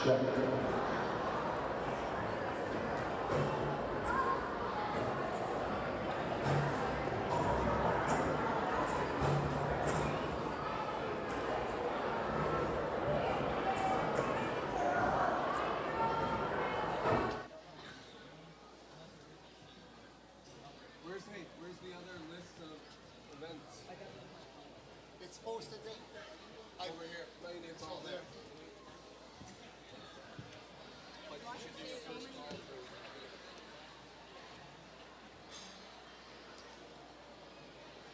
Where's the other list of events? It's posted there. Over here. It's all there. But you should do the first call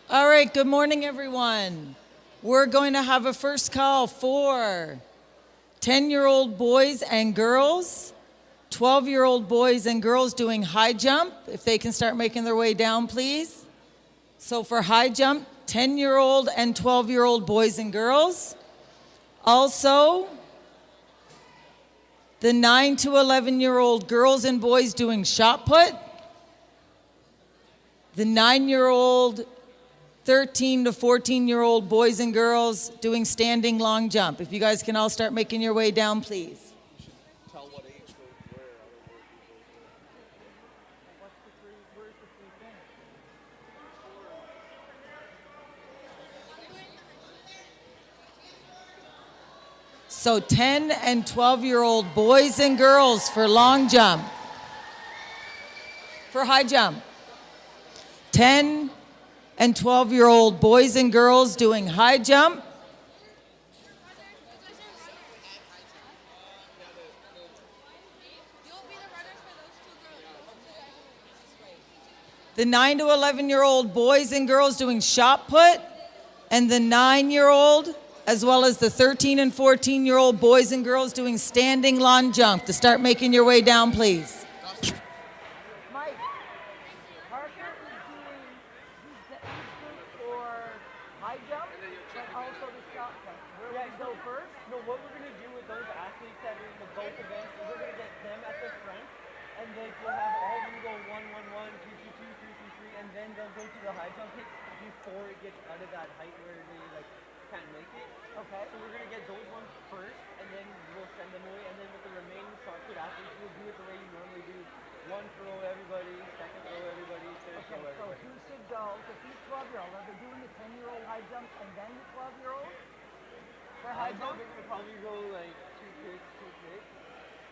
for. All right, good morning, everyone. We're going to have a first call for 10-year-old boys and girls, 12-year-old boys and girls doing high jump. If they can start making their way down, please. So for high jump, 10-year-old and 12-year-old boys and girls. Also, the 9 to 11-year-old girls and boys doing shot put. The 9-year-old 13 to 14-year-old boys and girls doing standing long jump. If you guys can all start making your way down, please. Tell what age goes where. So 10 and 12-year-old boys and girls for long jump. For high jump. 10 and 12-year-old boys and girls doing high jump. The 9 to 11-year-old boys and girls doing shot put, and the 9-year-old, as well as the 13 and 14-year-old boys and girls doing standing long jump. To start making your way down, please. Mike, Parker is doing his group for high jump, but also the shot put. Where we go first? No, what we're going to do with those athletes that are in the both events is we're going to get them at the front, and we'll have all of them go 1, 1, 1, 2, 2, 2, 3, 3, 3, and then they'll go to the high jump hit before it gets out of that height where they can't make it. Okay. So we're going to get those ones first, and then we'll send them away, and then with the remaining shot put athletes, we'll do it the way you normally do. One throw everybody, second throw everybody, third throw Okay, so everybody. who should go? Because he's 12-year-old. Are they doing the 10-year-old high jump and then the 12-year-old? For high High jump, jump? they're going to probably go like 2 kicks, 2 kicks.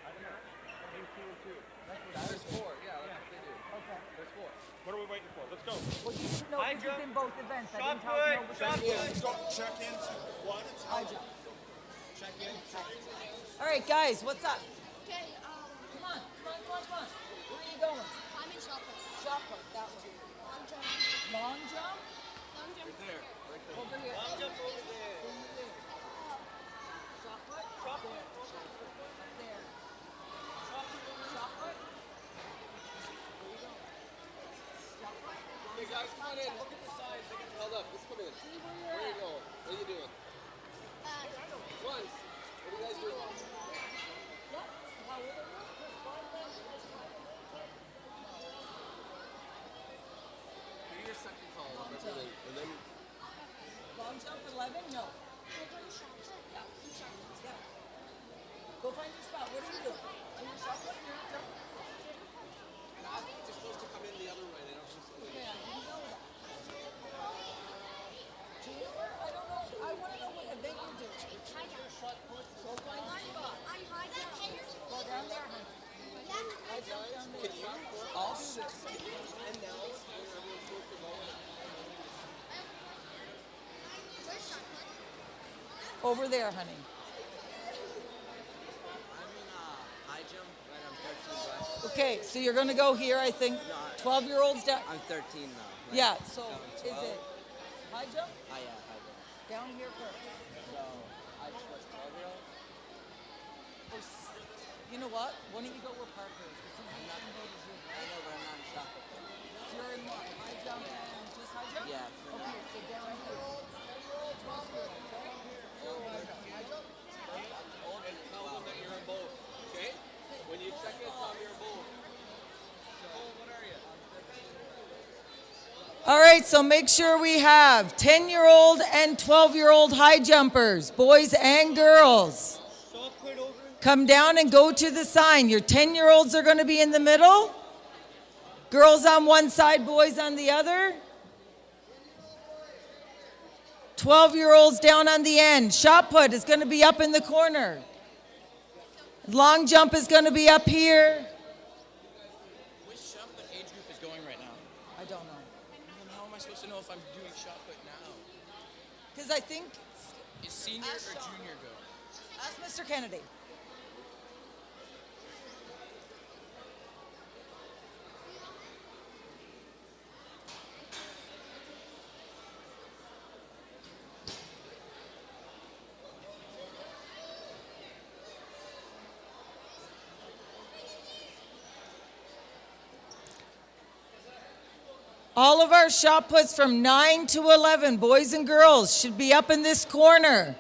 I don't know. I'll do 2 and 2. That's what There's four. Yeah, that's what they do. Okay. There's four. What are we waiting for? Let's go. Well, you should know High this is jump, in both events. I shot didn't put, know which shot one it is. Don't check into one. High jump. Check in. All right, guys, what's up? Okay, Come on. Where are you going? I'm in shop. Shot put, that one. Long jump. Long jump? Long jump. There. Right there. Over here. Long jump over there. Shot put? Shot put. Up there. Shot put. Hey guys, come on in. Look at the sides. They get held up. Let's come in. Where are you going? What are you doing? Once. What are you guys doing? Do your second call on everything, and then Long jump 11? No. Go find your spot. What are you doing? In your shot put? You're not jumping. athletes are supposed to come in the other way. They don't just Okay, I didn't know that. Taylor? I don't know. I want to know what event you're doing. Go find your spot. I'm high jump. Go down there, honey. I jump down there. Can you all six announce where everyone's supposed to go? Where's shot put? Over there, honey. I'm in high jump, right? I'm 13 west. Okay, so you're going to go here, I think. 12-year-olds down. I'm 13 now. Yeah, so is it high jump? Yeah, high jump. Down here first. So, I was 12-year-old. You know what? Why don't you go where Parker is? Because he's in the same boat as you. I know, but I'm not in shot put. You're in what? High jump and just high jump? Yeah, for now. Okay, so down here. 10-year-old, 12-year-old, okay? And tell them that you're in both. Okay? When you check it, tell them you're in both. Nicole, what are you? All right, so make sure we have 10-year-old and 12-year-old high jumpers, boys and girls. come down and go to the sign. Your 10-year-olds are going to be in the middle. Girls on one side, boys on the other. 12-year-olds down on the end. Shot put is going to be up in the corner. Long jump is going to be up here. Which shot put age group is going right now? I don't know. Well, how am I supposed to know if I'm doing shot put now? Because I think, Is senior or junior go? ask Mr. Kennedy. All of our shot puts from 9 to 11, boys and girls, should be up in this corner.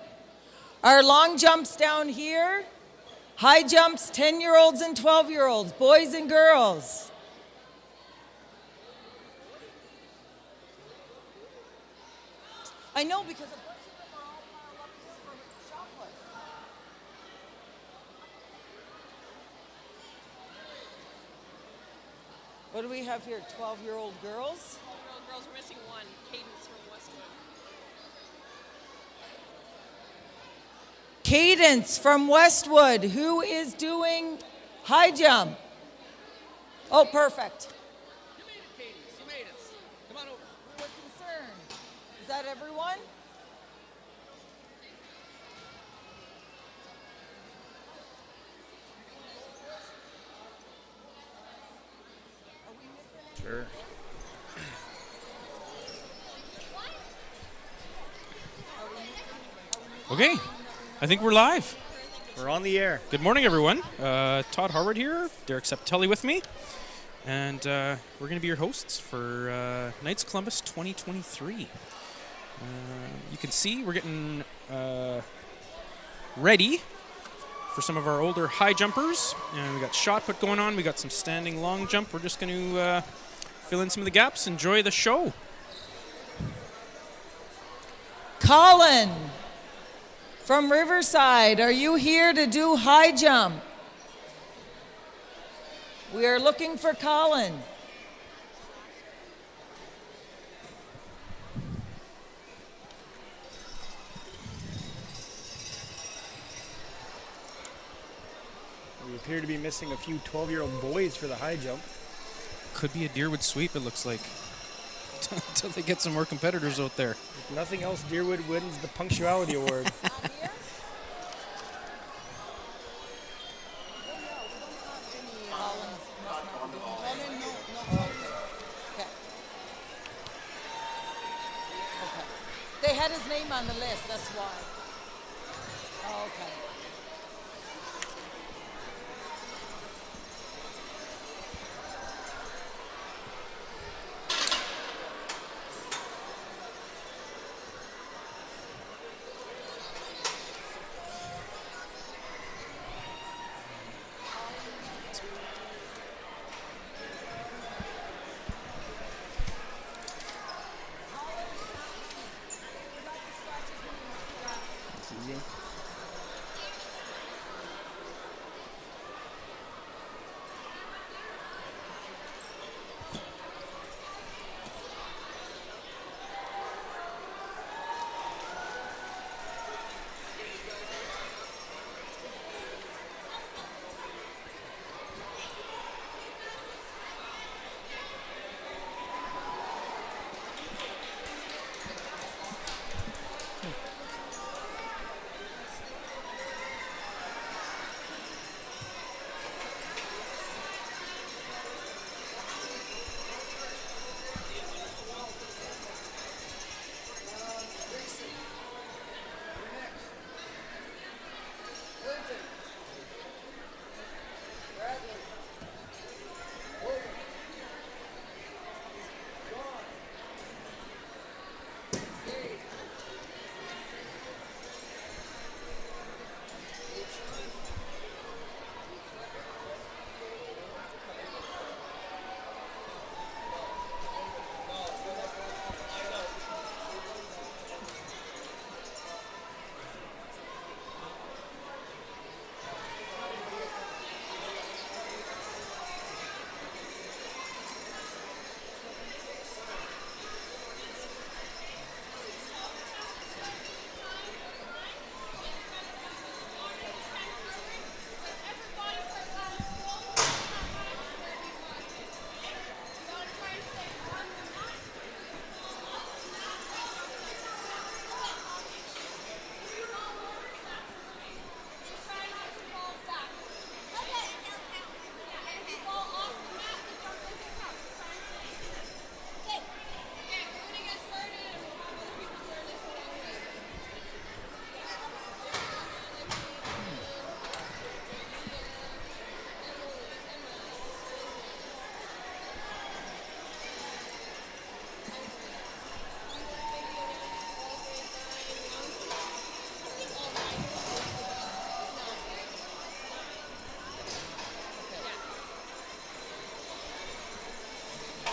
Our long jumps down here. High jumps, 10-year-olds and 12-year-olds, boys and girls. I know because a bunch of them are all piled up here for shot put. What do we have here? 12-year-old girls? 12-year-old girls, we're missing one. Cadence from Westwood. Cadence from Westwood, who is doing high jump. Oh, perfect. You made it, Cadence. You made it. Come on over. We were concerned. Is that everyone? Sure. Okay, I think we're live. We're on the air. Good morning, everyone. Todd Harwood here, Derek Septelli with me, and we're going to be your hosts for Knights of Columbus 2023. You can see we're getting ready for some of our older high jumpers, and we got shot put going on. We got some standing long jump. We're just going to fill in some of the gaps. Enjoy the show. Colin from Riverside, are you here to do high jump? We are looking for Colin. We appear to be missing a few 12-year-old boys for the high jump. Could be a Deerwood sweep, it looks like, until they get some more competitors out there. If nothing else, Deerwood wins the punctuality award. They had his name on the list, that's why. Oh, okay.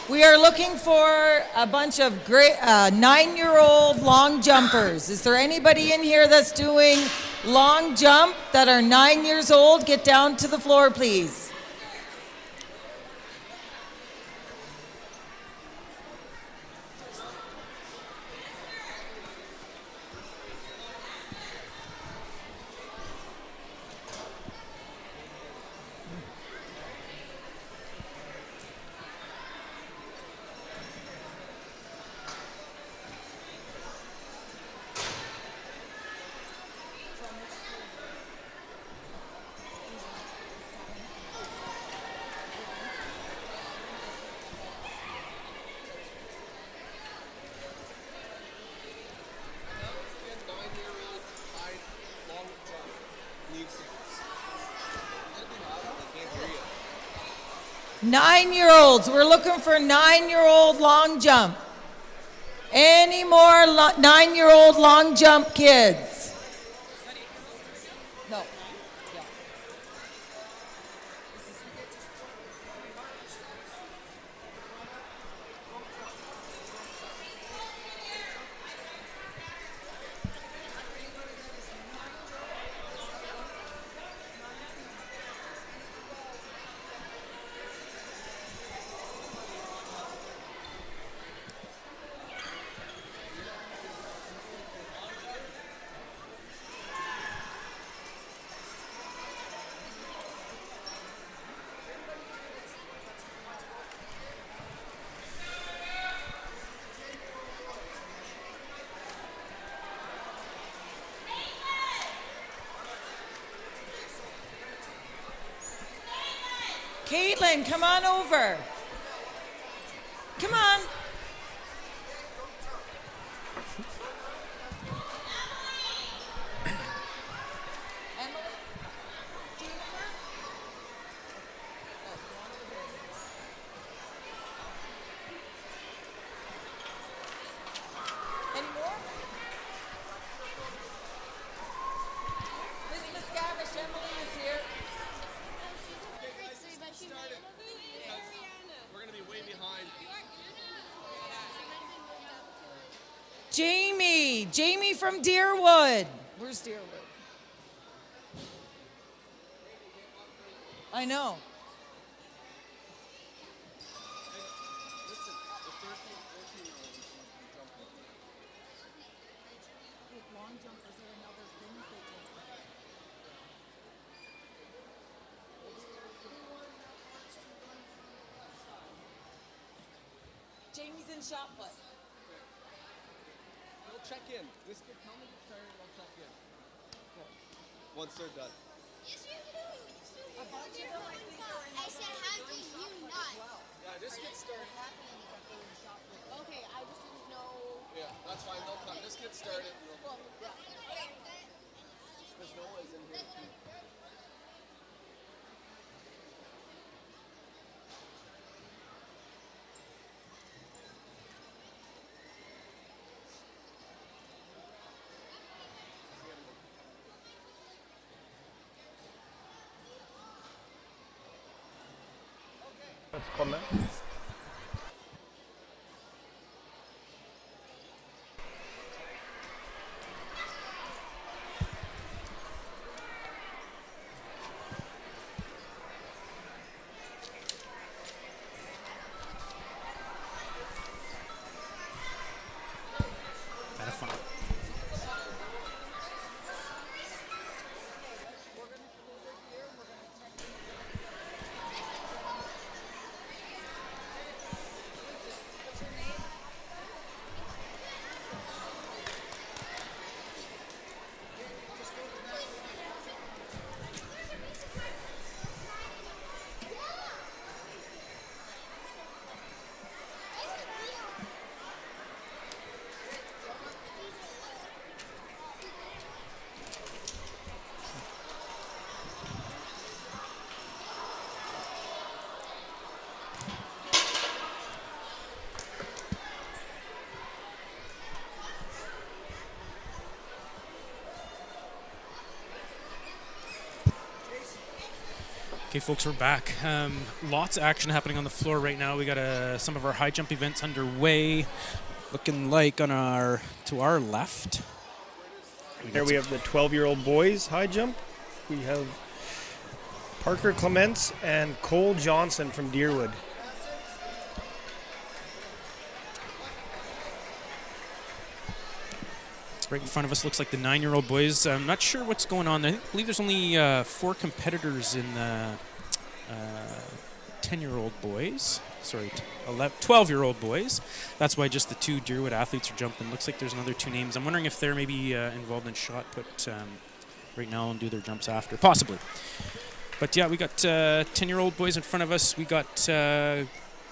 We are looking for a bunch of great 9-year-old long jumpers. Is there anybody in here that's doing long jump that are 9 years old? Get down to the floor, please. Nine-year-olds, we're looking for 9-year-old long jump. Any more 9-year-old long jump kids? No. Yeah. Caitlin, come on over. Come on. Any more? Miss Miscavish, Emily is here. We're going to be way behind. Jamie from Deerwood. Where's Deerwood? I know. Listen, the 13, 14-year-olds jump. Long jumpers are another thing they do. Jamie's in shot put. We'll check in. This kid, tell me to start and we'll check in. Once they're done. I said, how do you not? Yeah, this kid started. Okay, I just didn't know. Yeah, that's fine. No problem. This kid started. Because Noah's in here. Let's comment. Kind of fun. Okay, folks, we're back. Lots of action happening on the floor right now. We got some of our high jump events underway. Looking like to our left. Here we have the 12-year-old boys high jump. We have Parker Clements and Cole Johnson from Deerwood. Right in front of us looks like the 9-year-old boys. I'm not sure what's going on. I believe there's only 4 competitors in the 10-year-old boys. Sorry, 12-year-old boys. That's why just the 2 Deerwood athletes are jumping. Looks like there's another 2 names. I'm wondering if they're maybe involved in shot put right now and do their jumps after. Possibly. But yeah, we got 10-year-old boys in front of us. We got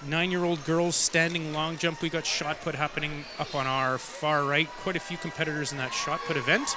9-year-old girls standing long jump. We got shot put happening up on our far right. Quite a few competitors in that shot put event.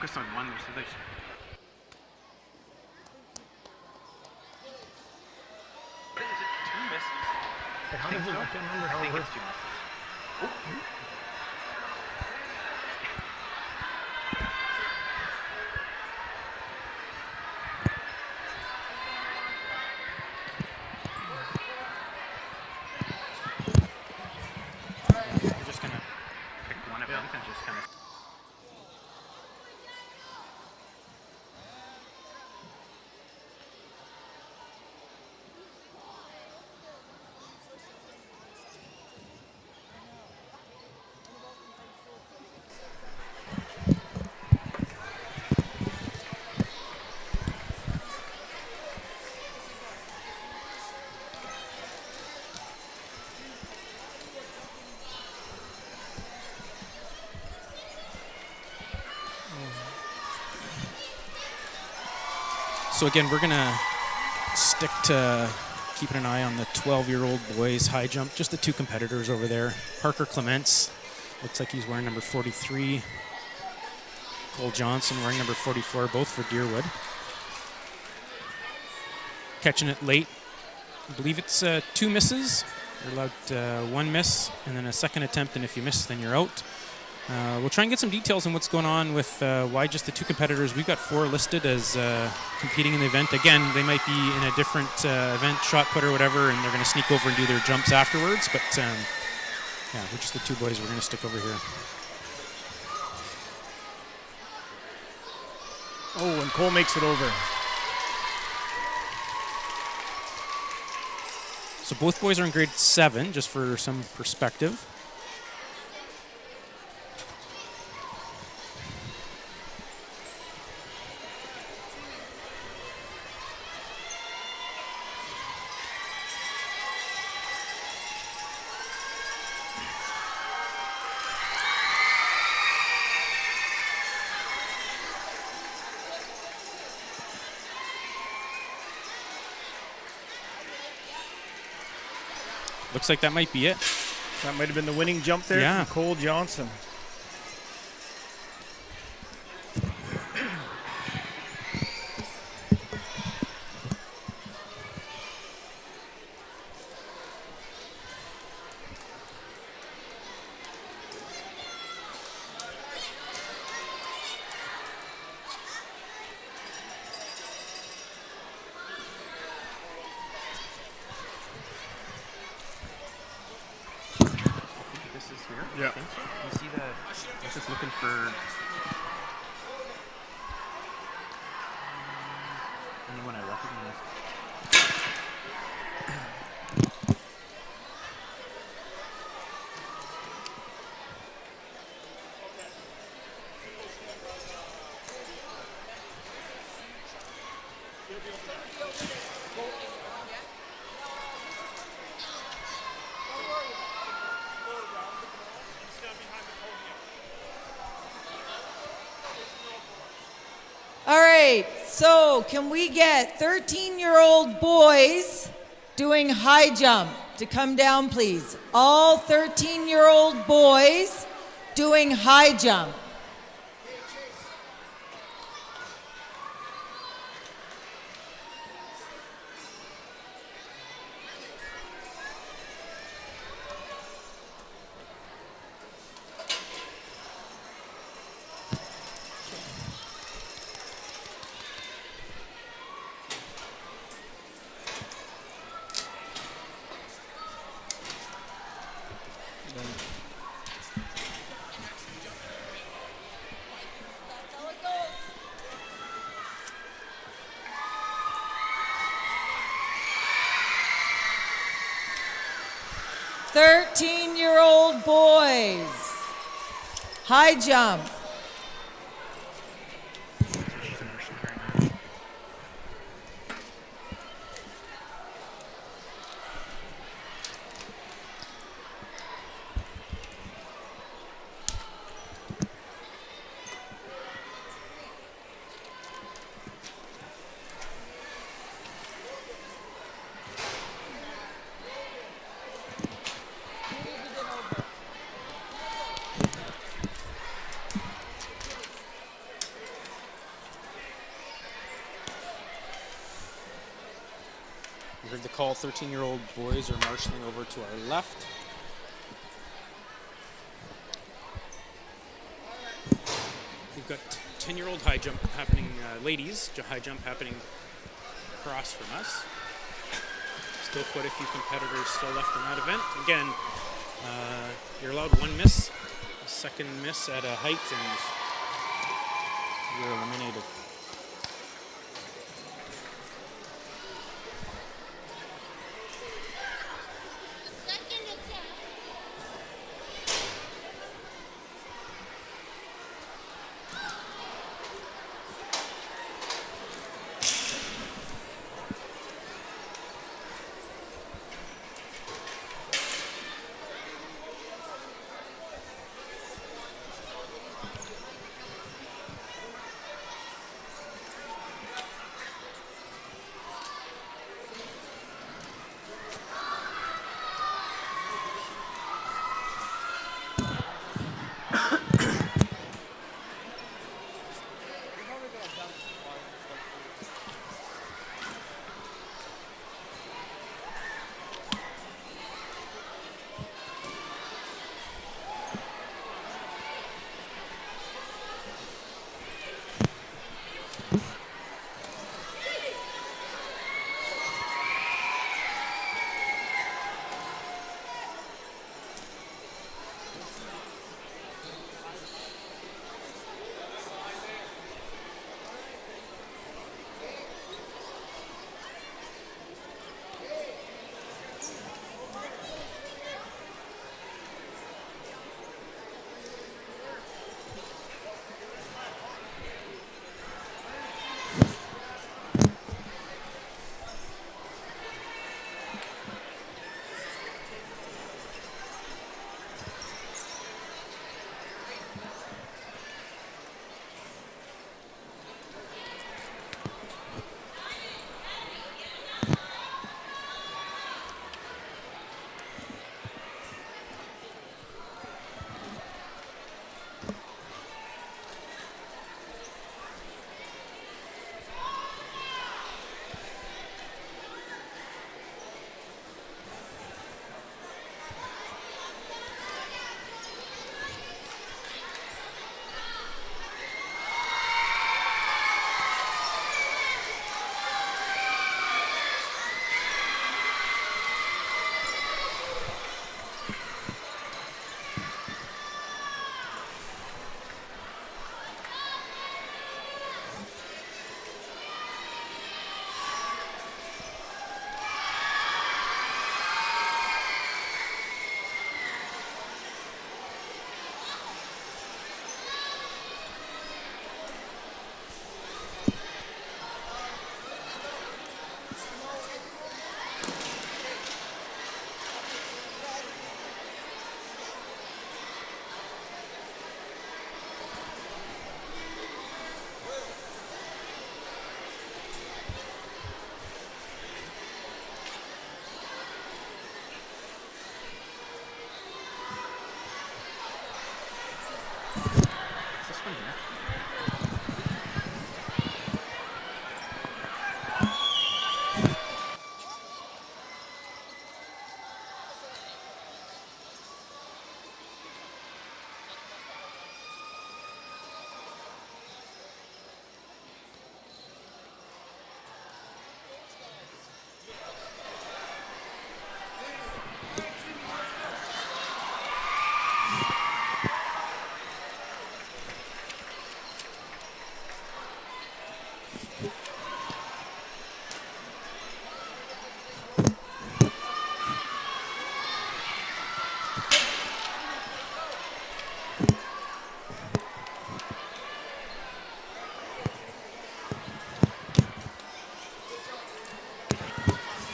focus on one. So they Is it 2 misses? I can't remember how I think it it's 2 misses. We're just gonna pick one event and just kind of. So again, we're gonna stick to keeping an eye on the 12-year-old boys high jump. Just the two competitors over there. Parker Clements, looks like he's wearing number 43. Cole Johnson wearing number 44, both for Deerwood. Catching it late. I believe it's 2 misses. You're allowed 1 miss and then a second attempt, and if you miss, then you're out. We'll try and get some details on what's going on with why just the 2 competitors. We've got 4 listed as competing in the event. Again, they might be in a different event, shot put or whatever, and they're going to sneak over and do their jumps afterwards. But yeah, we're just the 2 boys. We're going to stick over here. Oh, and Cole makes it over. So both boys are in grade 7, just for some perspective. Looks like that might be it. That might have been the winning jump there from Cole Johnson. Yeah. I think so. You see that? I was just looking for anyone I recognize. All right, so can we get 13-year-old boys doing high jump to come down, please? All 13-year-old boys doing high jump. Thirteen-year-old boys, high jump. You heard the call. 13-year-old boys are marshaling over to our left. We've got 10-year-old high jump happening, ladies high jump happening across from us. Still quite a few competitors still left in that event. Again, you're allowed 1 miss, a second miss at a height, and you're eliminated.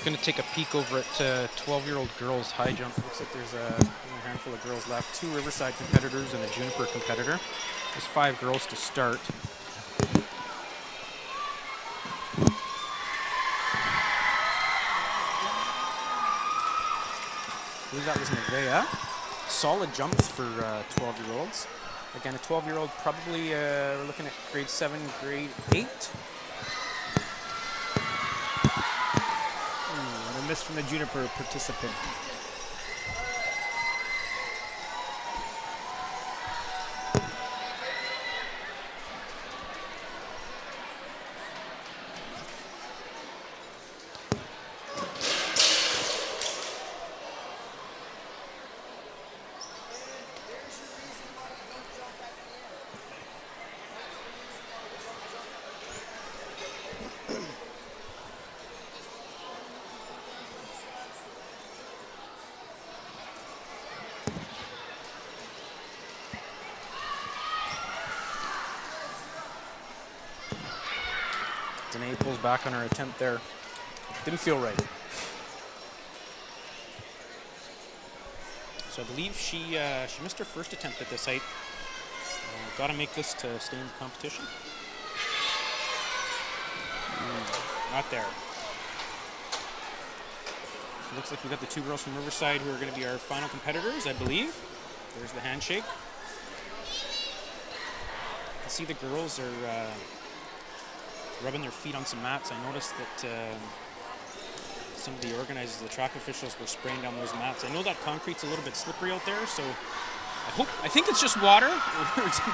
Going to take a peek over at 12-year-old girls high jump. Looks like there's a handful of girls left. 2 Riverside competitors and a Juniper competitor. There's 5 girls to start. I believe that was Nevaeh. Solid jumps for 12-year-olds. Again, a 12-year-old probably, we're looking at grade 7, grade 8. And a miss from the Juniper participant. Danae pulls back on her attempt there. Didn't feel right. So I believe she missed her first attempt at this height. Got to make this to stay in the competition. Not there. So looks like we got the 2 girls from Riverside who are going to be our final competitors, I believe. There's the handshake. You can see the girls are rubbing their feet on some mats. I noticed that some of the organizers, the track officials, were spraying down those mats. I know that concrete's a little bit slippery out there, so I think it's just water.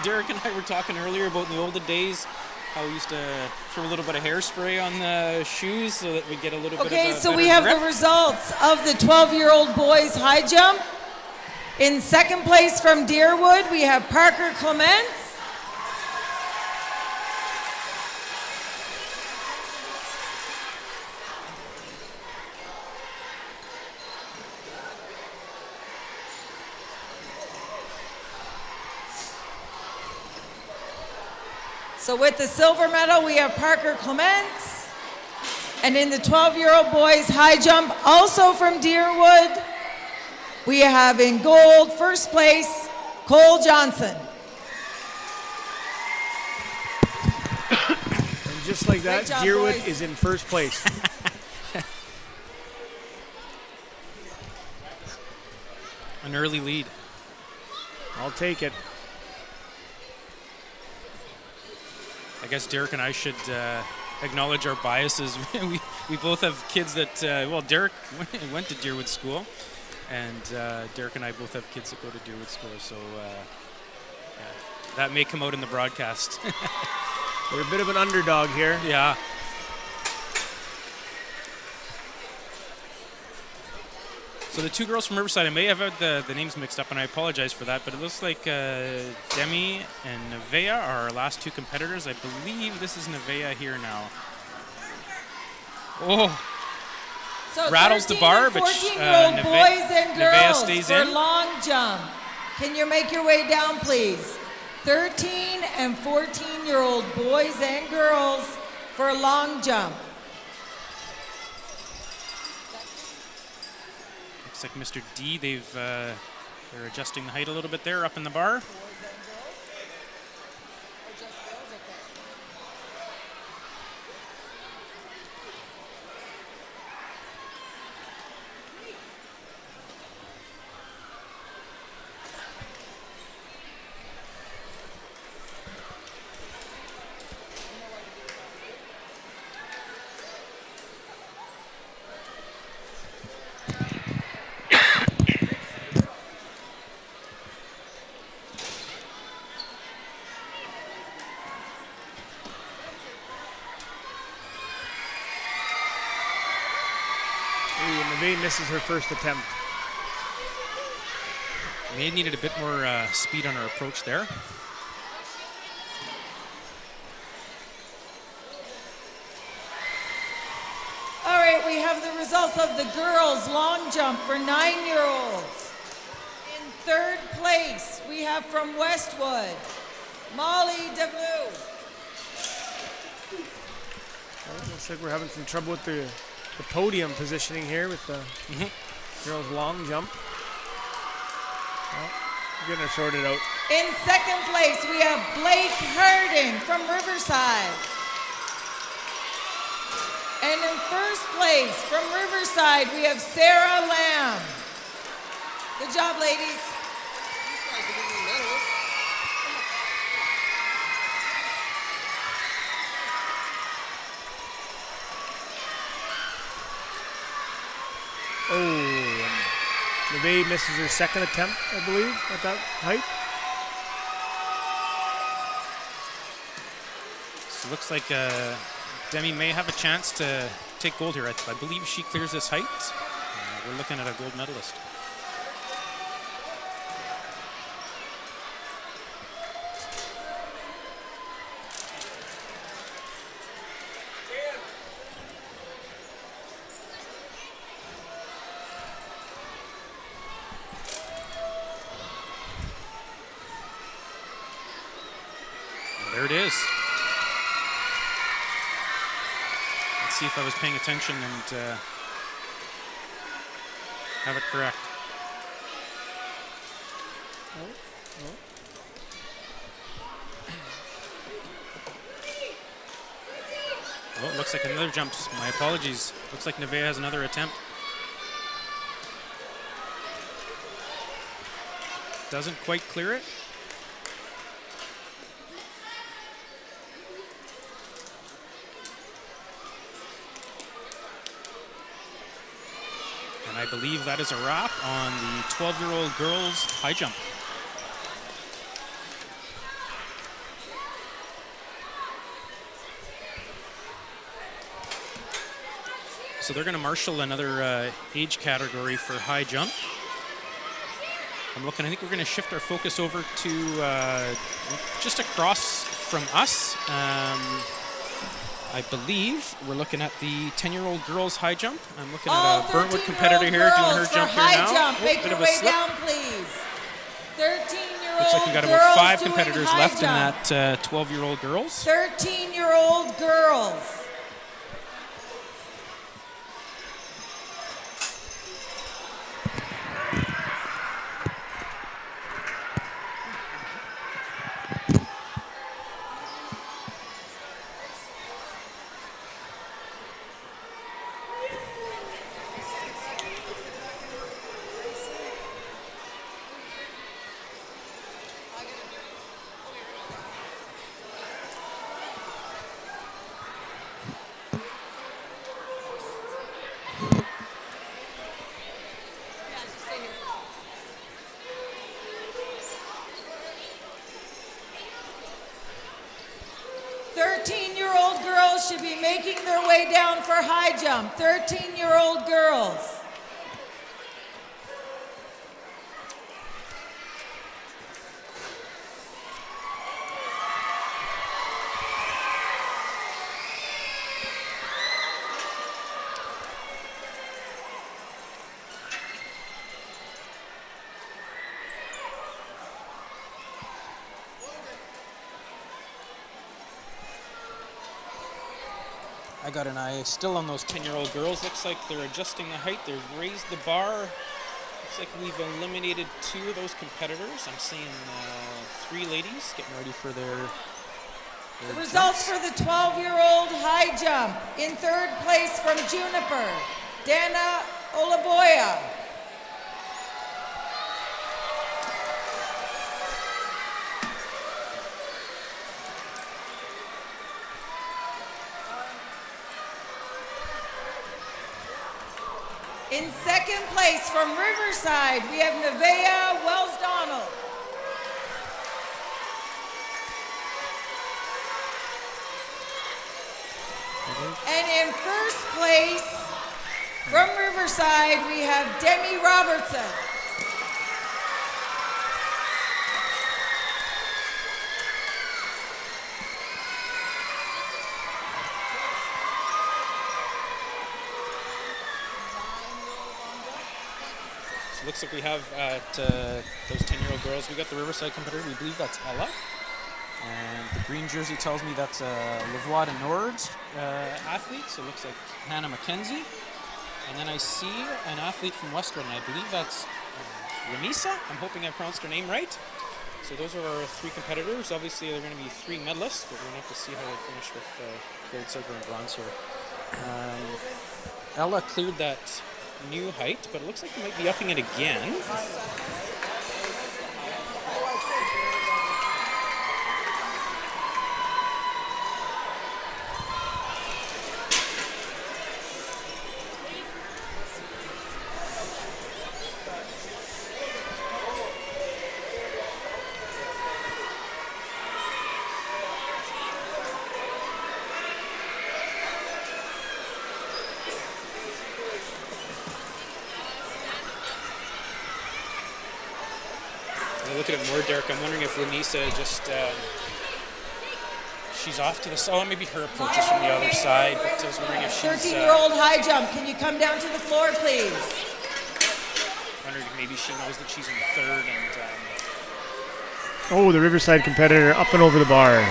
Derek and I were talking earlier about in the olden days, how we used to throw a little bit of hairspray on the shoes so that we get a little bit of Okay, a so better we have grip. the results of the 12-year-old boys high jump. In second place from Deerwood, we have Parker Clements. So with the silver medal, we have Parker Clements. And in the 12-year-old boys high jump, also from Deerwood, we have in gold, first place, Cole Johnson. And just like that, Great job, Deerwood boys. is in first place. An early lead. I'll take it. I guess Derek and I should acknowledge our biases. we both have kids that, well, Derek went to Deerwood School, and Derek and I both have kids that go to Deerwood School, so yeah, that may come out in the broadcast. We're a bit of an underdog here. Yeah. So the two girls from Riverside, I may have had the names mixed up, and I apologize for that, but it looks like Demi and Nevaeh are our last two competitors. I believe this is Nevaeh here now. Oh, So rattles the 13 bar, and but 14-year-old boys and Nevaeh girls stays for in. long jump. Can you make your way down, please? 13 and 14-year-old boys and girls for long jump. Looks like Mr. D, they're adjusting the height a little bit there up in the bar. Nevaeh misses her first attempt. May needed a bit more speed on her approach there. All right, we have the results of the girls' long jump for 9-year-olds. In third place, we have from Westwood, Molly DeBlue. Well, looks like we're having some trouble with the podium positioning here with the girls' long jump. Well, we're getting her sorted out. In second place, we have Blake Harding from Riverside. And in first place, from Riverside, we have Sarah Lamb. Good job, ladies. These guys are getting medals. Oh, Nevaeh misses her second attempt, I believe, at that height. So it looks like Demi may have a chance to take gold here. I believe she clears this height. We're looking at a gold medalist. There it is. Let's see if I was paying attention and have it correct. Oh, it looks like another jump. My apologies. Looks like Nevaeh has another attempt. Doesn't quite clear it. And I believe that is a wrap on the 12-year-old girls high jump. So they're going to marshal another age category for high jump. I'm looking, I think we're going to shift our focus over to just across from us. I believe we're looking at the 10-year-old girls high jump. I'm looking at a Burntwood competitor here doing her jump here now. Jump. Make Bit your of a way slip. down, please. 13-year-old Looks like we've got about 5 competitors left in that 12-year-old girls. 13-year-old girls. Should be making their way down for high jump. 13-year-old girls. I got an eye still on those 10-year-old girls. Looks like they're adjusting the height. They've raised the bar. Looks like we've eliminated 2 of those competitors. I'm seeing 3 ladies getting ready for their results for the 12-year-old high jump. In 3rd place from Juniper, Dana Olaboya. In 2nd place from Riverside, we have Nevaeh Wells-Donald. And in 1st place from Riverside, we have Demi Robertson. Looks like we have at those 10-year-old girls, we got the Riverside competitor. We believe that's Ella. And the green jersey tells me that's a Lavoie de Nord's athlete, so it looks like Hannah McKenzie. And then I see an athlete from Westwood, and I believe that's Remisa. I'm hoping I pronounced her name right. So those are our 3 competitors. Obviously, they're going to be 3 medalists, but we're going to have to see how they finish with gold, silver, and bronze here. Ella cleared that new height, but it looks like they might be upping it again. Look at it more, Derek. I'm wondering if Remisa just, she's off to the side. Oh, maybe her approach is from the other side, but I was wondering if she's... 13-year-old high jump, can you come down to the floor, please? Wondering if maybe she knows that she's in 3rd and... Oh, the Riverside competitor up and over the bar.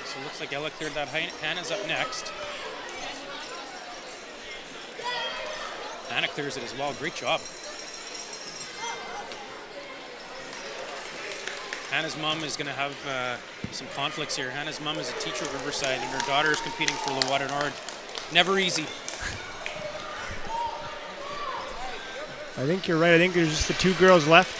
So it looks like Ella cleared that height. Hannah's up next. Hannah clears it as well. Great job. Hannah's mom is going to have some conflicts here. Hannah's mom is a teacher at Riverside, and her daughter is competing for Lavoie de Nord. Never easy. I think you're right. I think there's just the 2 girls left.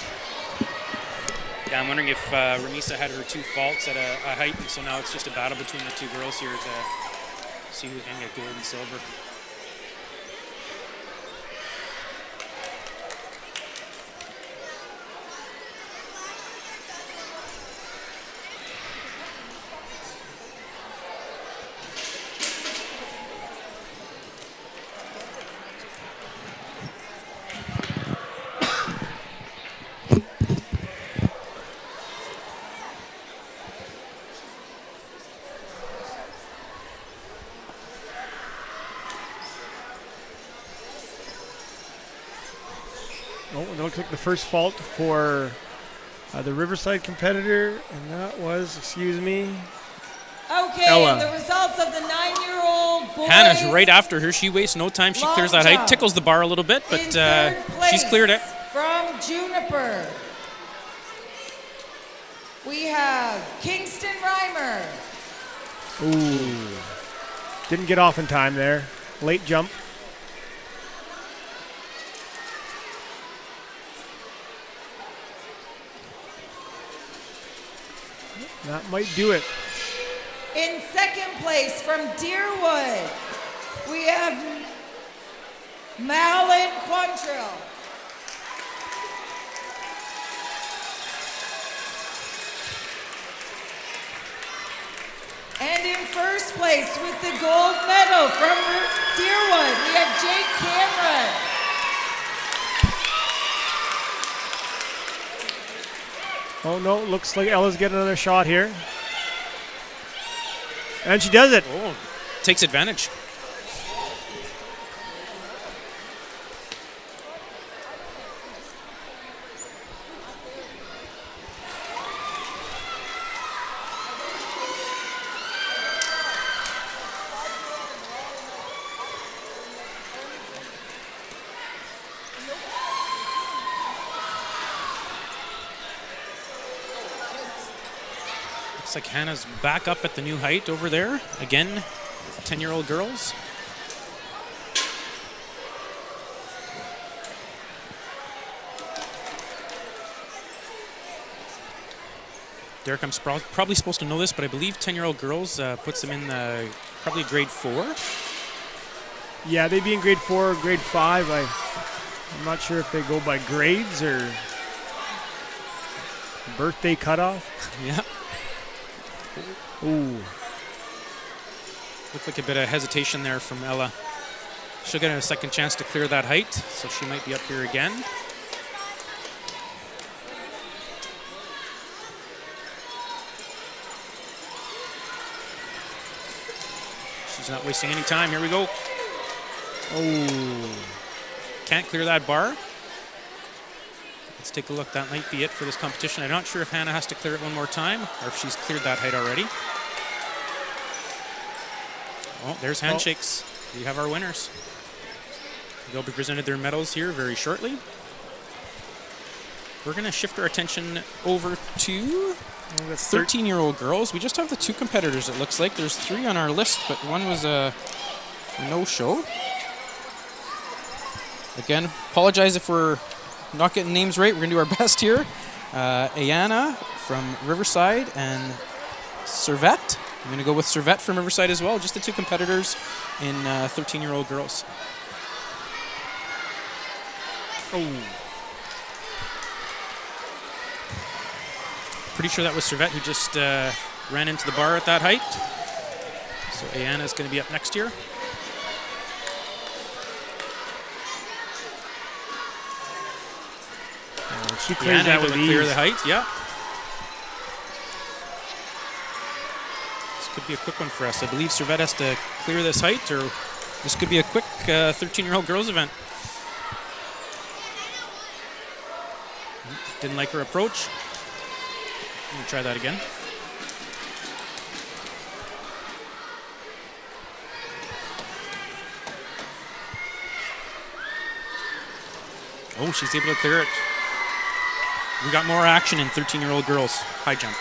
Yeah, I'm wondering if Remisa had her 2 faults at a height, and so now it's just a battle between the 2 girls here to see who can get gold and silver. looks like the first fault for the Riverside competitor, and that was, excuse me, Okay, Ella. and the results of the 9-year-old boys. Hannah's right after her. She wastes no time. She Long clears that height, jump. tickles the bar a little bit, but In third she's cleared it. place From Juniper, we have Kingston Reimer. ooh, didn't get off in time there. Late jump. That might do it. In second place from Deerwood, we have Malin Quantrill. And in first place with the gold medal from Deerwood, we have Jake Cameron. Oh no, looks like Ella's getting another shot here. And she does it. Oh, takes advantage. Looks like Hannah's back up at the new height over there. Again, 10-year-old girls. Derek, I'm probably supposed to know this, but I believe 10-year-old girls puts them in probably grade 4. Yeah, they'd be in grade 4 or grade 5. I'm not sure if they go by grades or birthday cutoff. Yeah. Ooh. Looked like a bit of hesitation there from Ella. She'll get a second chance to clear that height, so she might be up here again. She's not wasting any time. Here we go. Oh. Can't clear that bar. Let's take a look. That might be it for this competition. I'm not sure if Hannah has to clear it one more time or if she's cleared that height already. Oh, there's handshakes. We have our winners. They'll be presented their medals here very shortly. We're going to shift our attention over to 13-year-old girls. We just have the 2 competitors, it looks like. There's 3 on our list, but one was a no-show. Again, apologize if we're not getting names right. We're going to do our best here. Ayana from Riverside and Servette. I'm going to go with Servette from Riverside as well. Just the 2 competitors in 13-year-old girls. Oh. Pretty sure that was Servette who just ran into the bar at that height. So Ayana is going to be up next year. She clears that with clear ease. the height, yeah. This could be a quick one for us. I believe Servette has to clear this height, or this could be a quick 13-year-old girls event. Didn't like her approach. Let me try that again. Oh, she's able to clear it. We got more action in 13-year-old girls high jump.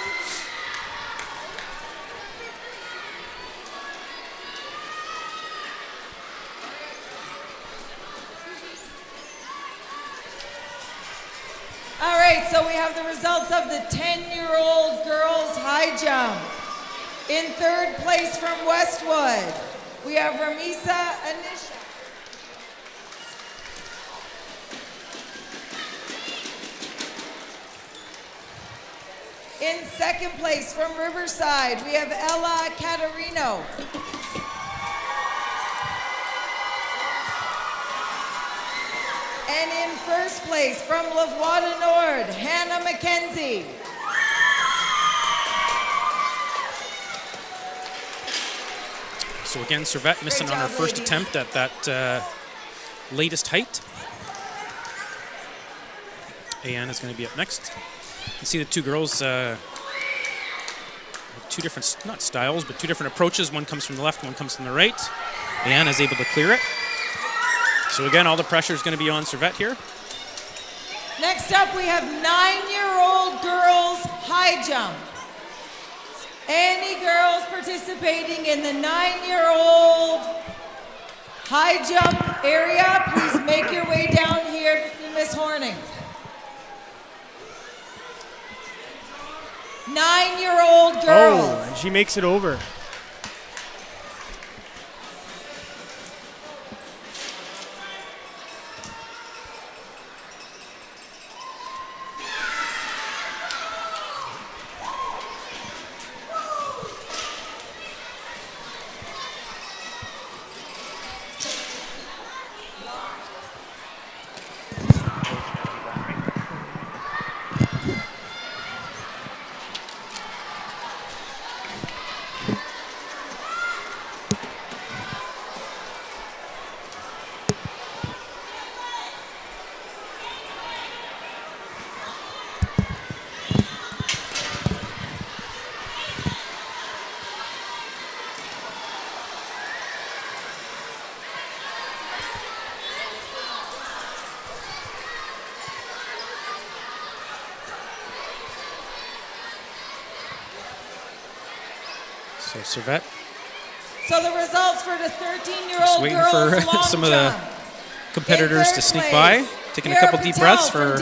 All right, so we have the results of the 10-year-old girls high jump. In third place from Westwood, we have Ramisa Anisha. In second place from Riverside, we have Ella Catarino. And in first place from Lavoie Nord, Hannah McKenzie. So again, Servette missing on her first attempt at that latest height. Ayan is going to be up next. You see the two girls, two different, not styles, but two different approaches. One comes from the left, one comes from the right. Ayan is able to clear it. So again, all the pressure is going to be on Servette here. Next up, we have 9-year-old girls high jump. Any girls participating in the 9-year-old high jump area, please make your way down here to see Miss Horning. 9-year-old girls. Oh, and she makes it over. So Servette. So the results for the 13-year-old Just waiting girls for long some of the jump. competitors to sneak by, taking a couple deep breaths for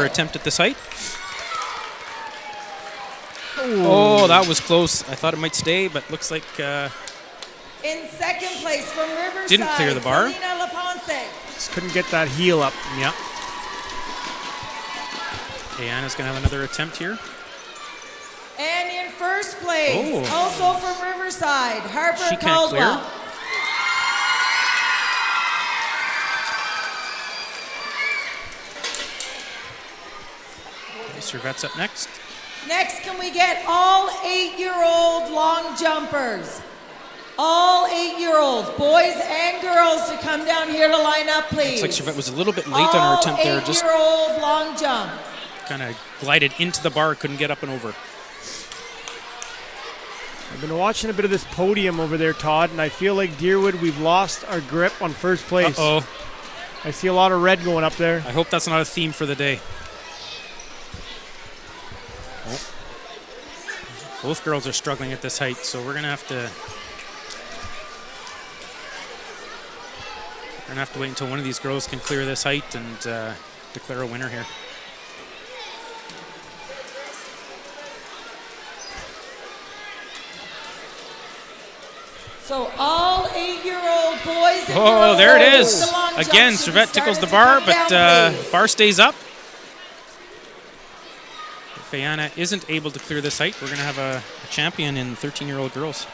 attempt at this height. Oh, that was close. I thought it might stay, but looks like In second place from Riverside, didn't clear the bar. Selena Laponce. Just couldn't get that heel up. Yeah. Ayanna's going to have another attempt here. And in first place, Oh. also from Riverside, Harper She can't clear. Caldwell. Servette's up next. Next, can we get all 8-year-old long jumpers? All 8-year-olds, boys and girls, to come down here to line up, please. Looks like Servette was a little bit late on her attempt there. Just 8-year-old long jump. kind of glided into the bar, couldn't get up and over. I've been watching a bit of this podium over there, Todd, and I feel like Deerwood, we've lost our grip on first place. Uh-oh. I see a lot of red going up there. I hope that's not a theme for the day. Oh. Both girls are struggling at this height, so we're going to have to wait until one of these girls can clear this height and declare a winner here. So all 8-year-old boys and Oh, girls there it over is. the long jump Again, should be Servette tickles the starting bar, to but come down, please. bar stays up. If Ayanna isn't able to clear this height, we're going to have a champion in 13-year-old girls.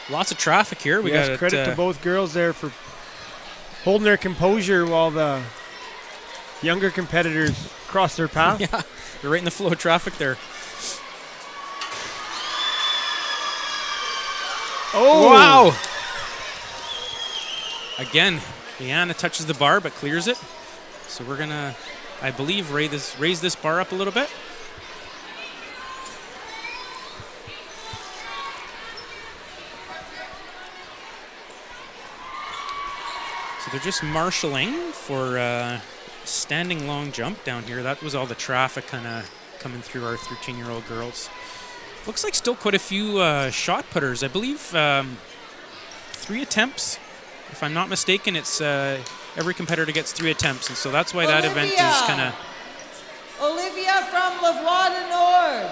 Lots of traffic here. We got credit to both girls there for holding their composure while the younger competitors cross their path. Yeah, they're right in the flow of traffic there. Oh! Wow! Again, Ayanna touches the bar but clears it. So we're going to, I believe, raise this bar up a little bit. So they're just marshalling for standing long jump down here. That was all the traffic kind of coming through our 13-year-old girls. Looks like still quite a few shot putters. I believe 3 attempts. If I'm not mistaken, it's every competitor gets 3 attempts, and so that's why that event is kind of... Olivia from Lavoie du Nord.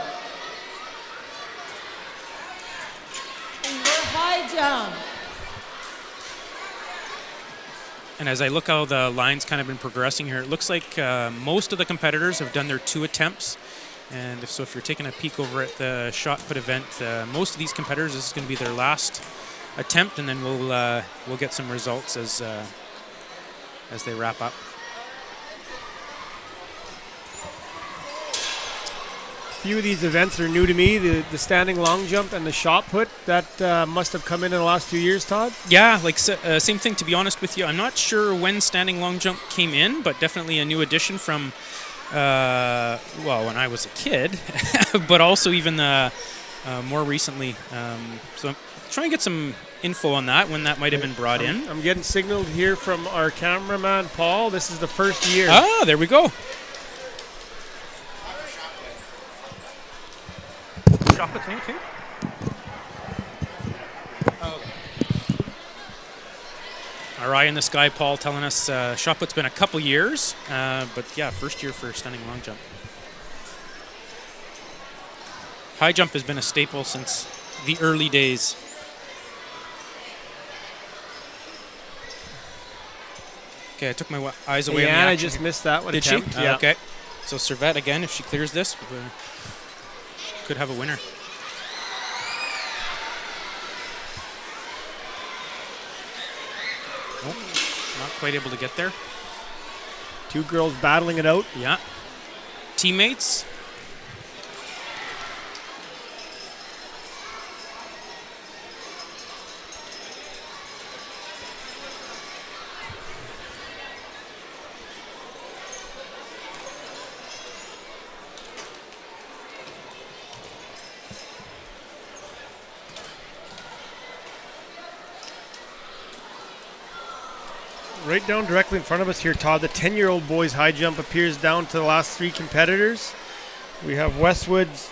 For high jump. And as I look how the line's kind of been progressing here, it looks like most of the competitors have done their 2 attempts. And if you're taking a peek over at the shot put event, most of these competitors, this is going to be their last attempt, and then we'll get some results as they wrap up. few of these events are new to me, the standing long jump and the shot put. That must have come in the last few years, Todd? Yeah, like same thing, to be honest with you. I'm not sure when standing long jump came in, but definitely a new addition from, well, when I was a kid, but also even more recently. So I'm trying to get some info on that, when that might have been brought in. I'm getting signaled here from our cameraman, Paul. This is the first year. Ah, there we go. Shot put's new too? Our eye in the sky, Paul, telling us shot put's been a couple years, but yeah, first year for standing long jump. High jump has been a staple since the early days. Okay, I took my eyes away on the action. I just missed that one. Did attempt. she? Yeah. Okay. So Servette, again, if she clears this, could have a winner. Oh, not quite able to get there. Two girls battling it out. Yeah. Teammates. Right down directly in front of us here, Todd, the 10-year-old boys high jump appears down to the last three competitors. We have Westwood's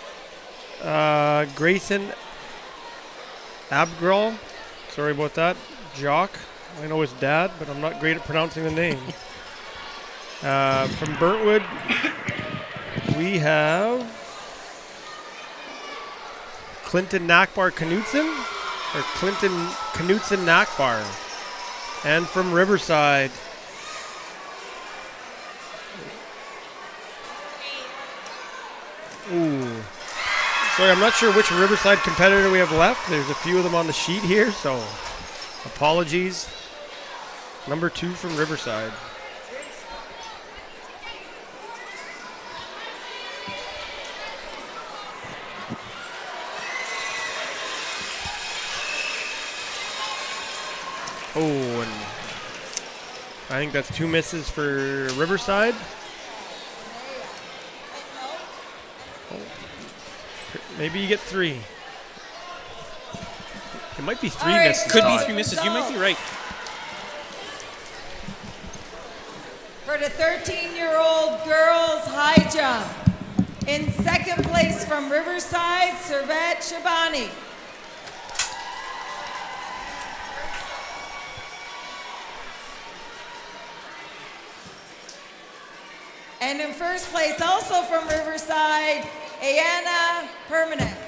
Grayson Abgrall. Sorry about that. Jock. I know his dad, but I'm not great at pronouncing the name. From Burntwood, we have Clinton Nakbar Knutson, or Clinton Knutson Nakbar. And from Riverside, ooh. Sorry, I'm not sure which Riverside competitor we have left. There's a few of them on the sheet here, so apologies. Number 2 from Riverside. Oh, and I think that's 2 misses for Riverside. Oh. Maybe you get 3. It might be 3 misses. Could be 3 misses. You might be right. For the 13-year-old girls high jump, in second place from Riverside, Servette Shabani. And in first place, also from Riverside, Ayana Permanent.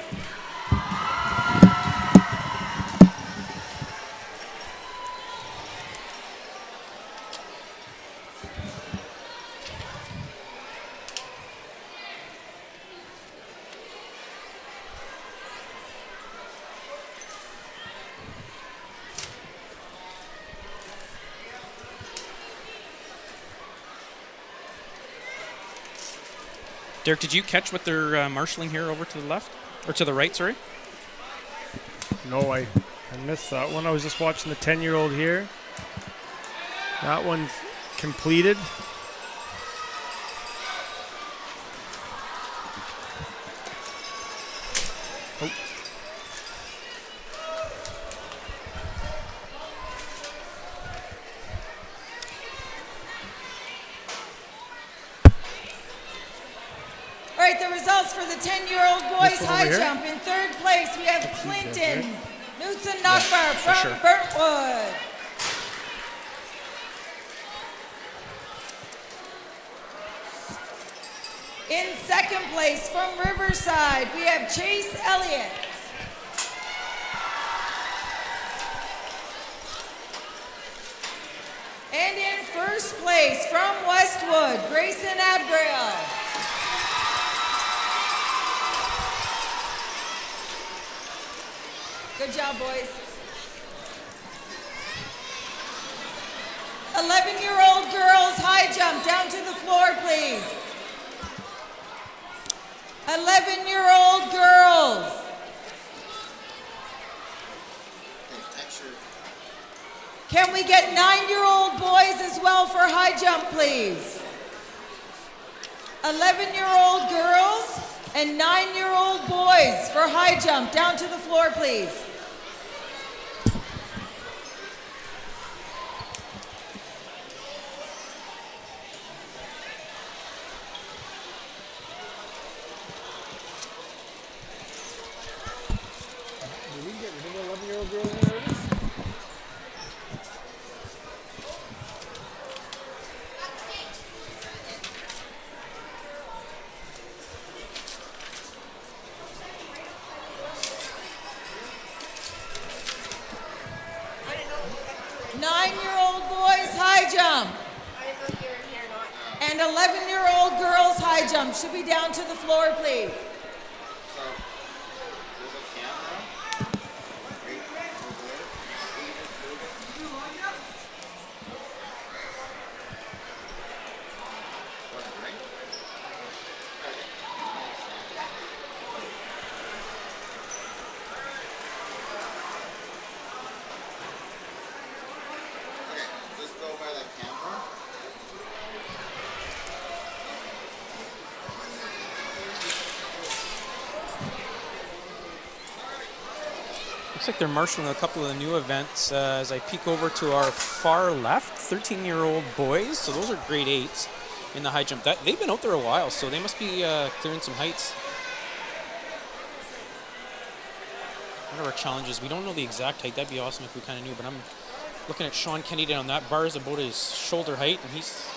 Derek, did you catch what they're marshalling here over to the left? Or to the right, sorry? No, I missed that one. I was just watching the 10-year-old here. That one's completed. Oh. All right, the results for the 10-year-old boys high jump. In third place, we have Clinton Knutson Nakbar from Burntwood. In second place from Riverside, we have Chase Elliott. And in first place from Westwood, Grayson Abgrail. Good job, boys. 11-year-old girls high jump, down to the floor, please. 11-year-old girls. Can we get 9-year-old boys as well for high jump, please? 11-year-old girls and 9-year-old boys for high jump. Down to the floor, please. Did we get rid of the 11-year-old girl in there? 9-year-old boys high jump. And 11-year-old girls high jump. Should be down to the floor, please. Looks like they're marshaling a couple of the new events as I peek over to our far left, 13-year-old boys. So those are grade 8s in the high jump. They've been out there a while, so they must be clearing some heights. One of our challenges, we don't know the exact height. That'd be awesome if we kind of knew, but I'm looking at Sean Kennedy down that bar is about his shoulder height, and he's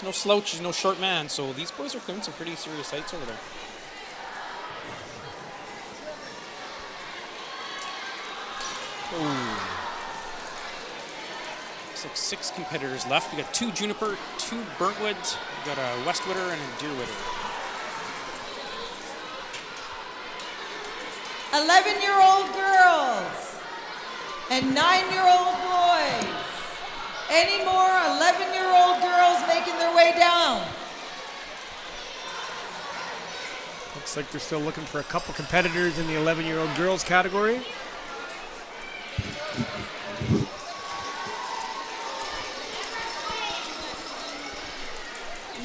no slouch, he's no short man. So these boys are clearing some pretty serious heights over there. Ooh. Looks like 6 competitors left. We got 2 Juniper, 2 Burntwood, we got a Westwooder and a Deerwooder. 11-year-old girls and 9-year-old boys. Any more 11-year-old girls making their way down? Looks like they're still looking for a couple competitors in the 11-year-old girls category.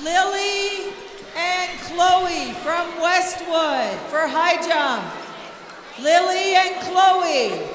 Lily and Chloe from Westwood for high jump. Lily and Chloe.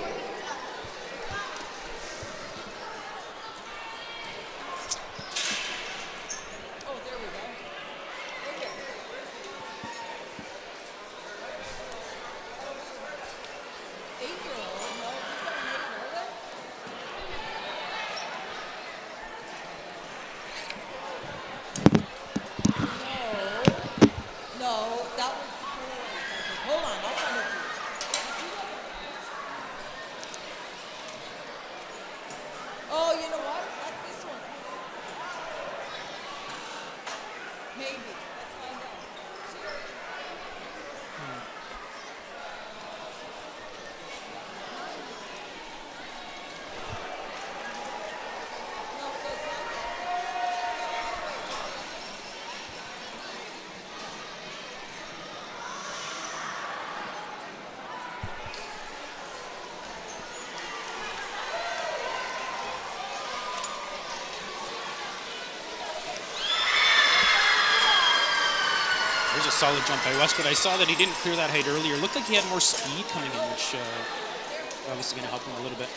There's a solid jump by Westwood. I saw that he didn't clear that height earlier. Looked like he had more speed coming in, which obviously going to help him a little bit.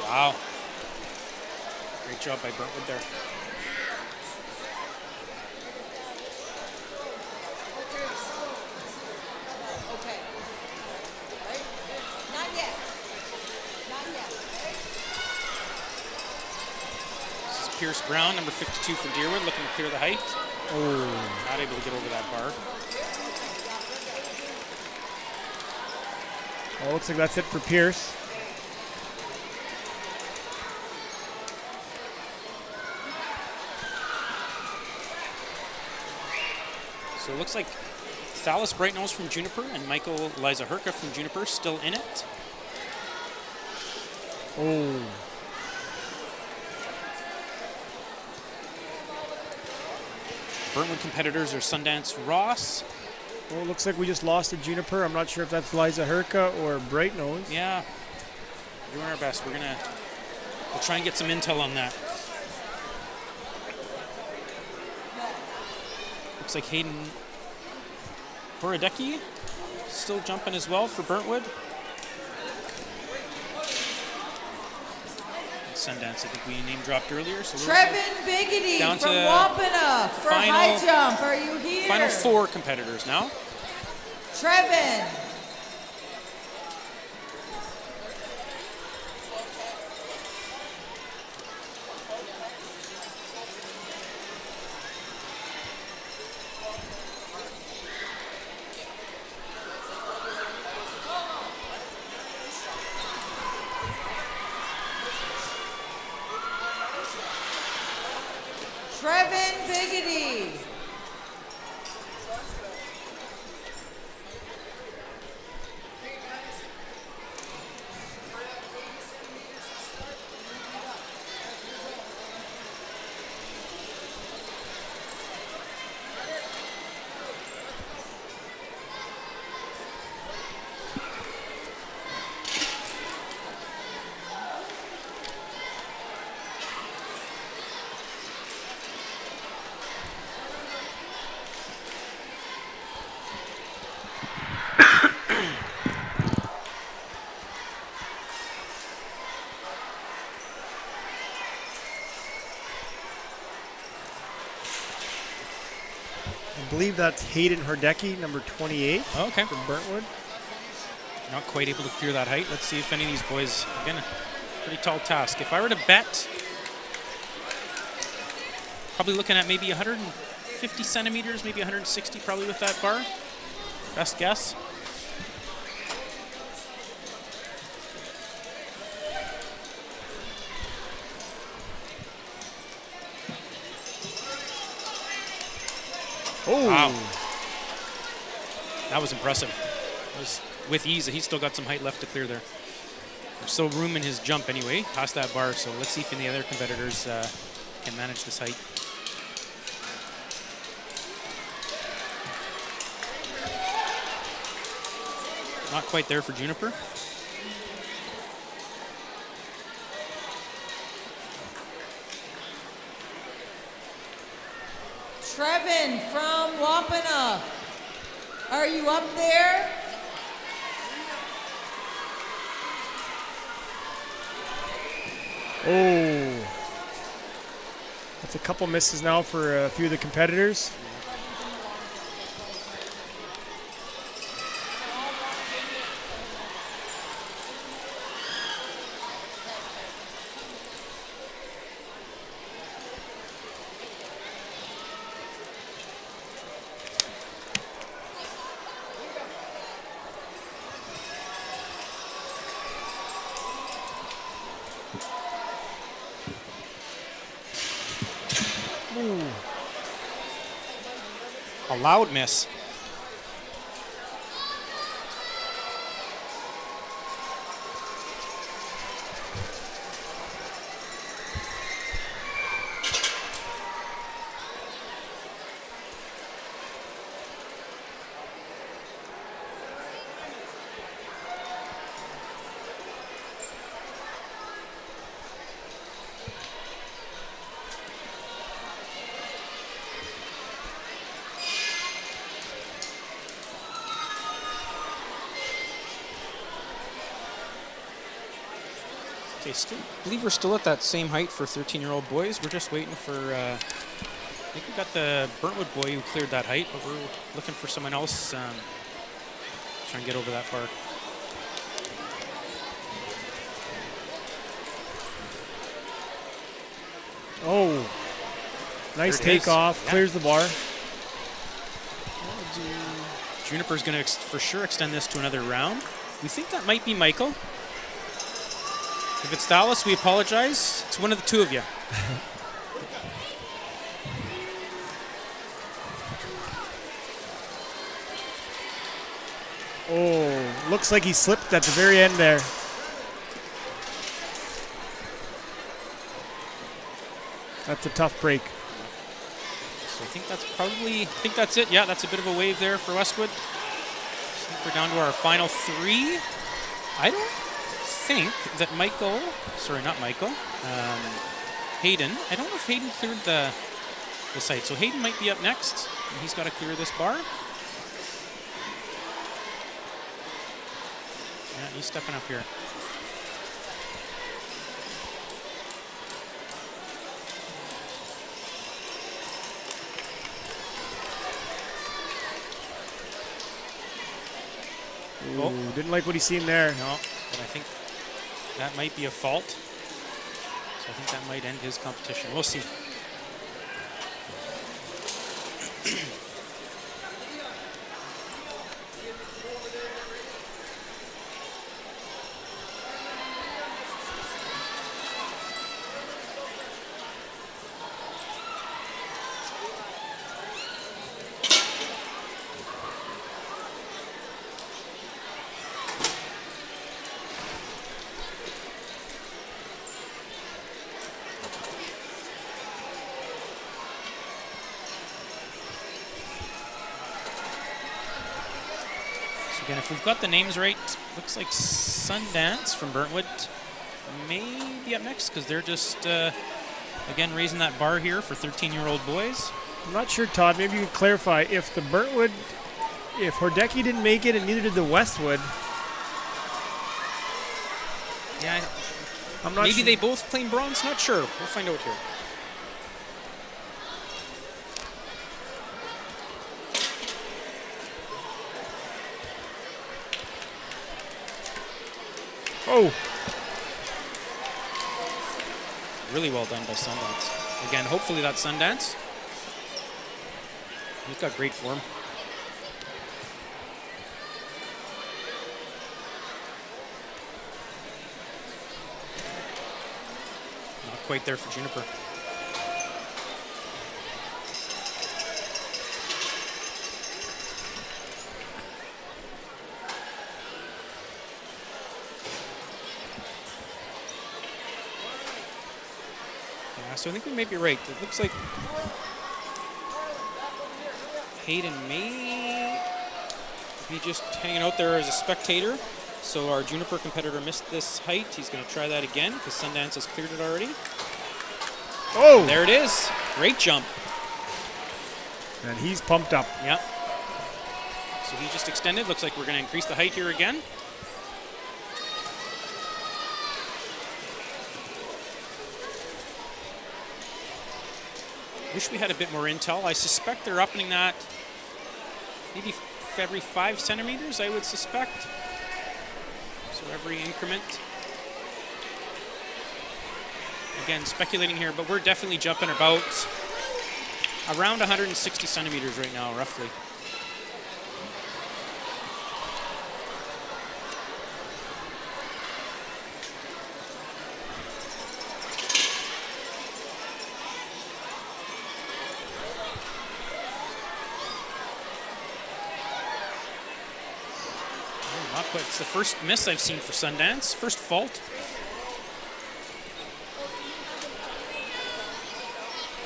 Wow. Great job by Burntwood there. Pierce Brown, number 52 for Deerwood, looking to clear the height. Oh, not able to get over that bar. Well, looks like that's it for Pierce. So it looks like Thalis Brightnose from Juniper and Michael Liza Herka from Juniper still in it. Oh. Burntwood competitors are Sundance Ross. Well, it looks like we just lost to Juniper. I'm not sure if that's Liza Herka or Brightnose. Yeah, we're doing our best. We'll try and get some intel on that. Looks like Hayden Borodecki still jumping as well for Burntwood. Sundance, I think we name dropped earlier. So Trevin Biggity down from to Wapana for high jump. Are you here? Final 4 competitors now. Trevin. Trevin Biggity. I believe that's Hayden Hordecki, number 28. Okay. From Burntwood. Not quite able to clear that height. Let's see if any of these boys, again, a pretty tall task. If I were to bet, probably looking at maybe 150 centimeters, maybe 160 probably with that bar. Best guess. Oh. Wow. That was impressive. It was with ease. He's still got some height left to clear there. There's still room in his jump anyway, past that bar. So let's see if any other competitors can manage this height. Not quite there for Juniper. Trevin from Wapana. Are you up there? Oh. That's a couple misses now for a few of the competitors. A loud miss. Okay, I believe we're still at that same height for 13-year-old boys. We're just waiting for, I think we got the Burntwood boy who cleared that height, but we're looking for someone else try and get over that bar. Oh, nice takeoff, yeah. Clears the bar. Juniper's going to for sure extend this to another round. We think that might be Michael. If it's Dallas, we apologize. It's one of the two of you. Oh, looks like he slipped at the very end there. That's a tough break. So I think that's it. Yeah, that's a bit of a wave there for Westwood. So I think we're down to our final 3. I don't think that Hayden, I don't know if Hayden cleared the site. So Hayden might be up next, and he's got to clear this bar. Yeah, he's stepping up here. Ooh, didn't like what he's seen there. No, but I think that might be a fault. So I think that might end his competition. We'll see. Again, if we've got the names right, looks like Sundance from Burntwood may be up next because they're just, again, raising that bar here for 13-year-old boys. I'm not sure, Todd. Maybe you could clarify if the Burntwood, if Hordecki didn't make it and neither did the Westwood. Yeah, I'm not maybe sure. they both claim bronze. Not sure. We'll find out here. Oh. Really well done by Sundance. Again, hopefully that's Sundance. He's got great form. Not quite there for Juniper. So I think we may be right. It looks like Hayden may be just hanging out there as a spectator. So our Juniper competitor missed this height. He's going to try that again because Sundance has cleared it already. Oh! There it is. Great jump. And he's pumped up. Yeah. So he just extended. Looks like we're going to increase the height here again. Wish we had a bit more intel. I suspect they're upping that maybe every 5 centimeters, I would suspect. So every increment. Again, speculating here, but we're definitely jumping about around 160 centimeters right now, roughly. Not quite. It's the first miss I've seen for Sundance. First fault.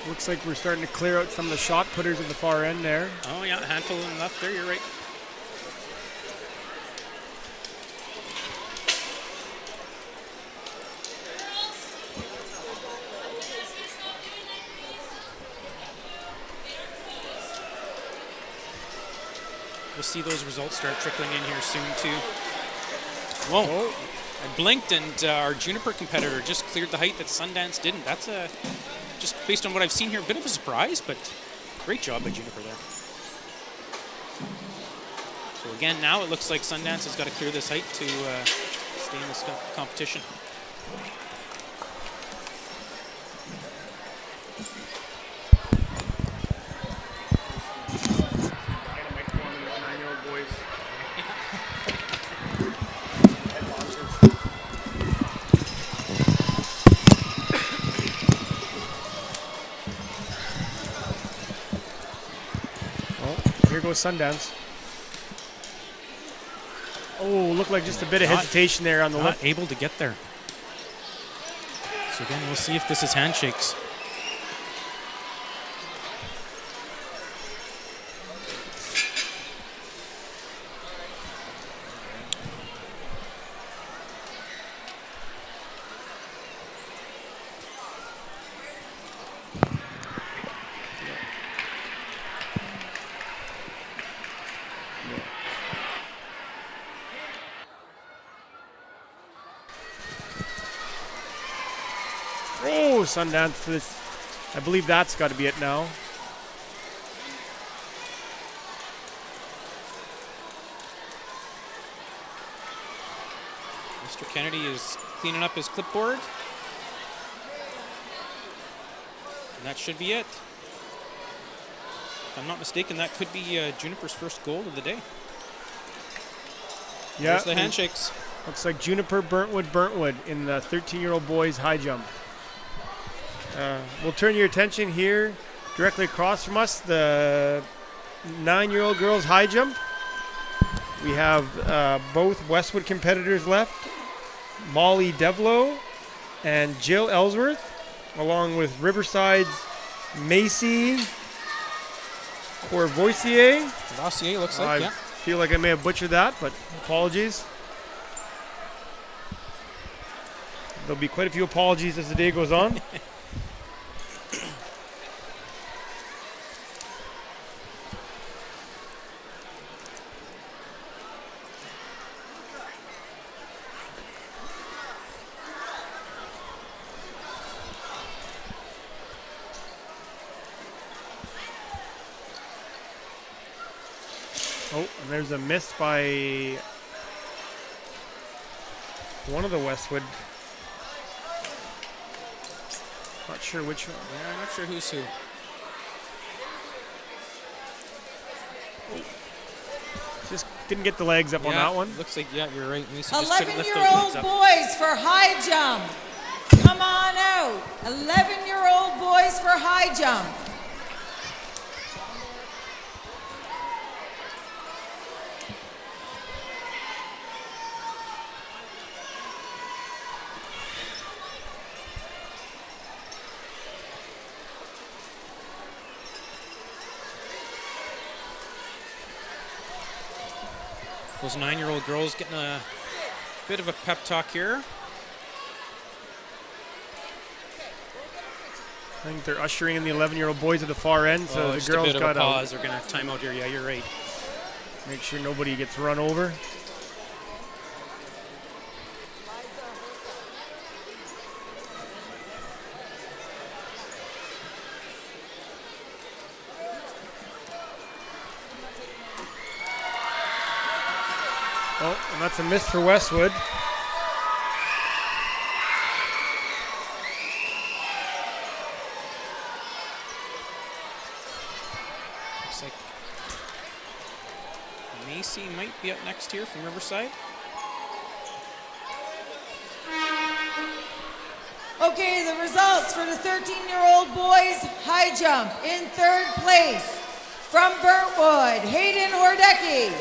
Looks like we're starting to clear out some of the shot putters at the far end there. Oh yeah, a handful of them left there, you're right. We'll see those results start trickling in here soon too. Whoa. Oh. I blinked and our Juniper competitor just cleared the height that Sundance didn't. That's a, just based on what I've seen here, a bit of a surprise, but great job by Juniper there. So again, now it looks like Sundance has got to clear this height to stay in this competition. Here goes Sundance. Oh, looked like just a bit of hesitation there on the Not lift. able to get there. So again, we'll see if this is handshakes. Oh, Sundance for this. I believe that's got to be it now. Mr. Kennedy is cleaning up his clipboard. And that should be it. If I'm not mistaken, that could be Juniper's first goal of the day. Yeah. There's the handshakes. Looks like Juniper, Burntwood in the 13-year-old boys high jump. We'll turn your attention here directly across from us, the 9-year-old girls high jump. We have both Westwood competitors left, Molly Devlow and Jill Ellsworth, along with Riverside's Macy Courvoisier. Courvoisier looks like, yeah. I feel like I may have butchered that, but apologies. There'll be quite a few apologies as the day goes on. Oh, and there's a miss by one of the Westwood. Not sure which one. Yeah, I'm not sure who's who. Just didn't get the legs up on that one. Looks like, yeah, you're right. Macy just couldn't lift those legs 11-year-old up. boys for high jump. Come on out. 11-year-old boys for high jump. Those 9-year-old girls getting a bit of a pep talk here. I think they're ushering in the 11-year-old boys at the far end, so the just girls a bit got of a pause. They're going to time out here. Yeah, you're right. Make sure nobody gets run over. Oh, and that's a miss for Westwood. Looks like Macy might be up next here from Riverside. Okay, the results for the 13-year-old boys high jump. In third place from Burntwood, Hayden Hordecki.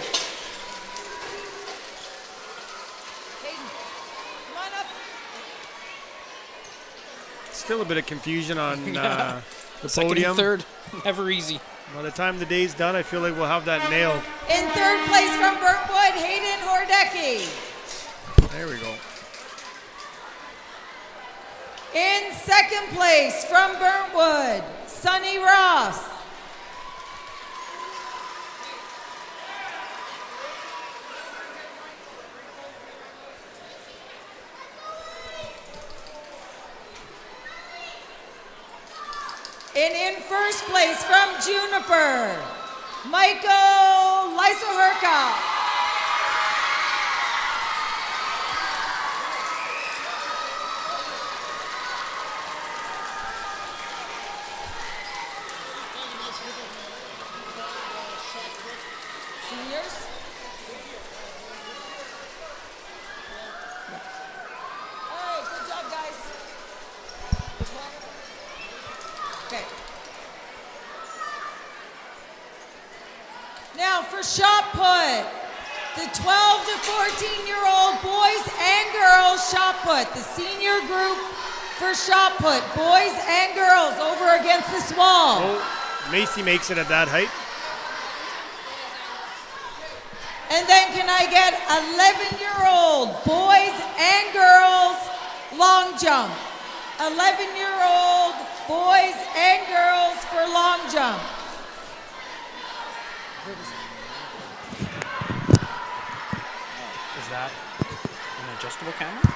Still a bit of confusion on Yeah. the Second podium. and third, never easy. By the time the day's done, I feel like we'll have that nailed. In third place from Burntwood, Hayden Hordecki. There we go. In second place from Burntwood, Sunny Ross. And in first place from Juniper, Michael Lysoherka. Seniors? Hey, good job, guys. Okay. Now for shot put, the 12 to 14-year-old boys and girls shot put. The senior group for shot put, boys and girls, over against this wall. Oh, Macy makes it at that height. And then can I get 11-year-old boys and girls long jump? 11-year-old boys and girls for long jump. Is that an adjustable camera?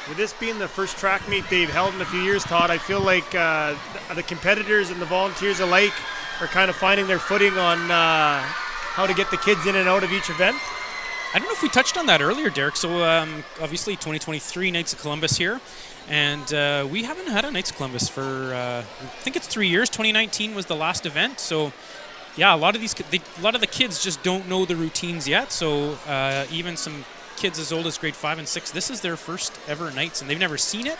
With this being the first track meet they've held in a few years, Todd, I feel like the competitors and the volunteers alike are kind of finding their footing on how to get the kids in and out of each event. I don't know if we touched on that earlier, Derek. So obviously 2023 Knights of Columbus here, and we haven't had a Knights of Columbus for I think it's 3 years. 2019 was the last event. So yeah, a lot of the kids just don't know the routines yet. So even some kids as old as grade 5 and 6, this is their first ever Knights, and they've never seen it.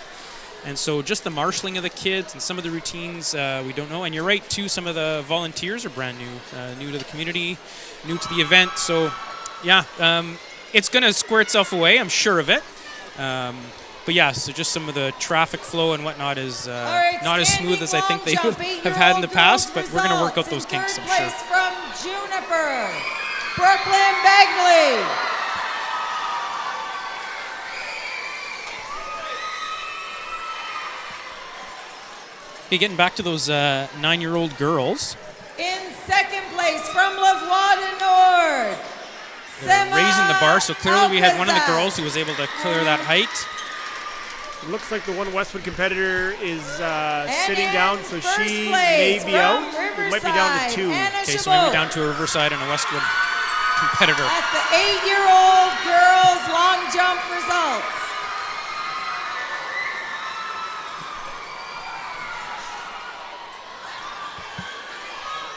And so just the marshalling of the kids and some of the routines we don't know. And you're right too, some of the volunteers are brand new, new to the community, new to the event. So yeah, it's going to square itself away, I'm sure of it. But yeah, so just some of the traffic flow and whatnot is not as smooth as I think they would have had in the past, but we're going to work out those kinks, I'm sure. From Juniper, Brooklyn Bagley. Okay, getting back to those 9-year-old girls. In second place from Lavoie Nord. They're raising the bar, so clearly we had one of the girls who was able to clear that height. It looks like the one Westwood competitor is sitting down, so she may be out. It might be down to 2. Okay, so maybe down to a Riverside and a Westwood competitor. That's the 8-year-old girls long jump results.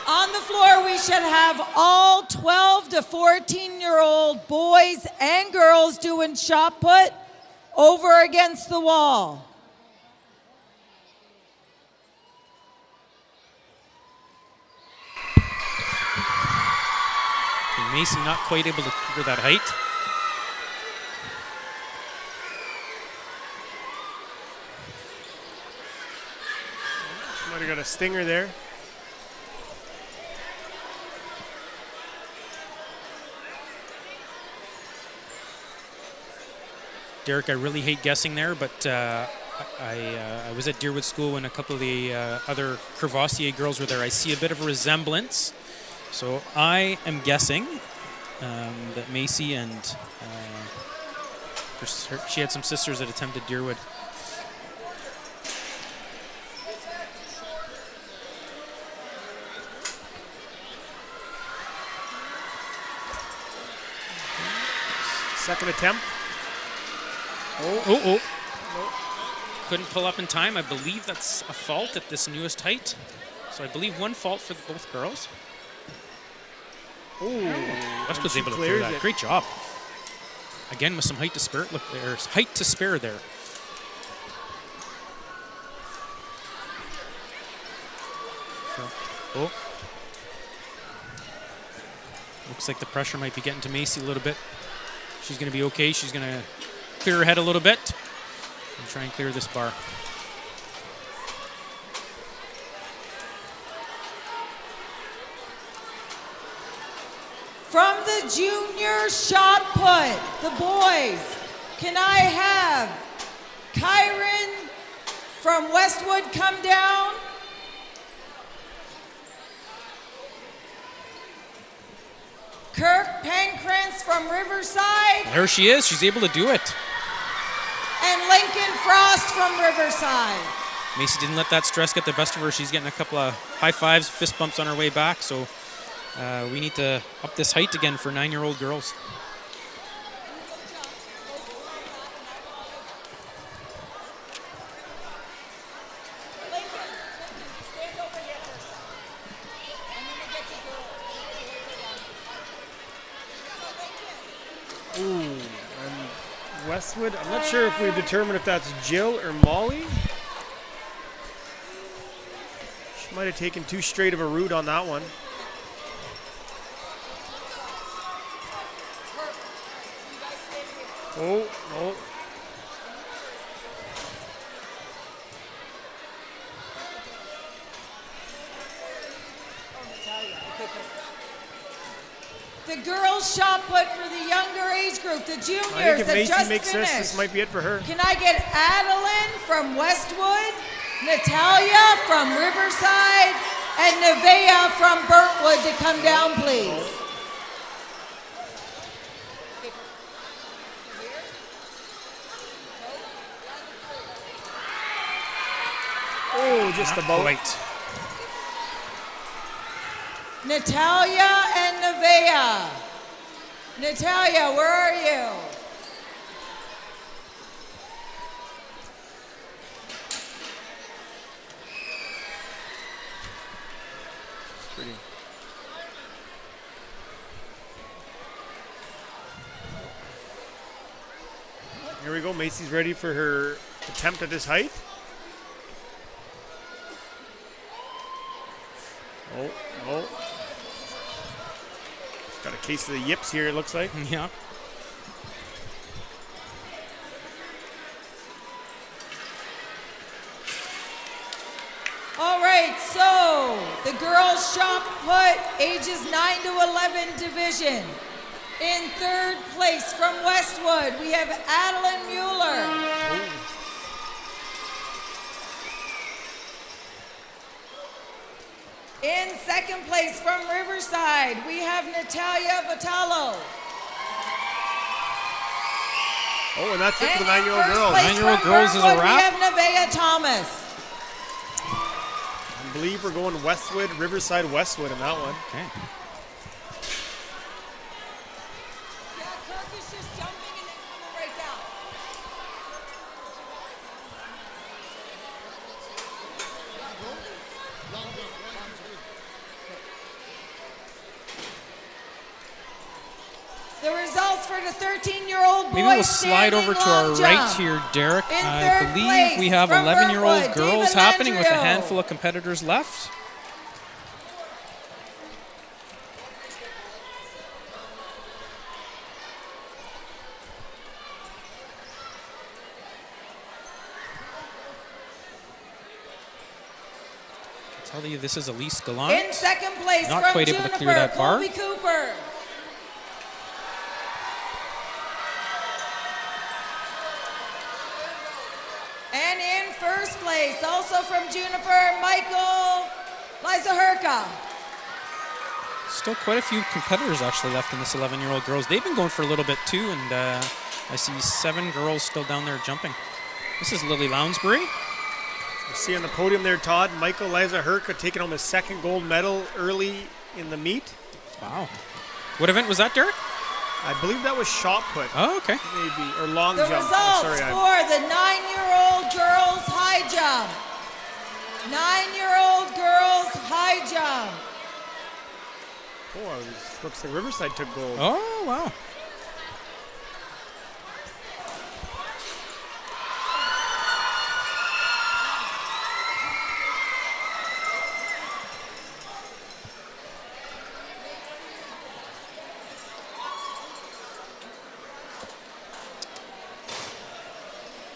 On the floor, we should have all 12 to 14-year-old boys and girls doing shot put over against the wall. Okay, Macy not quite able to clear that height. She might have got a stinger there. Derek, I really hate guessing there, but I was at Deerwood School when a couple of the other Crevassier girls were there. I see a bit of a resemblance. So I am guessing that Macy and she had some sisters that attempted Deerwood. Second attempt. Oh. Couldn't pull up in time. I believe that's a fault at this newest height. So I believe one fault for both girls. Westwood's able to clear that. Great job. Again with some height to spare. Look, there's height to spare there. So, looks like the pressure might be getting to Macy a little bit. She's going to be okay. She's going to clear her head a little bit and try and clear this bar. From the junior shot put, the boys, can I have Kyron from Westwood come down? Kirk Pancrance from Riverside. There she is. She's able to do it. And Lincoln Frost from Riverside. Macy didn't let that stress get the best of her. She's getting a couple of high fives, fist bumps on her way back. So we need to up this height again for 9-year-old girls. Westwood. I'm not sure if we've determined if that's Jill or Molly. She might have taken too straight of a route on that one. Oh, oh. The girls' shot put for the younger age group, the juniors I think if that Macy just makes finished. this might be it for her. Can I get Adeline from Westwood, Natalia from Riverside, and Nevaeh from Burntwood to come down, please? Oh, just Not about. quite. Natalia and Nevaeh. Natalia, where are you? Pretty. Here we go. Macy's ready for her attempt at this height. Oh, oh. Got a case of the yips here, it looks like. Yeah. All right, so the girls' shot put ages 9 to 11 division. In third place from Westwood, we have Adeline Mueller. In second place from Riverside, we have Natalia Vitalo. Oh, and that's it for the And in 9-year-old first girls. place 9-year-old from girls is a Burntwood, wrap. We have Nevaeh Thomas. I believe we're going Westwood, Riverside, Westwood in that one. Okay. Yeah, Kirk is just jumping and then coming right down. The results for the 13-year-old boys. Maybe we'll slide over to our standing long right jump. here, Derek. In I third believe place we have from 11-year-old Burntwood, girls David happening with a Landrio. handful of competitors left. I tell you, this is Elise Gallant. In second place Not from quite able to Juniper, clear that bar. Colby Cooper. And in first place, also from Juniper, Michael Lizaherka. Still quite a few competitors actually left in this 11-year-old girls. They've been going for a little bit too, and I see 7 girls still down there jumping. This is Lily Lounsbury. You see on the podium there, Todd, Michael Lizaherka taking home his second gold medal early in the meet. Wow. What event was that, Derek? I believe that was shot put. Oh, okay. Maybe, or long The jump. results Oh, sorry, for the 9-year-old girls high jump. 9-year-old girls high jump. Oh, it looks like Riverside took gold. Oh, wow.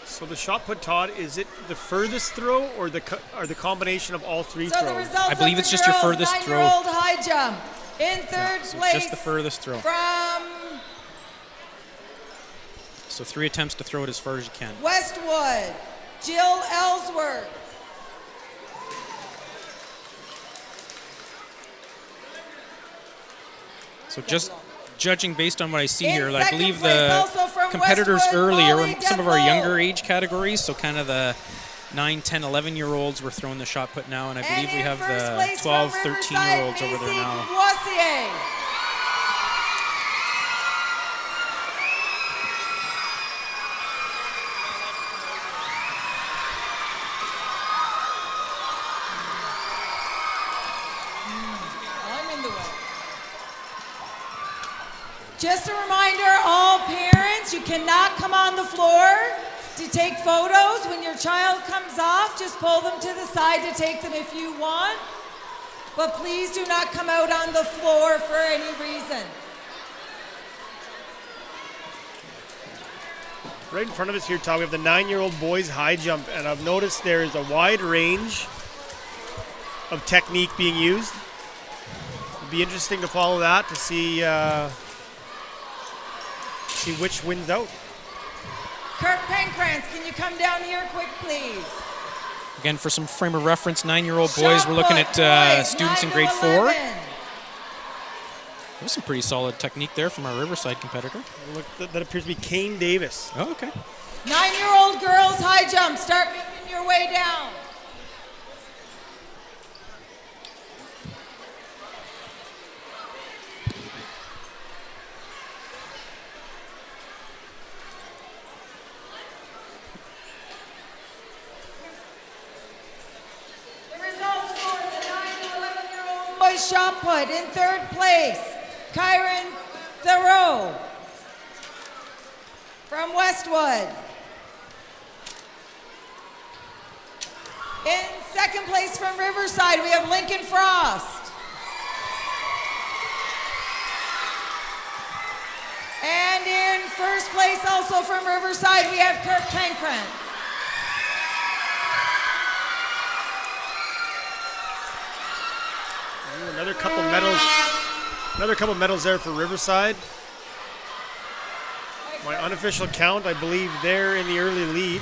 So the shot put, Todd, is it the furthest throw or the combination of all 3 So the throws? results I believe of it's the just your girls' furthest throw. 9-year-old high jump. In third So place just the furthest throw. from So 3 attempts to throw it as far as you can. Westwood, Jill Ellsworth. So just judging based on what I see In here, I second believe place, the also from competitors Westwood, earlier Molly were some of our Devlo. younger age categories, so kind of the 9, 10, 11-year-olds were throwing the shot put now, and I believe we in have first the place 12, from 13-year-olds Riverside, over there Macy now. Boissier. I'm in the way. Just a reminder, all parents, parents, you cannot come on the floor to take photos. When your child comes off, just pull them to the side to take them if you want. But please do not come out on the floor for any reason. Right in front of us here, Todd, we have the 9-year-old boys high jump, and I've noticed there is a wide range of technique being used. It'd be interesting to follow that to see which wins out. Kirk Penkrantz, can you come down here quick, please? Again, for some frame of reference, 9-year-old boys, we're looking at students in grade 4. There's some pretty solid technique there from our Riverside competitor. Look, that appears to be Kane Davis. Oh, okay. 9-year-old girls high jump. Start making your way down. The results for the 9 to 11-year-old boys shot put in 3rd place. Kyron Thoreau from Westwood. In 2nd place from Riverside, we have Lincoln Frost. And in 1st place also from Riverside, we have Kirk Penkrantz. Another couple medals there for Riverside. My unofficial count, I believe they're in the early lead.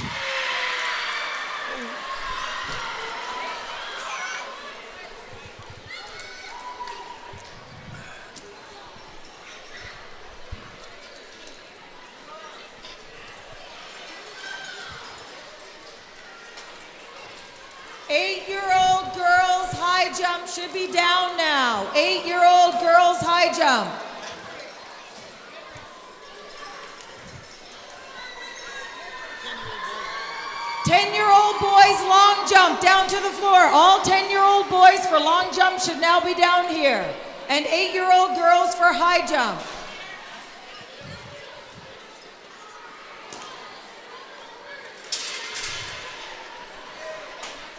Eight-year-old girls high jump should be down now. 8-year-old girls high jump. Ten-year-old boys long jump down to the floor. All 10-year-old boys for long jump should now be down here. And 8-year-old girls for high jump.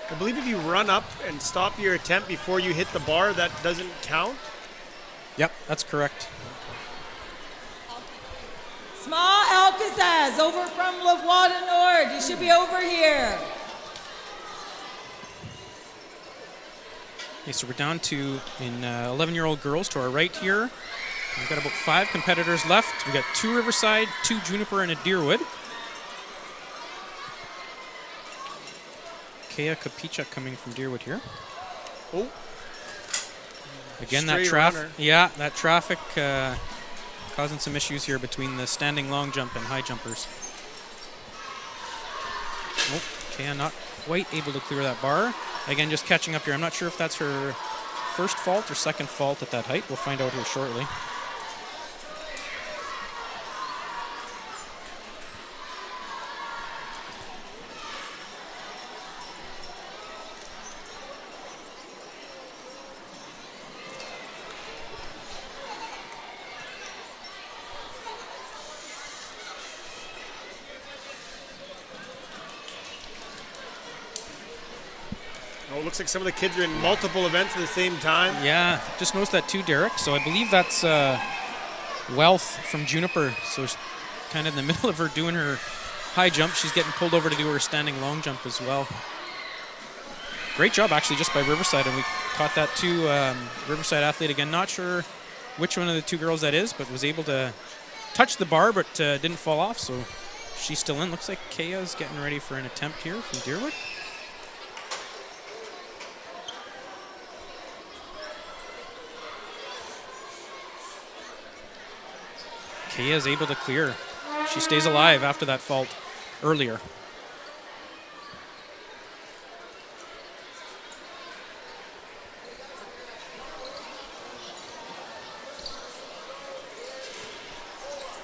I believe if you run up and stop your attempt before you hit the bar, that doesn't count. Yep, that's correct. Small Alcazaz over from Lavoie Nord. You should be over here. Okay, so we're down to, in 11-year-old girls to our right here. We've got about 5 competitors left. We've got 2 Riverside, 2 Juniper, and a Deerwood. Kea Kapicha coming from Deerwood here. Oh. Again, that traffic. Yeah, that traffic causing some issues here between the standing long jump and high jumpers. Oh, Kea not quite able to clear that bar. Again, just catching up here. I'm not sure if that's her first fault or second fault at that height. We'll find out here shortly. Oh, it looks like some of the kids are in multiple events at the same time. Yeah, just noticed that too, Derek. So I believe that's Wealth from Juniper. So she's kind of in the middle of her doing her high jump. She's getting pulled over to do her standing long jump as well. Great job, actually, just by Riverside. And we caught that too. Riverside athlete, again, not sure which one of the 2 girls that is, but was able to touch the bar, but didn't fall off. So she's still in. Looks like Kea's getting ready for an attempt here from Deerwood. Kea is able to clear. She stays alive after that fault earlier.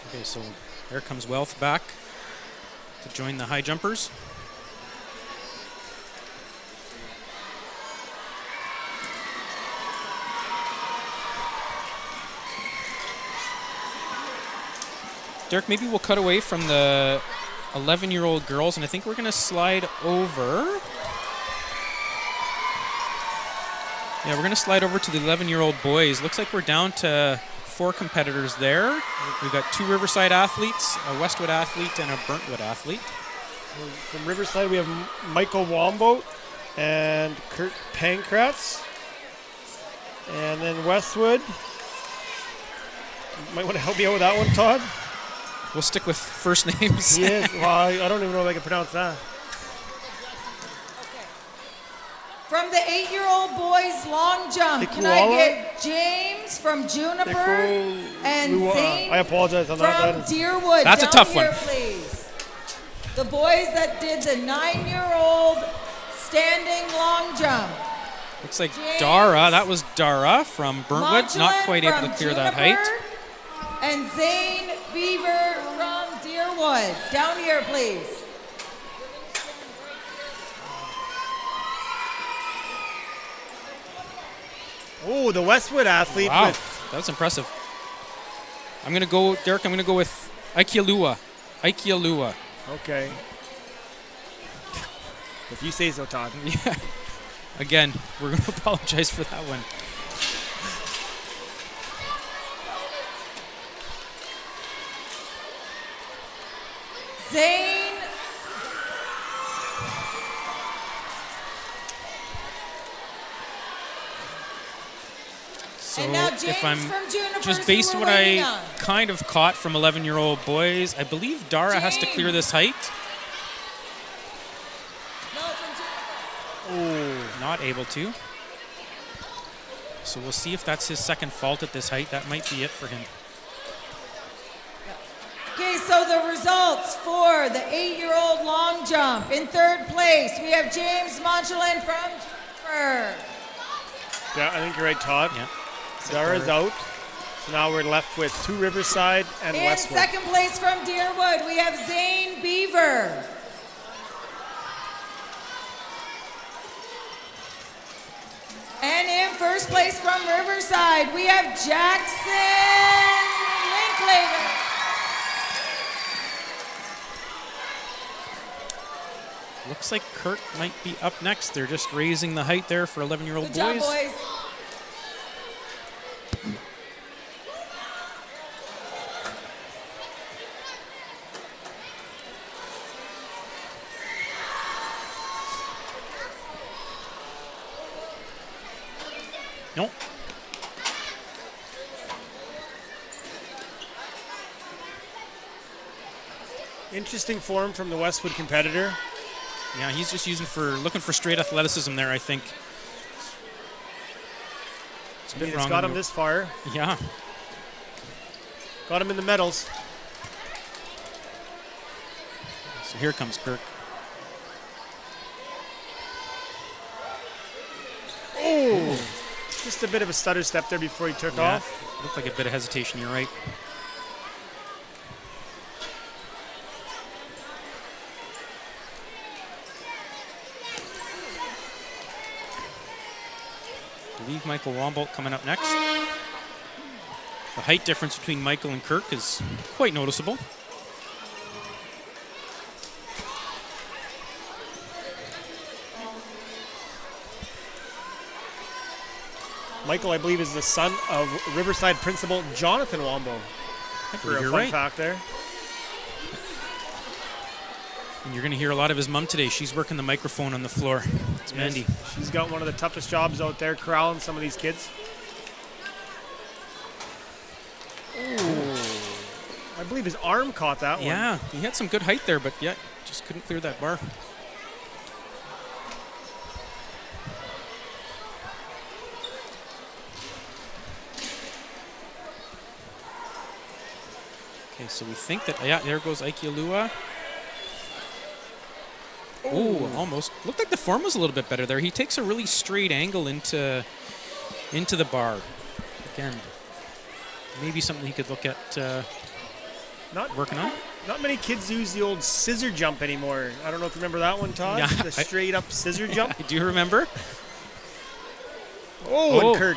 Okay, so there comes Wealth back to join the high jumpers. Derek, maybe we'll cut away from the 11-year-old girls, and I think we're going to slide over. Yeah, we're going to slide over to the 11-year-old boys. Looks like we're down to 4 competitors there. We've got 2 Riverside athletes, a Westwood athlete, and a Burntwood athlete. From Riverside, we have Michael Wombo and Kurt Pankratz. And then Westwood. You might want to help me out with that one, Todd. We'll stick with first names. He is. Well, I don't even know if I can pronounce that. From the 8-year-old boys long jump, can I get James from Juniper and Zane I apologize on from that. Deerwood? That's a down tough here, one. Please. The boys that did the 9-year-old standing long jump. Looks like James Dara. That was Dara from Burntwood. Not Modulan quite able to from clear that Juniper, height. And Zane Beaver from Deerwood. Down here, please. Oh, the Westwood athlete. Wow, that was impressive. I'm going to go, Derek, I'm going to go with Aikialua. Aikialua. Okay. If you say so, Todd. Yeah. Again, we're going to apologize for that one. Zane. So And now James if I'm from Juniper, just based who on we're what waiting I on. kind of caught from 11-year-old boys, I believe Dara has to clear this height. No, from Juniper. Oh, not able to. So we'll see if that's his second fault at this height. That might be it for him. Okay, so the results for the 8-year-old long jump. In 3rd place, we have James Modulan from Juniper. Yeah, I think you're right, Todd. Yeah. Dara's out. So now we're left with 2 Riverside and In Westwood. 2nd place from Deerwood, we have Zane Beaver. And in 1st place from Riverside, we have Jackson Linklater. Looks like Kurt might be up next. They're just raising the height there for 11-year-old Good job, boys. boys. Nope. Interesting form from the Westwood competitor. Yeah, he's just looking for straight athleticism there, I think. It's a bit wrong. It's got him this far. Yeah. Got him in the medals. So here comes Kirk. Oh! Just a bit of a stutter step there before he took off. Looked like a bit of hesitation, you're right. I believe Michael Wombolt coming up next. The height difference between Michael and Kirk is quite noticeable. Michael, I believe, is the son of Riverside principal Jonathan Wombo. For a you're fun right. fact there. And you're going to hear a lot of his mom today. She's working the microphone on the floor. It's Yes, Mandy. She's got one of the toughest jobs out there, corralling some of these kids. Ooh. I believe his arm caught that one. Yeah, he had some good height there, but yeah, just couldn't clear that bar. Okay, so we think that, yeah, there goes Aikialua. Oh, almost. Looked like the form was a little bit better there. He takes a really straight angle into the bar. Again, maybe something he could look at working on. Not many kids use the old scissor jump anymore. I don't know if you remember that one, Todd. Yeah, the straight up scissor jump. I do remember. Oh, and Kurt.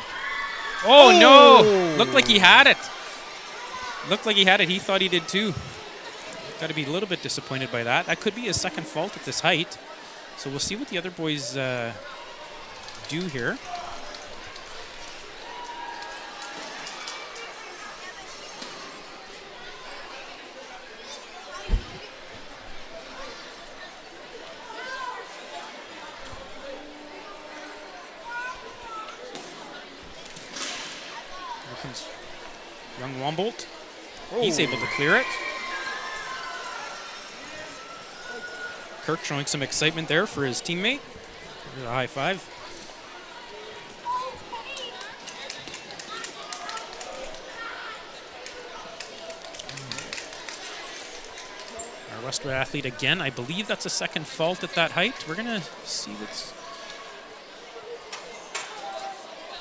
Oh, no. Looked like he had it. Looked like he had it. He thought he did too. Got to be a little bit disappointed by that. That could be his second fault at this height. So we'll see what the other boys do here. Here comes young Wombolt. He's able to clear it. Kirk showing some excitement there for his teammate. A high five. Our Westwood athlete again. I believe that's a second fault at that height. We're going to see what's...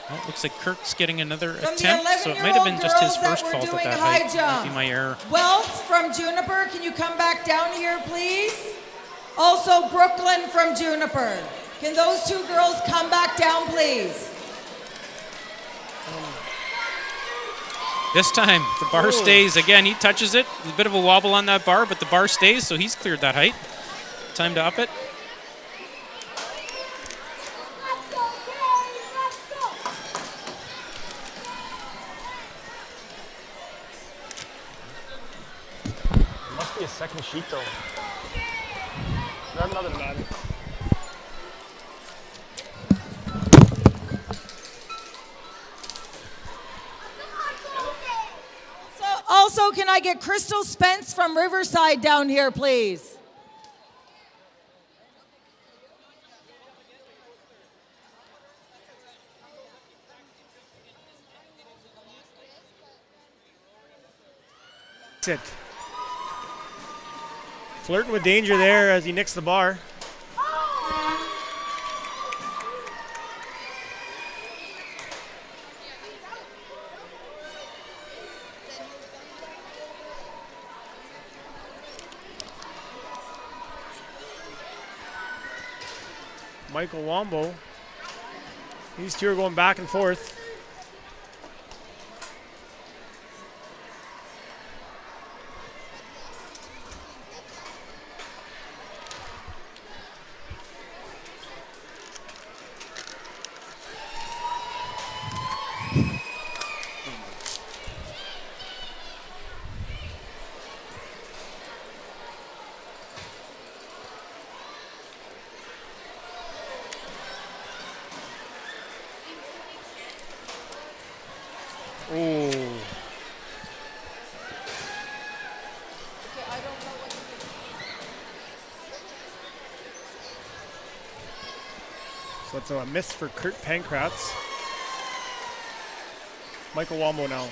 Oh, it looks like Kirk's getting another attempt, so it might have been just his first fault at that height. Might be my error. Wealth from Juniper, can you come back down here, please? Also, Brooklyn from Juniper. Can those two girls come back down, please? This time, the bar stays. Again, he touches it. A bit of a wobble on that bar, but the bar stays, so he's cleared that height. Time to up it. Must be a second sheet, though. Grab another man. So also, can I get Crystal Spence from Riverside down here, please? That's it. Flirting with danger there as he nicks the bar. Michael Wombo. These two are going back and forth. So a miss for Kurt Pankratz. Michael Wombo now.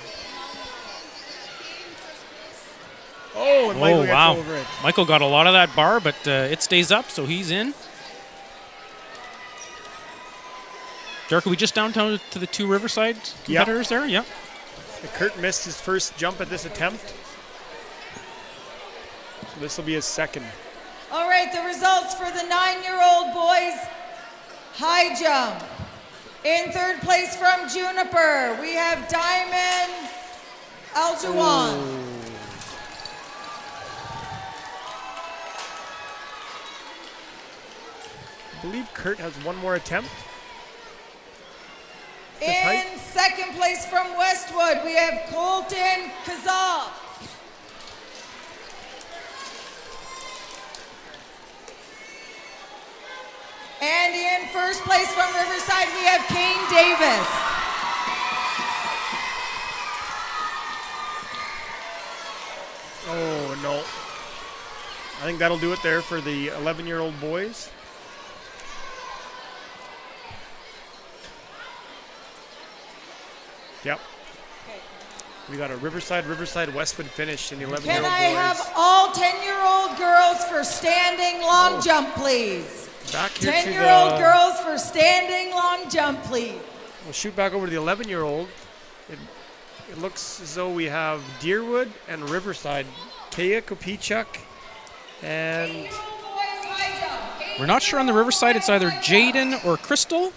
Oh, and Michael gets over it. Michael got a lot of that bar, but it stays up, so he's in. Derek, are we just down to the two Riverside competitors there? Yeah. Kurt missed his first jump at this attempt. So this will be his second. All right, the results for the 9-year-old boys high jump. In third place from Juniper, we have Diamond Aljuwan. I believe Kurt has one more attempt. In second place from Westwood, we have Colton Kazal. And in first place from Riverside, we have Kane Davis. Oh, no. I think that'll do it there for the 11-year-old boys. Yep. We got a Riverside Westwood finish in the 11-year-old boys. Can I have all 10-year-old girls for standing long jump, please? Back here 10-year-old girls for standing long jump, please. We'll shoot back over to the 11-year-old. It looks as though we have Deerwood and Riverside. Kaya Kopichuk and... We're not sure on the Riverside. It's either Jaden or Crystal.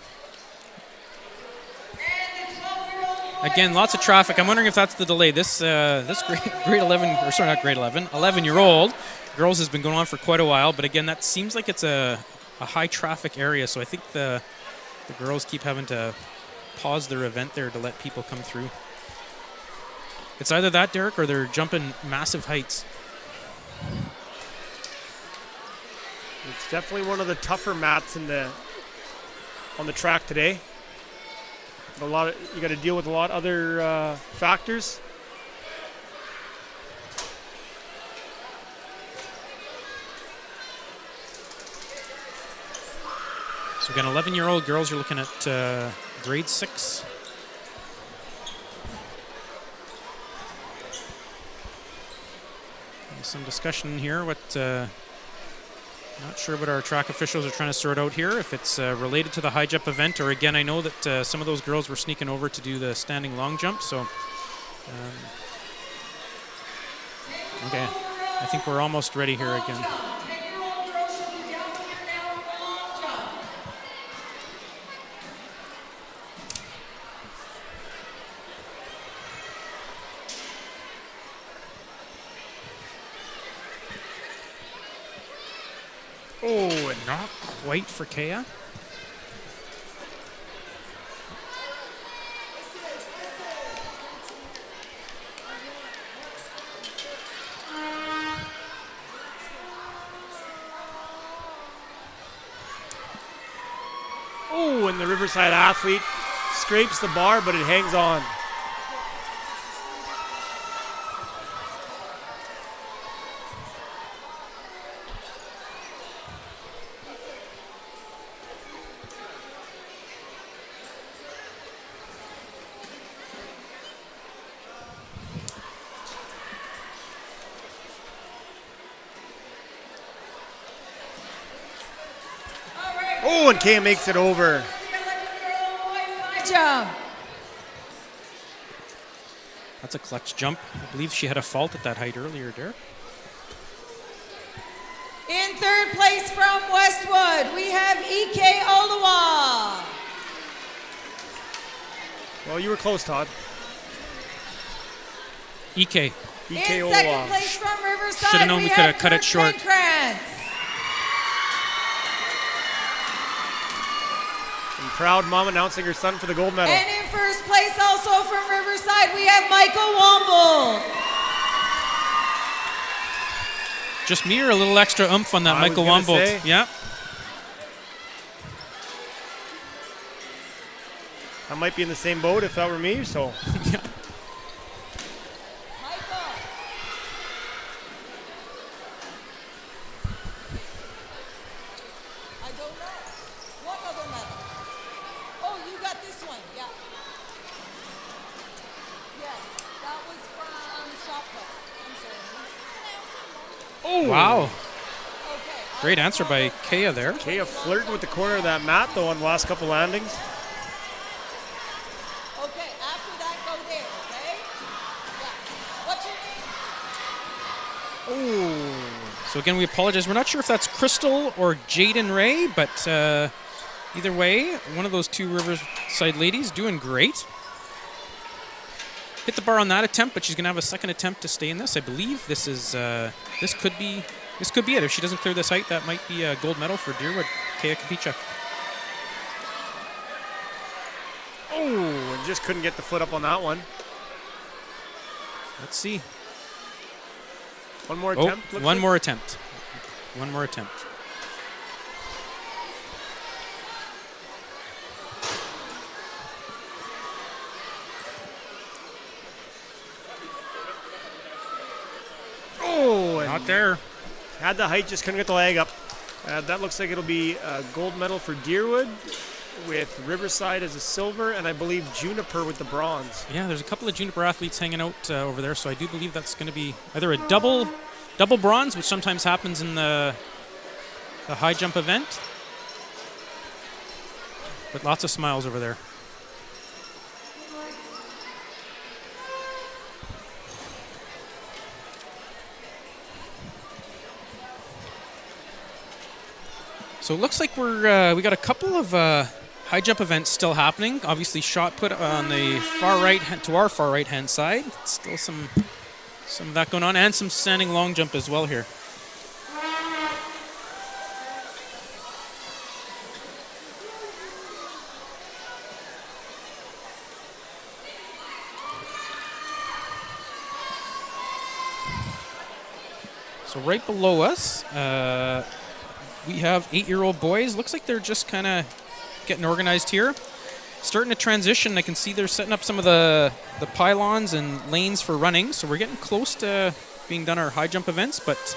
Again, lots of traffic. I'm wondering if that's the delay. This grade 11, or sorry, not grade 11, 11-year-old girls has been going on for quite a while. But again, that seems like it's a high traffic area. So I think the girls keep having to pause their event there to let people come through. It's either that, Derek, or they're jumping massive heights. It's definitely one of the tougher mats on the track today. You got to deal with a lot of other factors. So again, 11-year-old girls are looking at grade 6. There's some discussion here. Not sure what our track officials are trying to sort out here, if it's related to the high jump event, or again, I know that some of those girls were sneaking over to do the standing long jump, so okay, I think we're almost ready here again. Oh, and not quite for Kea. Oh, and the Riverside athlete scrapes the bar, but it hangs on. Oh, and Kea makes it over. Jump. That's a clutch jump. I believe she had a fault at that height earlier, Derek. In third place from Westwood, we have EK Olawa. Well, you were close, Todd. EK. In second place from Riverside, should have known we could have cut it short. And proud mom announcing her son for the gold medal. And in first place also from Riverside, we have Michael Womble. Just me or a little extra oomph on that Michael Womble? Yeah. I might be in the same boat if that were me, so. Yeah. Wow. Great answer by Kea there. Kea flirting with the corner of that mat, though, on the last couple landings. Okay, after that, go there, okay? Yeah. What's your name? Oh. So again, we apologize. We're not sure if that's Crystal or Jaden Ray, but either way, one of those two Riverside ladies doing great. Hit the bar on that attempt, but she's going to have a second attempt to stay in this. I believe this is this could be it. If she doesn't clear this height, that might be a gold medal for Deerwood. Kea Kapicha. Oh, and just couldn't get the foot up on that one. Let's see. One more attempt. One more attempt. One more attempt. Oh, not there. Had the height, just couldn't get the leg up. That looks like it'll be a gold medal for Deerwood, with Riverside as a silver, and I believe Juniper with the bronze. Yeah, there's a couple of Juniper athletes hanging out over there, so I do believe that's going to be either a double bronze, which sometimes happens in the high jump event, but lots of smiles over there. So it looks like we got a couple of high jump event still happening. Obviously, shot put on the far right to our far right hand side. Still some of that going on, and some standing long jump as well here. So right below us, we have 8-year-old boys. Looks like they're just kind of getting organized here. Starting to transition. I can see they're setting up some of the pylons and lanes for running. So we're getting close to being done our high jump events, but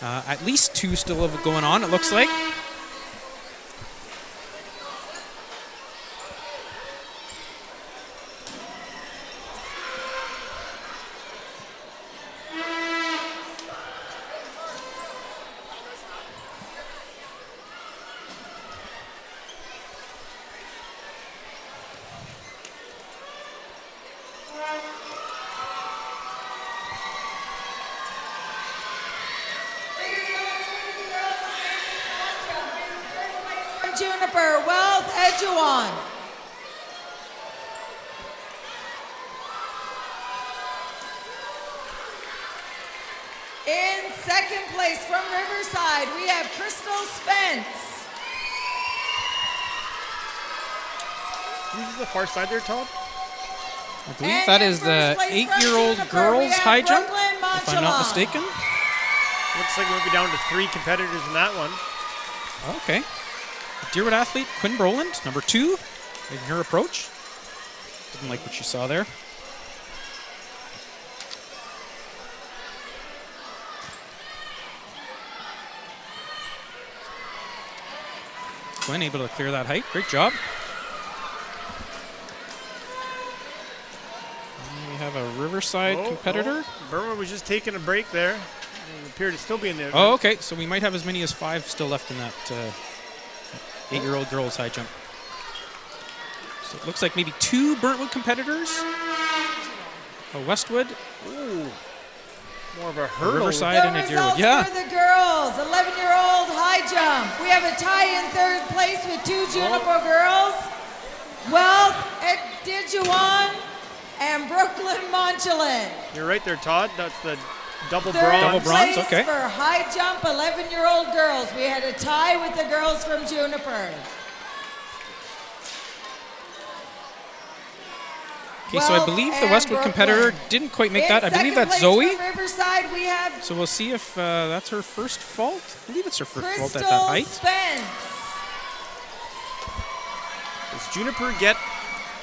at least 2 still going on, it looks like. Juniper, Wealth, Edgewan. In second place from Riverside, we have Crystal Spence. Who's the far side there, Todd? I believe that is the 8-year-old girls high jump, if I'm not mistaken. Looks like we'll be down to 3 competitors in that one. Okay. Deerwood athlete Quinn Broland, number 2, making her approach. Didn't like what she saw there. Quinn able to clear that height. Great job. And we have a Riverside competitor. Burma was just taking a break there. It appeared to still be in there. Oh, okay. So we might have as many as 5 still left in that 8-year-old girls high jump. So it looks like maybe 2 Burntwood competitors. A Westwood. Ooh. More of a hurdle. Riverside and a Deerwood. Yeah. For the girls, 11-year-old high jump. We have a tie in 3rd place with 2 Juniper girls. Wealth at Dijuan and Brooklyn Monchalin. You're right there, Todd. That's the double Third bronze. Double bronze, place okay. For high jump, 11-year-old girls. We had a tie with the girls from Juniper. Okay, so I believe the Westwood competitor didn't quite make that. I believe that's Zoe. Riverside, we have so we'll see if that's her first fault. I believe it's her first fault at Crystal that height. Spence. Does Juniper get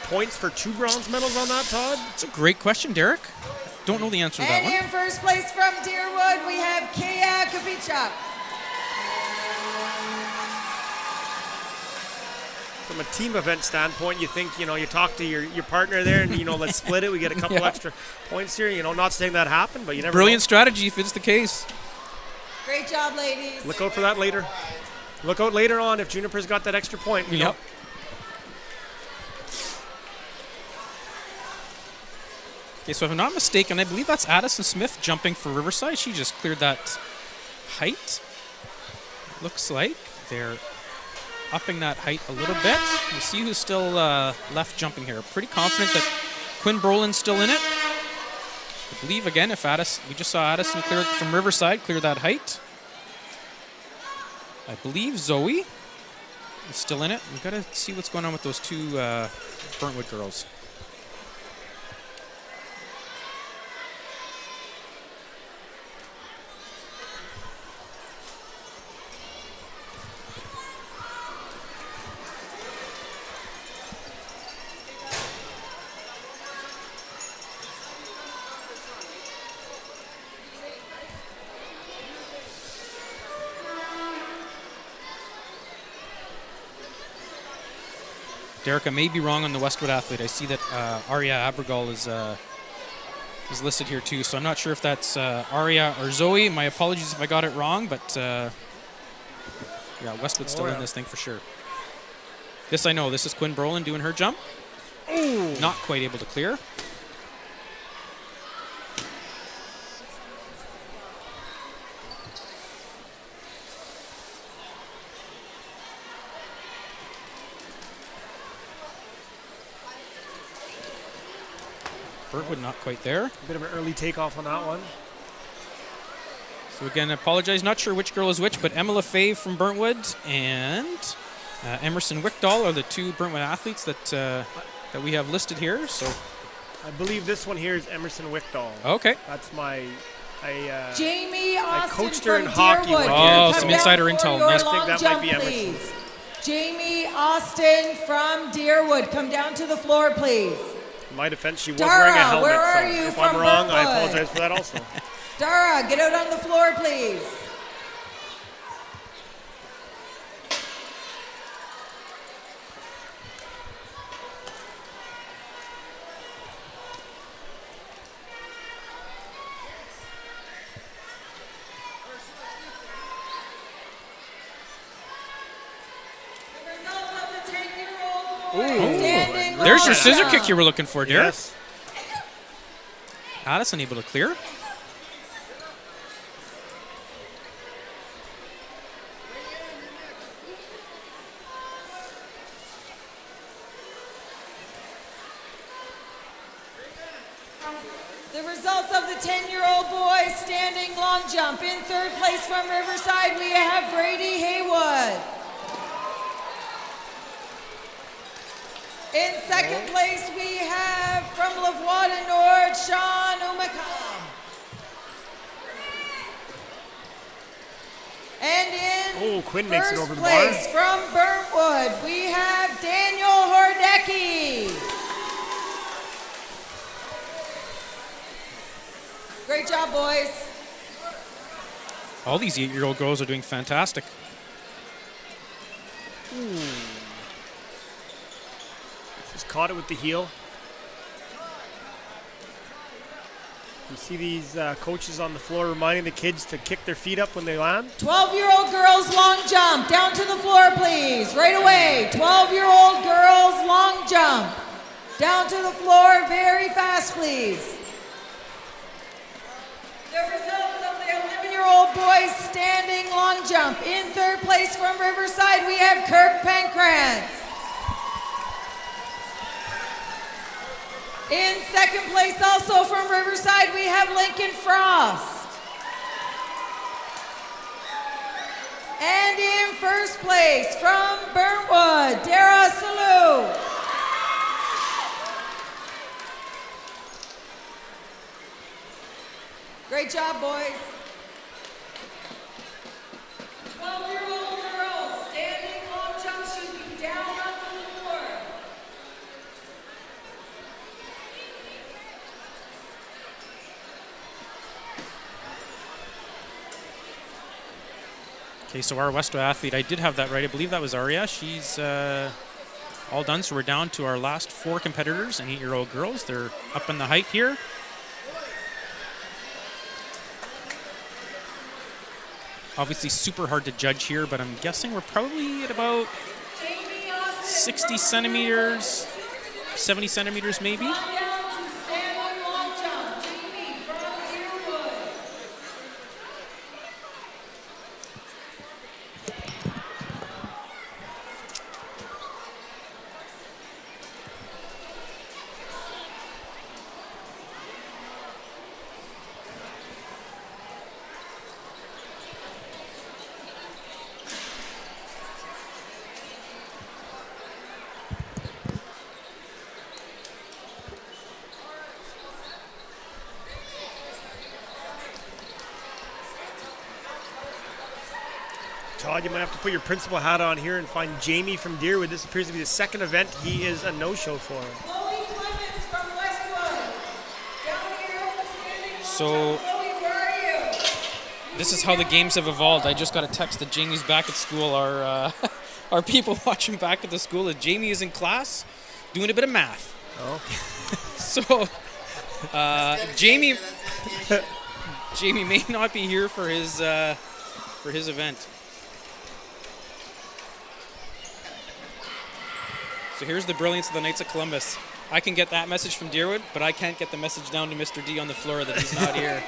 points for 2 bronze medals on that, Todd? It's a great question, Derek. Don't know the answer to that And one. in first place from Deerwood, we have Kea Kapichak. From a team event standpoint, you think, you talk to your partner there and, let's split it. We get a couple extra points here. Not saying that happened, but you never Brilliant know. strategy if it's the case. Great job, ladies. Look out for that later. Look out later on if Juniper's got that extra point. You know. Okay, so if I'm not mistaken, I believe that's Addison Smith jumping for Riverside. She just cleared that height. Looks like they're upping that height a little bit. We'll see who's still left jumping here. Pretty confident that Quinn Broland's still in it. I believe, again, if we just saw Addison clear from Riverside, clear that height. I believe Zoe is still in it. We've got to see what's going on with those 2 Burntwood girls. Derek, I may be wrong on the Westwood athlete. I see that Aria Abergal is listed here too, so I'm not sure if that's Aria or Zoe. My apologies if I got it wrong, but yeah, Westwood's still in this thing for sure. This I know. This is Quinn Broland doing her jump. Ooh. Not quite able to clear. Burntwood not quite there. A bit of an early takeoff on that one. So again, I apologize. Not sure which girl is which, but Emma LaFave from Burntwood and Emerson Wickdahl are the two Burntwood athletes that we have listed here. So I believe this one here is Emerson Wickdahl. Okay. That's Jamie I Austin coached her from in hockey Deerwood. one Oh, year. some insider intel. Your Nice. I think long that jump, might be Emerson. please. Jamie Austin from Deerwood, come down to the floor, please. In my defense, she was Dara, wearing a helmet. where are so you if from I'm wrong, I Burntwood? apologize for that also. Dara, get out on the floor, please. There's your scissor kick you were looking for, Derek. Yes. Addison able to clear. The results of the 10-year-old boys standing long jump. In third place from Riverside, we have Brady Haywood. In second place, we have from Lavoie Nord, Sean Umakam. And in Quinn makes it first over the bar. place from Burntwood, we have Daniel Hordecki. Great job, boys. All these 8-year-old girls are doing fantastic. Just caught it with the heel. You see these coaches on the floor reminding the kids to kick their feet up when they land. 12-year-old girls long jump. Down to the floor, please. Right away. 12-year-old girls long jump. Down to the floor very fast, please. The results of the 11-year-old boys standing long jump. In third place from Riverside, we have Kirk Pankrantz. In second place also from Riverside, we have Lincoln Frost. And in first place from Burntwood, Dara Salou. Great job, boys. 12-year-old girls standing long jump should be down on the floor. Okay, so our Westo athlete, I did have that right. I believe that was Aria. She's all done, so we're down to our last 4 competitors and 8-year-old girls. They're up in the height here. Obviously super hard to judge here, but I'm guessing we're probably at about 60 centimeters, 70 centimeters maybe. Todd, you might have to put your principal hat on here and find Jamie from Deerwood. This appears to be the second event he is a no-show for. So this is how the games have evolved. I just got a text that Jamie's back at school. Our people watching back at the school that Jamie is in class doing a bit of math. Oh. So Jamie may not be here for his event. So here's the brilliance of the Knights of Columbus. I can get that message from Deerwood, but I can't get the message down to Mr. D on the floor that he's not here.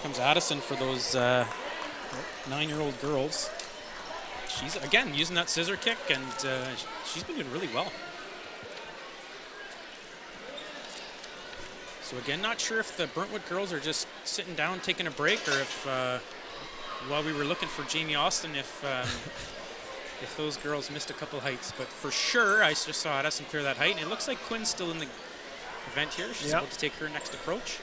comes Addison for those 9-year-old girls. She's, again, using that scissor kick, and she's been doing really well. So again, not sure if the Burntwood girls are just sitting down taking a break, or if while we were looking for Jamie Austin, if those girls missed a couple heights. But for sure, I just saw Addison clear that height, and it looks like Quinn's still in the event here. She's about to take her next approach.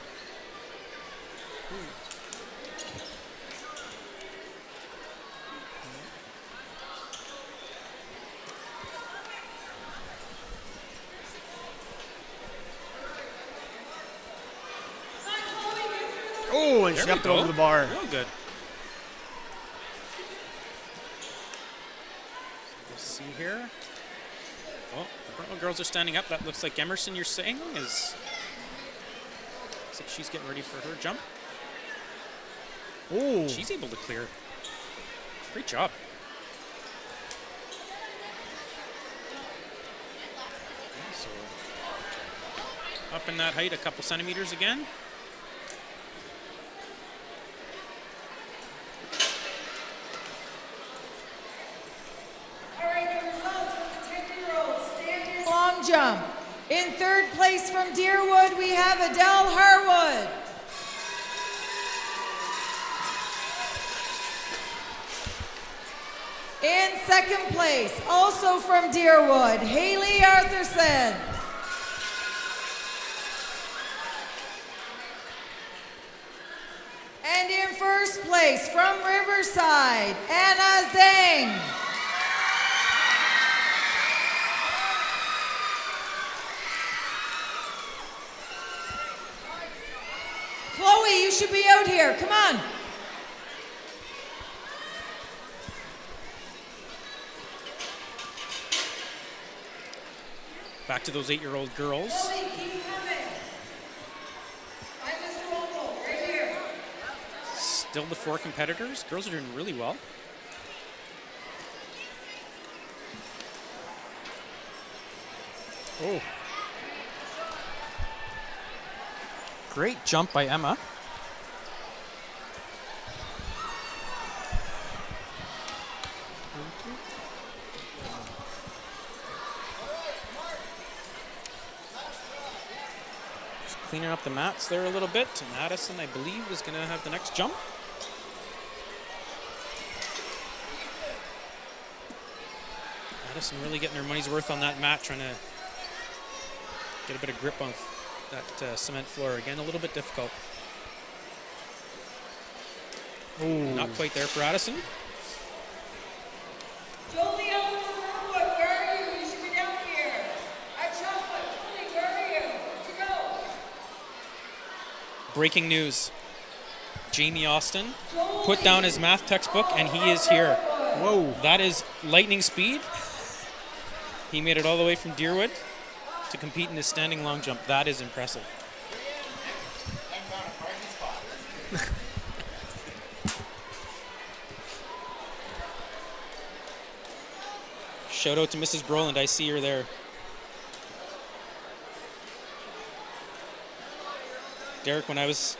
Oh, and she upped it over the bar. Real good. We'll see here. Well, the Burntwood girls are standing up. That looks like Emerson, you're saying, is... Looks like she's getting ready for her jump. Oh. She's able to clear. Great job. So, up in that height a couple centimeters again. Long jump. In third place from Deerwood, we have Adele Harwood. In second place, also from Deerwood, Haley Arthurson. And in first place from Riverside, Anna Zhang. Chloe, you should be out here. Come on. Back to those 8-year-old girls. Chloe, keep coming. Hi, Mr. Wolfel, right here. Still the 4 competitors. Girls are doing really well. Oh. Great jump by Emma. Just cleaning up the mats there a little bit. And Addison, I believe, is going to have the next jump. Addison really getting her money's worth on that mat, trying to get a bit of grip on that cement floor. Again, a little bit difficult. Ooh. Not quite there for Addison. Jolie Elton from Burntwood, where are you? You should be down here. At Chocolate, Jolie, where are you? To go. Breaking news. Jamie Austin put down his math textbook, and he is here. Whoa. That is lightning speed. He made it all the way from Deerwood to compete in his standing long jump. That is impressive. Shout out to Mrs. Broland. I see her there. Derek, when I was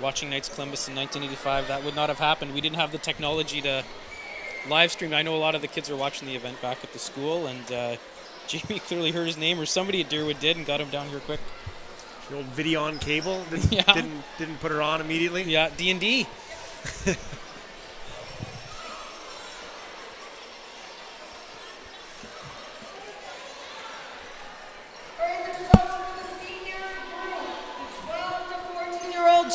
watching Knights Columbus in 1985, that would not have happened. We didn't have the technology to live stream. I know a lot of the kids are watching the event back at the school, and Jamie clearly heard his name, or somebody at Deerwood did, and got him down here quick. The old video on cable didn't put her on immediately. Yeah, D&D.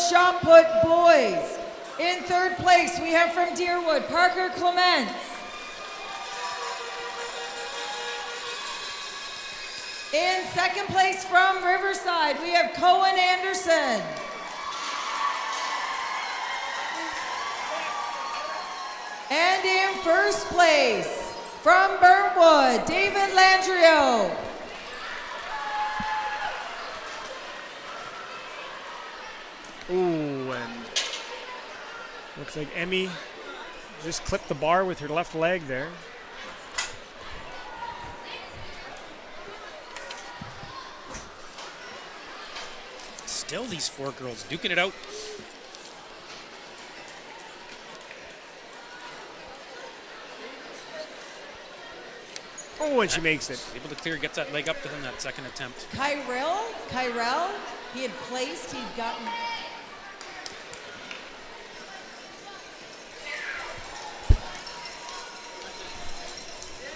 Shot put boys. In third place, we have from Deerwood, Parker Clements. In second place from Riverside, we have Cohen Anderson. And in first place from Burntwood, David Landrio. Ooh, and looks like Emmy just clipped the bar with her left leg there. Still these 4 girls duking it out. Oh, and she makes it. Able to clear, gets that leg up within that second attempt. Kyrell, he had placed, he'd gotten.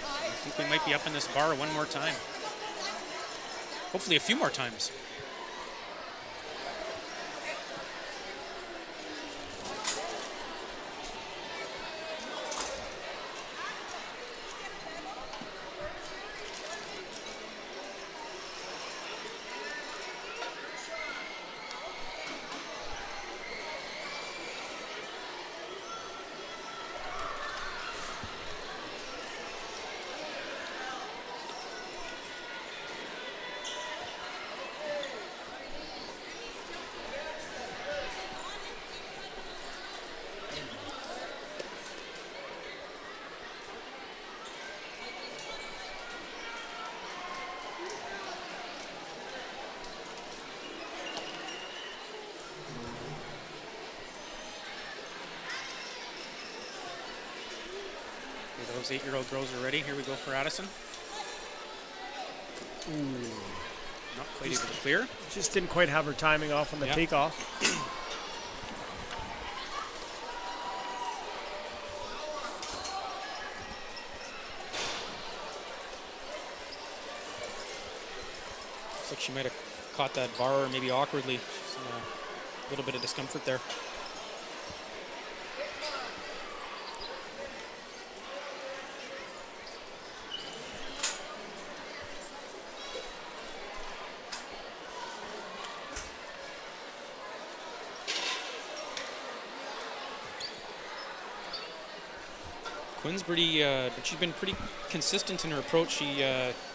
I think we might be up in this bar one more time. Hopefully a few more times. Those 8-year-old girls are ready. Here we go for Addison. Ooh. Not quite able to clear. Just didn't quite have her timing off on the takeoff. Looks like she might have caught that bar maybe awkwardly. A little bit of discomfort there. Quinn's pretty, she's been pretty consistent in her approach. She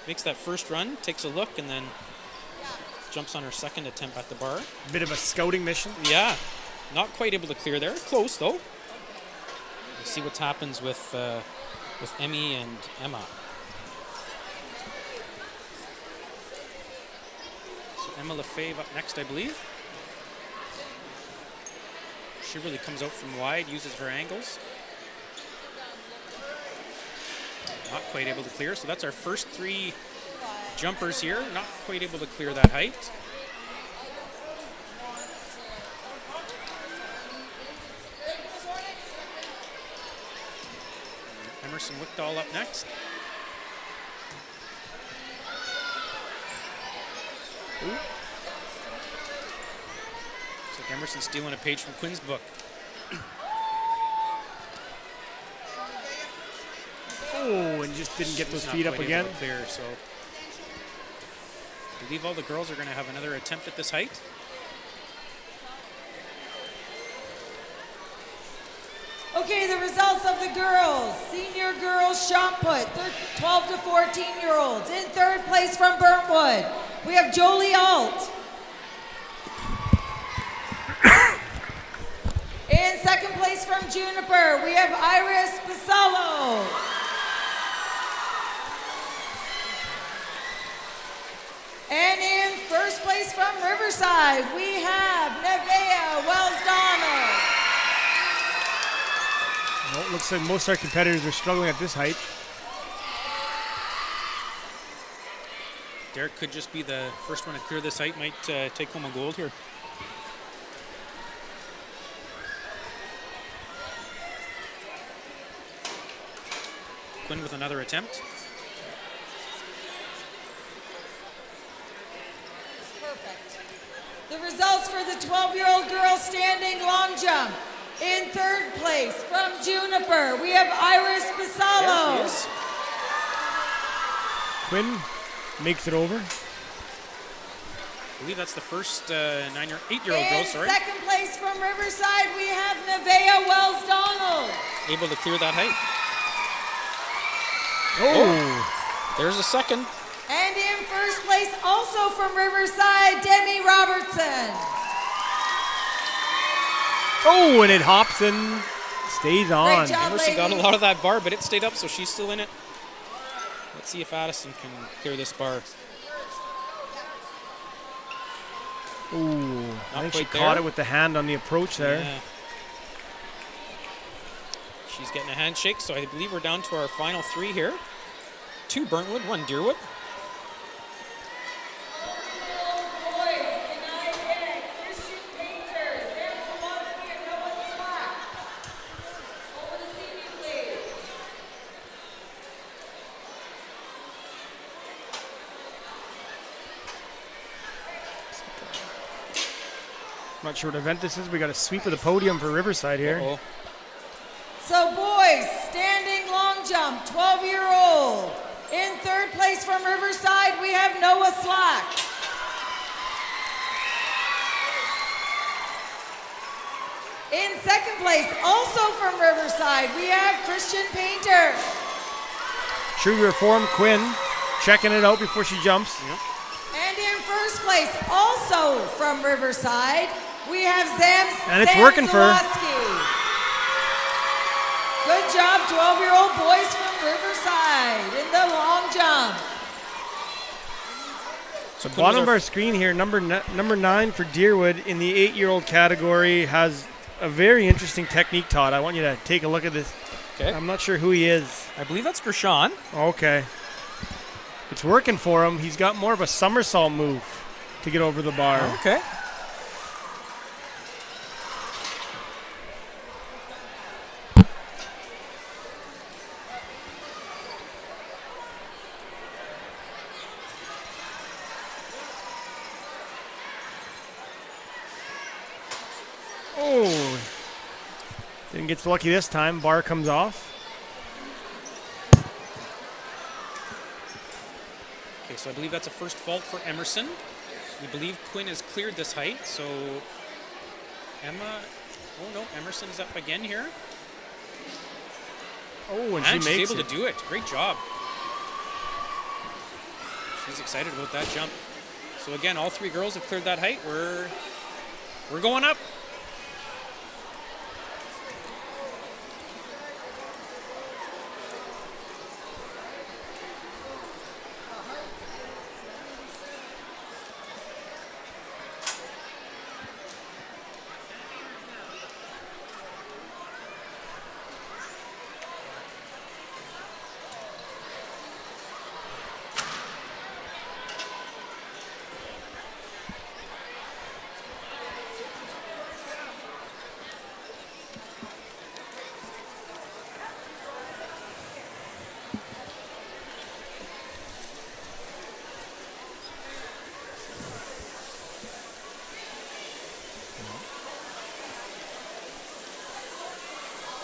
makes that first run, takes a look, and then jumps on her second attempt at the bar. Bit of a scouting mission. Yeah, not quite able to clear there. Close though. We'll see what happens with Emmy and Emma. So Emma Lefebvre up next, I believe. She really comes out from wide, uses her angles. Not quite able to clear, so that's our first 3 jumpers here. Not quite able to clear that height. Emerson Wickdahl up next. Ooh. Looks like Emerson stealing a page from Quinn's book. Oh, and just didn't get those feet up again. Clear, so I believe all the girls are going to have another attempt at this height. Okay, the results of the girls. Senior girls shot put, 12 to 14-year-olds. In third place from Burntwood, we have Jolie Alt. In second place from Juniper, we have Iris Basallo. And in first place from Riverside, we have Nevaeh Wells-Donald. Well, it looks like most of our competitors are struggling at this height. Derek could just be the first one to clear this height, might take home a gold here. Quinn with another attempt. The results for the 12-year-old girls standing long jump. In third place from Juniper, we have Iris Basallo. Quinn makes it over. I believe that's the first 8-year-old girl, sorry. In second place from Riverside, we have Nevaeh Wells-Donald. Able to clear that height. Oh. There's a second. And in first place, also from Riverside, Demi Robertson. Oh, and it hops and stays on. Great job, Emerson got a ladies. lot of that bar, but it stayed up, so she's still in it. Let's see if Addison can clear this bar. Ooh, I think she quite caught there. it with the hand on the approach there. Yeah. She's getting a handshake, so I believe we're down to our final 3 here. 2 Burntwood, 1 Deerwood. Not sure what event this is. We got a sweep of the podium for Riverside here. Uh-oh. So boys, standing long jump, 12-year-old. In third place from Riverside, we have Noah Slack. In second place, also from Riverside, we have Christian Painter. True Reform Quinn checking it out before she jumps. Yep. And in first place, also from Riverside, we have And it's working for her. Zamzalowski. Good job, 12-year-old boys from Riverside in the long jump. So bottom of our screen here, number 9 for Deerwood in the 8-year-old category has a very interesting technique, Todd. I want you to take a look at this. Okay. I'm not sure who he is. I believe that's Gershon. Okay. It's working for him. He's got more of a somersault move to get over the bar. Okay. Oh. Didn't get so lucky this time. Bar comes off. Okay, so I believe that's a first fault for Emerson. We believe Quinn has cleared this height, so Emma, oh no, Emerson's up again here. Oh, and she's she makes able it. to do it. Great job. She's excited about that jump. So again, all 3 girls have cleared that height. We're going up.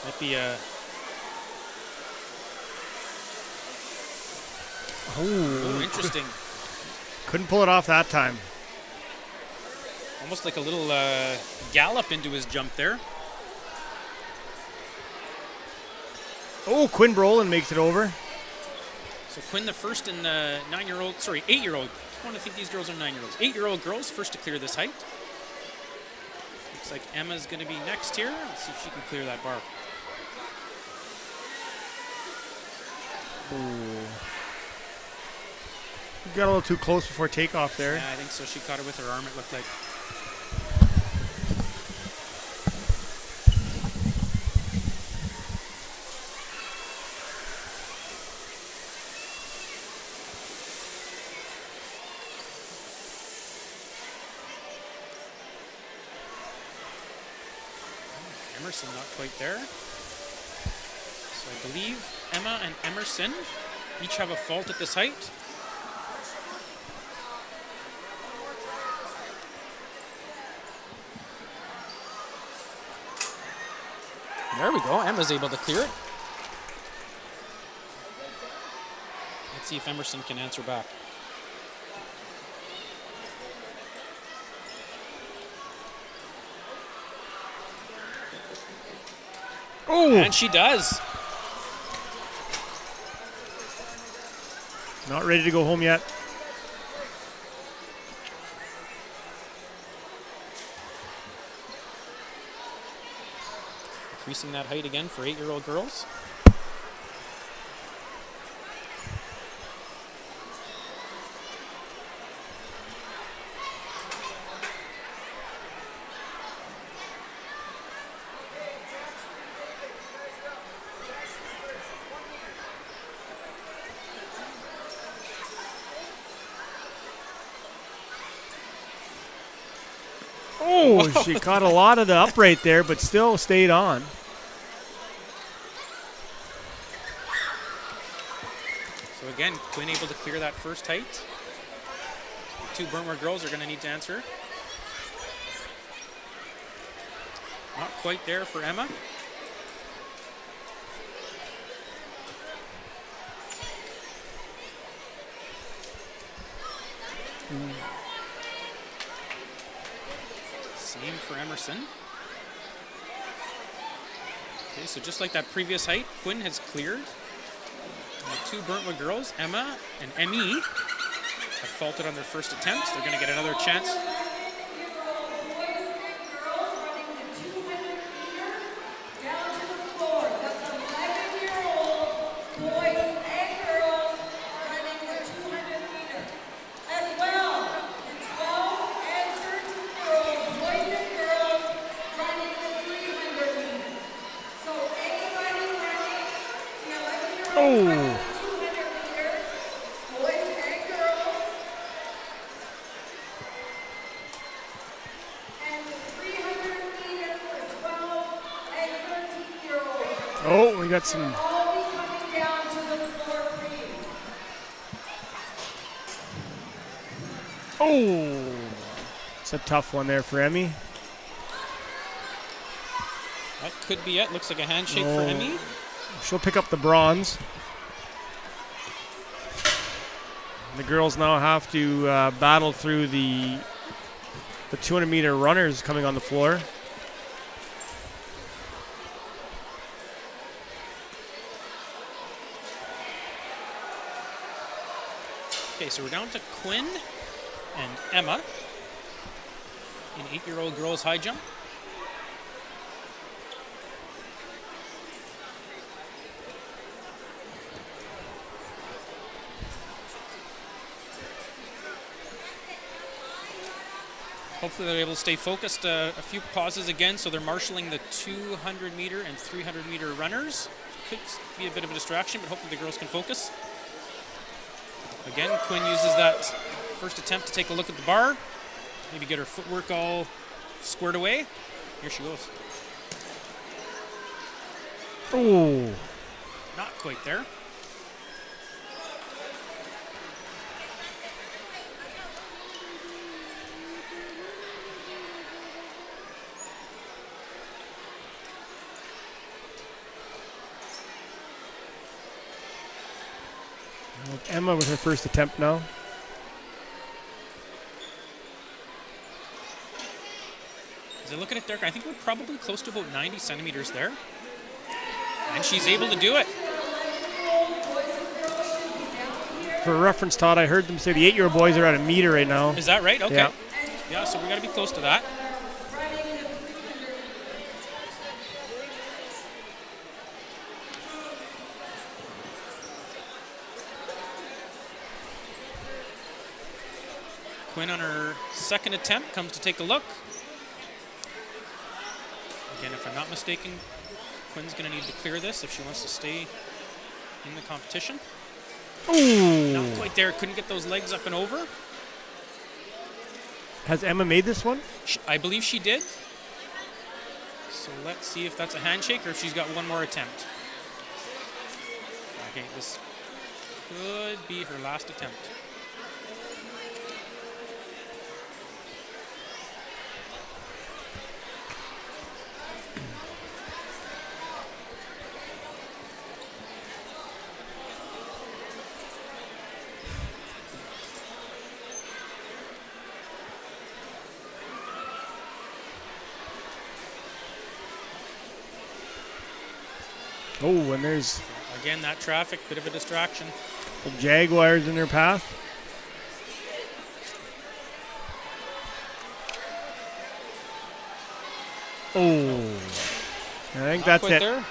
Might be Oh, interesting. Couldn't pull it off that time. Almost like a little gallop into his jump there. Oh, Quinn Brolin makes it over. So Quinn, the first in the 8-year-old. I want to think these girls are 9-year-olds. 8-year-old girls, first to clear this height. Looks like Emma's going to be next here. Let's see if she can clear that bar. Ooh. Got a little too close before takeoff there. Yeah, I think so. She caught her with her arm, it looked like. Emerson not quite there. So I believe Emma and Emerson each have a fault at this height. There we go. Emma's able to clear it. Let's see if Emerson can answer back. Oh! And she does. Not ready to go home yet. Increasing that height again for 8-year-old girls. Oh, she caught a lot of the upright there, but still stayed on. So again, Quinn able to clear that first height. The 2 Burntwood girls are going to need to answer. Not quite there for Emma. Same for Emerson. Okay, so just like that previous height, Quinn has cleared. And the 2 Burntwood girls, Emma and Emmy, have faltered on their first attempts. They're going to get another chance. Oh. Oh, we got some. Oh, it's a tough one there for Emmy. That could be it. Looks like a handshake for Emmy. She'll pick up the bronze. The girls now have to battle through the 200-meter runners coming on the floor. Okay, so we're down to Quinn and Emma in 8-year-old girls high jump. Hopefully they're able to stay focused. A few pauses again, so they're marshaling the 200-meter and 300-meter runners. Could be a bit of a distraction, but hopefully the girls can focus. Again, Quinn uses that first attempt to take a look at the bar, maybe get her footwork all squared away. Here she goes. Oh. Not quite there. Emma with her first attempt now. As I look at it, Derek, I think we're probably close to about 90 centimeters there. And she's able to do it. For reference, Todd, I heard them say the 8-year-old boys are at a meter right now. Is that right? Okay. Yeah, Yeah, so we got to be close to that. Quinn on her second attempt comes to take a look. Again, if I'm not mistaken, Quinn's going to need to clear this if she wants to stay in the competition. Ooh. Not quite there. Couldn't get those legs up and over. Has Emma made this one? I believe she did. So let's see if that's a handshake or if she's got one more attempt. Okay, this could be her last attempt. Oh, and there's Again, that traffic, bit of a distraction. the Jaguars in their path. Oh, I think that's quite it. there.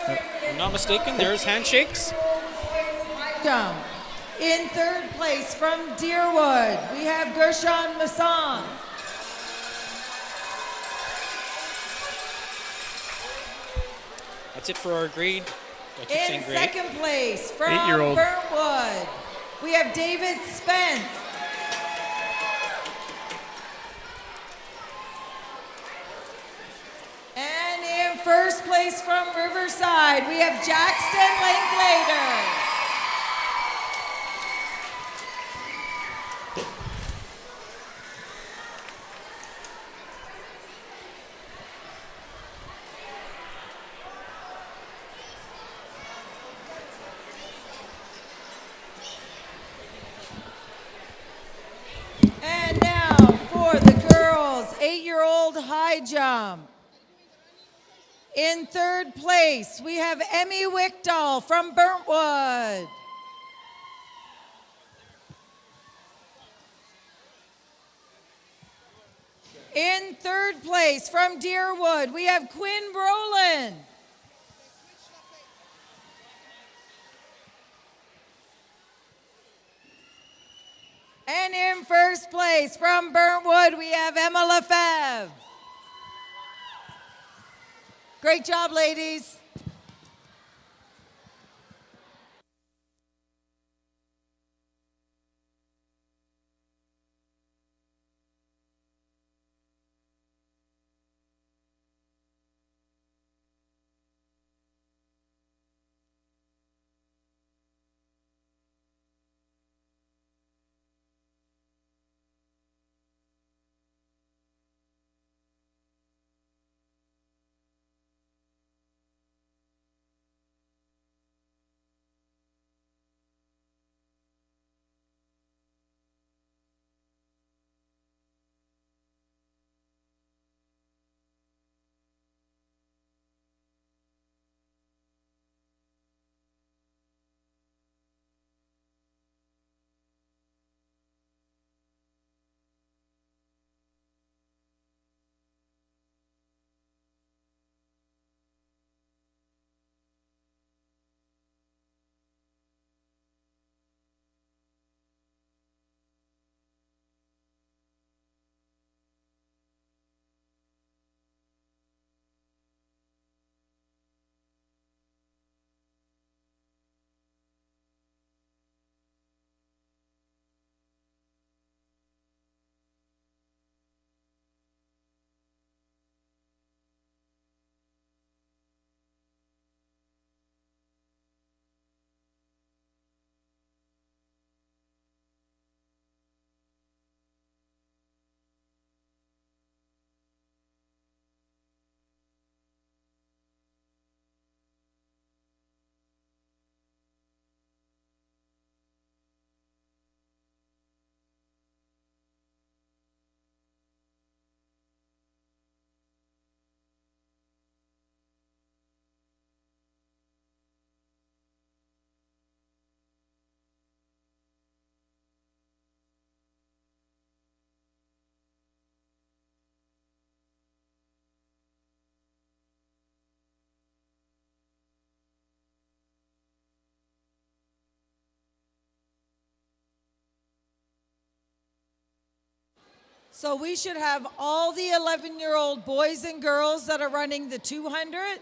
If I'm not mistaken, there's handshakes. Jump. In third place from Deerwood, we have Gershon Masson. That's it for our grade. I keep saying In grade. second place from 8-year-old. Burntwood, we have David Spence. first place from Riverside, we have Jackson Linklater. And now for the girls' 8-year-old high jump. In third place, we have Emmy Wickdahl from Burntwood. In third place from Deerwood, we have Quinn Brolin. And in first place from Burntwood, we have Emma Lefebvre. Great job, ladies. So we should have all the 11-year-old boys and girls that are running the 200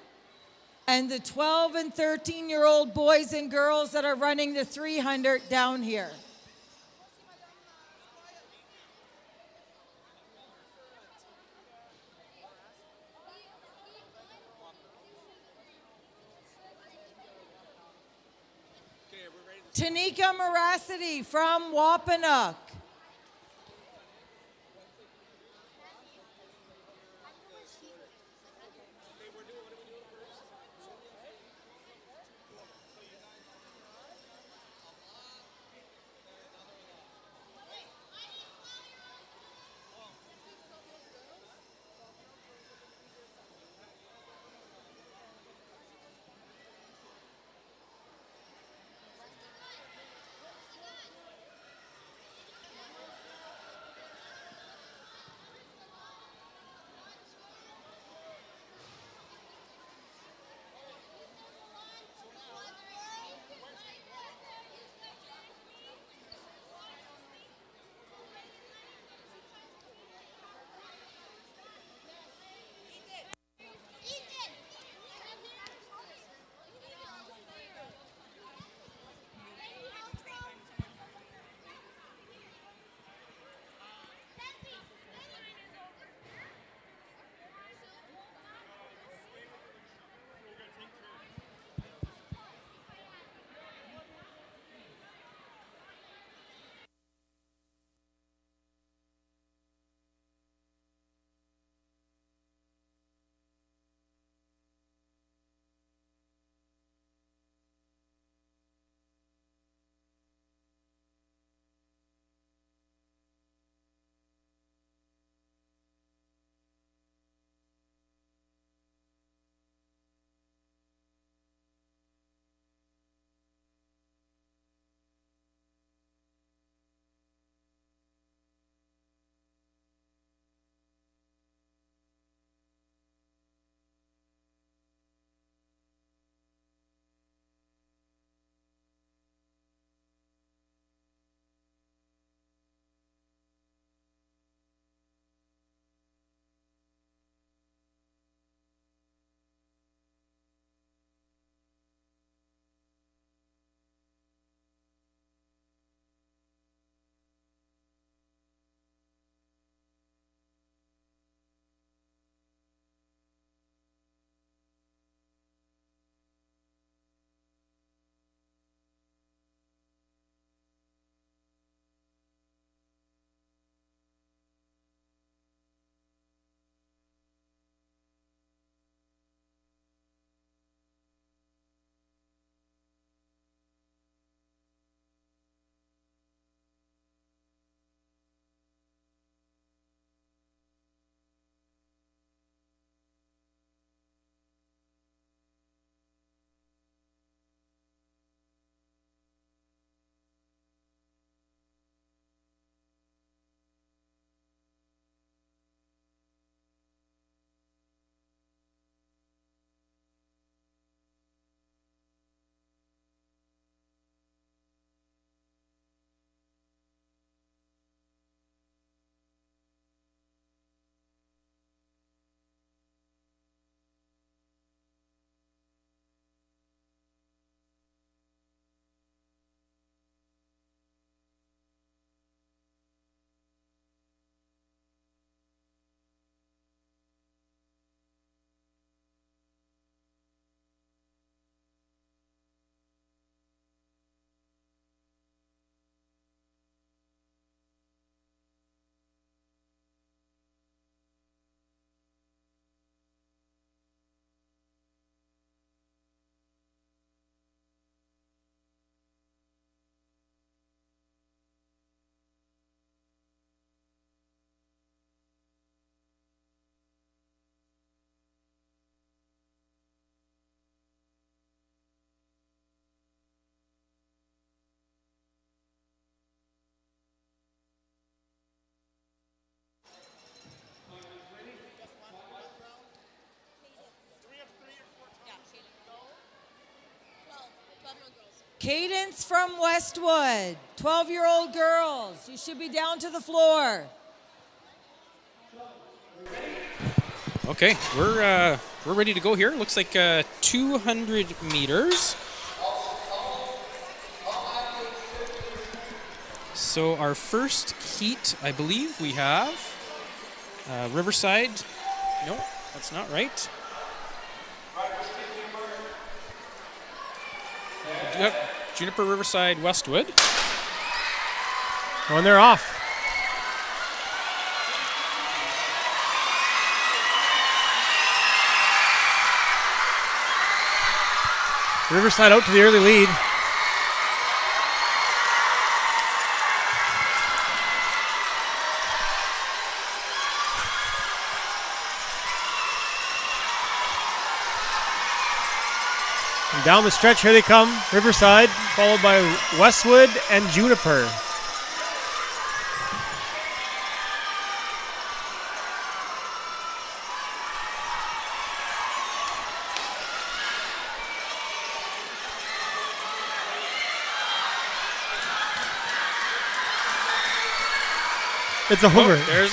and the 12 and 13-year-old boys and girls that are running the 300 down here. Tanika Moracity from Wampanoag. Cadence from Westwood, 12-year-old girls. You should be down to the floor. Okay, we're ready to go here. Looks like 200 meters. So our first heat, I believe we have Riverside. No, that's not right. We do have Juniper, Riverside, Westwood. Oh, and they're off. Riverside out to the early lead. And down the stretch, here they come. Riverside, followed by Westwood and Juniper. It's over. Oh, there's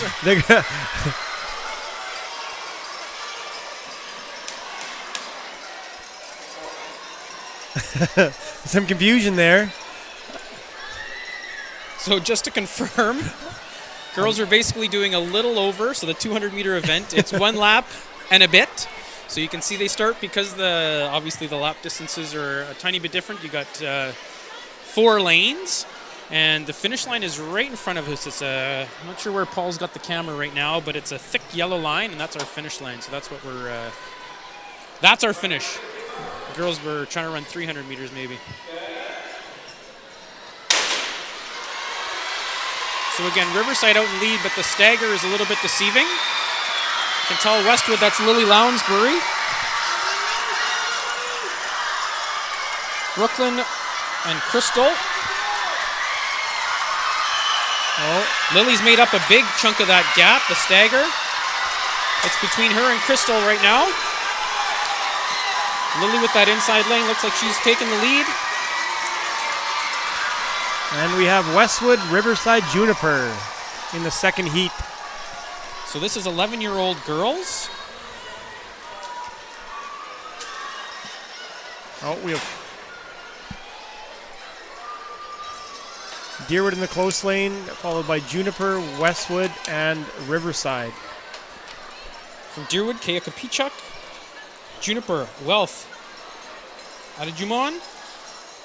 some confusion there. So just to confirm, girls are basically doing a little over. So the 200-meter event, it's 1 lap and a bit. So you can see they start because obviously the lap distances are a tiny bit different. You got 4 lanes. And the finish line is right in front of us. It's I'm not sure where Paul's got the camera right now, but it's a thick yellow line, and that's our finish line. So that's what that's our finish. The girls were trying to run 300 meters maybe. So again, Riverside out in lead, but the stagger is a little bit deceiving. You can tell Westwood, that's Lily Lounsbury. Brooklyn and Crystal. Oh, Lily's made up a big chunk of that gap, the stagger. It's between her and Crystal right now. Lily with that inside lane, looks like she's taking the lead. And we have Westwood, Riverside, Juniper in the second heat. So this is 11-year-old girls. Oh, we have Deerwood in the close lane, followed by Juniper, Westwood, and Riverside. From Deerwood, Kaya Kapichuk. Juniper, Wealth, Adajumon.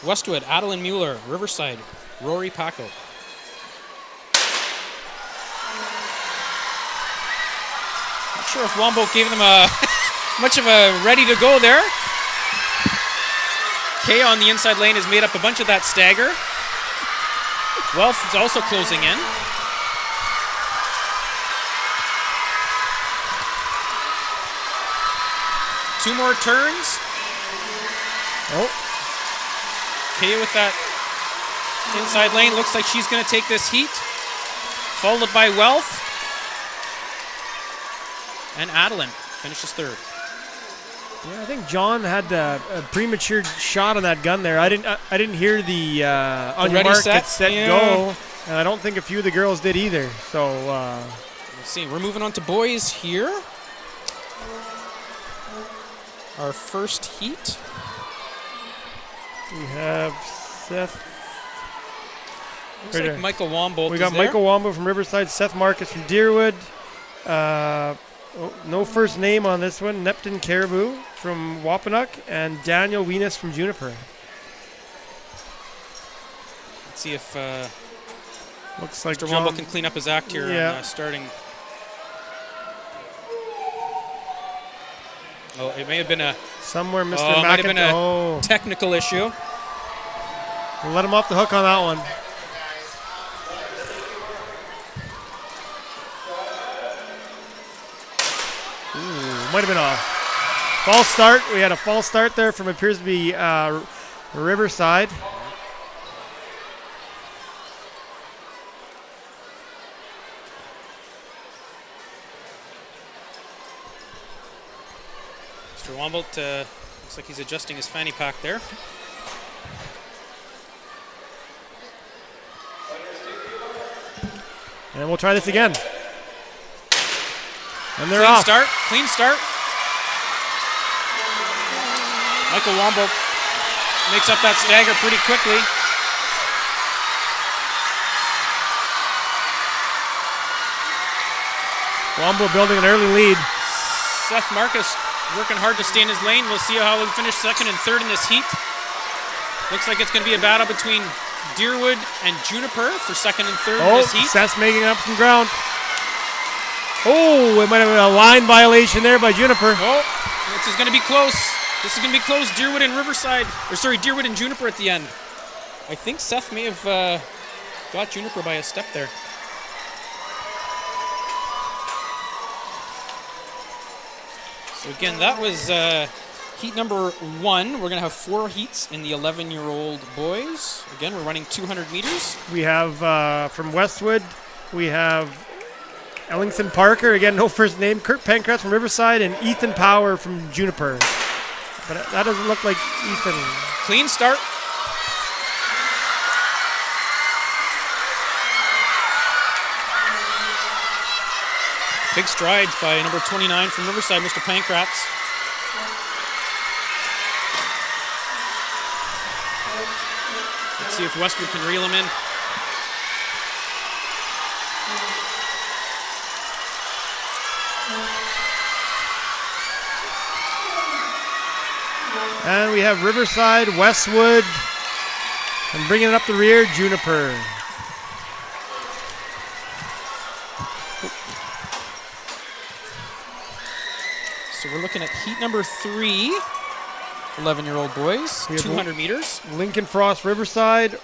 Westwood, Adeline Mueller. Riverside, Rory Paco. Not sure if Wombo gave them much of a ready to go there. Kaya on the inside lane has made up a bunch of that stagger. Wealth is also closing in. Two more turns. Oh. Kaya with that inside lane. Looks like she's going to take this heat. Followed by Wealth. And Adeline finishes third. Yeah, I think John had a premature shot on that gun there. I didn't hear the on your mark, get set, go. And I don't think a few of the girls did either. So let's see. We're moving on to boys here. Our first heat. We have Seth. Looks like Michael Wombo. We got Michael Wombo from Riverside, Seth Marcus from Deerwood. No first name on this one. Neptune Caribou from Wapanuk and Daniel Weenus from Juniper. Let's see if looks like Mr. Wombo can clean up his act here. Yeah. Starting. Oh, it may have been somewhere, Mr. Might have been a technical issue. We'll let him off the hook on that one. Ooh, might have been a false start. We had a false start there from appears to be Riverside. Mr. Wombolt looks like he's adjusting his fanny pack there. And we'll try this again. And they're Clean off. start. Clean start. Michael Wombo makes up that stagger pretty quickly. Wombo building an early lead. Seth Marcus working hard to stay in his lane. We'll see how he'll finish second and third in this heat. Looks like it's going to be a battle between Deerwood and Juniper for second and third in this heat. Seth's making up some ground. Oh, it might have been a line violation there by Juniper. Oh, this is going to be close. This is going to be close. Deerwood and Riverside, or sorry, Deerwood and Juniper at the end. I think Seth may have got Juniper by a step there. So again, that was heat number 1. We're going to have 4 heats in the 11-year-old boys. Again, we're running 200 meters. We have from Westwood, we have Ellington Parker, again, no first name, Kurt Pankratz from Riverside, and Ethan Power from Juniper. But that doesn't look like Ethan. Clean start. Big strides by number 29 from Riverside, Mr. Pankratz. Let's see if Westwood can reel him in. And we have Riverside, Westwood, and bringing it up the rear, Juniper. So we're looking at heat number 3, 11-year-old boys, 200 meters. Lincoln Frost, Riverside,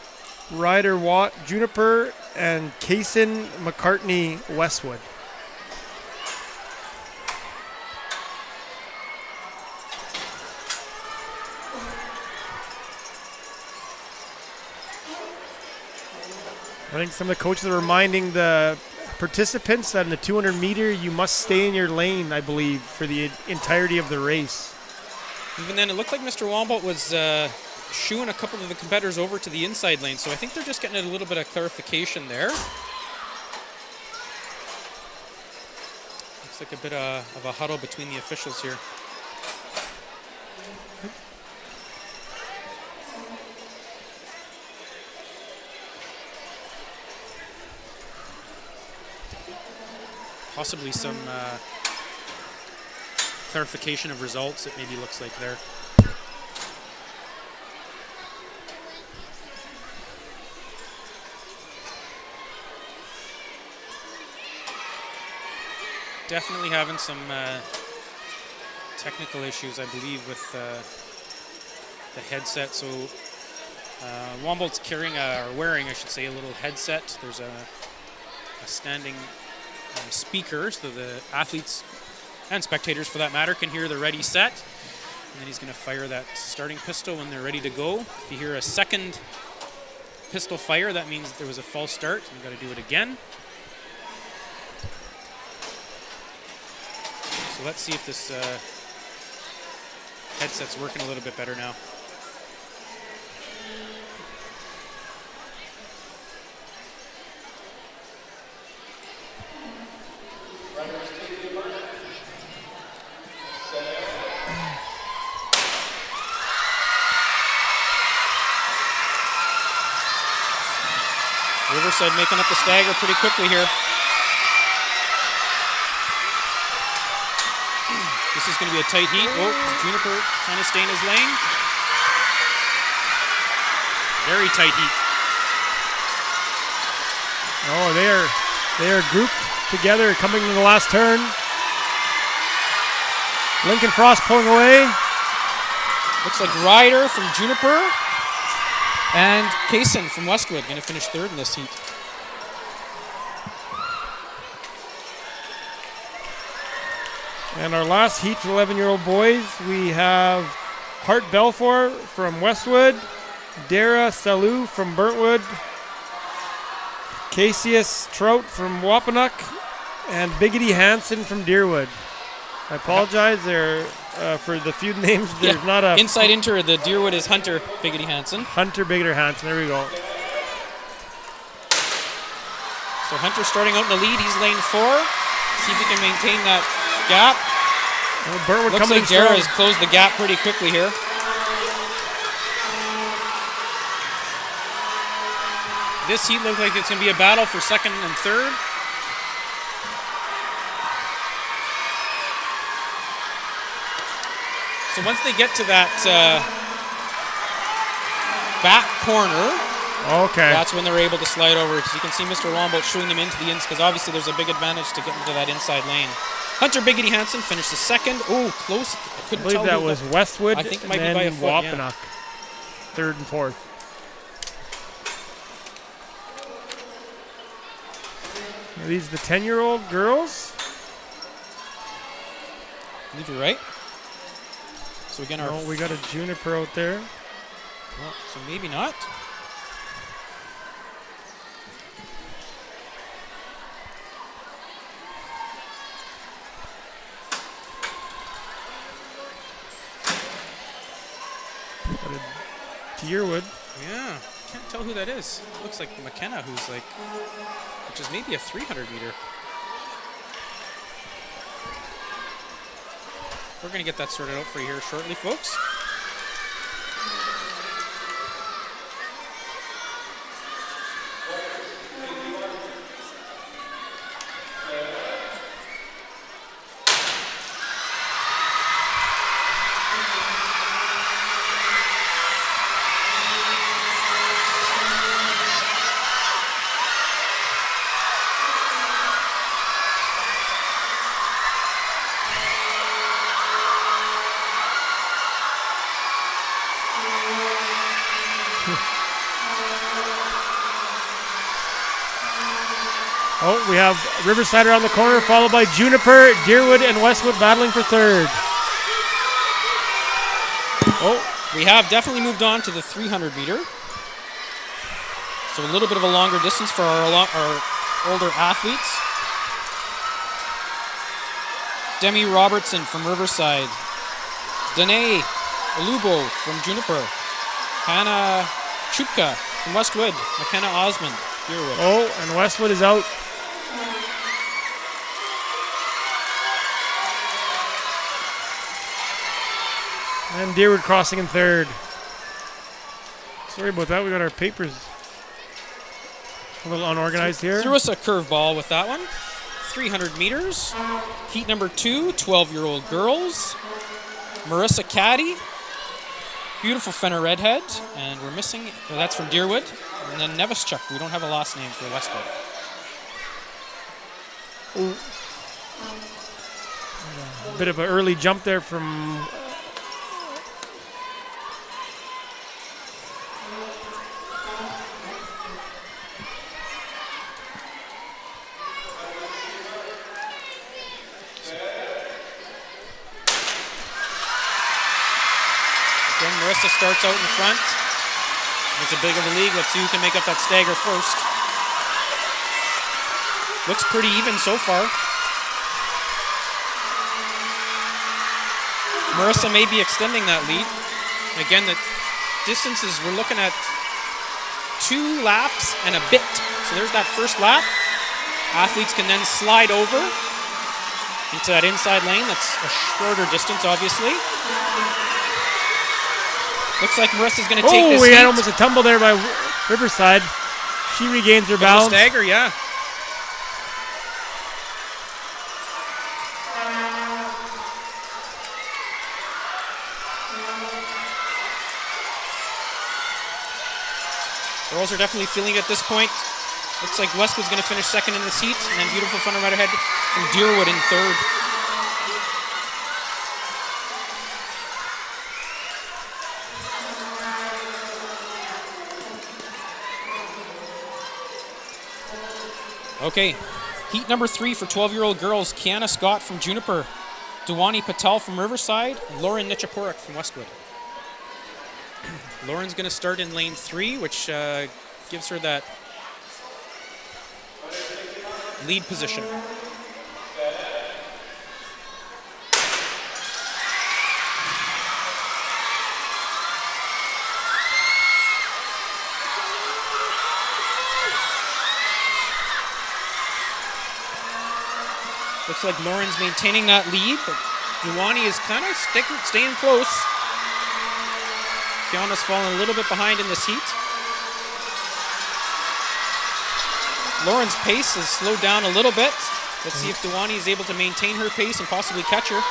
Ryder Watt, Juniper, and Kaysen McCartney, Westwood. I think some of the coaches are reminding the participants that in the 200 meter, you must stay in your lane, I believe, for the entirety of the race. Even then, it looked like Mr. Wombolt was shooing a couple of the competitors over to the inside lane, so I think they're just getting a little bit of clarification there. Looks like a bit of a huddle between the officials here. Possibly some clarification of results, it maybe looks like there. Definitely having some technical issues, I believe, with the headset. So Wombolt's carrying, or wearing, I should say, a little headset. There's a standing speaker, so the athletes and spectators, for that matter, can hear the ready set. And then he's going to fire that starting pistol when they're ready to go. If you hear a second pistol fire, that means there was a false start. You've got to do it again. So let's see if this headset's working a little bit better now. Riverside making up the stagger pretty quickly here. This is going to be a tight heat. Oh, Juniper trying to stay in his lane. Very tight heat. Oh, they are grouped together coming to the last turn. Lincoln Frost pulling away. Looks like Ryder from Juniper and Kaysen from Westwood going to finish third in this heat. And our last heat for 11-year-old boys, we have Hart Belfour from Westwood, Dara Salou from Burntwood, Cassius Trout from Wapanuck, and Biggity Hansen from Deerwood. I apologize there for the few names. There's not a inside inter. The Deerwood is Hunter Biggity Hansen. Hunter Biggity Hansen. There we go. So So Hunter starting out in the lead. He's lane 4. See if he can maintain that gap. Well, Burwood Looks coming like in Jara strong. has closed the gap pretty quickly here. This heat looks like it's going to be a battle for second and third. So once they get to that back corner, that's when they're able to slide over. So you can see Mr. Lombout showing them into the ins because obviously there's a big advantage to get into that inside lane. Hunter Biggity Hansen finished the second. Oh, close. I couldn't tell. I believe that was Westwood I think it and might be then by a foot, Wapanuck. Third and fourth. Are these the 10-year-old girls? I believe you're right. So again, we got a Juniper out there. Well, so maybe not. Got a Deerwood. Yeah, can't tell who that is. Looks like McKenna, who's like, which is maybe a 300 meter. We're going to get that sorted out for you here shortly, folks. Oh, we have Riverside around the corner, followed by Juniper, Deerwood, and Westwood battling for third. Oh, we have definitely moved on to the 300 meter. So a little bit of a longer distance for our older athletes. Demi Robertson from Riverside. Danae Alubo from Juniper. Hannah Chupka from Westwood. McKenna Osmond, Deerwood. Oh, and Westwood is out. And Deerwood crossing in third. Sorry about that. We got our papers a little unorganized here. Threw us a curveball with that one. 300 meters. Heat number 2, 12-year-old girls. Marissa Caddy. Beautiful Fenner redhead. And we're missing, that's from Deerwood. And then Nevischuk. We don't have a last name for Westwood. Ooh. A bit of an early jump there from Marissa starts out in front. It's a big of a league. Let's see who can make up that stagger first. Looks pretty even so far. Marissa may be extending that lead. Again, the distances, we're looking at 2 laps and a bit. So there's that first lap. Athletes can then slide over into that inside lane. That's a shorter distance, obviously. Looks like Marissa's going to take this we heat. had almost a tumble there by Riverside. She regains her balance. Stagger, yeah. Girls are definitely feeling it at this point. Looks like Westwood's going to finish second in this heat, and then beautiful Thunder right ahead from Deerwood in third. Okay, heat number 3 for 12-year-old girls. Kiana Scott from Juniper, Duwani Patel from Riverside, and Lauren Nichapurik from Westwood. Lauren's going to start in lane 3, which gives her that lead position. Looks like Lauren's maintaining that lead, but Duwani is kind of staying close. Kiana's fallen a little bit behind in this heat. Lauren's pace has slowed down a little bit. Let's see if Duwani is able to maintain her pace and possibly catch her.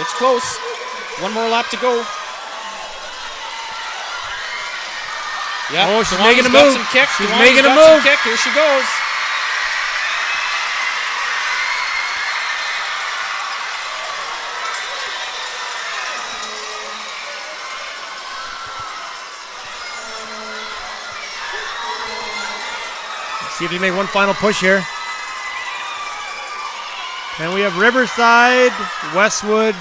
It's close. One more lap to go. Yeah, oh, she's Duwani's making a got move. Some kick. She's Duwani's making a got some move. kick. Here she goes. See if you make one final push here. And we have Riverside, Westwood.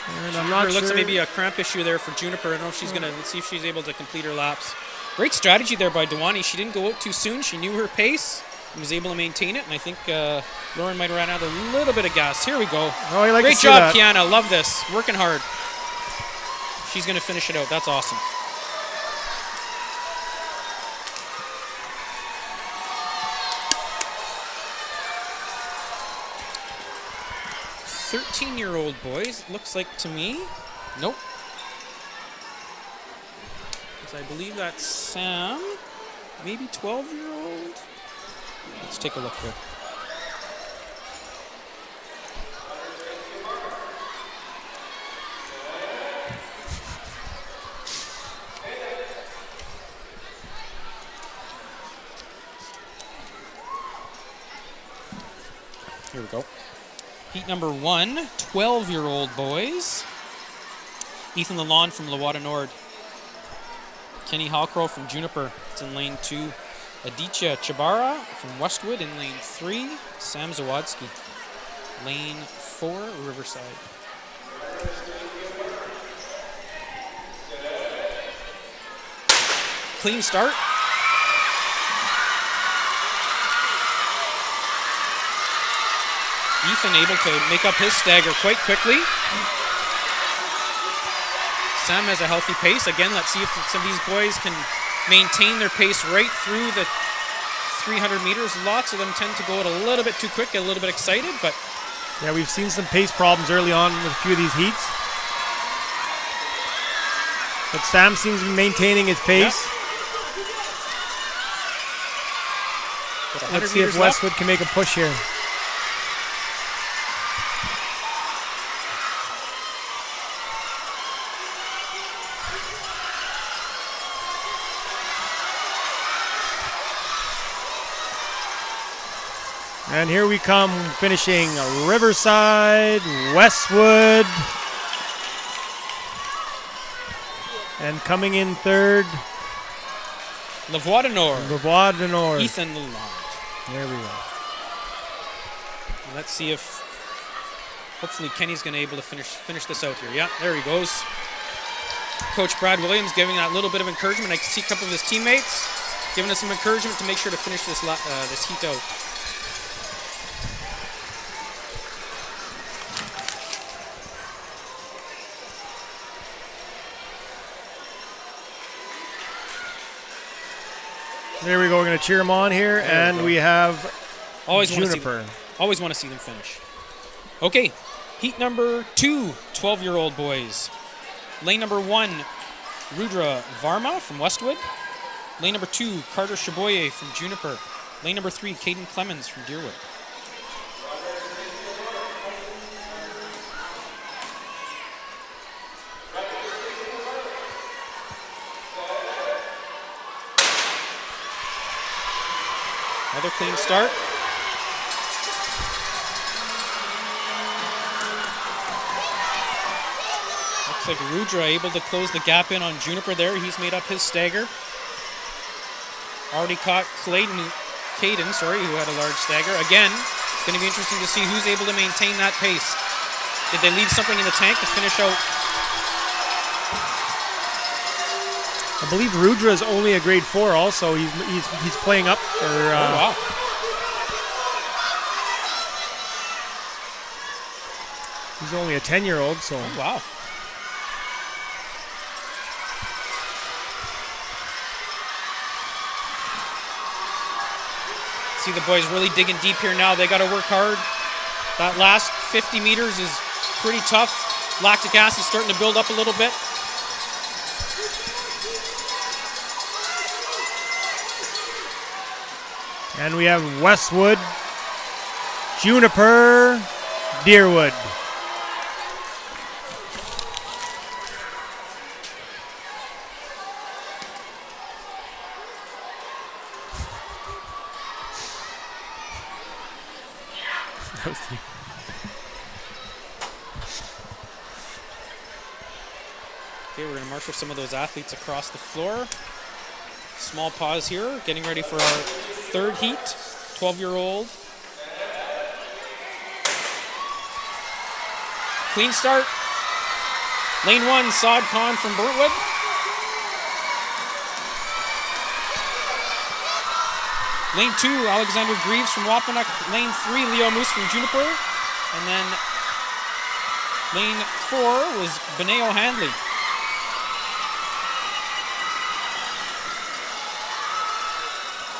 And I'm not It looks sure. like maybe a cramp issue there for Juniper. I don't know if she's gonna. Let's see if she's able to complete her laps. Great strategy there by Duwani. She didn't go out too soon. She knew her pace and was able to maintain it. And I think Lauren might have ran out a little bit of gas. Here we go. Oh, you like Great to see job, that. Kiana. Love this. Working hard. She's gonna finish it out. That's awesome. "13-year-old boys." Looks like to me. Nope. I believe that's Sam. Maybe 12-year-old. Let's take a look here. Here we go. Heat number 1, 12-year-old boys. Ethan Lalonde from Lawada Nord. Kenny Halcrow from Juniper. It's in lane 2. Aditya Chabara from Westwood in lane 3. Sam Zawadski. Lane 4, Riverside. Clean start. Ethan able to make up his stagger quite quickly. Sam has a healthy pace. Again, let's see if some of these boys can maintain their pace right through the 300 meters. Lots of them tend to go out a little bit too quick, get a little bit excited, but... Yeah, we've seen some pace problems early on with a few of these heats. But Sam seems to be maintaining his pace. Yeah. Let's see if Westwood can make a push here. And here we come, finishing Riverside, Westwood. And coming in third, Lawada Nord. Lawada Nord. Ethan Lalonde. There we go. Let's see if hopefully Kenny's going to be able to finish this out here. Yeah, there he goes. Coach Brad Williams giving that little bit of encouragement. I can see a couple of his teammates giving us some encouragement to make sure to finish this this heat out. There we go. We're going to cheer them on here, and we have Juniper. Always want to see them finish. Okay, heat number 2, 12-year-old boys. Lane number 1, Rudra Varma from Westwood. Lane number 2, Carter Chaboye from Juniper. Lane number 3, Caden Clemens from Deerwood. Another clean start. Looks like Rudra able to close the gap in on Juniper there. He's made up his stagger. Already caught Caden, who had a large stagger. Again, it's going to be interesting to see who's able to maintain that pace. Did they leave something in the tank to finish out? I believe Rudra is only a grade 4 also. He's playing up. Oh, wow. He's only a 10-year-old, so. Oh, wow. See the boys really digging deep here now. They got to work hard. That last 50 meters is pretty tough. Lactic acid starting to build up a little bit. And we have Westwood, Juniper, Deerwood. Okay, we're going to marshal some of those athletes across the floor. Small pause here, getting ready for our third heat. 12-year-old. Clean start. Lane 1, Saad Khan from Burntwood. Lane 2, Alexander Greaves from Wapanuck. Lane 3, Leo Moose from Juniper. And then lane 4 was Beneo Handley.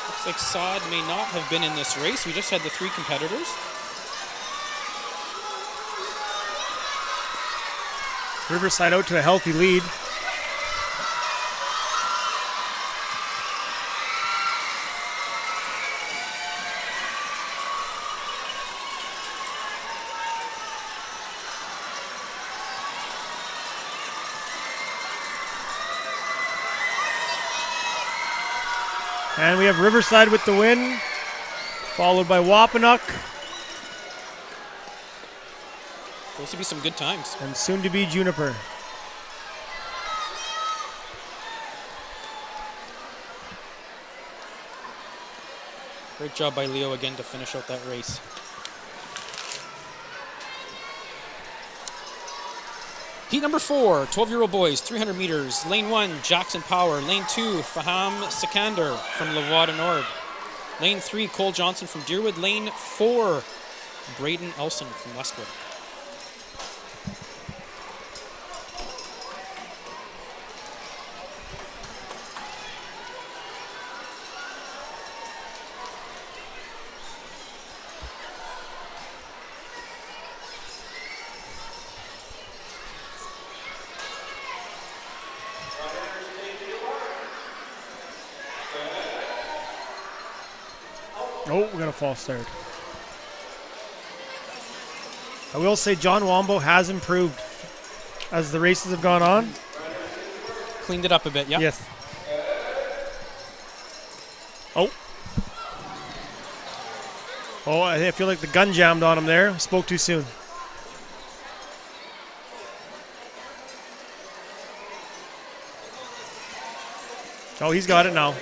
Looks like Saad may not have been in this race. We just had the 3 competitors. Riverside out to a healthy lead. And we have Riverside with the win, followed by Wapanuck. Supposed to be some good times. And soon to be Juniper. Great job by Leo again to finish out that race. Heat number 4, 12-year-old boys, 300 meters. Lane 1, Jackson Power. Lane 2, Faham Sikander from Lawada Nord. Lane 3, Cole Johnson from Deerwood. Lane 4, Braden Elson from Westwood. Oh, we got a false start. I will say John Wombo has improved as the races have gone on. Cleaned it up a bit, yeah? Yes. Oh. Oh, I feel like the gun jammed on him there. Spoke too soon. Oh, he's got it now.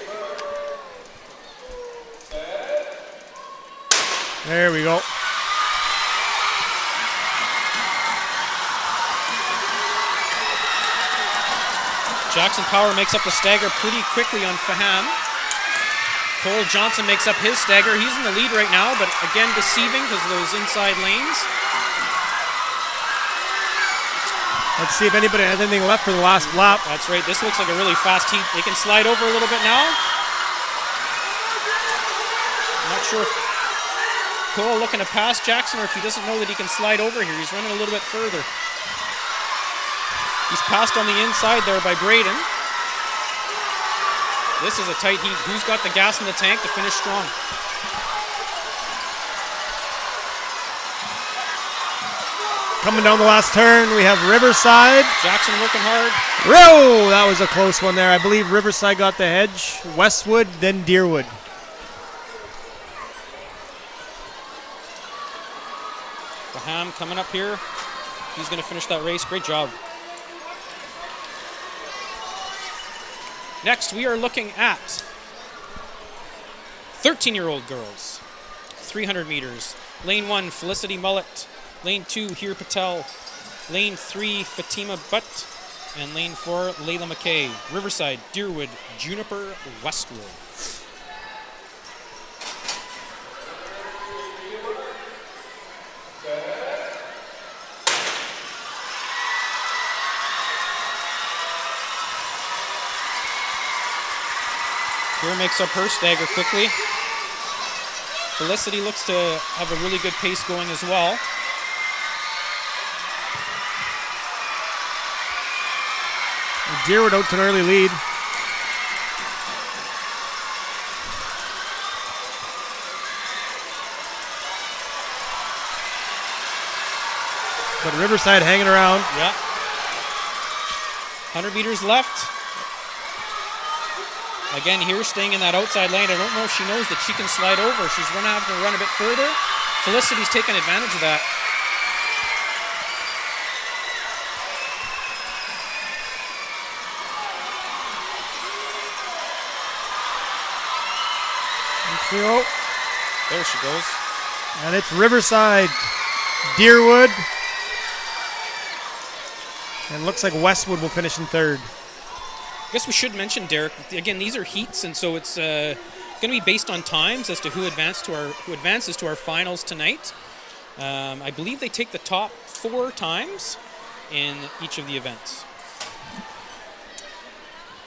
There we go. Jackson Power makes up the stagger pretty quickly on Faham. Cole Johnson makes up his stagger. He's in the lead right now, but again deceiving because of those inside lanes. Let's see if anybody has anything left for the last lap. That's right. This looks like a really fast heat. They can slide over a little bit now. I'm not sure if Cole looking to pass Jackson or if he doesn't know that he can slide over here. He's running a little bit further. He's passed on the inside there by Braden. This is a tight heat. Who's got the gas in the tank to finish strong? Coming down the last turn, we have Riverside. Jackson working hard. Whoa, that was a close one there. I believe Riverside got the hedge. Westwood, then Deerwood. Faham coming up here. He's going to finish that race. Great job. Next, we are looking at 13-year-old girls. 300 meters. Lane 1, Felicity Mullet. Lane 2, Heer Patel. Lane 3, Fatima Butt. And lane 4, Layla McKay. Riverside, Deerwood, Juniper, Westwood. Here makes up her stagger quickly. Felicity looks to have a really good pace going as well. Deerwood out to an early lead. But Riverside hanging around. Yeah. 100 meters left. Again, here staying in that outside lane. I don't know if she knows that she can slide over. She's going to have to run a bit further. Felicity's taking advantage of that. There she goes. And it's Riverside, Deerwood, and looks like Westwood will finish in third. I guess we should mention, Derek, again, these are heats, and so it's going to be based on times as to who advances to our finals tonight. I believe they take the top 4 times in each of the events.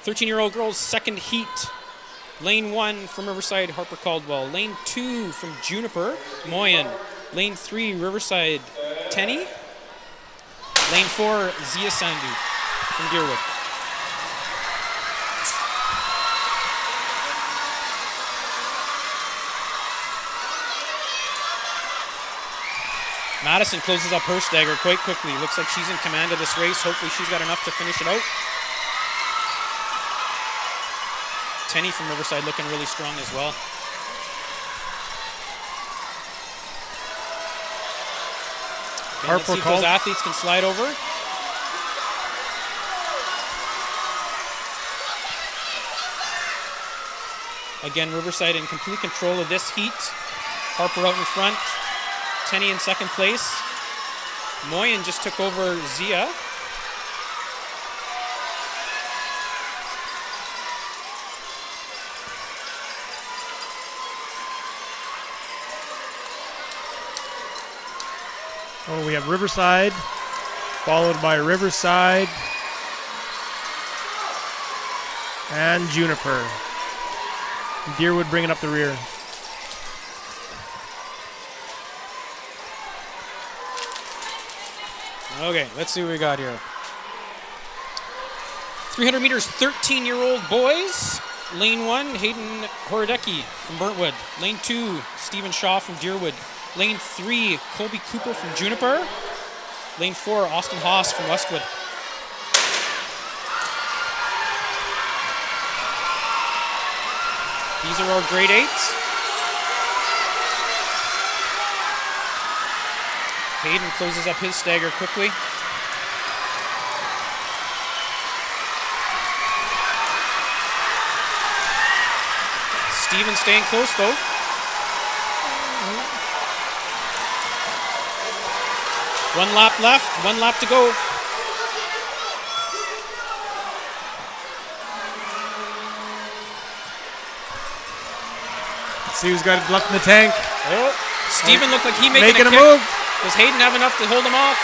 13-year-old girls, second heat. Lane 1 from Riverside, Harper Caldwell. Lane 2 from Juniper, Moyen. Lane 3, Riverside, Tenney. Lane 4, Zia Sandu from Deerwood. Madison closes up her stagger quite quickly. Looks like she's in command of this race. Hopefully she's got enough to finish it out. Tenney from Riverside looking really strong as well. Okay, let's see if those athletes can slide over. Again, Riverside in complete control of this heat. Harper out in front. Tenney in second place. Moyen just took over Zia. Oh, we have Riverside, followed by Riverside and Juniper. Deerwood bringing up the rear. Okay, let's see what we got here. 300 meters, 13-year-old boys. Lane 1, Hayden Horodecki from Burntwood. Lane 2, Stephen Shaw from Deerwood. Lane 3, Colby Cooper from Juniper. Lane 4, Austin Haas from Westwood. These are our grade 8s. Hayden closes up his stagger quickly. Steven staying close though. One lap left, 1 lap to go. Let's see who's got left in the tank. Oh, Steven looked like he making a move. Does Hayden have enough to hold him off?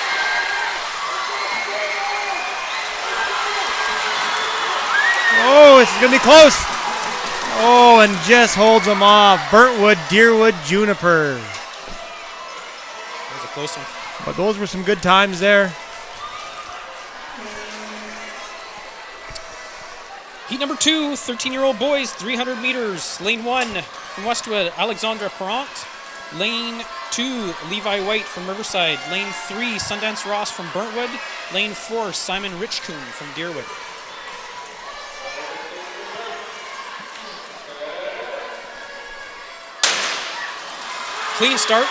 Oh, it's going to be close. Oh, and just holds him off. Burntwood, Deerwood, Juniper. That was a close one. But those were some good times there. Heat number 2, 13-year-old boys, 300 meters. Lane 1 from Westwood, Alexandra Perrant. Lane 2, Levi White from Riverside. Lane 3, Sundance Ross from Burntwood. Lane 4, Simon Richcoon from Deerwood. Clean start.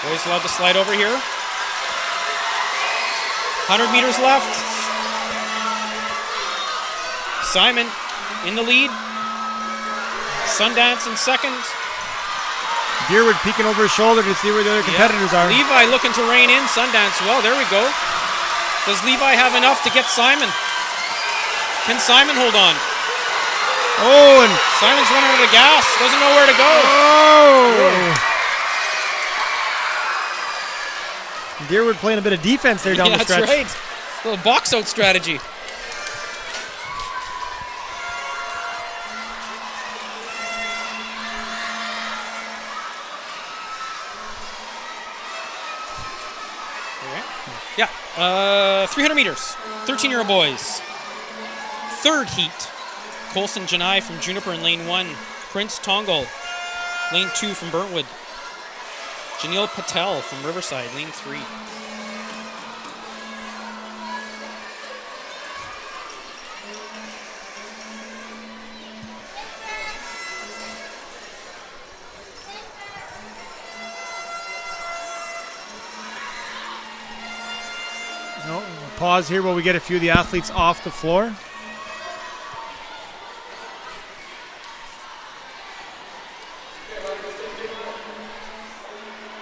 Boys allowed to slide over here. 100 meters left. Simon in the lead. Sundance in second. Deerwood peeking over his shoulder to see where the other competitors are. Levi looking to rein in Sundance. Well, there we go. Does Levi have enough to get Simon? Can Simon hold on? Oh, and Simon's running out of gas. Doesn't know where to go. oh! Deerwood playing a bit of defense there down the stretch. That's right. A little box out strategy. Yeah, 300 meters, 13-year-old boys. Third heat, Colson Janai from Juniper in lane 1. Prince Tongol, lane 2 from Burntwood. Janil Patel from Riverside, lane 3. No, pause here while we get a few of the athletes off the floor.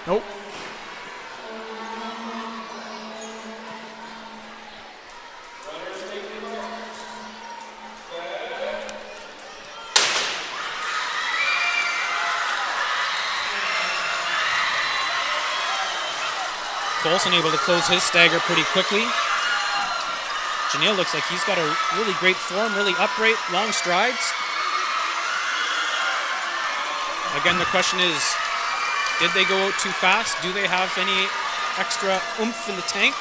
Nope. Colson able to close his stagger pretty quickly. Janil looks like he's got a really great form, really upright, long strides. Again, the question is, did they go out too fast? Do they have any extra oomph in the tank?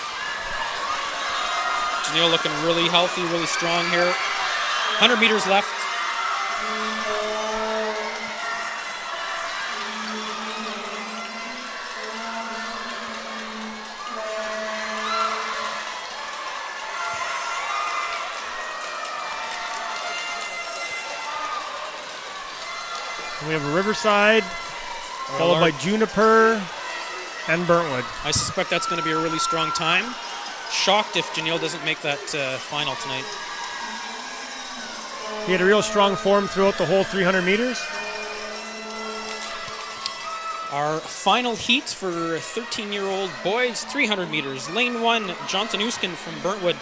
Janil looking really healthy, really strong here. 100 meters left. We have a Riverside, followed by Juniper and Burntwood. I suspect that's going to be a really strong time. Shocked if Janil doesn't make that final tonight. He had a real strong form throughout the whole 300 meters. Our final heat for 13-year-old boys, 300 meters. Lane 1, Johnson Uskin from Burntwood.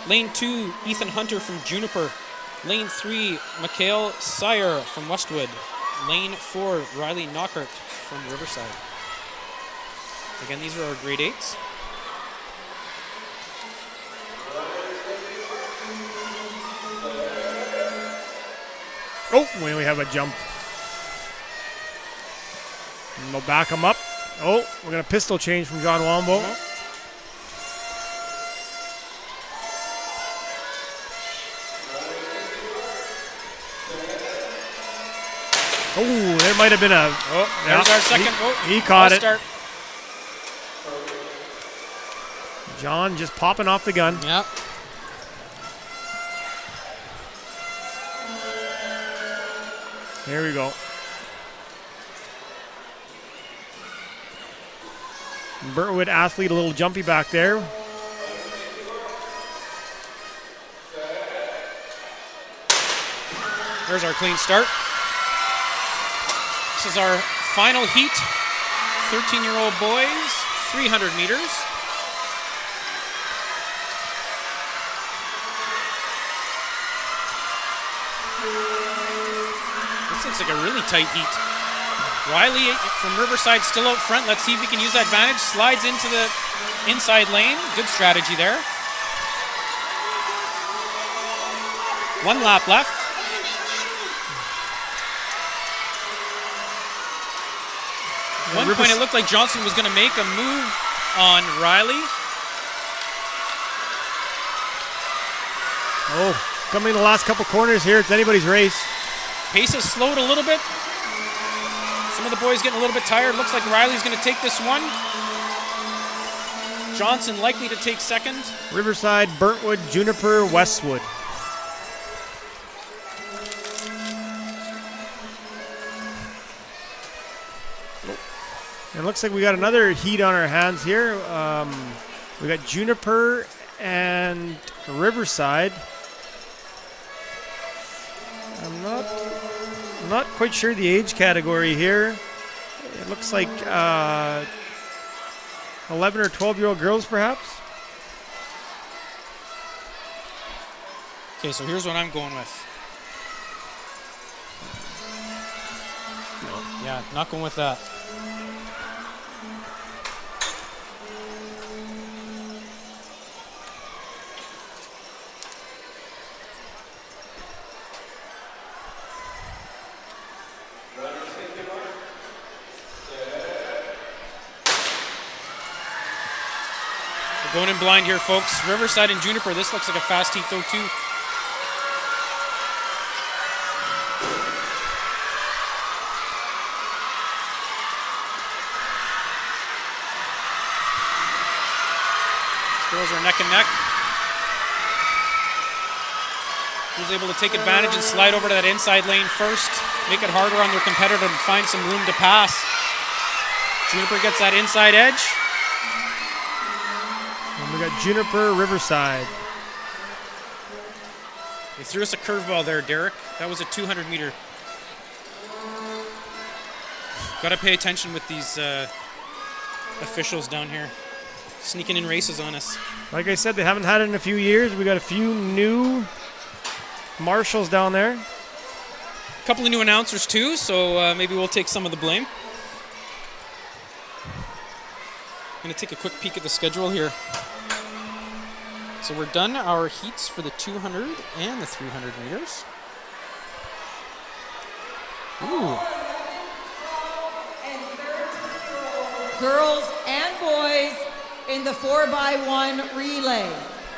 Lane 2, Ethan Hunter from Juniper. Lane 3, Mikhail Sire from Westwood. Lane 4, Riley Knockhart from Riverside. Again, these are our grade 8s. Oh, we have a jump. And they'll back him up. Oh, we're going to pistol change from John Wambo. Oh, there might have been a... Oh, there's our second. He caught it. Start. John just popping off the gun. Yeah. Here we go. Burntwood athlete a little jumpy back there. There's our clean start. This is our final heat. 13-year-old boys, 300 meters. This looks like a really tight heat. Riley from Riverside still out front. Let's see if he can use that advantage. Slides into the inside lane. Good strategy there. 1 lap left. At one point, it looked like Johnson was going to make a move on Riley. Oh, coming in the last couple corners here. It's anybody's race. Pace has slowed a little bit. Some of the boys getting a little bit tired. Looks like Riley's going to take this one. Johnson likely to take second. Riverside, Burntwood, Juniper, Westwood. It looks like we got another heat on our hands here. We got Juniper and Riverside. I'm not quite sure the age category here. It looks like 11 or 12-year-old girls, perhaps. Okay, so here's what I'm going with. Yeah, not going with that. We're going in blind here, folks. Riverside and Juniper. This looks like a fast heat, though, too. Girls are neck and neck. Who's able to take advantage and slide over to that inside lane first, make it harder on their competitor to find some room to pass. Juniper gets that inside edge. And we got Juniper, Riverside. They threw us a curveball there, Derek. That was a 200-meter. Got to pay attention with these officials down here. Sneaking in races on us. Like I said, they haven't had it in a few years. We got a few new marshals down there. A couple of new announcers too, so maybe we'll take some of the blame. Going to take a quick peek at the schedule here. So we're done our heats for the 200 and the 300 meters. Ooh. Girls and boys in the 4x1 relay.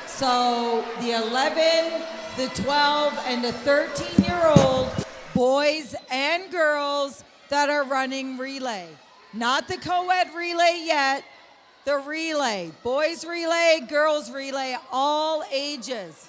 So the 11, the 12, and the 13-year-old boys and girls that are running relay. Not the co-ed relay yet, the relay. Boys relay, girls relay, all ages.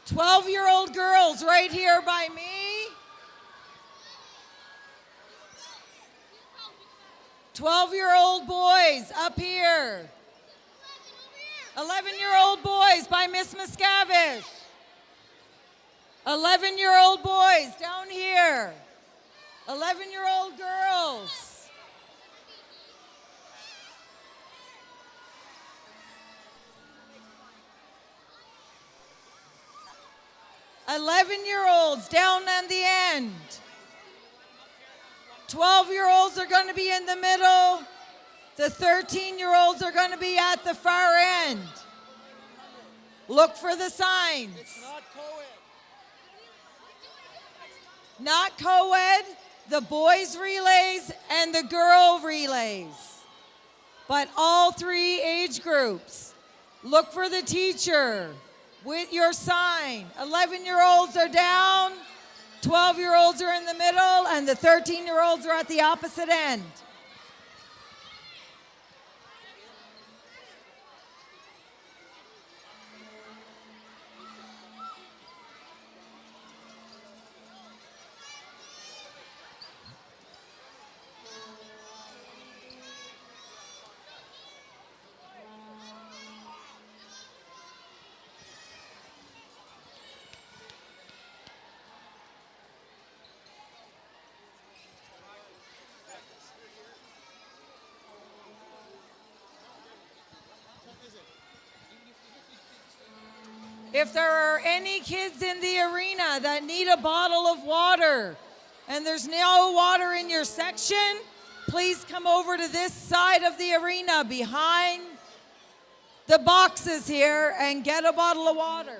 "12-year-old girls right here by me. 12-year-old boys up here. 11-year-old boys by Miss Miscavige. 11-year-old boys down here. 11-year-old girls. 11-year-olds down on the end. 12-year-olds are going to be in the middle. The 13-year-olds are going to be at the far end. Look for the signs. It's not co-ed. Not co-ed, the boys relays and the girl relays. But all three age groups. Look for the teacher with your sign. 11-year-olds are down, 12-year-olds are in the middle, and the 13-year-olds are at the opposite end. If there are any kids in the arena that need a bottle of water and there's no water in your section, please come over to this side of the arena behind the boxes here and get a bottle of water.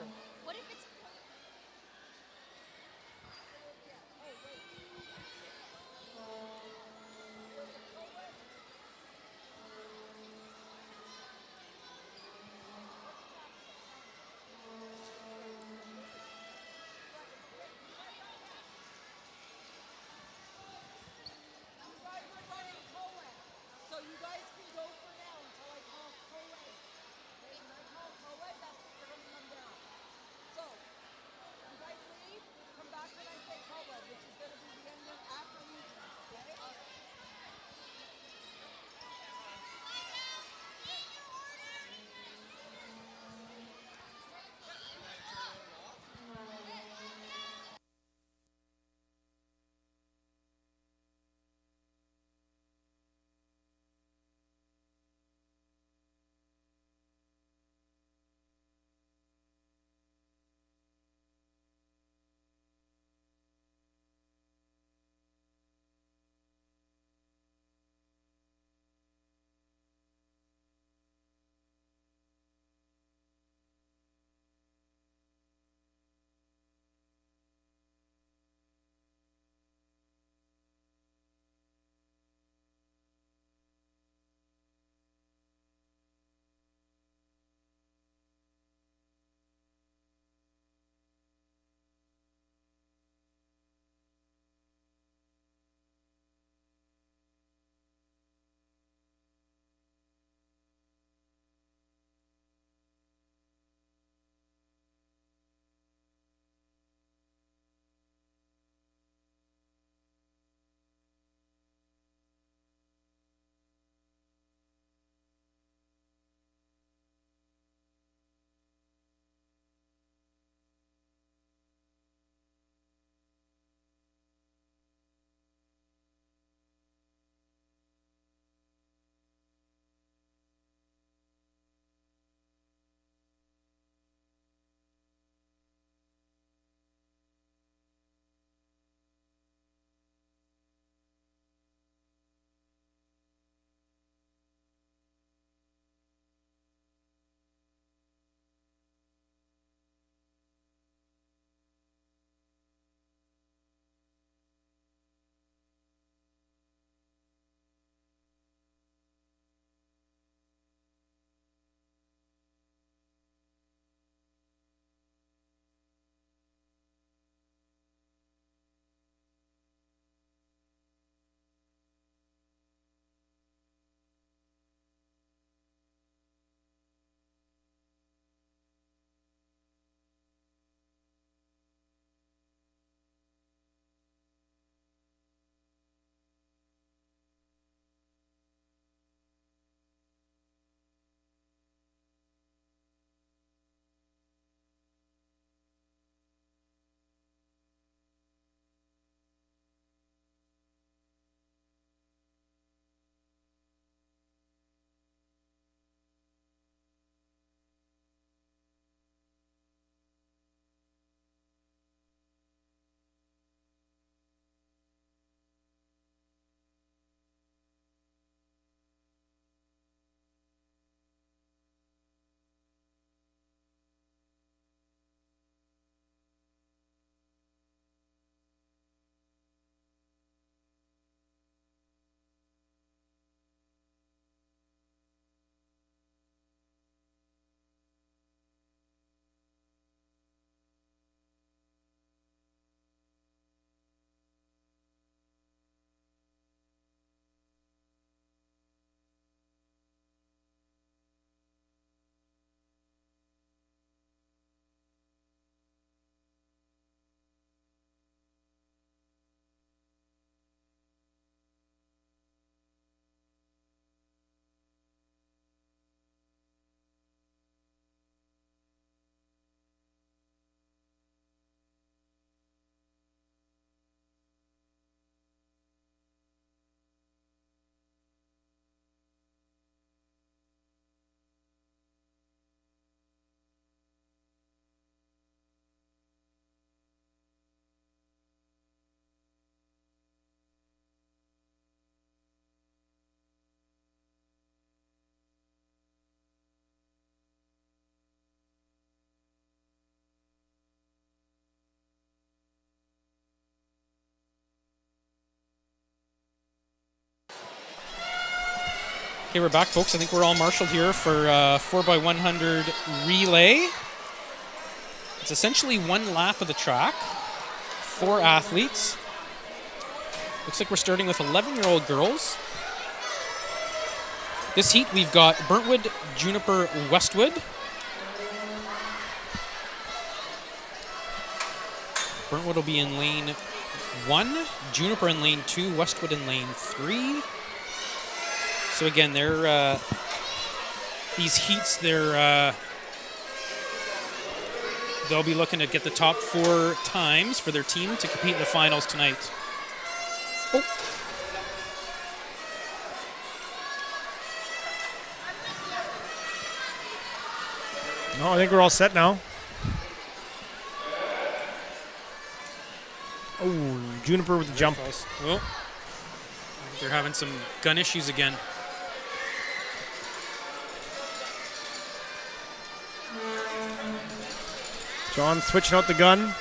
Okay, we're back, folks. I think we're all marshaled here for 4x100 relay. It's essentially one lap of the track, 4 athletes. Looks like we're starting with 11-year-old girls. This heat, we've got Burntwood, Juniper, Westwood. Burntwood will be in lane 1, Juniper in lane 2, Westwood in lane 3. So again, they're these heats, they'll be looking to get the top 4 times for their team to compete in the finals tonight. Oh. No, I think we're all set now. Oh, Juniper with the jump. Well, I think they're having some gun issues again. John switching out the gun.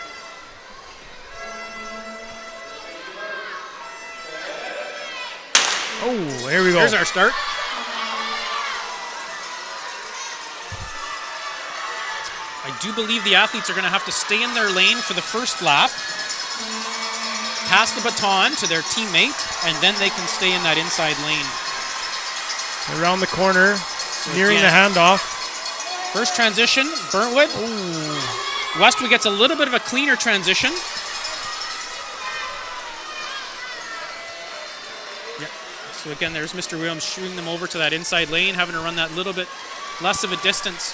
Oh, here we go. Here's our start. I do believe the athletes are going to have to stay in their lane for the first lap, pass the baton to their teammate, and then they can stay in that inside lane. Around the corner, So nearing the again, handoff. First transition, Burntwood. Ooh. Westwood gets a little bit of a cleaner transition. Yep. So again, there's Mr. Williams shooting them over to that inside lane, having to run that little bit less of a distance.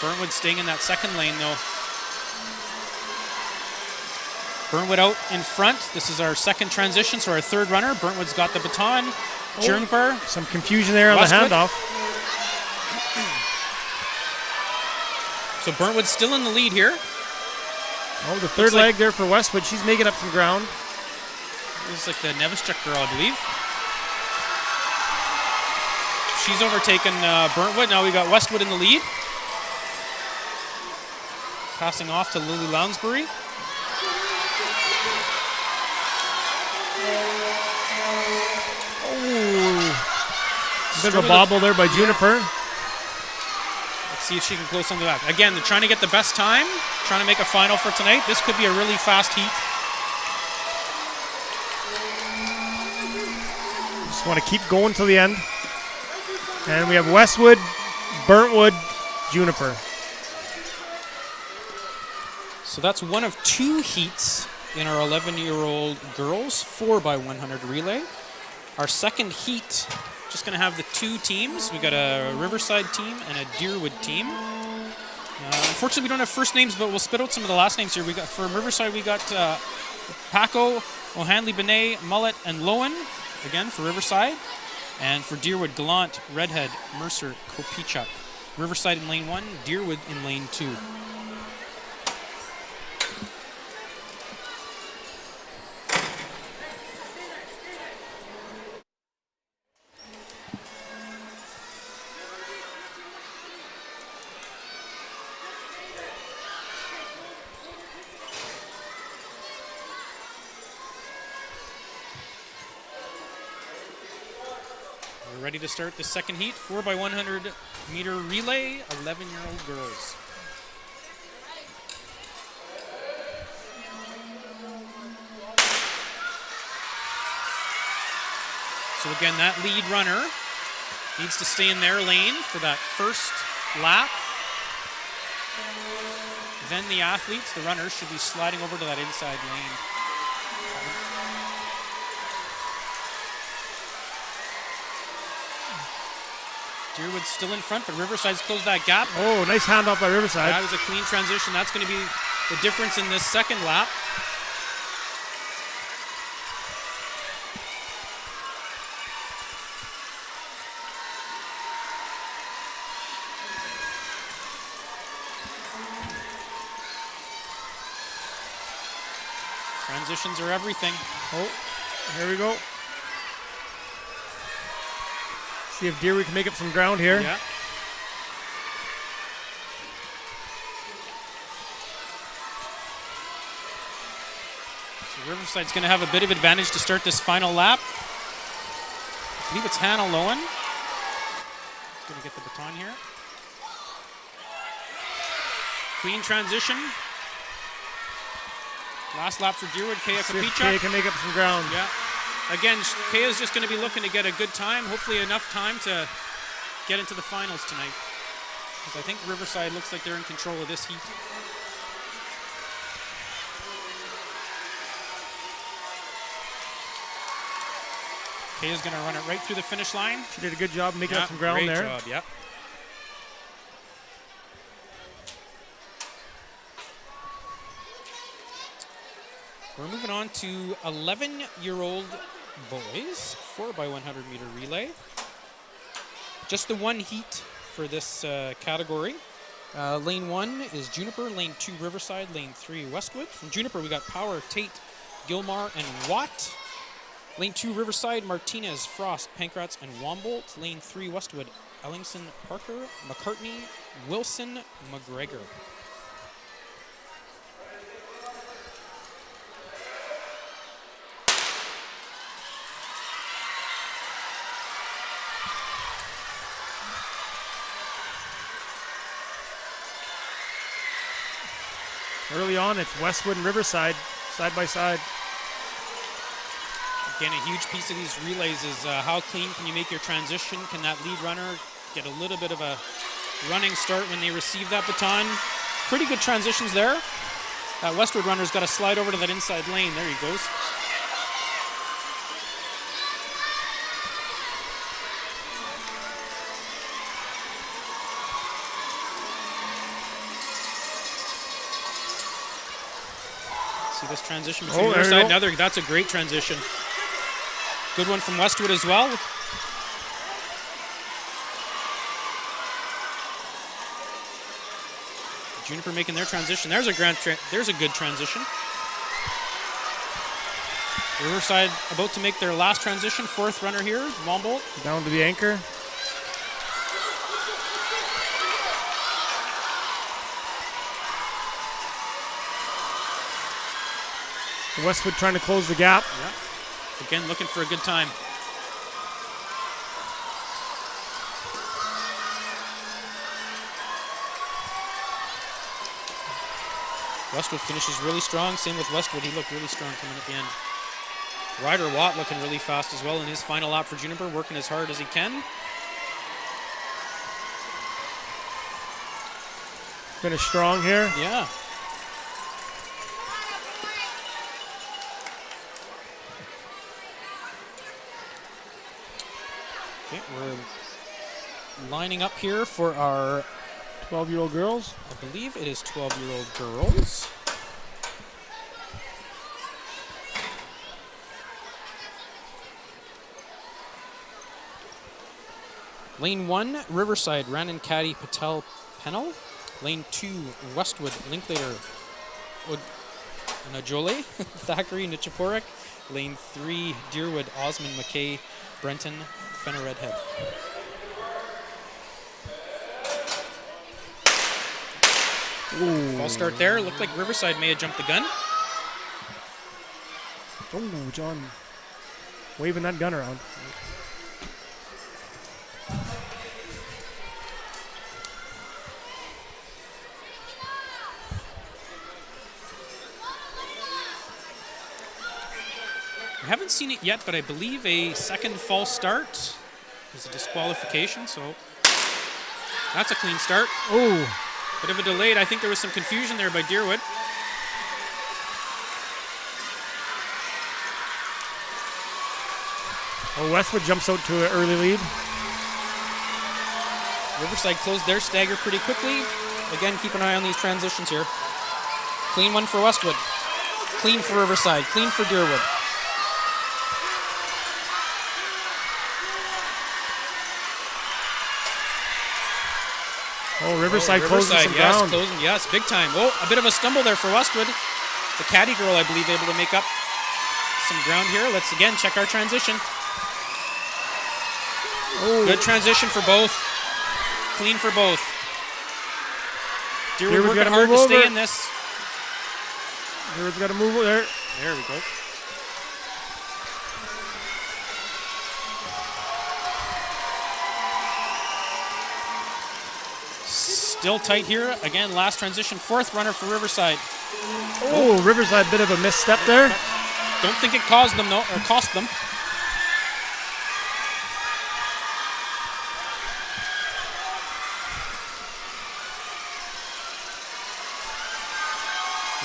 Burntwood staying in that second lane, though. Burntwood out in front. This is our second transition, so our third runner. Burntwood's got the baton. Juniper. Some confusion there on Westwood. the handoff. So Burntwood's still in the lead here. Oh, the third leg there for Westwood. She's making up some ground. This is like the Nevischuk girl, I believe. She's overtaken Burntwood. Now we got Westwood in the lead. Passing off to Lily Lounsbury. Oh, a bit of a bobble there by Juniper. Let's see if she can close something back. Again, they're trying to get the best time, trying to make a final for tonight. This could be a really fast heat. Just want to keep going till the end. And we have Westwood, Burntwood, Juniper. So that's one of 2 heats in our 11-year-old girls 4x100 relay. Our second heat, just going to have the 2 teams. We got a Riverside team and a Deerwood team. Unfortunately, we don't have first names, but we'll spit out some of the last names here. We got from Riverside, we got Paco, O'Hanley, Benet, Mullet, and Lowen. Again for Riverside, and for Deerwood, Gallant, Redhead, Mercer, Kopichuk. Riverside in lane 1, Deerwood in lane 2. We're ready to start the second heat, 4x100 meter relay, 11-year-old girls. So again, that lead runner needs to stay in their lane for that first lap. Then the athletes, the runners, should be sliding over to that inside lane. Deerwood's still in front, but Riverside's closed that gap. Oh, nice handoff by Riverside. That was a clean transition. That's going to be the difference in this second lap. Transitions are everything. Oh, here we go. See if Deerwood can make up some ground here. Yeah. So Riverside's going to have a bit of advantage to start this final lap. believe it's Hannah Lowen. Going to get the baton here. Clean transition. Last lap for Deerwood. Kaya See if Kapichak. Kaya can make up some ground. Yeah. Again, Kaya's just going to be looking to get a good time, hopefully enough time to get into the finals tonight. Because I think Riverside looks like they're in control of this heat. Kaya's going to run it right through the finish line. She did a good job making up some ground great there. Great job, yeah. We're moving on to 11-year-old boys, 4x100 meter relay. Just the one heat for this category. Lane 1 is Juniper, lane 2 Riverside, lane 3 Westwood. From Juniper we got Power, Tate, Gilmar, and Watt. Lane 2 Riverside, Martinez, Frost, Pankratz, and Wombolt. Lane 3 Westwood, Ellingson, Parker, McCartney, Wilson, McGregor. Early on, it's Westwood and Riverside, side by side. Again, a huge piece of these relays is how clean can you make your transition? Can that lead runner get a little bit of a running start when they receive that baton? Pretty good transitions there. That Westwood runner's got to slide over to that inside lane. There he goes. See this transition between Riverside and other. That's a great transition. Good one from Westwood as well. Juniper making their transition. There's a good transition. Riverside about to make their last transition. Fourth runner here, Wombolt. Down to the anchor. Westwood trying to close the gap. Yeah. Again, looking for a good time. Westwood finishes really strong. Same with Westwood. He looked really strong coming at the end. Ryder Watt looking really fast as well in his final lap for Juniper, working as hard as he can. Finish strong here. Yeah. Okay, we're lining up here for our 12-year-old girls. I believe it is 12-year-old girls. Lane 1, Riverside, Ranan Caddy, Patel, Pennell. Lane 2, Westwood, Linklater, Najole, Thackeray, Nichaporek. Lane 3, Deerwood, Osmond, McKay, Brenton, Fenner Redhead. Ooh. False start there. Looked like Riverside may have jumped the gun. Oh, John waving that gun around. We haven't seen it yet, but I believe a second false start is a disqualification, so that's a clean start. Oh. Bit of a delayed. I think there was some confusion there by Deerwood. Oh, Westwood jumps out to an early lead. Riverside closed their stagger pretty quickly. Again, keep an eye on these transitions here. Clean one for Westwood. Clean for Riverside. Clean for Deerwood. Oh, Riverside closing some ground. Yes, big time. Oh, a bit of a stumble there for Westwood. The caddy girl, I believe, able to make up some ground here. Let's again check our transition. Oh. Good transition for both. Clean for both. Deerwood working hard to stay in this. Deerwood's got to move over there. There we go. Still tight here. Again, last transition, fourth runner for Riverside. Oh, Riverside, bit of a misstep there. Don't think it caused them though, or cost them.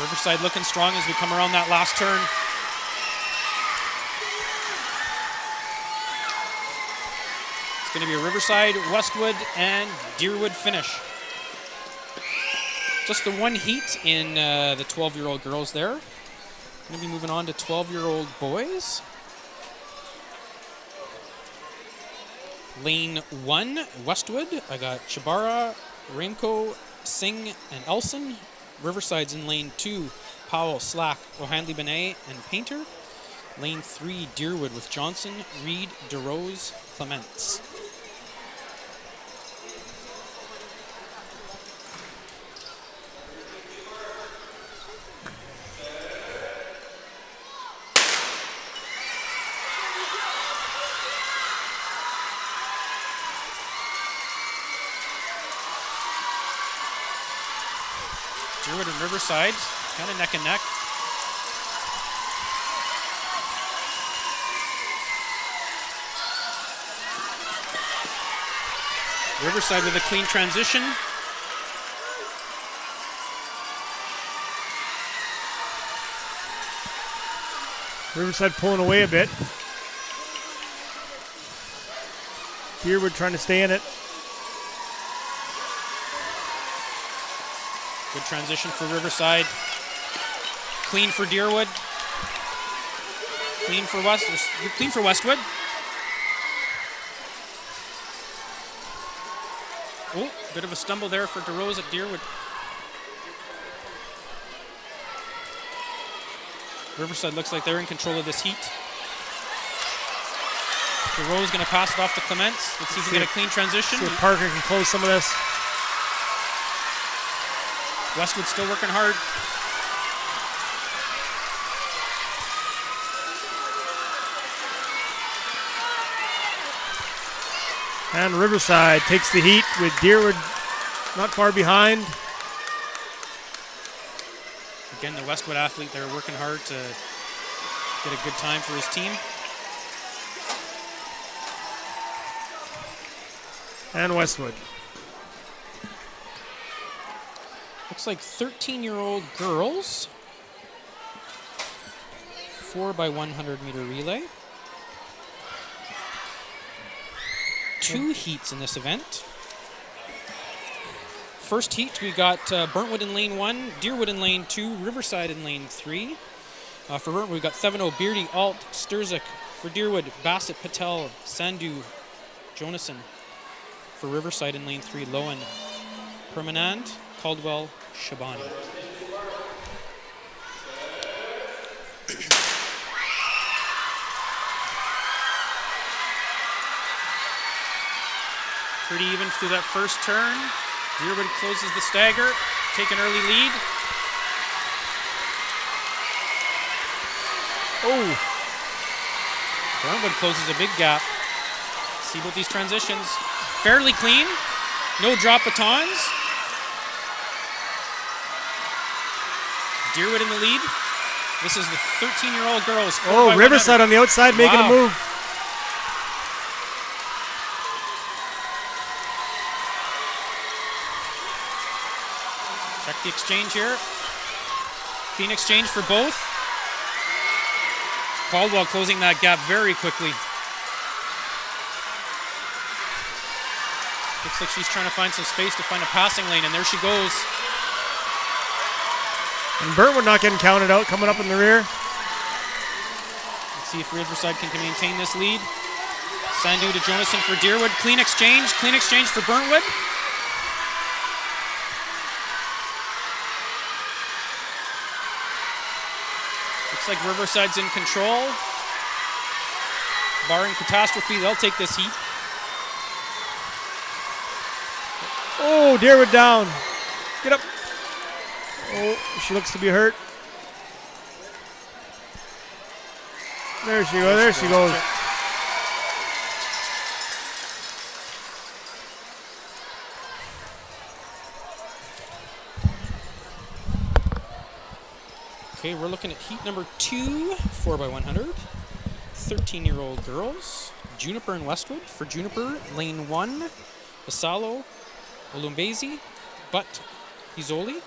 Riverside looking strong as we come around that last turn. It's going to be a Riverside, Westwood, and Deerwood finish. Just the one heat in the 12-year-old girls there. Going to be moving on to 12-year-old boys. Lane 1, Westwood. I got Chabara, Renko, Singh, and Elson. Riverside's in lane 2, Powell, Slack, O'Handley, Benet, and Painter. Lane 3, Deerwood with Johnson, Reed, DeRose, Clements. Deerwood and Riverside, kind of neck and neck. Riverside with a clean transition. Riverside pulling away a bit. Deerwood trying to stay in it. Good transition for Riverside. Clean for Deerwood. Clean for Westwood. Oh, bit of a stumble there for DeRose at Deerwood. Riverside looks like they're in control of this heat. DeRose going to pass it off to Clements. Let's see if we get a clean transition. See if Parker can close some of this. Westwood still working hard. And Riverside takes the heat with Deerwood not far behind. Again, the Westwood athlete there working hard to get a good time for his team. And Westwood. Looks like 13-year-old girls. 4x100 meter relay. 2 heats in this event. First heat, we got Burntwood in lane 1, Deerwood in lane 2, Riverside in lane 3. For Burntwood, we got Theveno, Beardy, Alt, Sturzik. For Deerwood, Bassett, Patel, Sandhu, Jonason. For Riverside in lane 3, Lowen, Permanand, Caldwell, Shabani. Pretty even through that first turn. Deerwood closes the stagger, take an early lead. Oh! Burntwood closes a big gap. Let's see about these transitions. Fairly clean, no drop batons. Deerwood in the lead. This is the 13-year-old girls. Oh, Riverside on the outside making a move. Check the exchange here. Clean exchange for both. Caldwell closing that gap very quickly. Looks like she's trying to find some space to find a passing lane, and there she goes. And Burntwood not getting counted out, coming up in the rear. Let's see if Riverside can maintain this lead. Sandhu to Jonason for Deerwood. Clean exchange for Burntwood. Looks like Riverside's in control. Barring catastrophe, they'll take this heat. Oh, Deerwood down. Get up. Oh, she looks to be hurt. There she goes. There she goes. Okay, we're looking at heat number 2, 4x100. 13-year-old girls. Juniper and Westwood. For Juniper, lane 1, Basalo, Olumbezi, Butt, Izoli.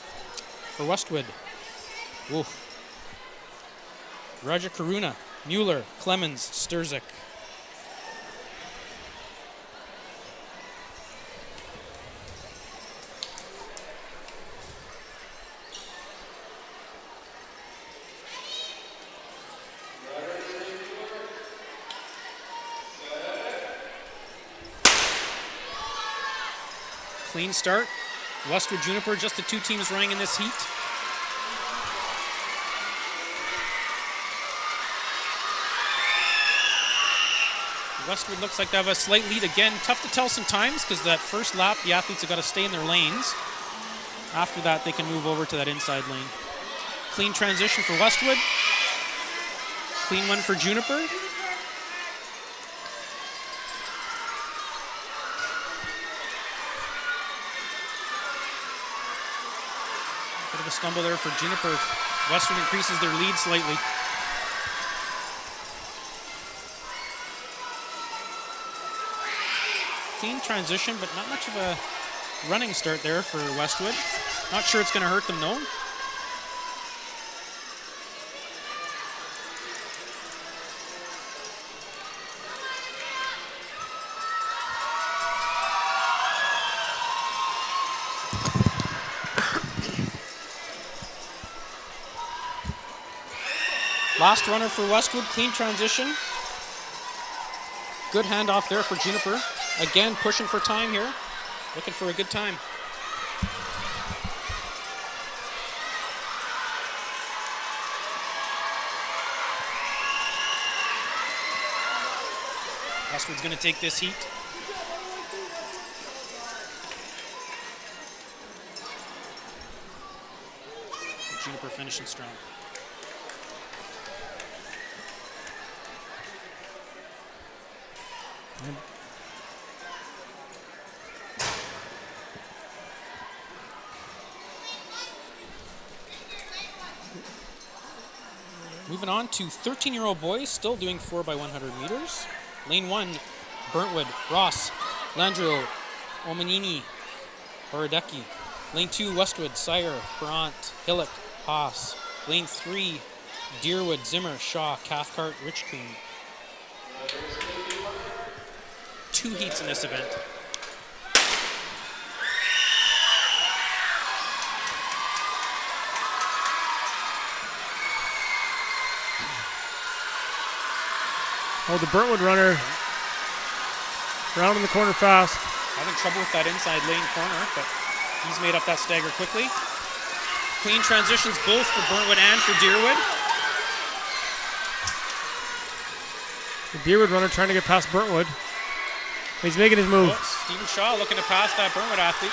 For Westwood, Wolf, Raja Karuna, Mueller, Clemens, Sturzik. Clean start. Westwood, Juniper, just the 2 teams running in this heat. Westwood looks like they have a slight lead again. Tough to tell sometimes because that first lap, the athletes have got to stay in their lanes. After that, they can move over to that inside lane. Clean transition for Westwood. Clean one for Juniper. Bit of a stumble there for Juniper. Westwood increases their lead slightly. Clean transition, but not much of a running start there for Westwood. Not sure it's going to hurt them though. Last runner for Westwood, clean transition. Good handoff there for Juniper. Again, pushing for time here. Looking for a good time. Westwood's going to take this heat. Juniper finishing strong. Moving on to 13-year-old boys, still doing 4x100 meters. Lane 1, Burntwood, Ross, Landrio, Omanini, Horadecki. Lane 2, Westwood, Sire, Brant, Hillock, Haas. Lane 3, Deerwood, Zimmer, Shaw, Cathcart, Richcoon. 2 heats in this event. Oh, the Burntwood runner rounding the corner fast. Having trouble with that inside lane corner, but he's made up that stagger quickly. Clean transitions both for Burntwood and for Deerwood. The Deerwood runner trying to get past Burntwood. He's making his move. Oh, Stephen Shaw looking to pass that Burntwood athlete.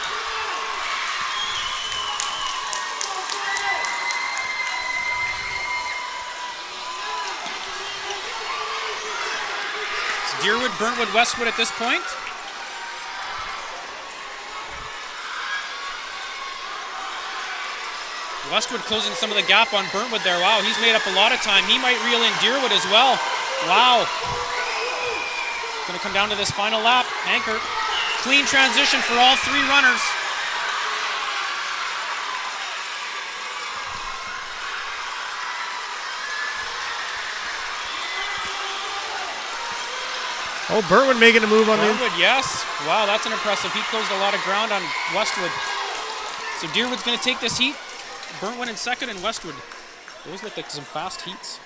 Deerwood, Burntwood, Westwood at this point. Westwood closing some of the gap on Burntwood there. Wow, he's made up a lot of time. He might reel in Deerwood as well. Wow. Going to come down to this final lap. Anchor. Clean transition for all 3 runners. Oh, Burntwood making a move on him. Burntwood, yes. Wow, that's an impressive. He closed a lot of ground on Westwood. So Deerwood's going to take this heat. Burntwood in second and Westwood. Those look like some fast heats.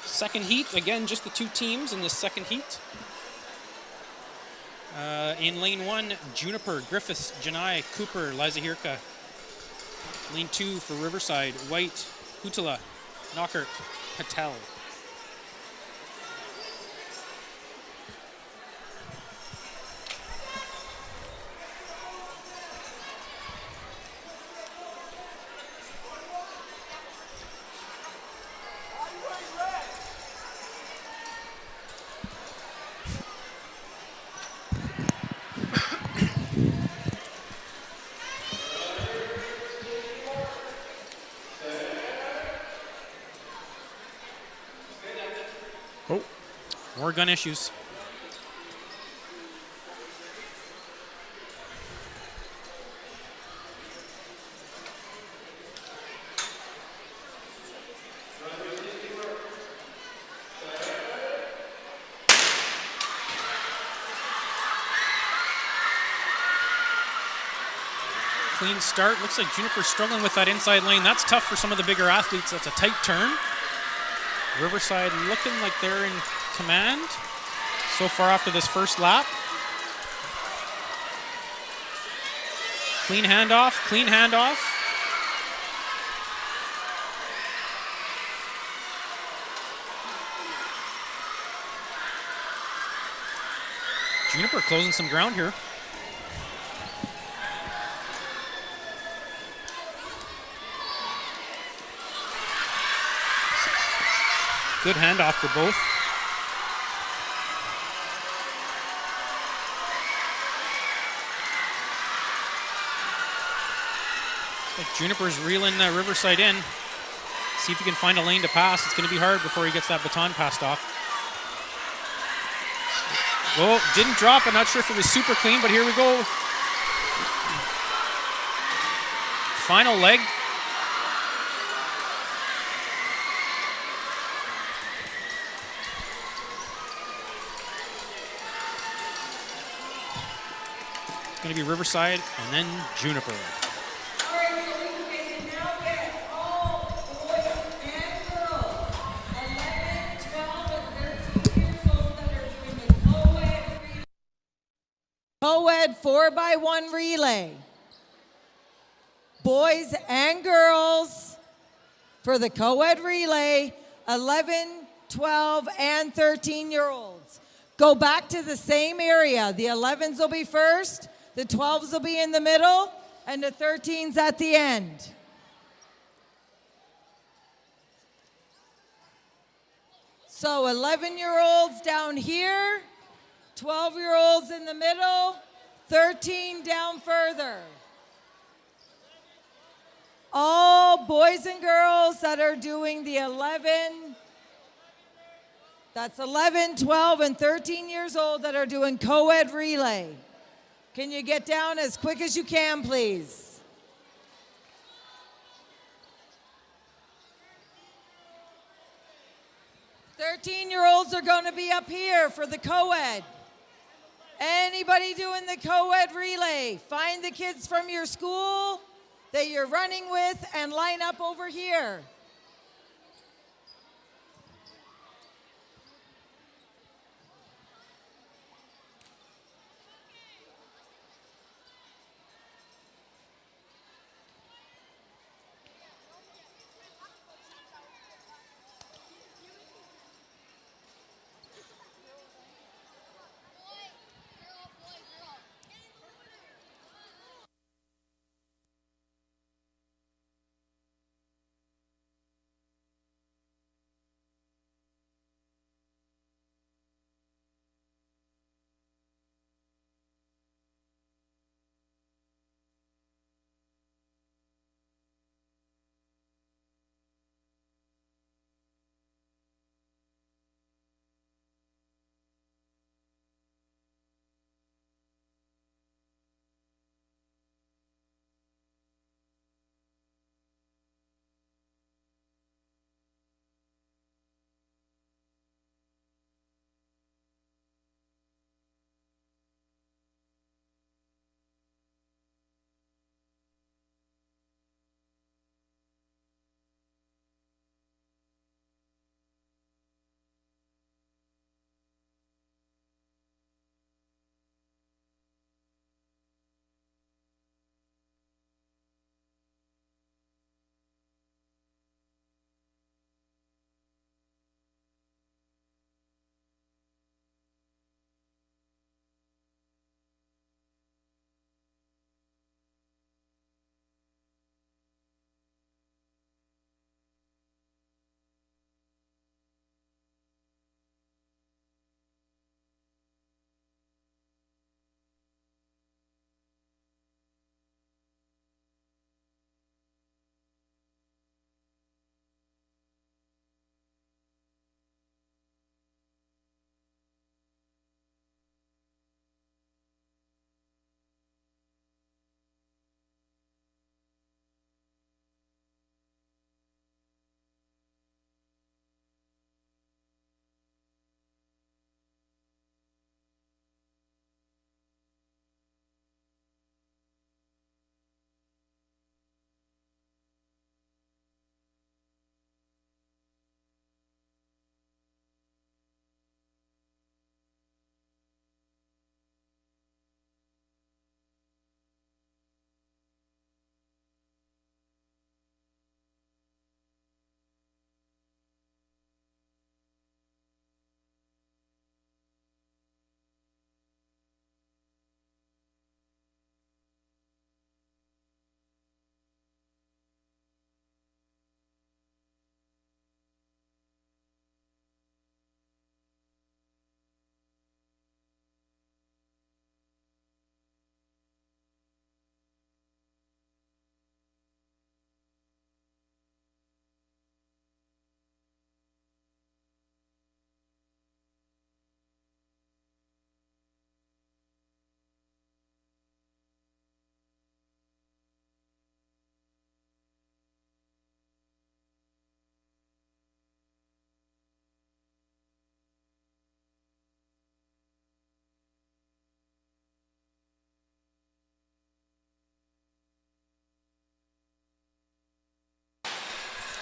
Second heat, again, just the 2 teams in this second heat. In lane 1, Juniper, Griffiths, Janai, Cooper, Liza Hirka. Lane 2 for Riverside, White, Hutala, Knockert, Patel. Oh, More gun issues. Clean start. Looks like Juniper's struggling with that inside lane. That's tough for some of the bigger athletes. That's a tight turn. Riverside looking like they're in command so far after this first lap. Clean handoff, clean handoff. Juniper closing some ground here. Good handoff for both. Like Juniper's reeling Riverside in. See if he can find a lane to pass. It's going to be hard before he gets that baton passed off. Oh, didn't drop. I'm not sure if it was super clean, but here we go. Final leg. Going to be Riverside and then Juniper. All right, so we can now get all boys and girls, 11, 12, and 13 years old that are doing the co-ed 4x1 relay. Boys and girls for the co-ed relay, 11, 12, and 13-year-olds. Go back to the same area. The 11s will be first. The 12s will be in the middle, and the 13s at the end. So 11-year-olds down here, 12-year-olds in the middle, 13 down further. All boys and girls that are doing the 11, that's 11, 12, and 13 years old that are doing co-ed relay. Can you get down as quick as you can, please? Thirteen-year-olds are going to be up here for the co-ed. Anybody doing the co-ed relay, find the kids from your school that you're running with and line up over here.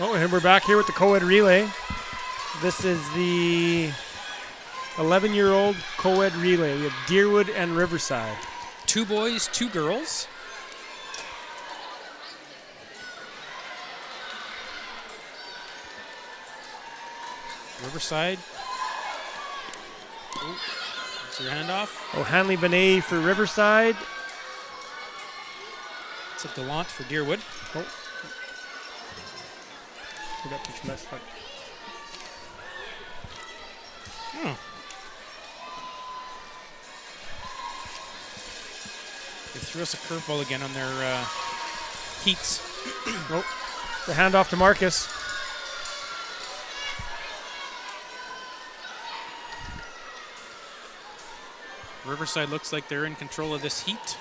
Oh, and we're back here with the co-ed relay. This is the 11-year-old co-ed relay. We have Deerwood and Riverside. 2 boys, 2 girls. Riverside. Oh, that's your handoff. Oh, Hanley Benet for Riverside. It's a Gallant for Deerwood. Oh. We got this messed up. Oh. They threw us a curveball again on their heats. Oh, the handoff to Marcus. Riverside looks like they're in control of this heat.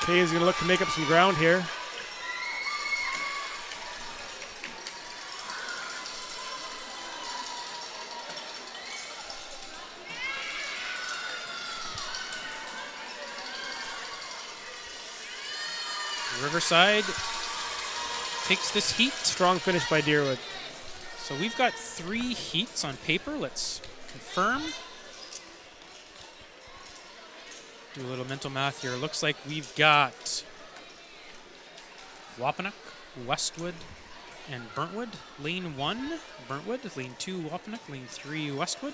Kay is going to look to make up some ground here. Riverside takes this heat. Strong finish by Deerwood. So we've got 3 heats on paper. Let's confirm. Do a little mental math here. Looks like we've got Wapanuck, Westwood, and Burntwood. Lane 1, Burntwood. Lane 2, Wapanuck. Lane 3, Westwood.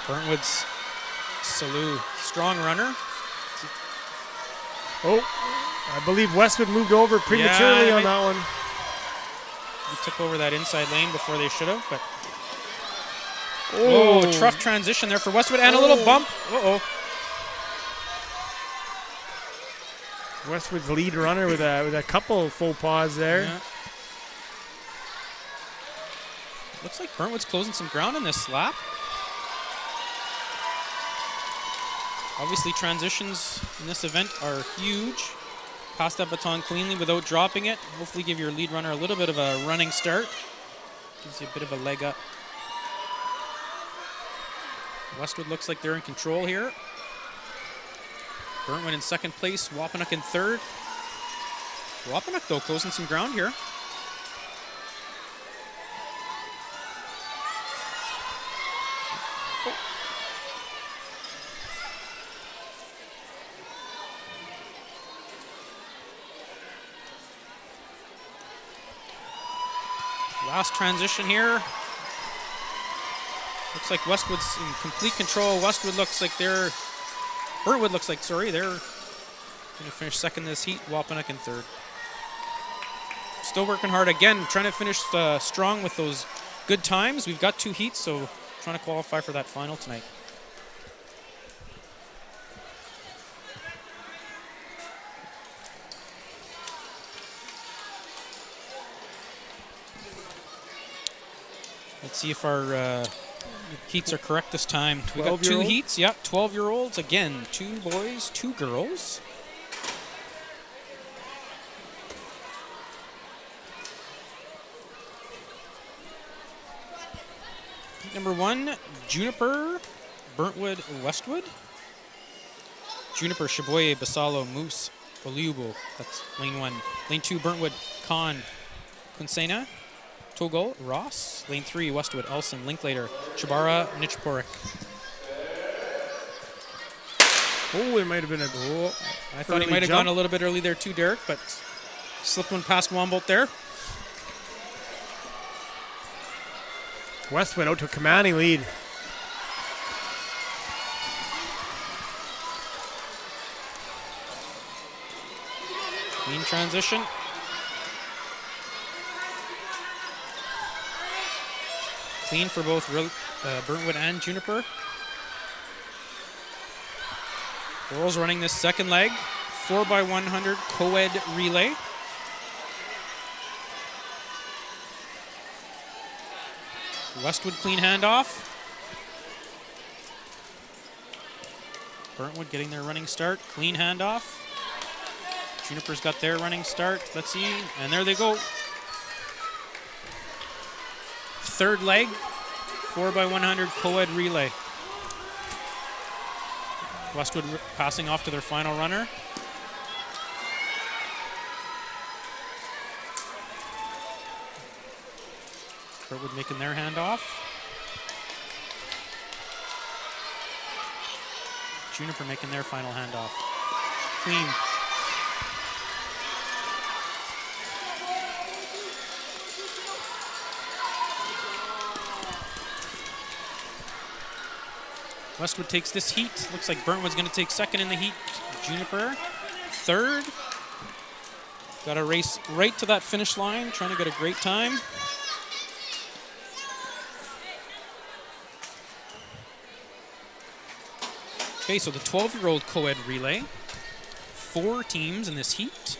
Burntwood's Salou, strong runner. Oh, I believe Westwood moved over prematurely on that one. He took over that inside lane before they should have, but oh, tough transition there for Westwood and a little bump. Uh-oh. Westwood's lead runner with a couple faux pas there. Yeah. Looks like Burntwood's closing some ground in this lap. Obviously, transitions in this event are huge. Pass that baton cleanly without dropping it. Hopefully give your lead runner a little bit of a running start. Gives you a bit of a leg up. Westwood looks like they're in control here. Burntwood in second place, Wapanuck in third. Wapanuck, though, closing some ground here. Last transition here. Looks like Westwood's in complete control. Burntwood looks like they're going to finish second in this heat. Wapanuck in third. Still working hard again, trying to finish strong with those good times. We've got 2 heats, so trying to qualify for that final tonight. Let's see if our heats are correct this time. We got 2 heats. Yep, 12-year-olds. Again, 2 boys, 2 girls. Heat number 1, Juniper, Burntwood, Westwood. Juniper, Shaboye, Basalo, Moose, Olubo. That's lane 1. Lane 2, Burntwood, Khan, Kunsena. Togo, Ross. Lane 3, Westwood, Elson, Linklater, Chabara, Nichporik. Oh, it might have been a I thought he might have gone a little bit early there too, Derek, but slipped one past Wombolt there. Westwood out to a commanding lead. Clean transition. Clean for both Burntwood and Juniper. Girls running this second leg, 4x100 co-ed relay. Westwood clean handoff. Burntwood getting their running start, clean handoff. Juniper's got their running start. Let's see, and there they go. Third leg, 4x100 co-ed relay. Westwood passing off to their final runner. Burntwood making their handoff. Juniper making their final handoff. Clean. Westwood takes this heat. Looks like Burntwood's going to take second in the heat. Juniper, third. Got to race right to that finish line, trying to get a great time. Okay, so the 12-year-old co-ed relay. 4 teams in this heat.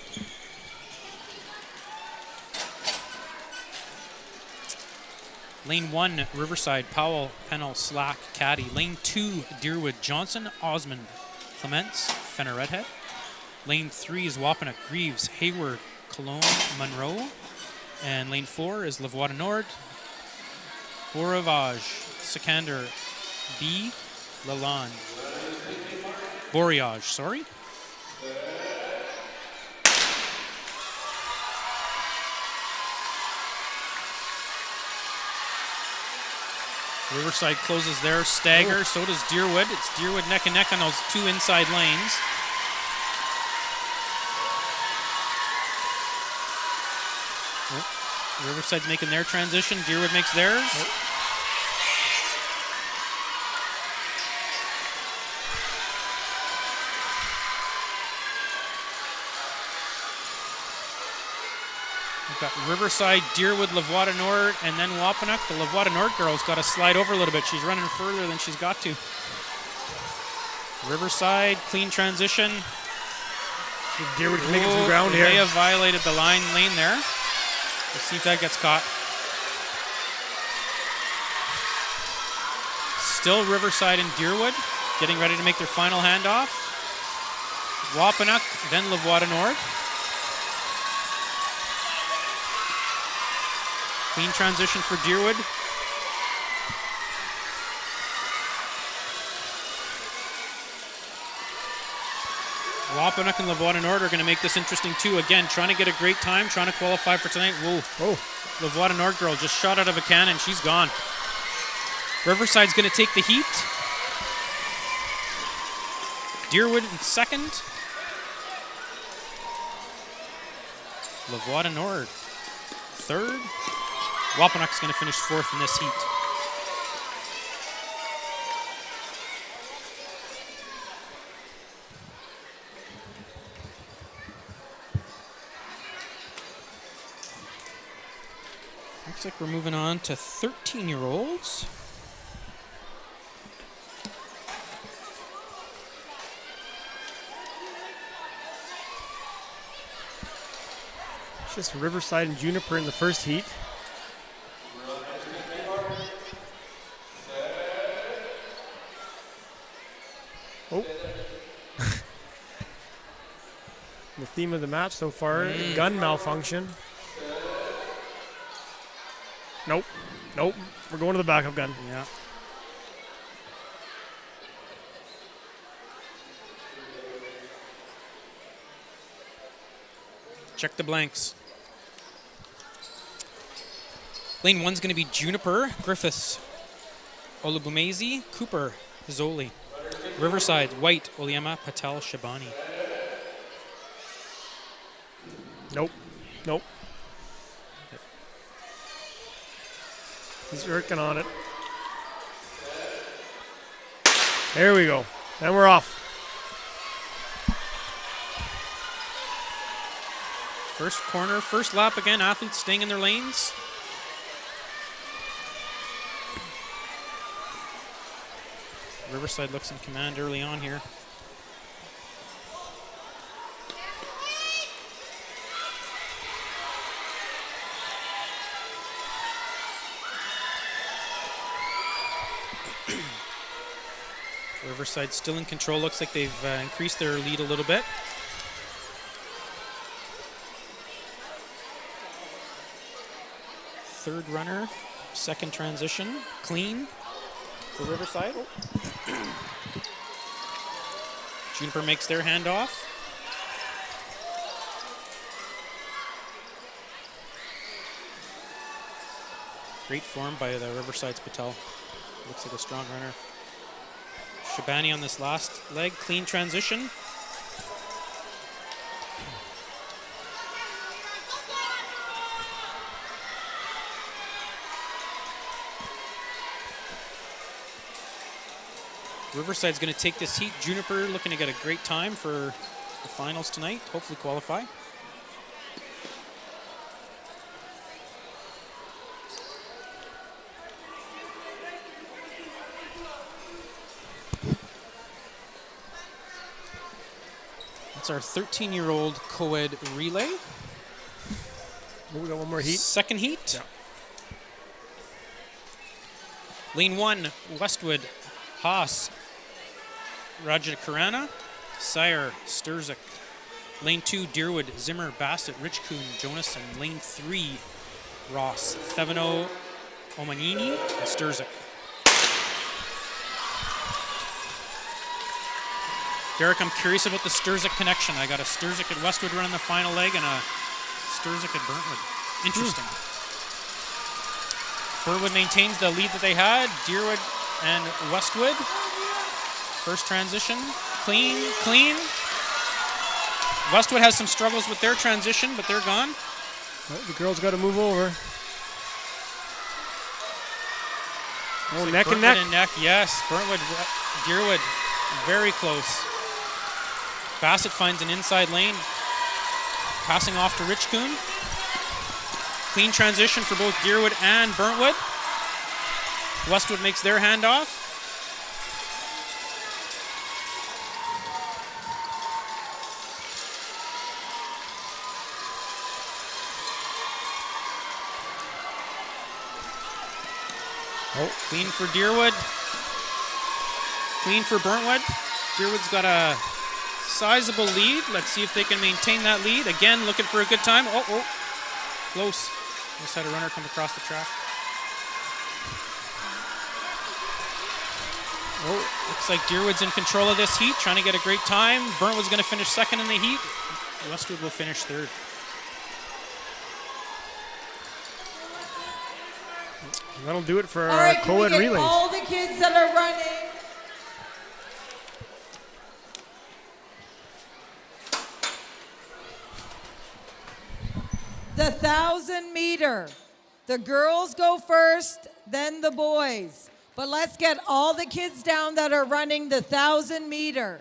Lane 1, Riverside, Powell, Pennell, Slack, Caddy. Lane 2, Deerwood, Johnson, Osmond, Clements, Fenner Redhead. Lane 3 is Wapanuck, Greaves, Hayward, Cologne, Monroe. And lane 4 is Lavoie Nord, Boravage, Sikander, B, Lalonde. Boreage, sorry. Riverside closes their stagger, so does Deerwood. It's Deerwood neck and neck on those 2 inside lanes. Riverside's making their transition. Deerwood makes theirs. We've got Riverside, Deerwood, Lavoie Nord, and then Wapanuck. The Lavoie Nord girl's got to slide over a little bit. She's running further than she's got to. Riverside, clean transition. Deerwood can make some ground here. They have violated the lane there. Let's see if that gets caught. Still Riverside and Deerwood getting ready to make their final handoff. Wapanuck, then Lavoie Nord. Clean transition for Deerwood. Wapanuck and Lavoie Nord are going to make this interesting too. Again, trying to get a great time, trying to qualify for tonight. Whoa. Lavoie Nord girl just shot out of a cannon. She's gone. Riverside's going to take the heat. Deerwood in second. Lavoie Nord third. Wapanuck's going to finish fourth in this heat. Looks like we're moving on to 13-year-olds. It's just Riverside and Juniper in the first heat. Oh. The theme of the match so far, gun malfunction. Nope. We're going to the backup gun. Yeah. Check the blanks. Lane 1's going to be Juniper, Griffiths, Olubumezi, Cooper, Zoli. Riverside, White, Oliema, Patel, Shabani. Nope. He's working on it. There we go. And we're off. First corner, first lap again. Athletes staying in their lanes. Riverside looks in command early on here. Riverside still in control. Looks like they've increased their lead a little bit. Third runner, second transition, clean for Riverside. Juniper makes their handoff. Great form by the Riverside's Patel. Looks like a strong runner. Shabani on this last leg, clean transition. Riverside's going to take this heat. Juniper looking to get a great time for the finals tonight, hopefully qualify. That's our 13-year-old co-ed relay. Oh, we got one more heat. Second heat. Yeah. Lane 1, Westwood, Haas, Rajakarana, Sire, Sturzik. Lane 2, Deerwood, Zimmer, Bassett, Richcoon, Jonas. And lane 3, Ross, Theveno, Omanini, and Sturzik. Derek, I'm curious about the Sturzik connection. I got a Sturzik at Westwood running the final leg and a Sturzik at Burntwood. Interesting. Burntwood maintains the lead that they had. Deerwood and Westwood. First transition, clean, clean. Westwood has some struggles with their transition, but they're gone. Well, the girls got to move over. Oh, neck and neck. Burntwood and neck, yes. Burntwood, Deerwood, very close. Bassett finds an inside lane, passing off to Richcoon. Clean transition for both Deerwood and Burntwood. Westwood makes their handoff. Oh, clean for Deerwood. Clean for Burntwood. Deerwood's got a sizable lead. Let's see if they can maintain that lead. Again, looking for a good time. Oh, close. Just had a runner come across the track. Oh, looks like Deerwood's in control of this heat, trying to get a great time. Burntwood's going to finish second in the heat. Westwood will finish third. That'll do it for All our right, can we co-ed get relays. all the kids that are running? The 1,000 meter. The girls go first, then the boys. But let's get all the kids down that are running the 1,000 meter.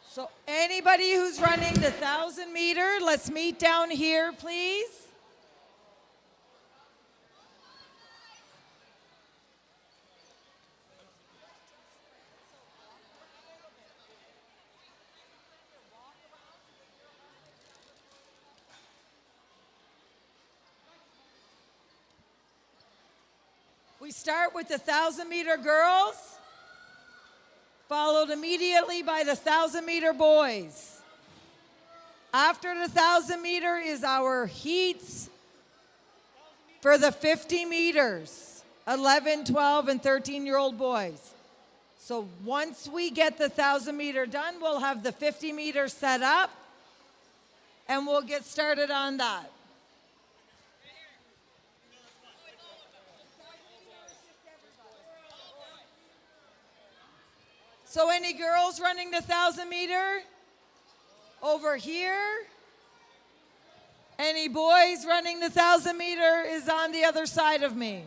So anybody who's running the 1,000 meter, let's meet down here, please. We start with the 1,000 meter girls, followed immediately by the 1,000 meter boys. After the 1,000 meter is our heats for the 50 meters, 11, 12, and 13-year-old boys. So once we get the 1,000 meter done, we'll have the 50 meter set up, and we'll get started on that. So any girls running the 1,000 meter? Over here? Any boys running the 1,000 meter is on the other side of me.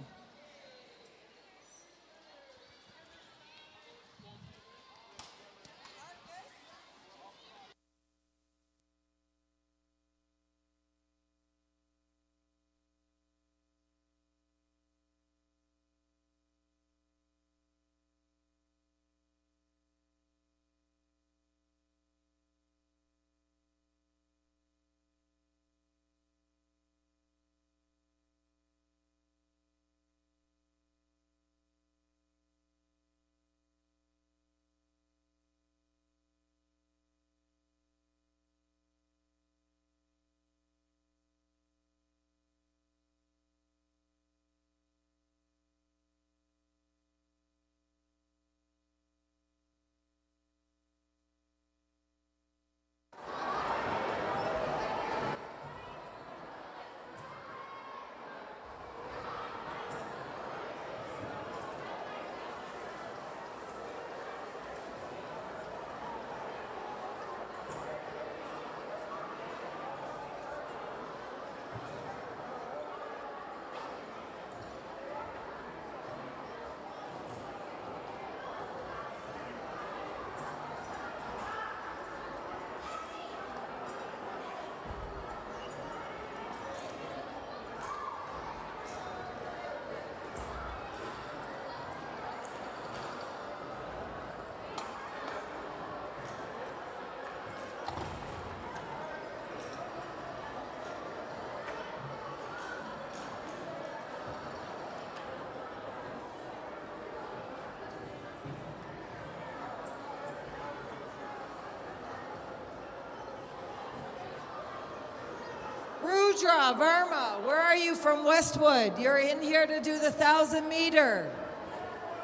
Rudra Verma, where are you from Westwood? You're in here to do the 1,000 meter.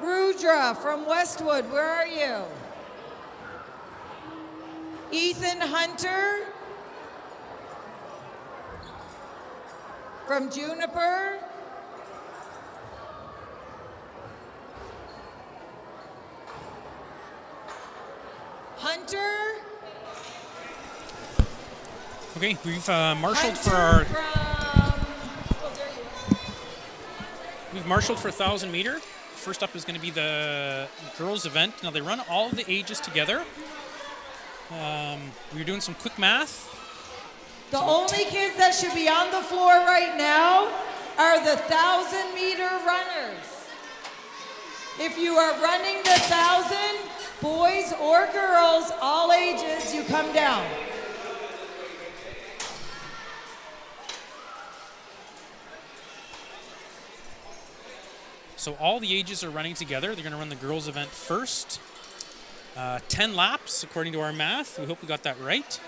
Rudra from Westwood, where are you? Ethan Hunter from Juniper. Hunter. Okay, we've marshaled for Hunter our. We've marshaled for 1,000 meter. First up is going to be the girls' event. Now they run all of the ages together. We were doing some quick math. The only kids that should be on the floor right now are the 1,000 meter runners. If you are running the 1,000, boys or girls, all ages, you come down. So all the ages are running together. They're going to run the girls' event first. 10 laps, according to our math. We hope we got that right.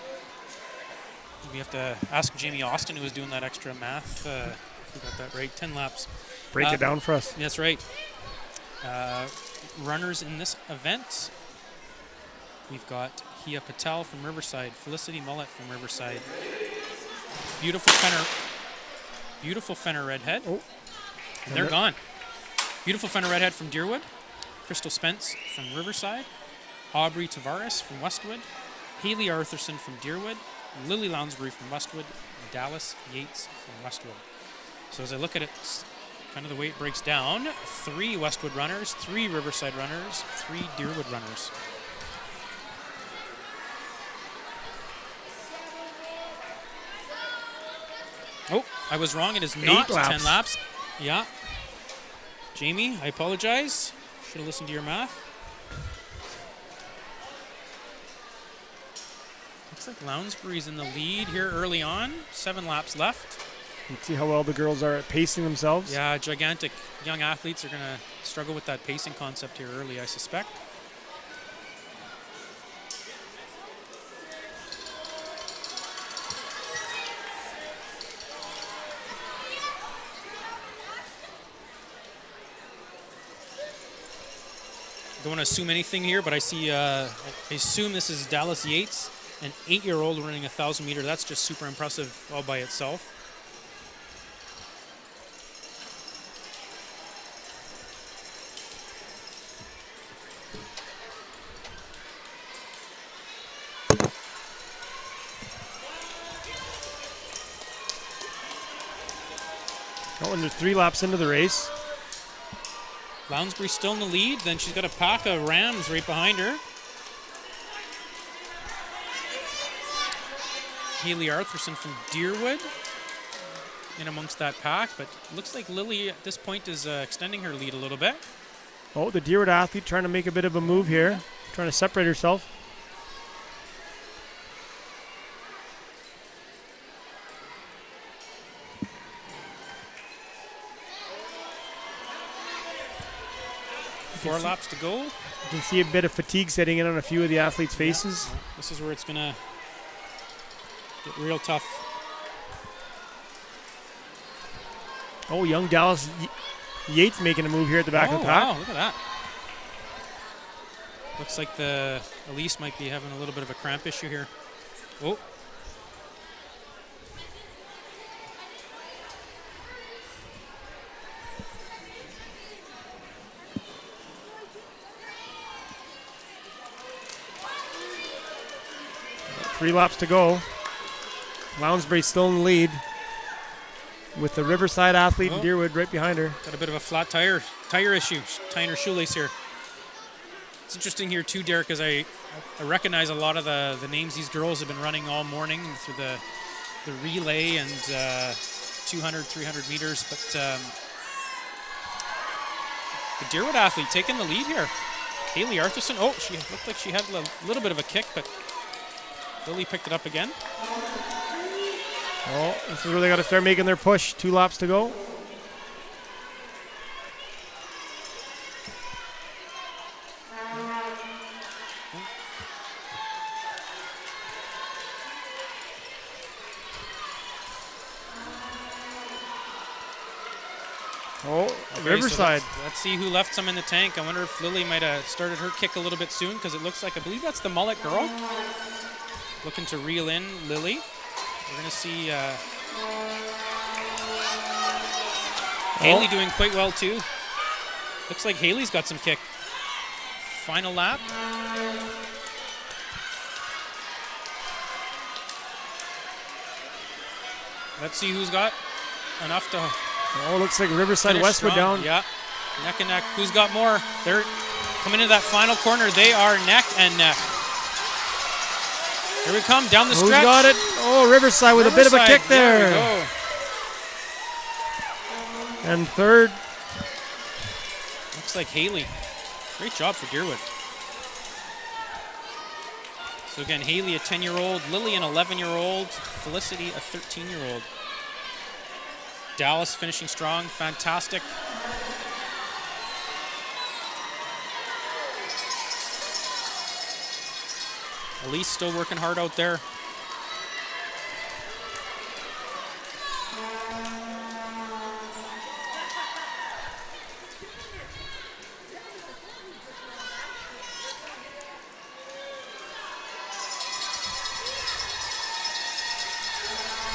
We have to ask Jamie Austin, who was doing that extra math, if we got that right. 10 laps. Break it down for us. That's right. Runners in this event, we've got Hia Patel from Riverside, Felicity Mullet from Riverside, beautiful Fenner Redhead. Oh. And they're gone. Beautiful Fenner Redhead from Deerwood, Crystal Spence from Riverside, Aubrey Tavares from Westwood, Haley Arthurson from Deerwood, Lily Lounsbury from Westwood, Dallas Yates from Westwood. So as I look at it, kind of the way it breaks down, 3 Westwood runners, 3 Riverside runners, 3 Deerwood runners. Oh, I was wrong. It is not 10 laps. Yeah. Jamie, I apologize. Should have listened to your math. Looks like Lounsbury's in the lead here early on. 7 laps left. Let's see how well the girls are at pacing themselves. Yeah, gigantic young athletes are going to struggle with that pacing concept here early, I suspect. Don't want to assume anything here, but I see, I assume this is Dallas Yates, an 8-year-old running 1,000 meter. That's just super impressive all by itself. Oh, and they're 3 laps into the race. Lounsbury still in the lead. Then she's got a pack of Rams right behind her. Haley Arthurson from Deerwood in amongst that pack, but looks like Lily at this point is extending her lead a little bit. Oh, the Deerwood athlete trying to make a bit of a move here, trying to separate herself. Four laps to go. You can see a bit of fatigue setting in on a few of the athletes' faces. Yeah. This is where it's going to get real tough. Oh, young Dallas Yates making a move here at the back of the pack. Wow, look at that. Looks like the Elise might be having a little bit of a cramp issue here. Oh. 3 laps to go. Lounsbury still in the lead with the Riverside athlete and Deerwood right behind her. Got a bit of a flat tire issue, tying her shoelace here. It's interesting here too, Derek, as I recognize a lot of the names these girls have been running all morning through the relay and 200, 300 meters, but the Deerwood athlete taking the lead here. Haley Arthurson, oh, she looked like she had a little bit of a kick, but Lily picked it up again. Oh, this is where they got to start making their push. 2 laps to go. Oh, Okay, Riverside. So let's see who left some in the tank. I wonder if Lily might have started her kick a little bit soon because it looks like, I believe that's the mullet girl. Looking to reel in Lily. We're going to see Haley doing quite well too. Looks like Haley's got some kick. Final lap. Let's see who's got enough to. Oh, looks like Riverside finish Westwood strong. down. Yeah, neck and neck. Who's got more? They're coming into that final corner. They are neck and neck. Here we come down the Who's stretch. got it? Oh, Riverside with a bit of a kick there. There we go. And third. Looks like Haley. Great job for Deerwood. So again, Haley, a 10-year-old, Lily, an 11-year-old, Felicity, a 13-year-old. Dallas finishing strong, fantastic. Elise still working hard out there.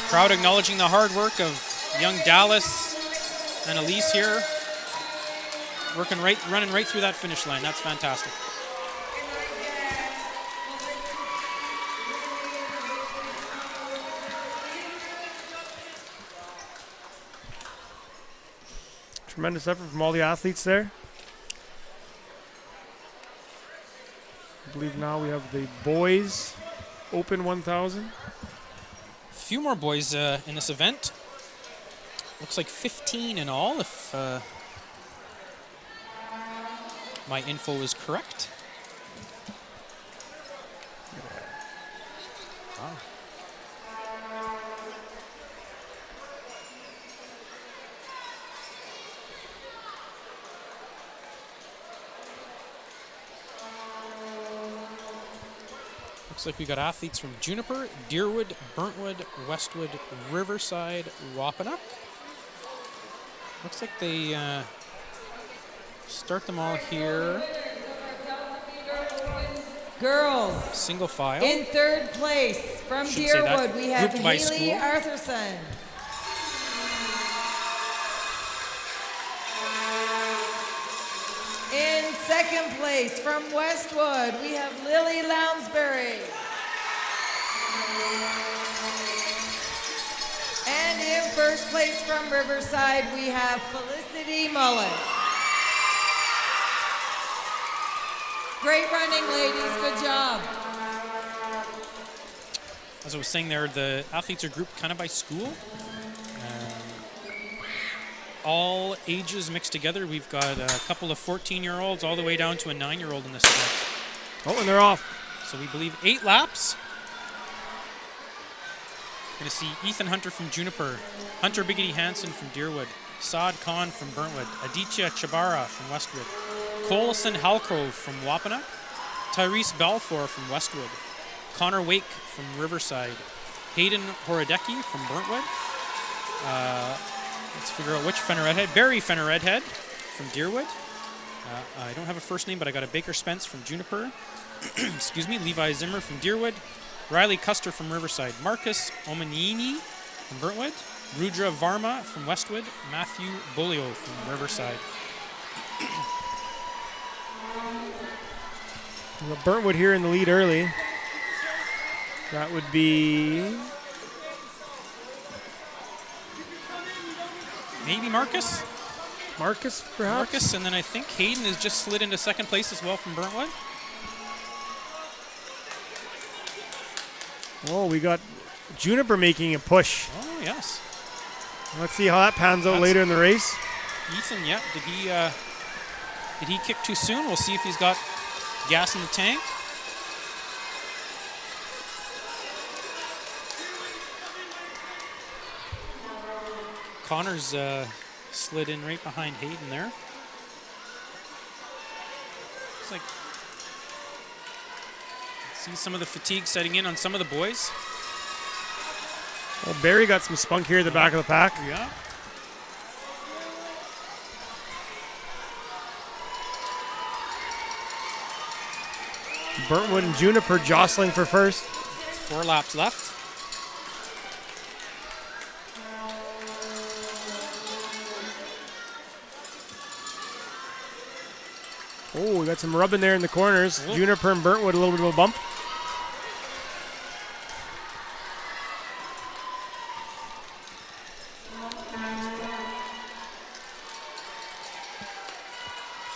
Crowd acknowledging the hard work of young Dallas and Elise here. Running right through that finish line. That's fantastic. Tremendous effort from all the athletes there. I believe now we have the boys Open 1000. A few more boys in this event. Looks like 15 in all, if my info is correct. Wow. Looks like we got athletes from Juniper, Deerwood, Burntwood, Westwood, Riverside, Wapanuck. Looks like they start them all here. Girls. Single file. In third place from Should say that. Deerwood, we have Grouped by Haley school. Arthurson. In second place from Westwood, we have Lily Lounsbury. And in first place from Riverside, we have Felicity Mullen. Great running, ladies. Good job. As I was saying there, the athletes are grouped kind of by school. All ages mixed together. We've got a couple of 14-year-olds all the way down to a 9-year-old in this event. Oh, and they're off. So we believe 8 laps. Going to see Ethan Hunter from Juniper, Hunter Biggity Hansen from Deerwood, Saad Khan from Burntwood, Aditya Chabara from Westwood, Colson Halcrove from Wapanuck, Tyrese Balfour from Westwood, Connor Wake from Riverside, Hayden Horodecki from Burntwood. Let's figure out which Fenner Redhead. Barry Fenner Redhead from Deerwood. I don't have a first name, but I got a Baker Spence from Juniper. Excuse me. Levi Zimmer from Deerwood. Riley Custer from Riverside. Marcus Omanini from Burntwood. Rudra Varma from Westwood. Matthew Bolio from Riverside. Well, Burntwood here in the lead early. That would be... Maybe Marcus? Marcus, perhaps? Marcus, and then I think Hayden has just slid into second place as well from Burntwood. Oh, we got Juniper making a push. Oh, yes. Let's see how that pans out later in the race. Ethan, yeah. Did he kick too soon? We'll see if he's got gas in the tank. Connor's slid in right behind Hayden there. Looks like see some of the fatigue setting in on some of the boys. Well, Barry got some spunk here at the back of the pack. Yeah. Burntwood and Juniper jostling for first. 4 laps left. Oh, we got some rubbing there in the corners. Oh. Juniper and Burntwood, a little bit of a bump.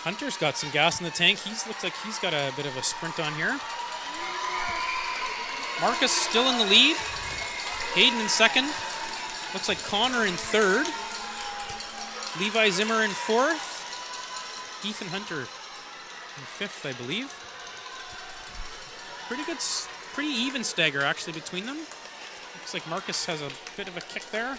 Hunter's got some gas in the tank. Looks like he's got a bit of a sprint on here. Marcus still in the lead. Hayden in second. Looks like Connor in third. Levi Zimmer in fourth. Ethan Hunter in fifth, I believe. Pretty even stagger actually between them. Looks like Marcus has a bit of a kick there.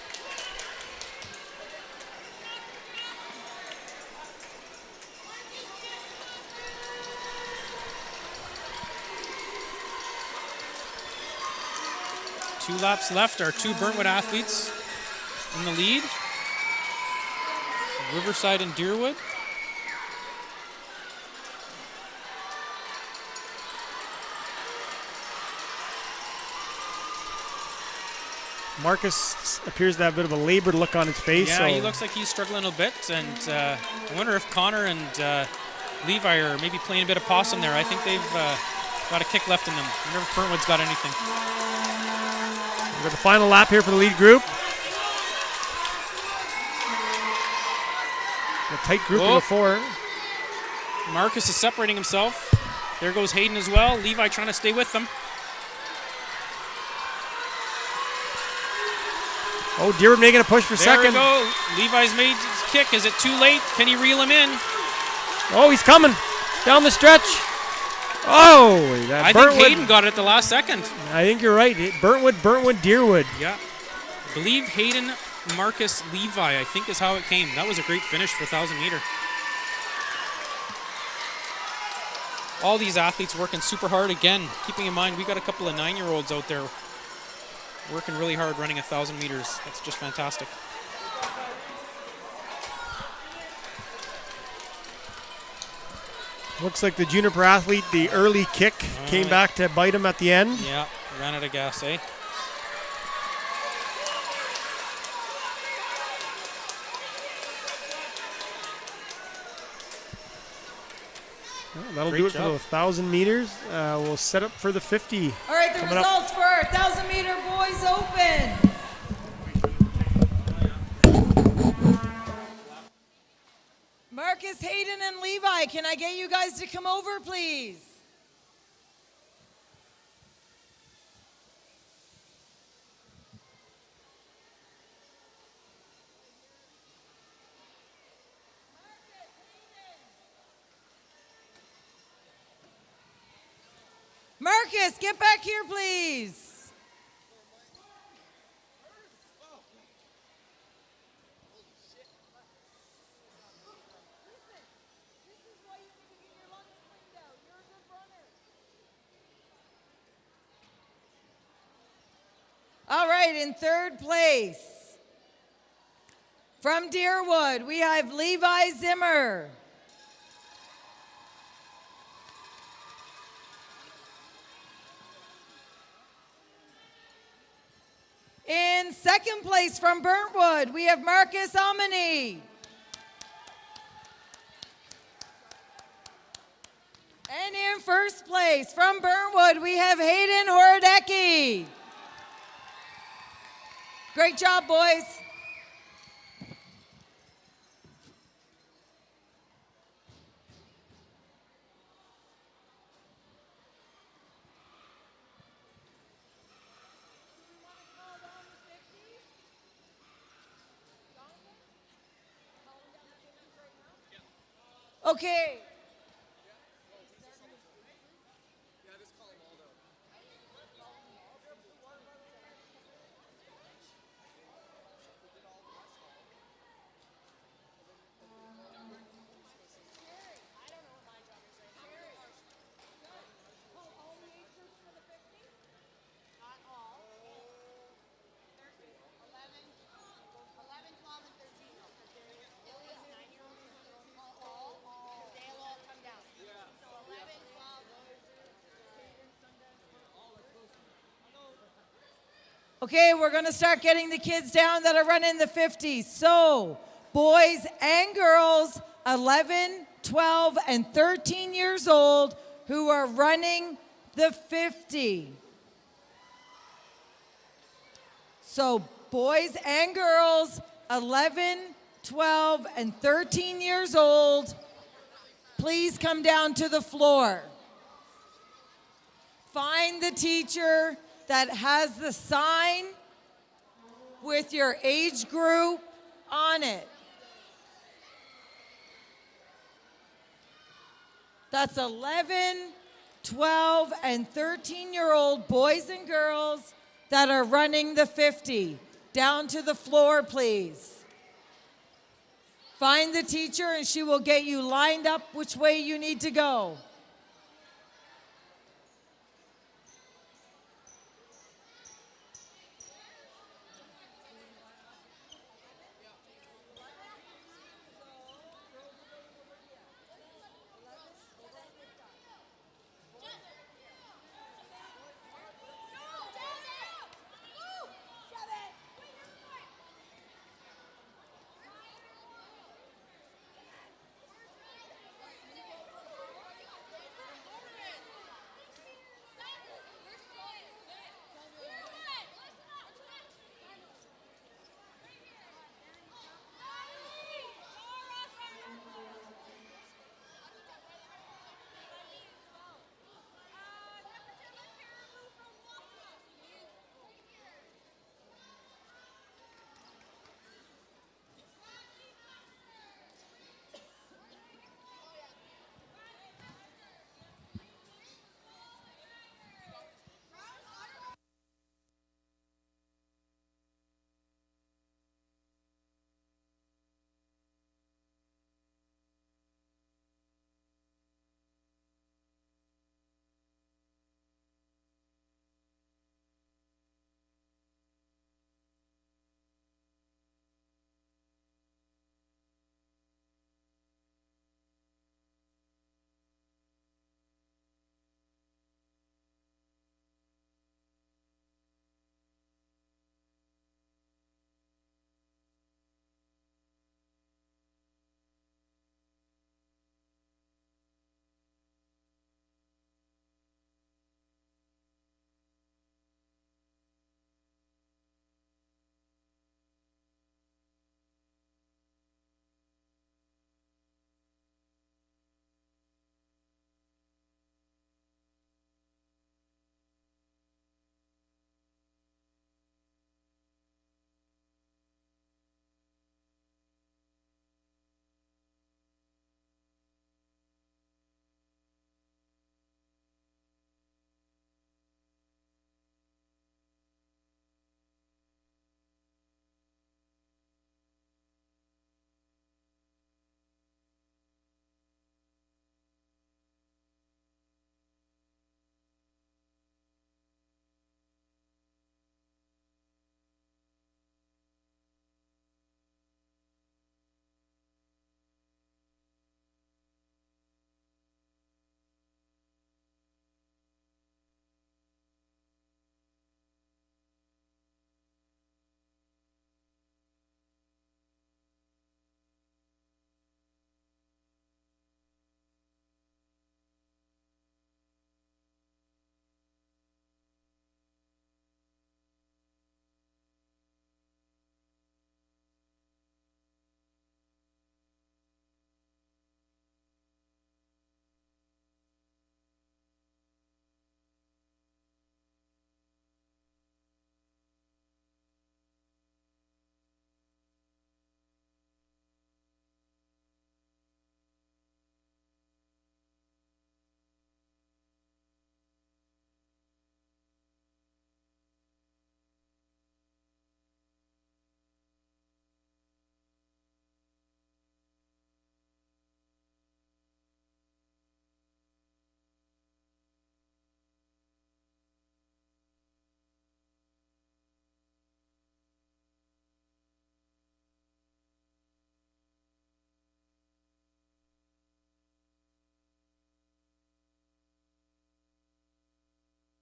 Two laps left. Our two Burntwood athletes in the lead. Riverside and Deerwood. Marcus appears to have a bit of a labored look on his face. Yeah, so he looks like he's struggling a bit, and I wonder if Connor and Levi are maybe playing a bit of possum there. I think they've got a kick left in them. I wonder if Burntwood's got anything. We've got the final lap here for the lead group. A tight group of the four. Marcus is separating himself. There goes Hayden as well. Levi trying to stay with them. Oh, Deerwood making a push for second. There we go. Levi's made his kick. Is it too late? Can he reel him in? Oh, he's coming down the stretch. Oh, I think Hayden got it at the last second. I think you're right. Burntwood, Deerwood. Yeah. I believe Hayden, Marcus, Levi, I think is how it came. That was a great finish for 1,000 meter. All these athletes working super hard. Again, keeping in mind we got a couple of 9-year-olds out there working really hard running 1,000 meters. That's just fantastic. Looks like the Juniper athlete, the early kick, came back to bite him at the end. Yeah, ran out of gas, eh? Well, that'll Great do it job. for the 1,000 meters. We'll set up for the 50. All right, the coming up. results for our 1,000-meter boys open. Marcus, Hayden, and Levi, can I get you guys to come over, please? Marcus, get back here, please. All right, in third place, from Deerwood, we have Levi Zimmer. In second place from Burntwood, we have Marcus Omini. And in first place from Burntwood, we have Hayden Horodecki. Great job, boys. Okay. Okay, we're going to start getting the kids down that are running the 50. So, boys and girls, 11, 12, and 13 years old who are running the 50. So, boys and girls, 11, 12, and 13 years old, please come down to the floor. Find the teacher that has the sign with your age group on it. That's 11, 12, and 13-year-old boys and girls that are running the 50. Down to the floor, please. Find the teacher and she will get you lined up which way you need to go.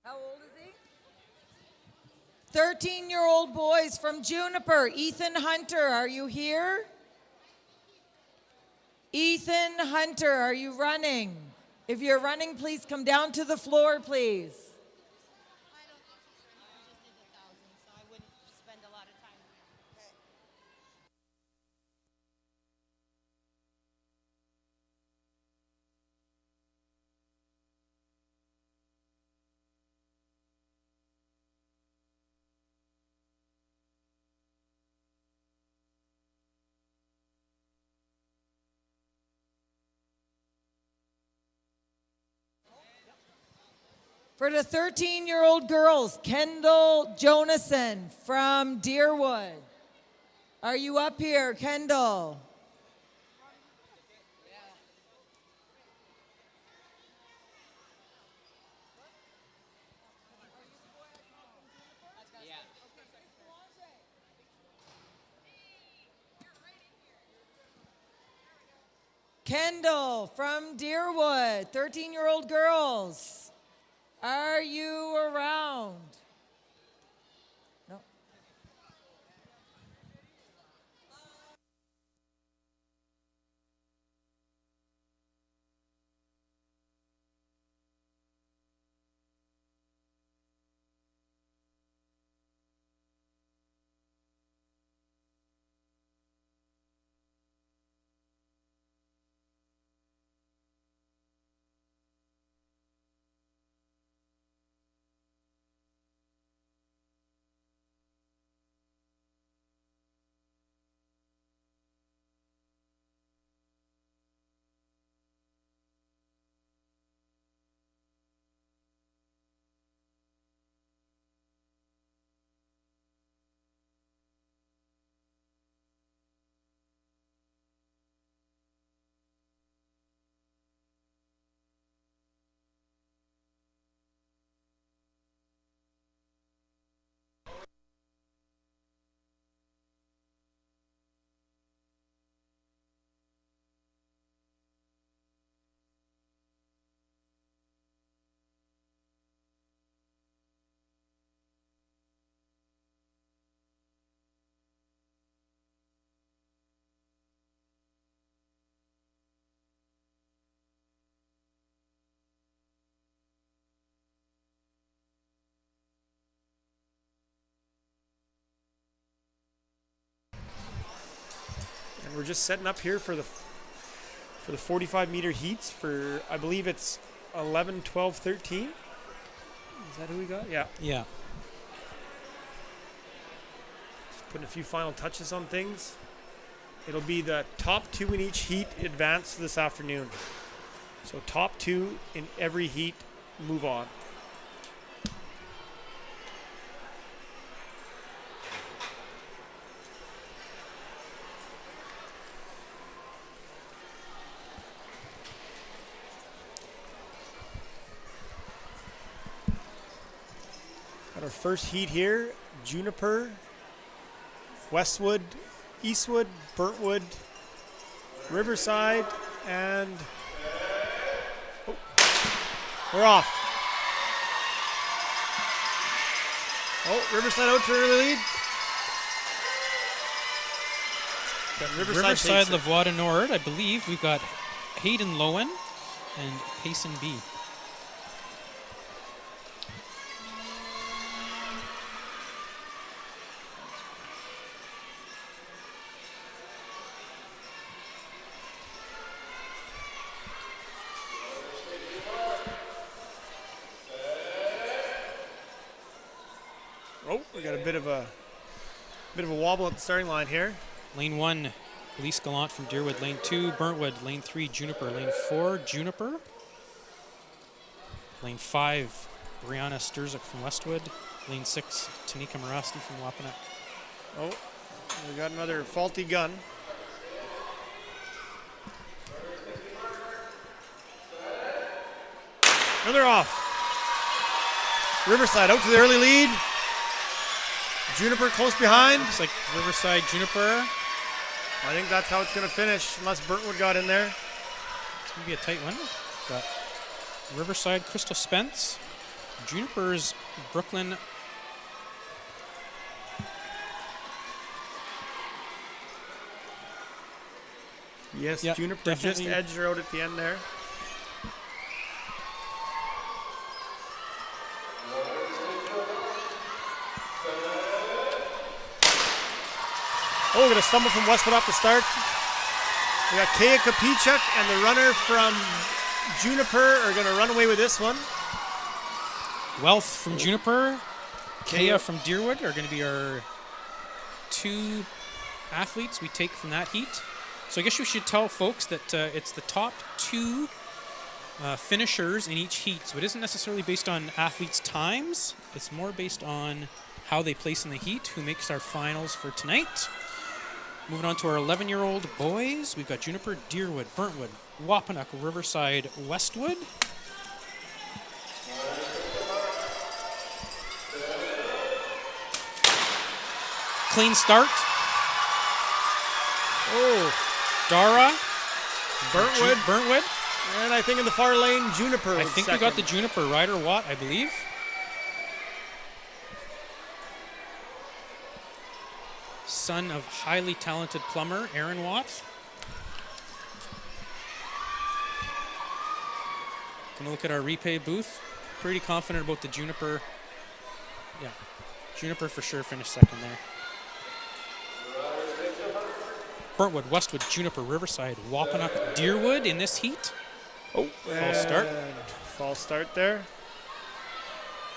How old is he? 13-year-old boys from Juniper. Ethan Hunter, are you here? Ethan Hunter, are you running? If you're running, please come down to the floor, please. For the 13-year-old girls, Kendall Jonason from Deerwood. Are you up here, Kendall? Kendall from Deerwood, 13-year-old girls. Are you around? No. And we're just setting up here for the 45-meter heats for, I believe it's 11, 12, 13. Is that who we got? Yeah. Yeah. Just putting a few final touches on things. It'll be the top 2 in each heat advance this afternoon. So top 2 in every heat move on. Got our first heat here, Juniper, Westwood, Eastwood, Burntwood, Riverside, and we're off. Oh, Riverside out to early lead. Got Riverside Lavoie Nord, I believe. We've got Hayden Lowen and Payson B. Oh, we got a bit of a wobble at the starting line here. Lane 1, Elise Gallant from Deerwood. Lane 2, Burntwood. Lane 3, Juniper. Lane 4, Juniper. Lane 5, Brianna Sturzik from Westwood. Lane 6, Tanika Morasti from Wapanek. Oh, we got another faulty gun. And they're off. Riverside out to the early lead. Juniper close behind. Looks like Riverside Juniper. I think that's how it's going to finish, unless Burntwood got in there. It's going to be a tight one. Got Riverside Crystal Spence. Juniper's Brooklyn Yes, Yep, Juniper definitely. just edged her out at the end there. Oh, we're going to stumble from Westwood off the start. We got Kaya Kapichuk and the runner from Juniper are going to run away with this one. Wealth from Juniper, Kaya from Deerwood are going to be our two athletes we take from that heat. So I guess we should tell folks that it's the top two finishers in each heat. So it isn't necessarily based on athletes' times. It's more based on how they place in the heat, who makes our finals for tonight. Moving on to our 11-year-old boys, we've got Juniper, Deerwood, Burntwood, Wapanuck, Riverside, Westwood. Clean start. Oh, Dara, Burntwood. Burntwood. And I think in the far lane, Juniper I was think second. we got the Juniper, Ryder Watt, I believe. Son of highly talented plumber, Aaron Watt. Gonna look at our replay booth. Pretty confident about the Juniper. Yeah, Juniper for sure finished second there. Burntwood, Westwood, Juniper, Riverside, Wapanuck, Deerwood in this heat. Oh, false start. False start there.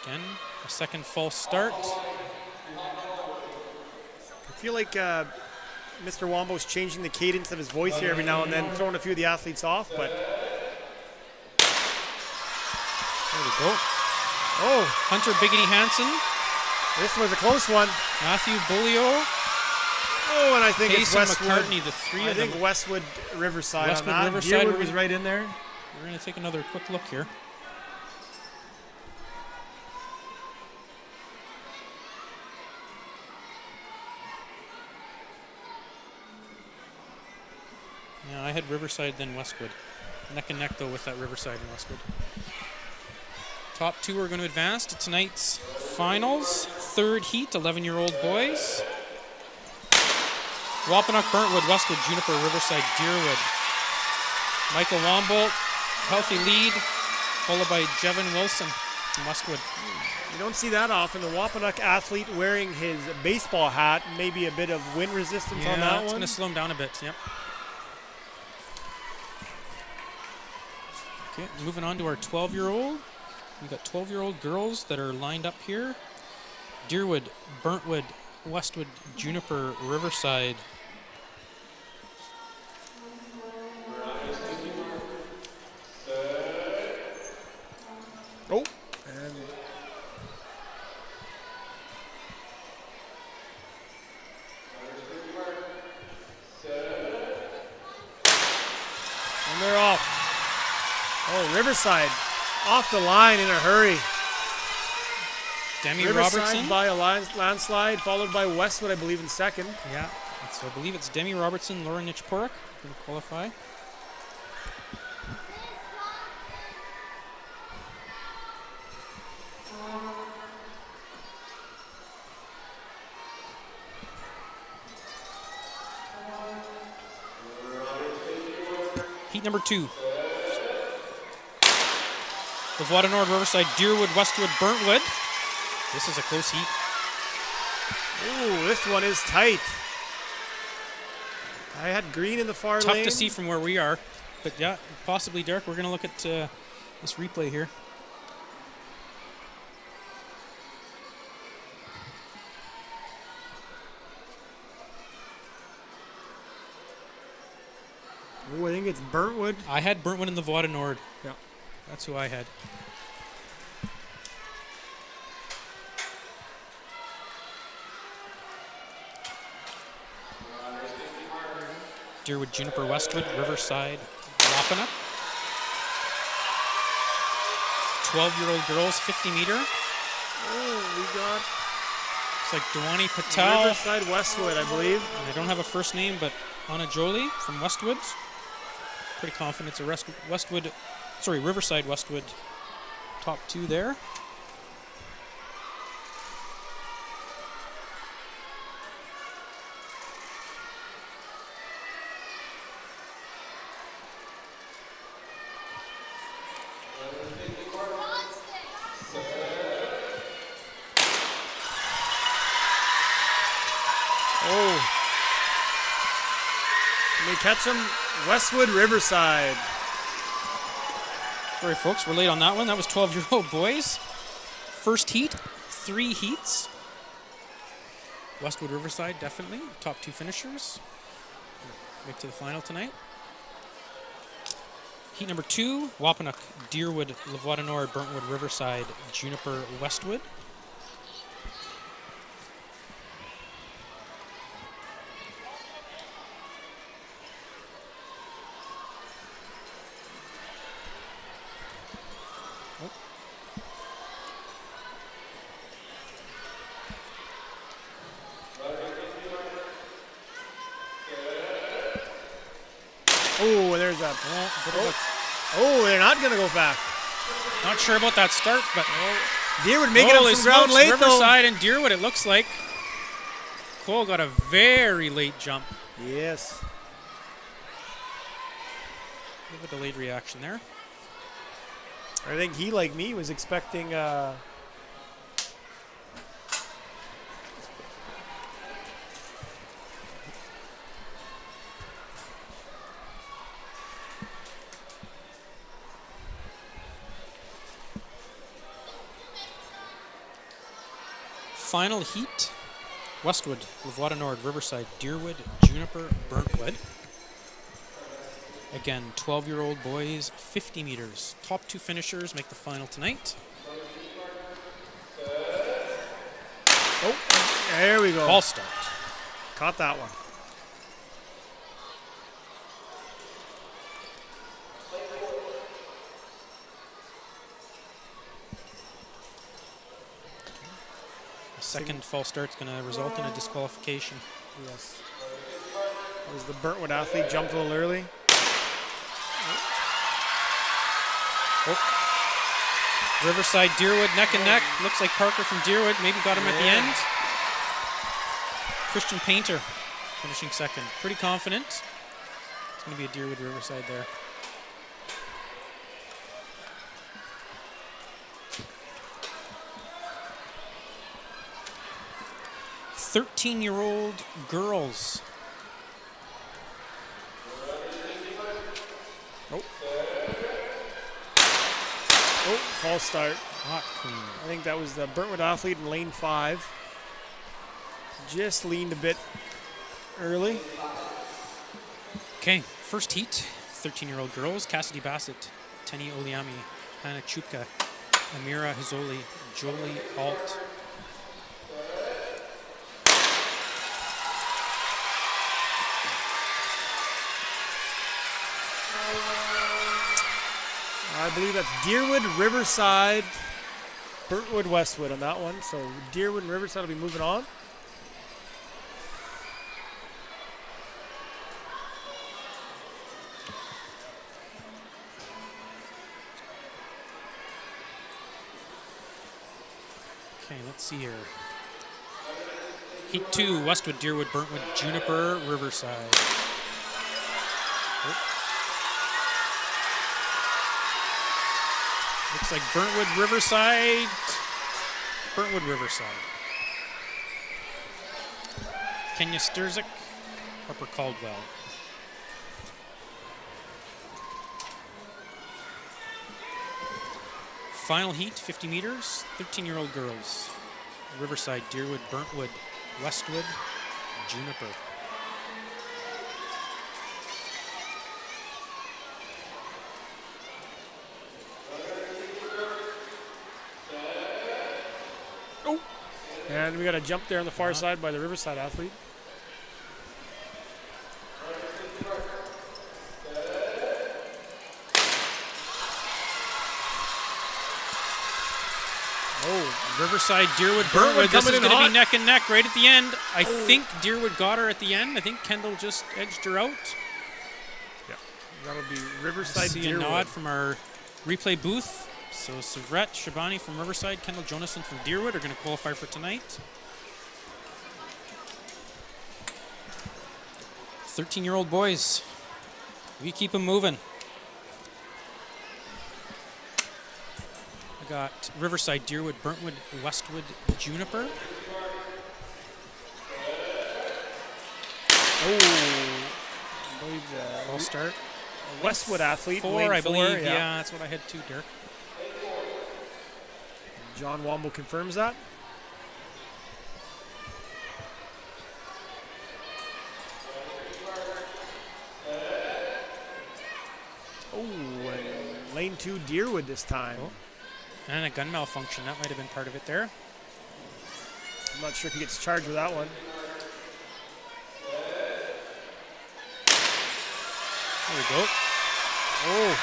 Again, a second false start. I feel like Mr. Wombo's changing the cadence of his voice here every now and then, throwing a few of the athletes off, but... There we go. Oh, Hunter Biggity Hansen, this was a close one. Matthew Bullio, Oh, and I think it's Payson Westwood. McCartney, the three I of them. think Westwood Riverside Westwood on that. Riverside, Deerwood we're was gonna- right in there. We're going to take another quick look here. Yeah, I had Riverside, then Westwood. Neck and neck, though, with that Riverside and Westwood. Top two are going to advance to tonight's finals. Third heat, 11-year-old boys. Wapanuck, Burntwood, Westwood, Juniper, Riverside, Deerwood. Michael Wombolt, healthy lead, followed by Jevin Wilson from Westwood. You don't see that often. The Wapanuck athlete wearing his baseball hat, maybe a bit of wind resistance on that it's one. going to slow him down a bit, yep. Okay, moving on to our 12-year-old. We've got 12-year-old girls that are lined up here. Deerwood, Burntwood, Westwood, Juniper, Riverside. Oh, and they're off. Oh, Riverside off the line in a hurry. Demi Riverside Robertson. by a landslide, followed by Westwood, I believe, in second. Yeah, so I believe it's Demi Robertson, Laura Nichporuk going to qualify. Heat number two. Of Nord, Riverside, Deerwood, Westwood, Burntwood. This is a close heat. Ooh, this one is tight. I had green in the far Tough lane. to see from where we are, but yeah, possibly, Derek. We're going to look at this replay here. Ooh, I think it's Burntwood. I had Burntwood in the Vauda Nord. Yeah. That's who I had. Deerwood, Juniper, Westwood, Riverside, Wapanuck. 12-year-old girls, 50 meter. Oh, we got It's like Dewani Patel. Riverside Westwood, I believe. And I don't have a first name, but Anna Jolie from Westwood. Pretty confident it's a Riverside Westwood top two there. Ketchum, Westwood, Riverside. Sorry, folks, we're late on that one. That was 12-year-old boys. First heat, 3 heats. Westwood, Riverside, definitely. Top 2 finishers. Make to the final tonight. Heat number 2, Wapanuk, Deerwood, Lavoie Nord, Burntwood, Riverside, Juniper, Westwood. Oh, there's that. Oh, they're not going to go back. Not sure about that start, but Deerwood making up some ground late, Riverside and Deerwood, it looks like. Cole got a very late jump. Yes. Bit of a delayed reaction there. I think he, like me, was expecting final heat, Westwood, Lavoie Nord, Riverside, Deerwood, Juniper, Burntwood. Again, 12-year-old boys, 50 meters. Top 2 finishers make the final tonight. Oh, there we go. Ball start. Caught that one. A second false start is going to result in a disqualification. Yes. That was the Burntwood athlete, jumped a little early. Oh. Riverside, Deerwood, neck and neck. Looks like Parker from Deerwood maybe got him at the end. Christian Painter finishing second. Pretty confident. It's going to be a Deerwood Riverside there. "13-year-old girls." Oh, false start. Not clean. I think that was the Burntwood athlete in lane 5. Just leaned a bit early. Okay, first heat, 13-year-old girls. Cassidy Bassett, Tenny Oliami, Hannah Chupka, Amira Hazoli, Jolie Alt. I believe that's Deerwood, Riverside, Burntwood, Westwood on that one. So Deerwood and Riverside will be moving on. Okay, let's see here. Heat 2, Westwood, Deerwood, Burntwood, Juniper, Riverside. Looks like Burntwood, Riverside. Burntwood, Riverside. Kenya Sturzik, Harper Caldwell. Final heat, 50 meters, 13-year-old girls. Riverside, Deerwood, Burntwood, Westwood, Juniper. Oh! And we got a jump there on the far side by the Riverside athlete. Riverside, Deerwood, Burntwood. This is going to be neck and neck right at the end. I think Deerwood got her at the end. I think Kendall just edged her out. Yeah, that'll be Riverside, See Deerwood. a nod from our replay booth. So Savret Shabani from Riverside, Kendall Jonason from Deerwood are going to qualify for tonight. 13-year-old boys. We keep them moving. Got Riverside, Deerwood, Burntwood, Westwood, Juniper. Oh, I believe False start. Westwood athlete. 4, lane I believe. 4, Yeah, that's what I had too, Derek. John Womble confirms that. Oh, and lane 2 Deerwood this time. Oh. And a gun malfunction. That might have been part of it there. I'm not sure if he gets charged with that one. There we go. Oh.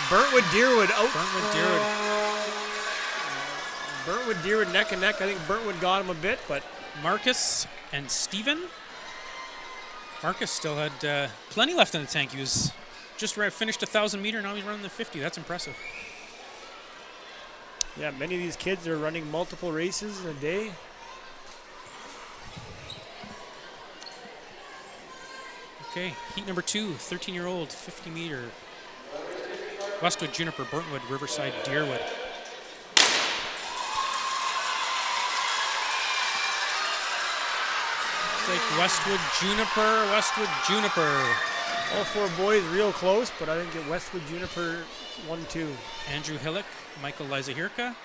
Burntwood Deerwood out. Burntwood Deerwood neck and neck. I think Burntwood got him a bit, but Marcus and Steven. Marcus still had plenty left in the tank. He was just finished 1,000 meter. Now he's running the 50. That's impressive. yeah, many of these kids are running multiple races in a day. Okay, heat number 2, 13-year-old, 50 meter. Westwood, Juniper, Burntwood, Riverside, Deerwood. Looks like Westwood, Juniper. All 4 boys real close, but I think that Westwood Juniper 1-2. Andrew Hillick, Michael Lizahirka.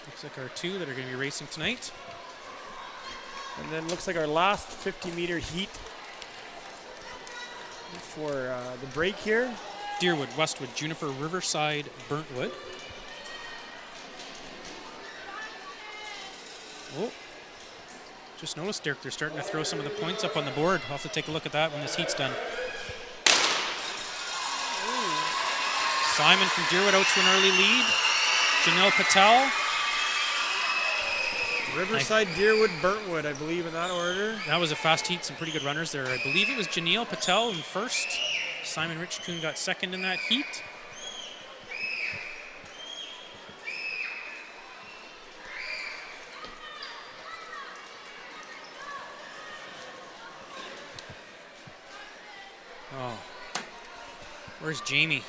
Looks like our 2 that are going to be racing tonight. And then looks like our last 50-meter heat for the break here. Deerwood, Westwood, Juniper, Riverside, Burntwood. Oh, just noticed, Derek, they're starting to throw some of the points up on the board. I'll have to take a look at that when this heat's done. Ooh. Simon from Deerwood out to an early lead. Janelle Patel. Riverside, Deerwood, Burntwood, I believe, in that order. That was a fast heat, some pretty good runners there. I believe it was Janelle Patel in first. Simon Richcoon got second in that heat. Oh, where's Jamie?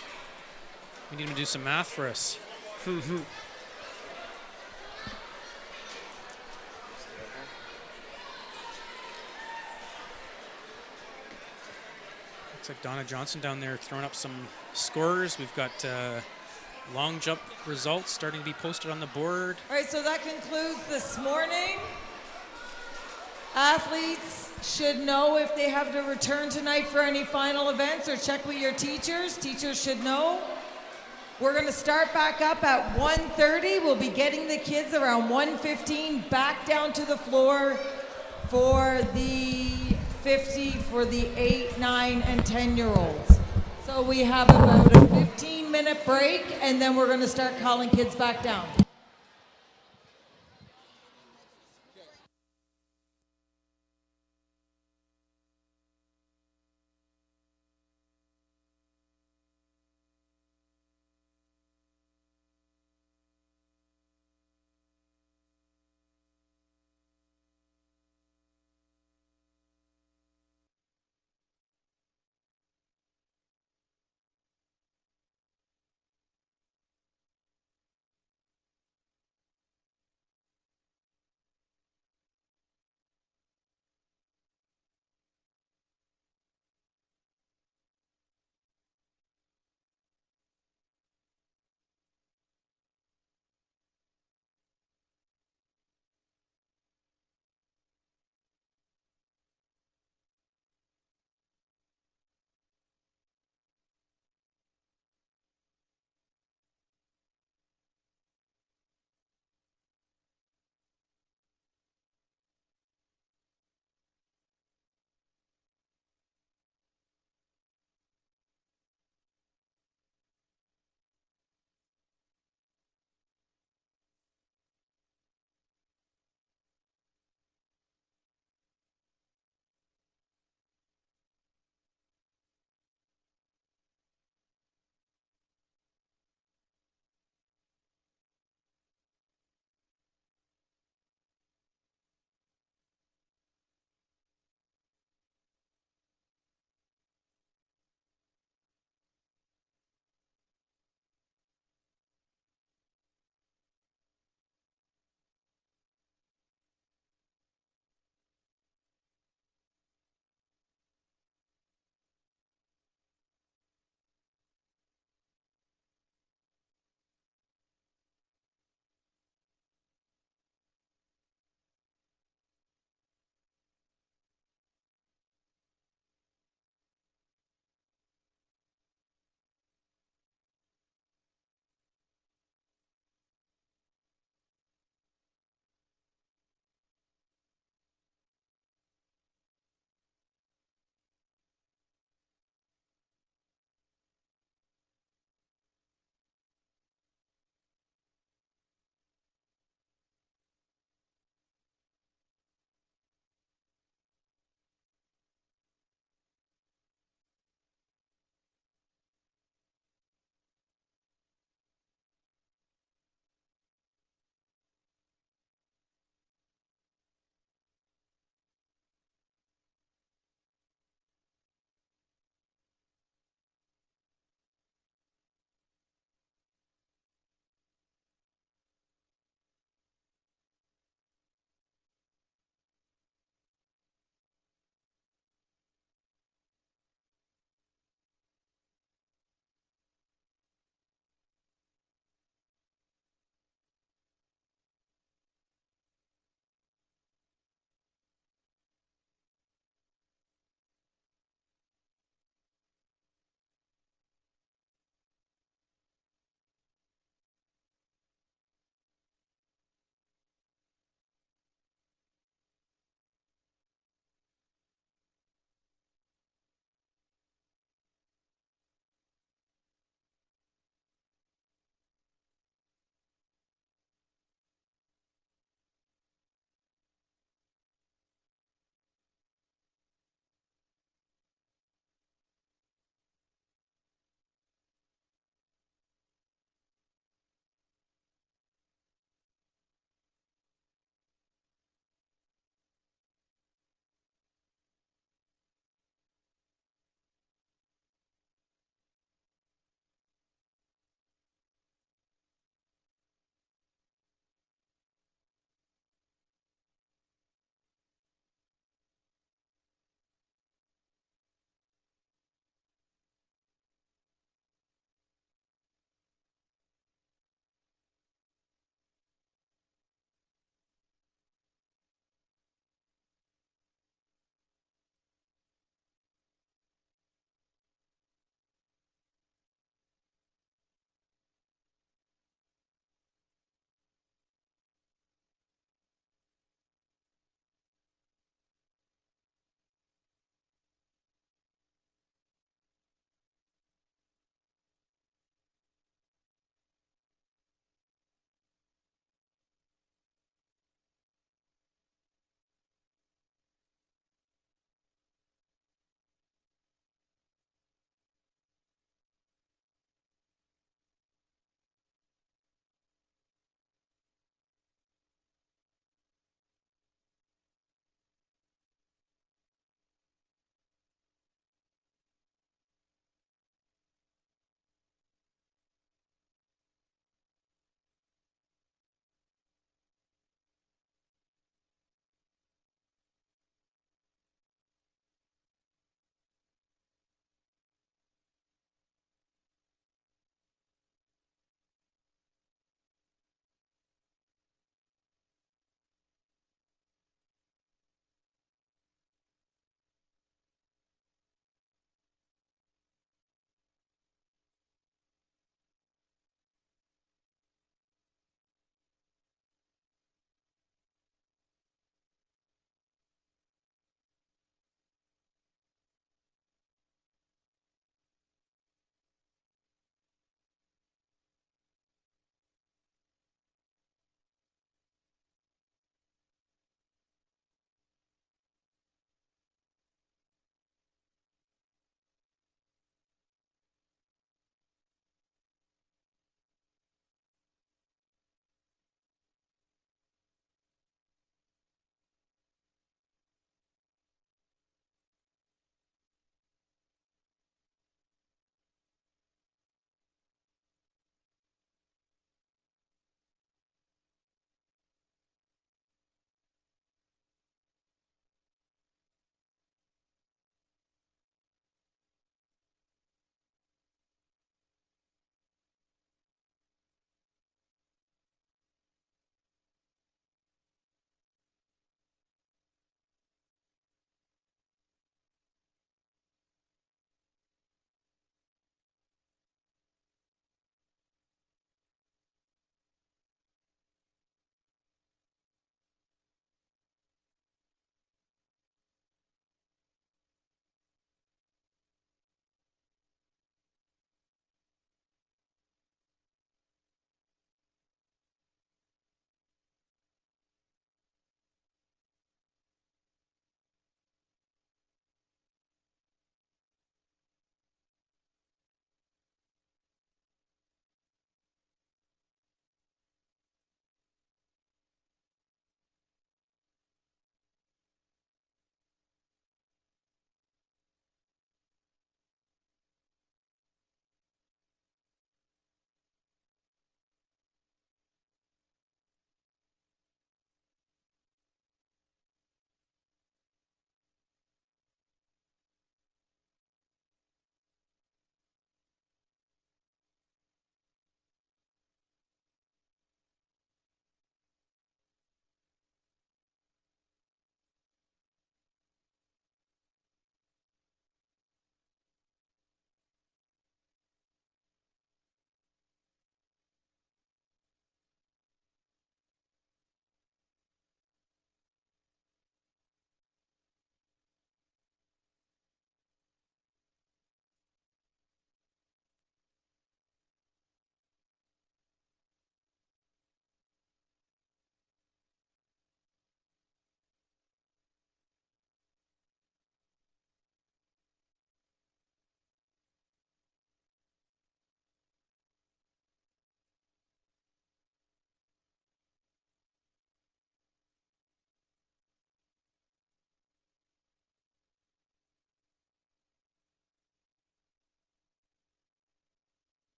We need him to do some math for us. Looks like Donna Johnson down there throwing up some scores. We've got long jump results starting to be posted on the board. All right, so that concludes this morning. Athletes should know if they have to return tonight for any final events or check with your teachers. Teachers should know. We're going to start back up at 1:30. We'll be getting the kids around 1:15 back down to the floor for the 50 for the 8, 9, and 10-year-olds. So we have about a 15-minute break, and then we're going to start calling kids back down.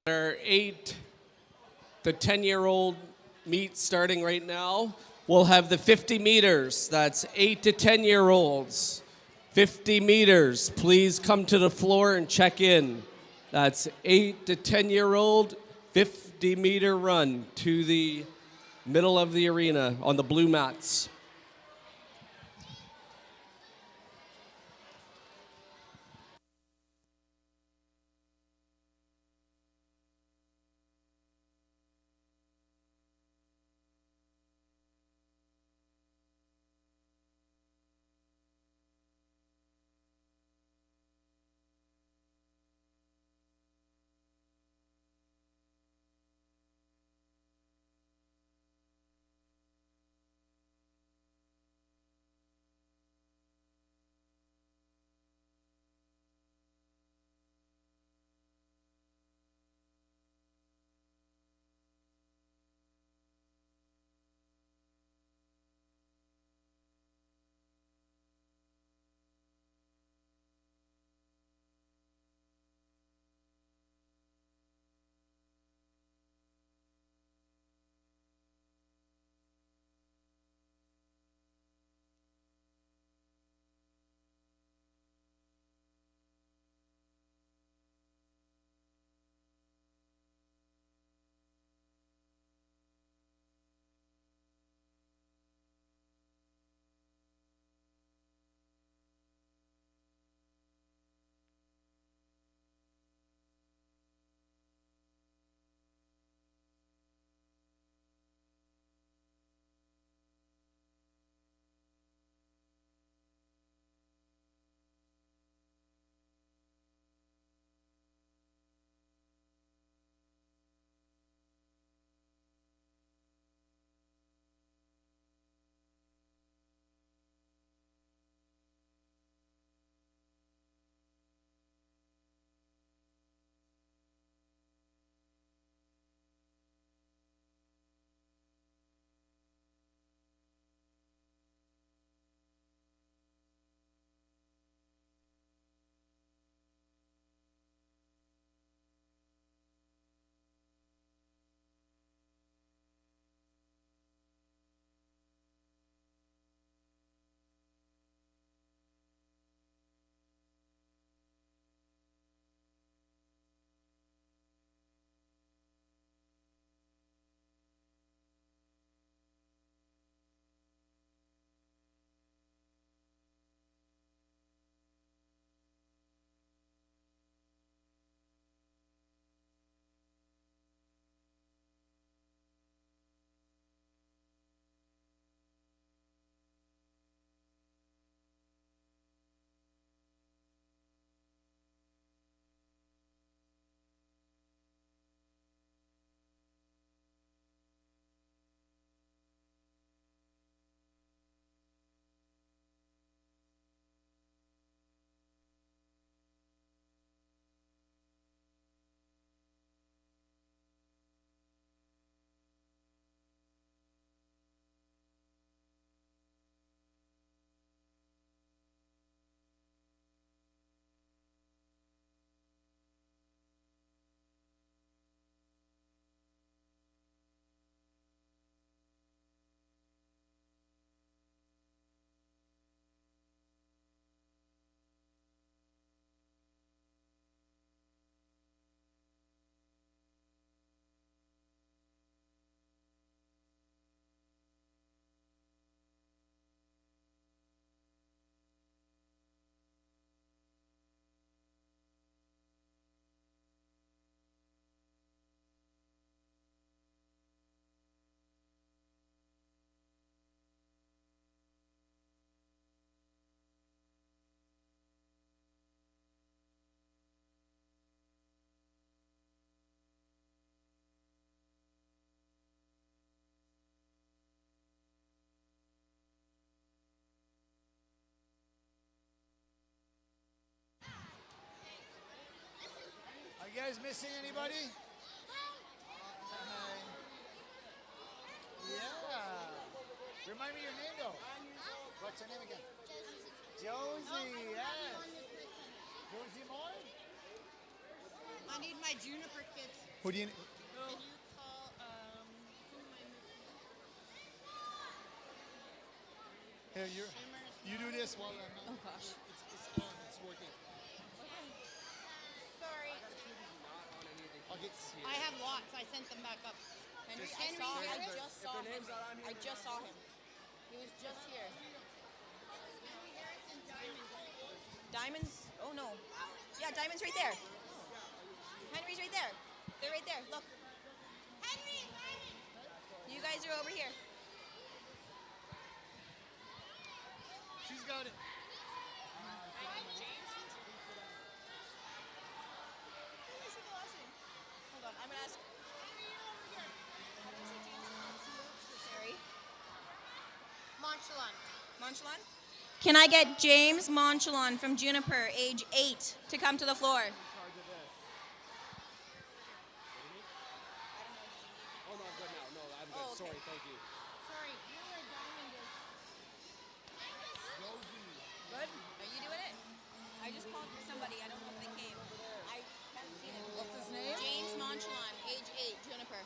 Our 8 to 10-year-old meet starting right now. We'll have the 50 meters. That's 8 to 10-year-olds. 50 meters. Please come to the floor and check in. That's 8 to 10-year-old 50-meter run to the middle of the arena on the blue mats. Are you guys missing anybody? Yeah. Remind me your name though. What's your name again? Josie, yes. Josie Moore? I need my Juniper kids. Who do you? Can you call, who am I missing? Here, you do this while I'm. Oh gosh. It's on. It's working. Sorry. I'll get. I have lots. I sent them back up. Henry, I saw him. I just saw him. He was just here. Diamonds? Oh no. Yeah, Diamond's right there. Henry's right there. They're right there. Look. Henry! You guys are over here. She's got it. Hold on, I'm gonna ask. Harry. Monchalon. Can I get James Monchalon from Juniper, age 8, to come to the floor? Oh, no, I'm good now. No, I'm good. Oh, okay. Sorry, thank you. Sorry, you're where Diamond is. Good? Are you doing it? I just called for somebody. I don't know if they came. I haven't seen him. What's his name? James Monchalon, age 8, Juniper.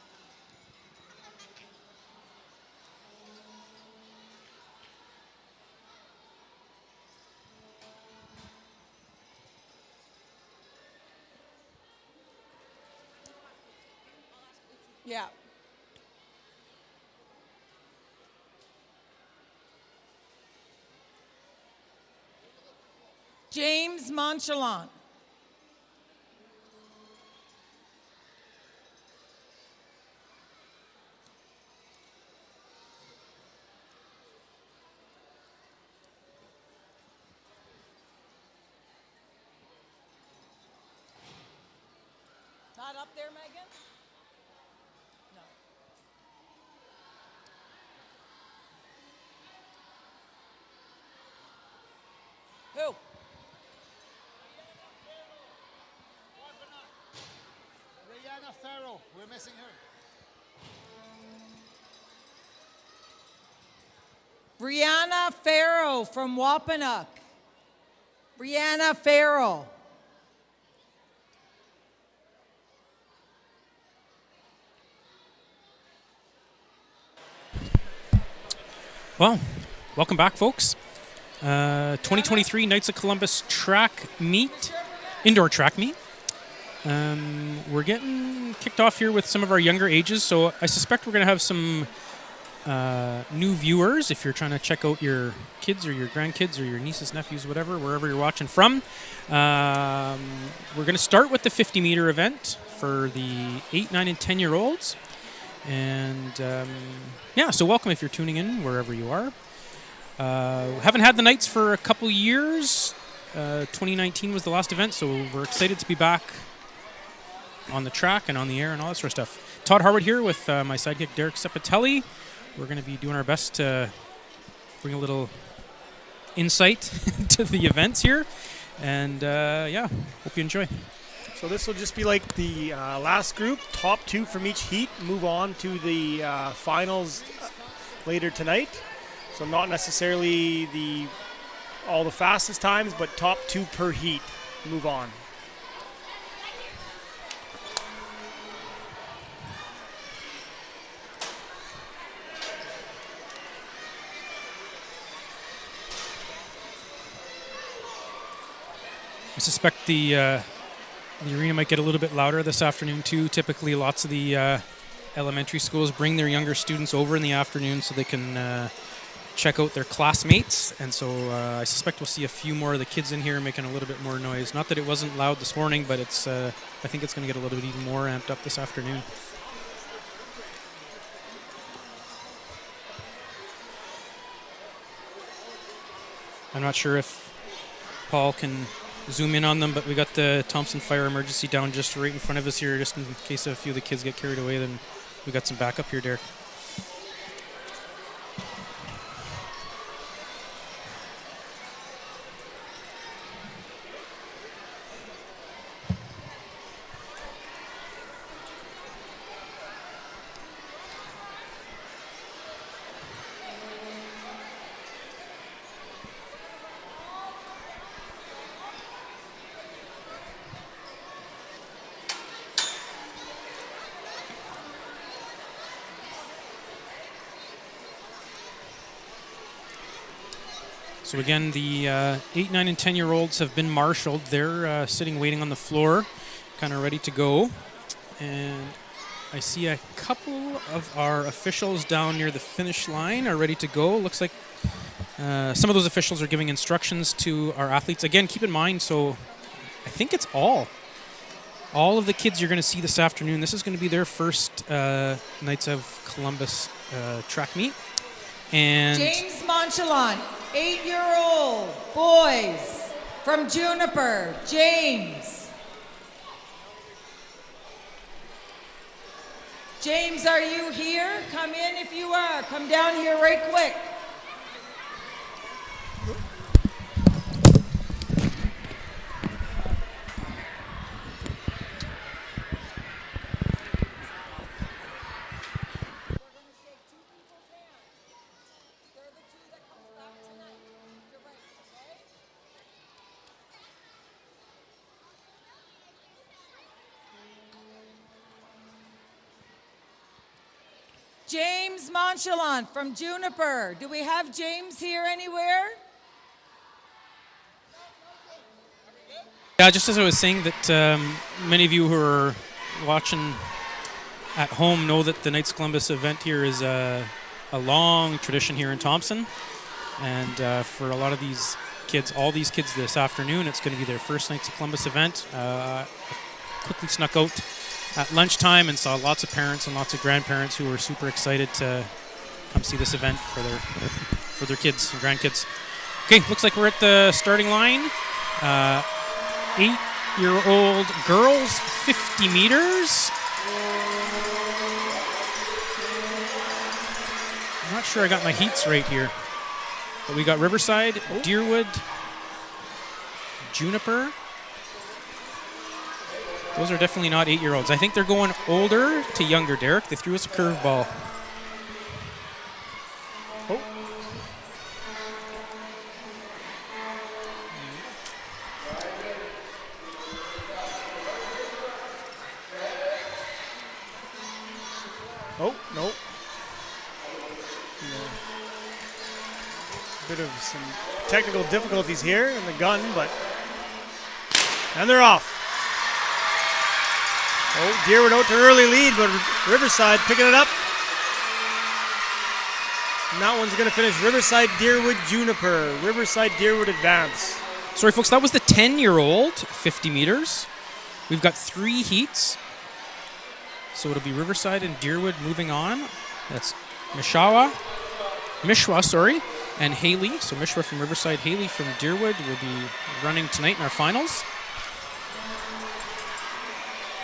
Yeah. James Monchalon. Not up there, Megan? No. Who? Rihanna Farrow. We're missing her. Brianna Farrow from Wapanuck. Brianna Farrow. Well, welcome back, folks. 2023 Knights of Columbus track meet, indoor track meet. We're getting kicked off here with some of our younger ages, so I suspect we're going to have some new viewers if you're trying to check out your kids or your grandkids or your nieces, nephews, whatever, wherever you're watching from. We're going to start with the 50-meter event for the 8, 9, and 10-year-olds. And yeah, so welcome if you're tuning in wherever you are. Haven't had the Knights for a couple years. 2019 was the last event, so we're excited to be back on the track and on the air and all that sort of stuff. Todd Harwood here with my sidekick Derek Sepatelli. We're going to be doing our best to bring a little insight to the events here. And yeah, hope you enjoy. So this will just be like the last group. Top 2 from each heat move on to the finals later tonight. So not necessarily all the fastest times, but top 2 per heat move on. I suspect the arena might get a little bit louder this afternoon too. Typically, lots of the elementary schools bring their younger students over in the afternoon so they can check out their classmates. And so I suspect we'll see a few more of the kids in here making a little bit more noise. Not that it wasn't loud this morning, but it's I think it's going to get a little bit even more amped up this afternoon. I'm not sure if Paul can zoom in on them, but we got the Thompson Fire Emergency down just right in front of us here, just in case a few of the kids get carried away. Then we got some backup here, Derek. So again, the 8, 9, and 10-year-olds have been marshaled. They're sitting waiting on the floor, kind of ready to go. And I see a couple of our officials down near the finish line are ready to go. Looks like some of those officials are giving instructions to our athletes. Again, keep in mind, so I think it's all of the kids you're going to see this afternoon. This is going to be their first Knights of Columbus track meet. And James Monchalon, 8-year-old boys from Juniper. James. James, are you here? Come in if you are. Come down here right quick. James Monchalon from Juniper. Do we have James here anywhere? yeah, just as I was saying that many of you who are watching at home know that the Knights of Columbus event here is a long tradition here in Thompson. And for a lot of these kids, all these kids this afternoon, it's going to be their first Knights of Columbus event. Quickly snuck out at lunchtime and saw lots of parents and lots of grandparents who were super excited to come see this event for their kids and grandkids. Okay, looks like we're at the starting line. 8-year-old girls, 50 meters. I'm not sure I got my heats right here. But we got Riverside, Deerwood, Juniper. Those are definitely not 8-year-olds. I think they're going older to younger, Derek. They threw us a curveball. Oh. Oh, no. Bit of some technical difficulties here in the gun, but... And they're off. Oh, Deerwood out to early lead, but Riverside picking it up. And that one's going to finish Riverside, Deerwood, Juniper. Riverside, Deerwood advance. Sorry, folks, that was the 10-year-old 50 meters. We've got 3 heats. So it'll be Riverside and Deerwood moving on. That's Mishwa, and Haley. So Mishwa from Riverside, Haley from Deerwood will be running tonight in our finals.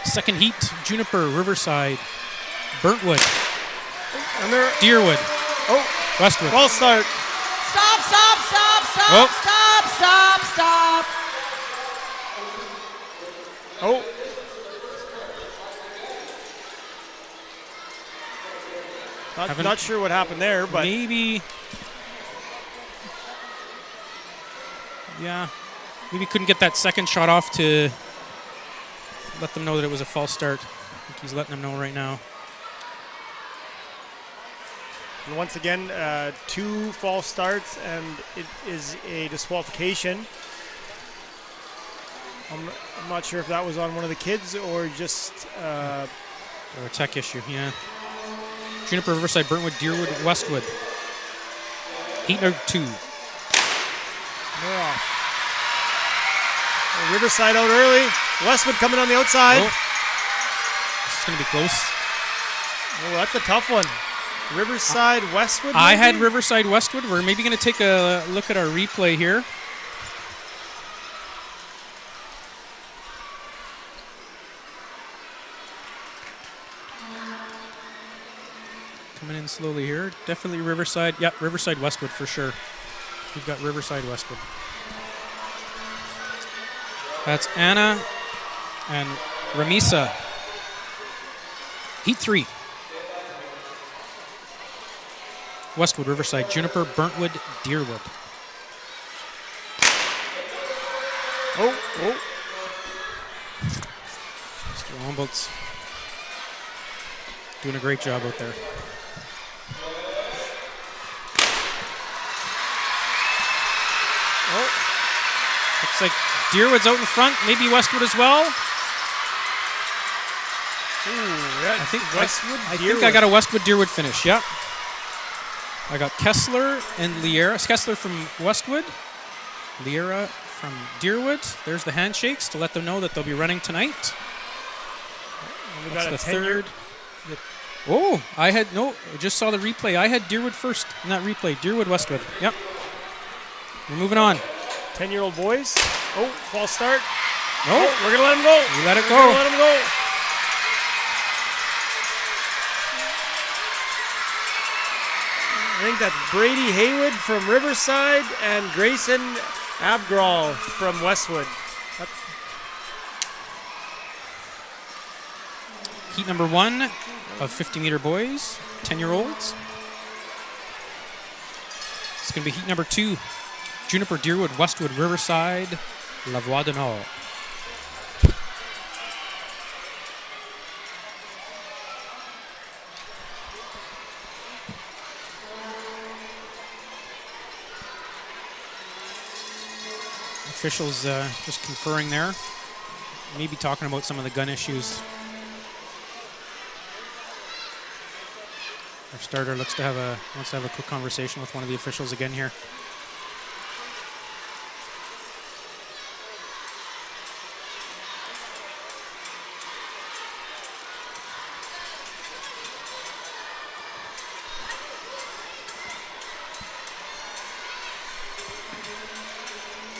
Second heat, Juniper, Riverside, Burntwood, Deerwood, Westwood. False start. Stop, stop, stop, stop, Oh. stop, stop, stop. Oh. Not sure what happened there, but... Maybe... Yeah. Maybe couldn't get that second shot off to let them know that it was a false start. I think he's letting them know right now. And once again, 2 false starts, and it is a disqualification. I'm not sure if that was on one of the kids or just... Or a tech issue, yeah. Juniper, Riverside, Burntwood, Deerwood, Westwood. Heat number 2. They're off. Riverside out early. Westwood coming on the outside. Oh. This is going to be close. Oh, that's a tough one. Riverside, Westwood? I had maybe? Riverside, Westwood. We're maybe going to take a look at our replay here. Coming in slowly here. Definitely Riverside. Yep, Riverside, Westwood for sure. We've got Riverside, Westwood. That's Anna and Ramisa. Heat 3. Westwood, Riverside, Juniper, Burntwood, Deerwood. Oh. Mr. Humboldt's doing a great job out there. Looks like Deerwood's out in front, maybe Westwood as well. I think Westwood, I think I got a Westwood Deerwood finish. Yeah. I got Kessler and Liera. Kessler from Westwood, Liera from Deerwood. There's the handshakes to let them know that they'll be running tonight. We That's got the a 10-year. third. Oh, I just saw the replay. I had Deerwood first in that replay. Deerwood, Westwood. Yep. We're moving on. 10-year-old boys. Oh, false start. No, we're gonna let him go. We let it We're go. gonna let him go. I think that's Brady Haywood from Riverside and Grayson Abgral from Westwood. Heat number 1 of 50-meter boys, 10-year-olds. It's going to be heat number 2. Juniper, Deerwood, Westwood, Riverside, La Voix du Nord. Officials just conferring there. Maybe talking about some of the gun issues. Our starter wants to have a quick conversation with one of the officials again here.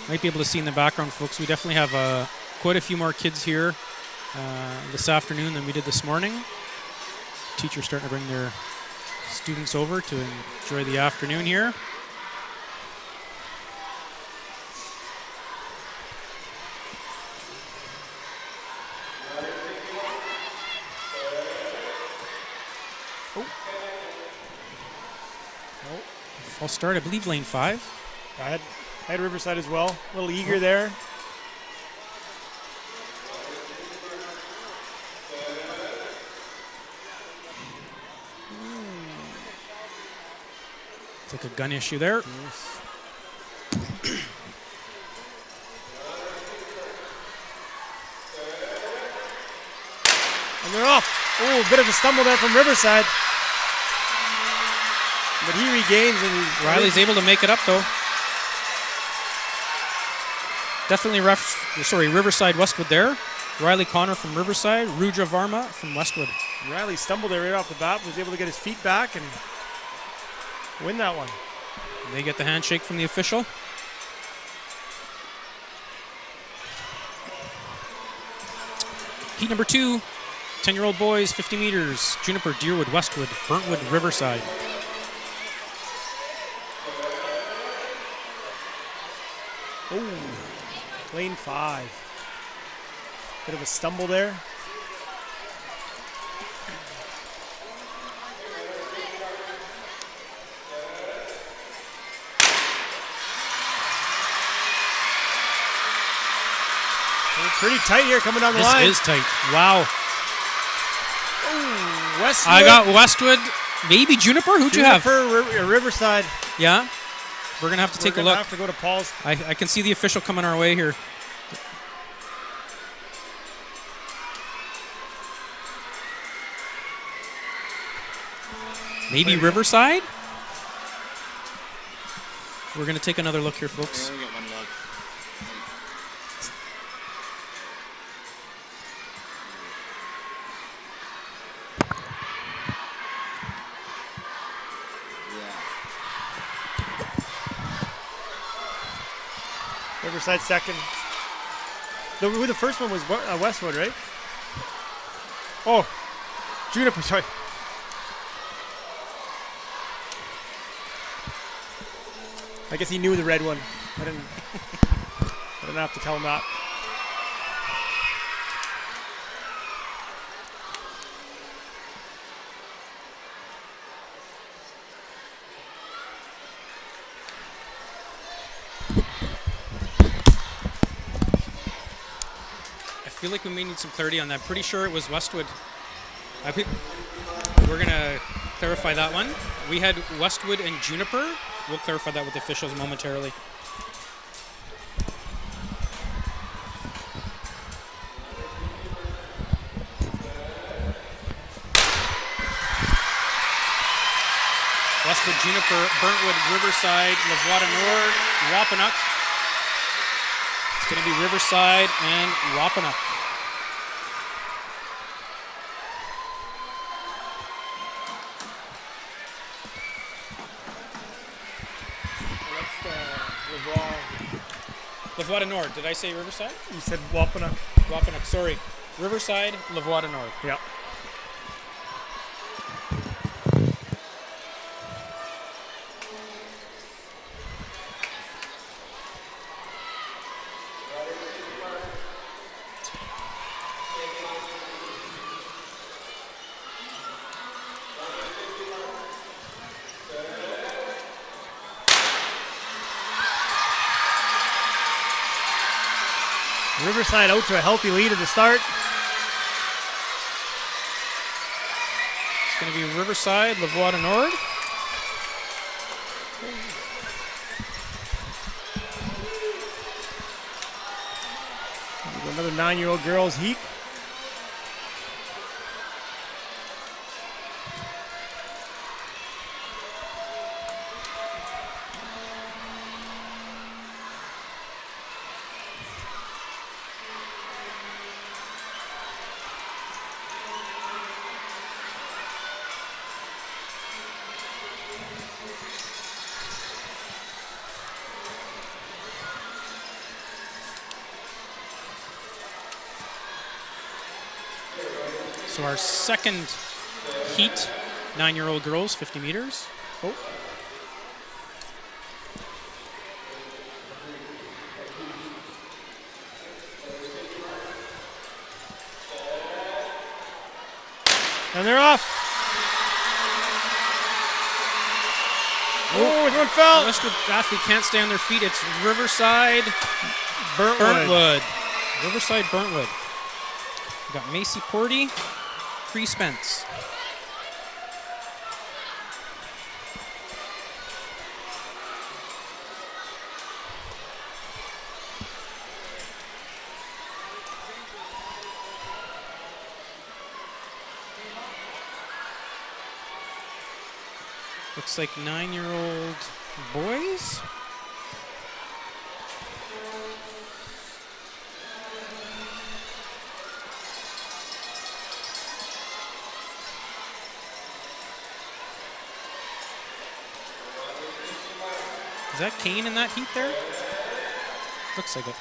Might be able to see in the background, folks, we definitely have quite a few more kids here this afternoon than we did this morning. Teachers starting to bring their students over to enjoy the afternoon here. False start, I believe lane 5. I had Riverside as well. A little eager there. It's like a gun issue there. Yes. And they're off. Oh, a bit of a stumble there from Riverside. But he regains and Riley's able to make it up though. Definitely Riverside Westwood there. Riley Connor from Riverside, Ruja Varma from Westwood. Riley stumbled there right off the bat, was able to get his feet back and win that one. They get the handshake from the official. Heat number 2, 10-year-old boys, 50 meters. Juniper, Deerwood, Westwood, Burntwood, Riverside. Oh, lane 5. Bit of a stumble there. Pretty tight here coming down the line. This is tight. Wow. Ooh, Westwood. I got Westwood, maybe Juniper. Who'd you have? Riverside. Yeah. We're going to have to take a look. We're going to have to go to Paul's. I can see the official coming our way here. Maybe Riverside? We're going to take another look here, folks. Yeah, we got one look. Riverside second. The first one was Westwood, right? Oh, Juniper, sorry. I guess he knew the red one. I didn't have to tell him that. I feel like we may need some clarity on that. Pretty sure it was Westwood. We're going to clarify that one. We had Westwood and Juniper. We'll clarify that with the officials momentarily. Westwood, Juniper, Burntwood, Riverside, Lavoie Nord, Wapanuck. It's going to be Riverside and Wapanuck. Lavoie Nord. Did I say Riverside? You said Wapanuck. Wapanuck, sorry. Riverside, Lavoie Nord. Yeah. Riverside out to a healthy lead at the start. It's going to be Riverside, Lavoie Nord. Another 9-year-old girls heat. So our second heat, 9-year-old girls, 50 meters. Oh. And they're off. Oh, one fell. Westwood athlete can't stay on their feet. It's Riverside, Burntwood. Riverside, Burntwood. We got Macy Porty, Cree Spence. Looks like 9-year-old boys. Is that Kane in that heat there? Looks like it.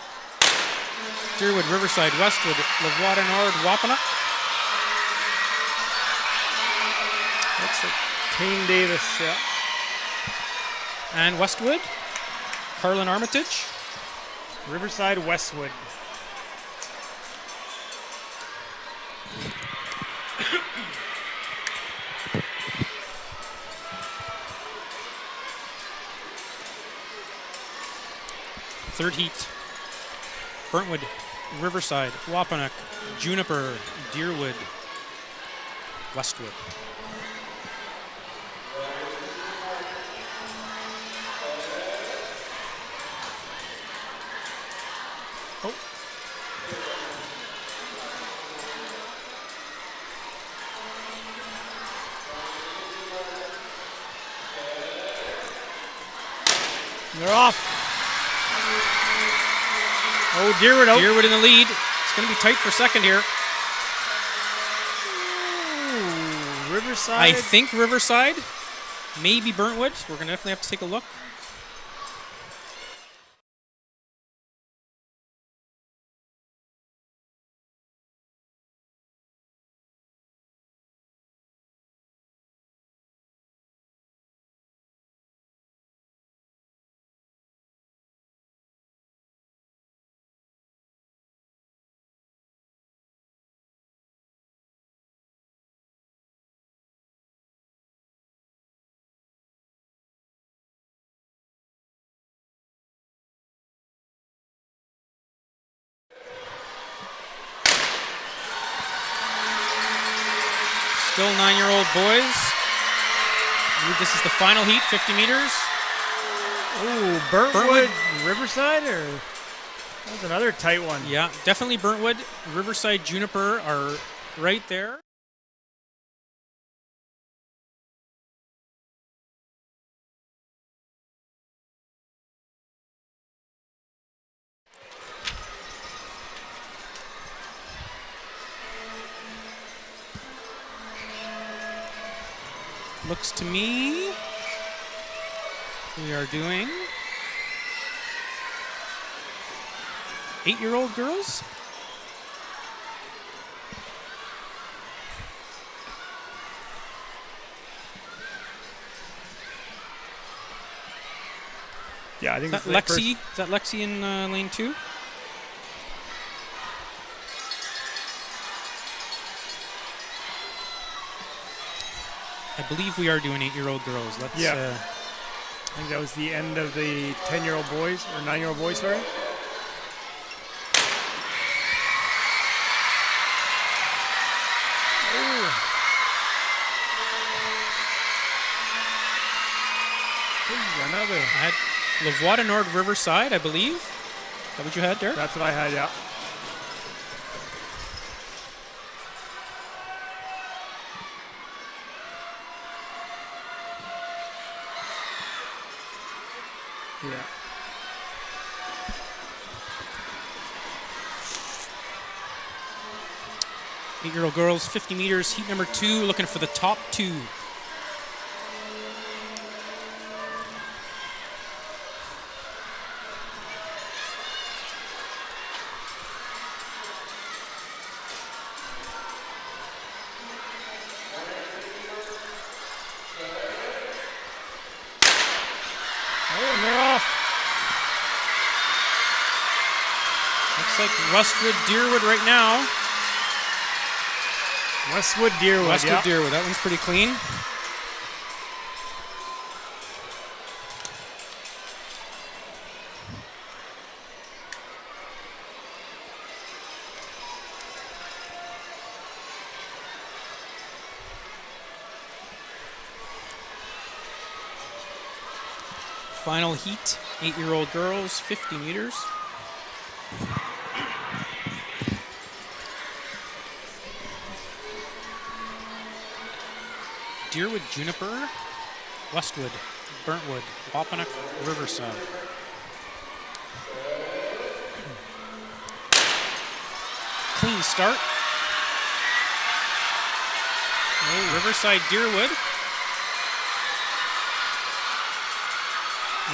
Deerwood, Riverside, Westwood, Lavoie Nord, Wapanuck. Looks like Kane Davis, yeah. And Westwood, Carlin Armitage. Riverside, Westwood. Third heat. Burntwood, Riverside, Wapanuck, Juniper, Deerwood, Westwood. Oh. They're off. Oh, Deerwood out. Deerwood in the lead. It's going to be tight for second here. Ooh, Riverside. I think Riverside, maybe Burntwood. We're going to definitely have to take a look. Still 9-year-old boys. I believe this is the final heat, 50 meters. Ooh, Burntwood, Riverside, or that was another tight one. Yeah, definitely Burntwood. Riverside, Juniper are right there. Looks to me we are doing 8-year-old girls. Yeah, I think Is that Lexi? Is that Lexi in lane 2? I believe we are doing 8-year-old girls. Let's, Yeah. I think that was the end of the 10-year-old boys, or 9-year-old boys, sorry. Another. I had Lavoie Nord Riverside, I believe. Is that what you had there? That's what I had, yeah. Yeah. Eight-year-old girls, 50 meters, heat number 2, looking for the top 2. Westwood, Deerwood right now. Westwood, Deerwood, Westwood, Deerwood. That one's pretty clean. Final heat, 8-year-old girls, 50 meters. Deerwood, Juniper, Westwood, Burntwood, Wapanuck, Riverside. Clean start. Oh. Riverside, Deerwood.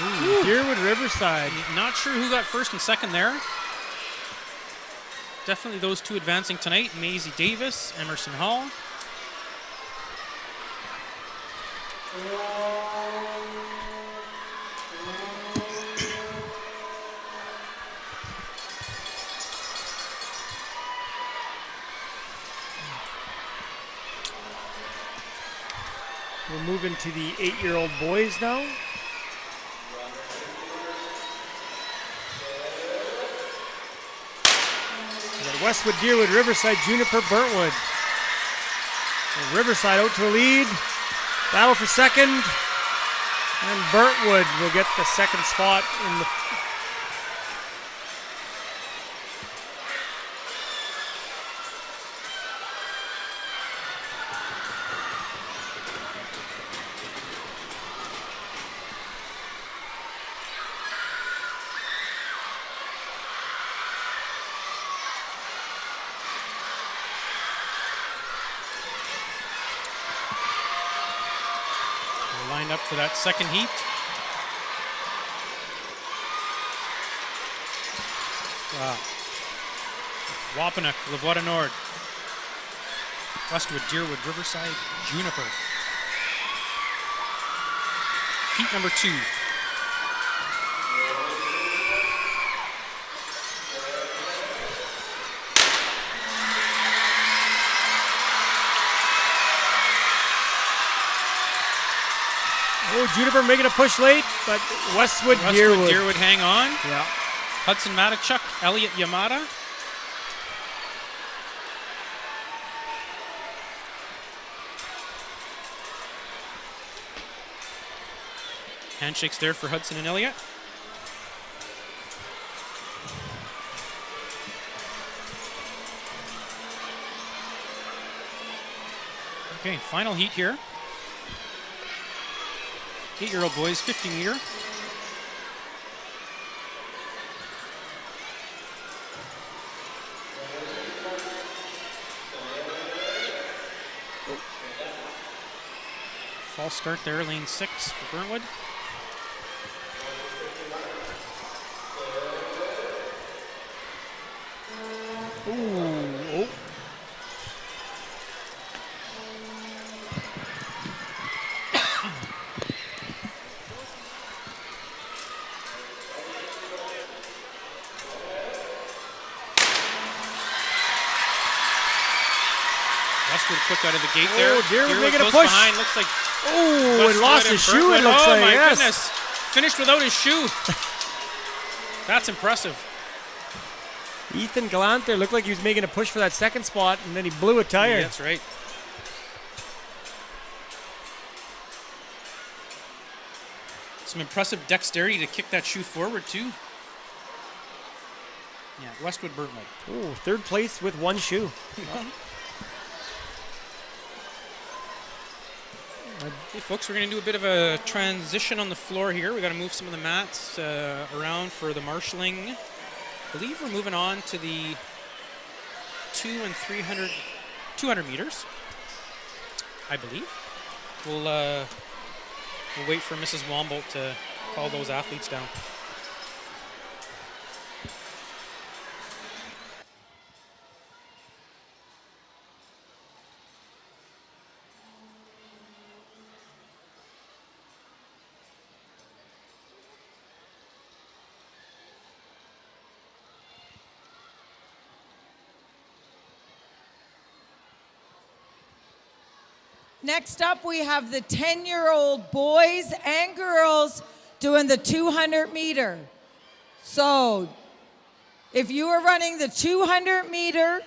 Ooh, Deerwood, Riverside. Not sure who got first and second there. Definitely those two advancing tonight. Maisie Davis, Emerson Hall. We're moving to the 8-year-old boys now. We got Westwood, Deerwood, Riverside, Juniper, Burntwood. And Riverside out to the lead. Battle for second. And Burntwood will get the second spot in the lined up for that second heat. Wapanuck, Lavoie Nord, Westwood, Deerwood, Riverside, Juniper. Heat number 2. Oh, Juniper making a push late, but Westwood, Deerwood. Deerwood hang on. Yeah. Hudson Matichuk, Elliot Yamada. Handshakes there for Hudson and Elliot. Okay, final heat here. 8-year-old boys, 50 meter. False start there, lane 6 for Burntwood. Ooh. Oh. Westwood quick out of the gate there. Deerwood making a close push. Behind. Looks like Oh, Westwood and lost and his shoe, it Burntwood. looks like. Oh my Yes. goodness. Finished without his shoe. That's impressive. Ethan Gallant there looked like he was making a push for that second spot, and then he blew a tire. Yeah, that's right. Some impressive dexterity to kick that shoe forward, too. Yeah, Westwood Burntwood. Oh, third place with one shoe. Hey, folks, we're going to do a bit of a transition on the floor here. We got to move some of the mats around for the marshalling. I believe we're moving on to the 200 and 200 meters, I believe. We'll wait for Mrs. Wombolt to call those athletes down. Next up, we have the 10-year-old boys and girls doing the 200 meter. So, if you are running the 200 meter,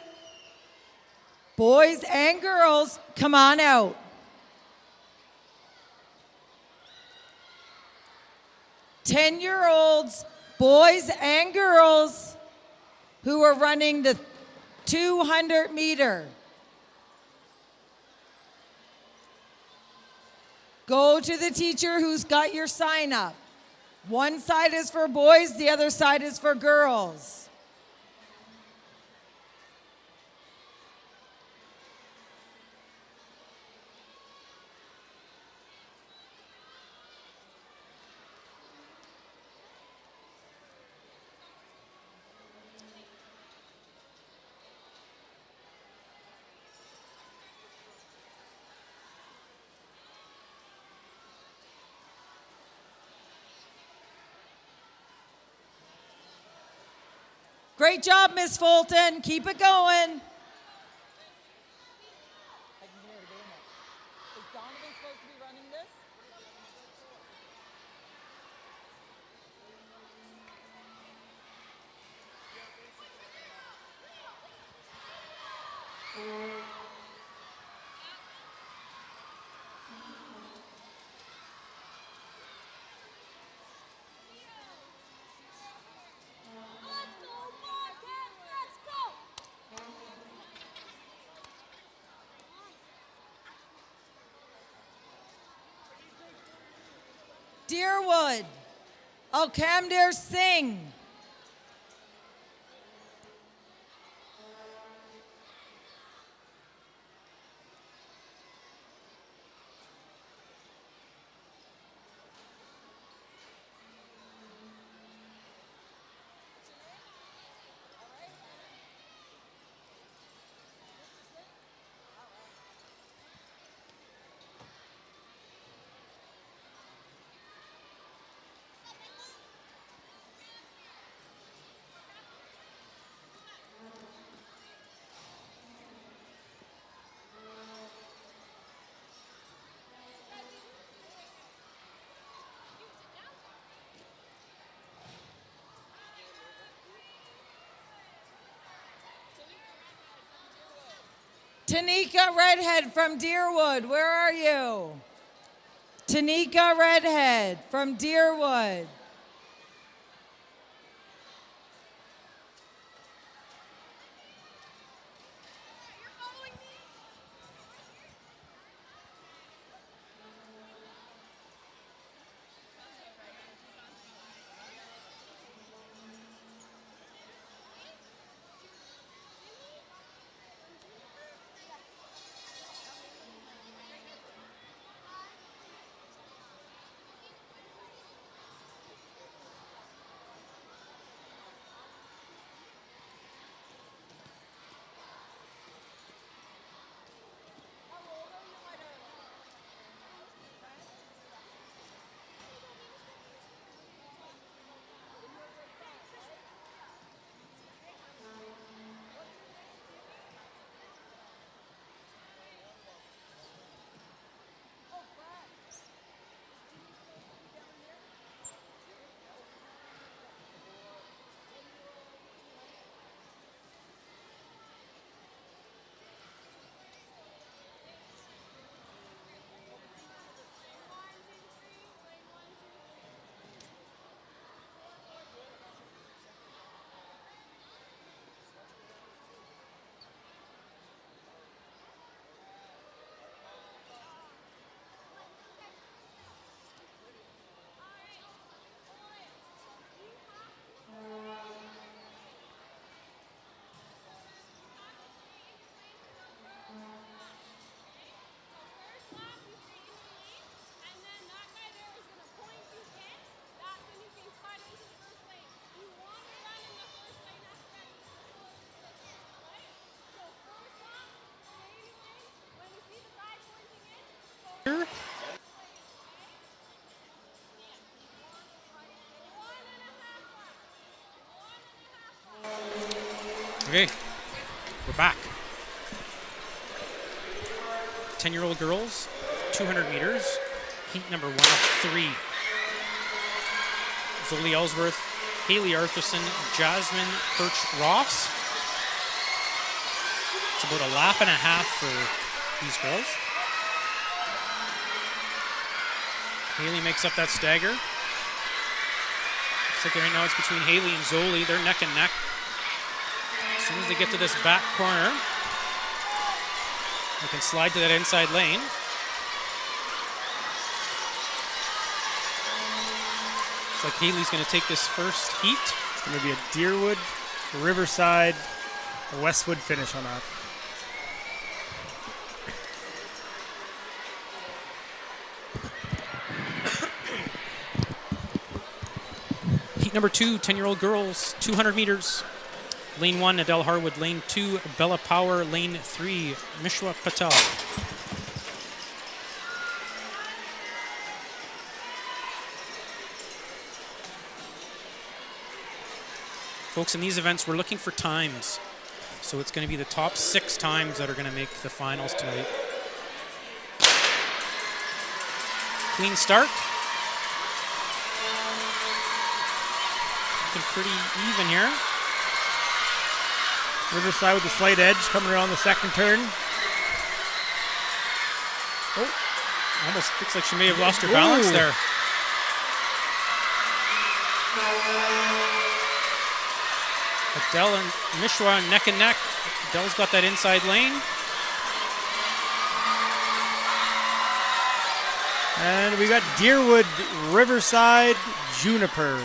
boys and girls, come on out. Ten-year-olds, boys and girls who are running the 200 meter. Go to the teacher who's got your sign up. One side is for boys, the other side is for girls. Great job, Miss Fulton. Keep it going. Deerwood, Alkamdir Singh. Tanika Redhead from Deerwood, where are you? Tanika Redhead from Deerwood. Okay, we're back. 10-year-old girls, 200 meters, heat number 1 of 3. Zoli Ellsworth, Haley Arthurson, Jasmine Birch-Ross. It's about a lap and a half for these girls. Haley makes up that stagger. Looks like right now it's between Haley and Zoli. They're neck and neck. As soon as they get to this back corner, they can slide to that inside lane. Looks like Haley's going to take this first heat. It's going to be a Deerwood, Riverside, Westwood finish on that. Heat number 2, 10-year-old girls, 200 meters. Lane 1, Adele Harwood. Lane 2, Bella Power. Lane 3, Mishwa Patel. Folks, in these events, we're looking for times. So it's going to be the top 6 times that are going to make the finals tonight. Clean start. Looking pretty even here. Riverside with the slight edge coming around the second turn. Oh, almost looks like she may have lost her balance there. Adele and Mishwa neck and neck. Adele's got that inside lane. And we got Deerwood, Riverside, Juniper.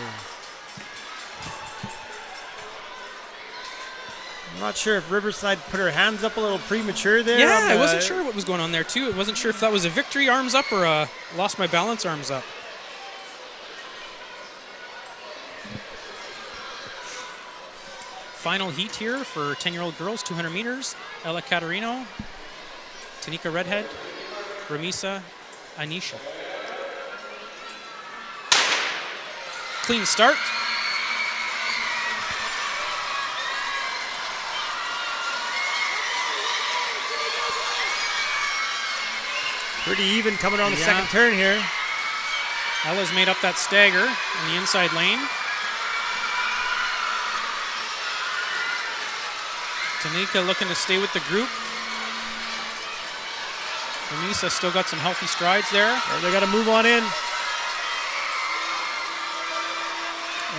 I'm not sure if Riverside put her hands up a little premature there. Yeah, I wasn't sure what was going on there too. I wasn't sure if that was a victory arms up or a lost my balance arms up. Final heat here for 10-year-old girls, 200 meters. Ella Caterino, Tanika Redhead, Ramisa Anisha. Clean start. Pretty even coming on the second turn here. Ella's made up that stagger in the inside lane. Tanika looking to stay with the group. Ramisa still got some healthy strides there. Well, they got to move on in.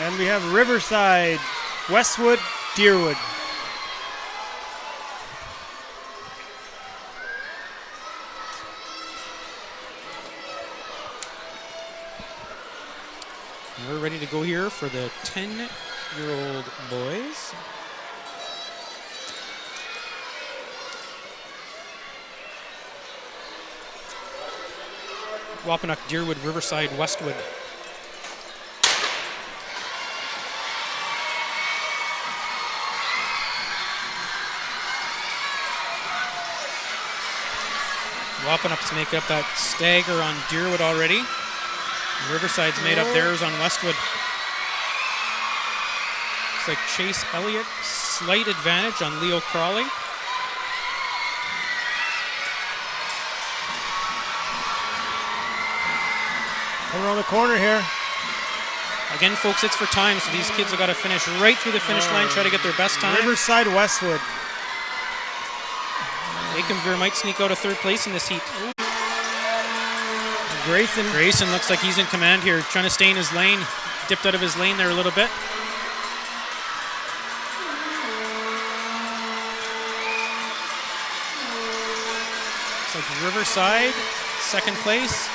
And we have Riverside, Westwood, Deerwood. We're ready to go here for the 10-year-old boys. Wapanuck, Deerwood, Riverside, Westwood. Wapanuck's make up that stagger on Deerwood already. Riverside's made up theirs on Westwood. Looks like Chase Elliott, slight advantage on Leo Crawley. Coming around the corner here. Again, folks, it's for time, so these kids have got to finish right through the finish line, try to get their best time. Riverside, Westwood. Aikenvere might sneak out of third place in this heat. Grayson looks like he's in command here, trying to stay in his lane. Dipped out of his lane there a little bit. Looks like Riverside, second place.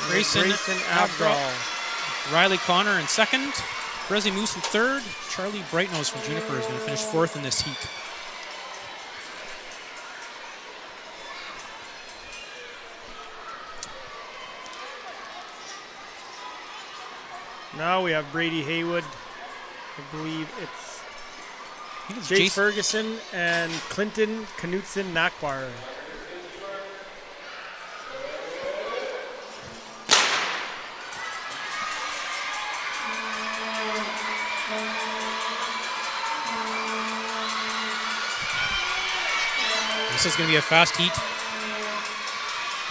Grayson Abdral. Riley Connor in second. Brezzy Moose in third. Charlie Brightnose from Juniper is going to finish fourth in this heat. Now we have Brady Haywood. I believe it's Jace Ferguson and Clinton Knutson Nakbar. This is going to be a fast heat.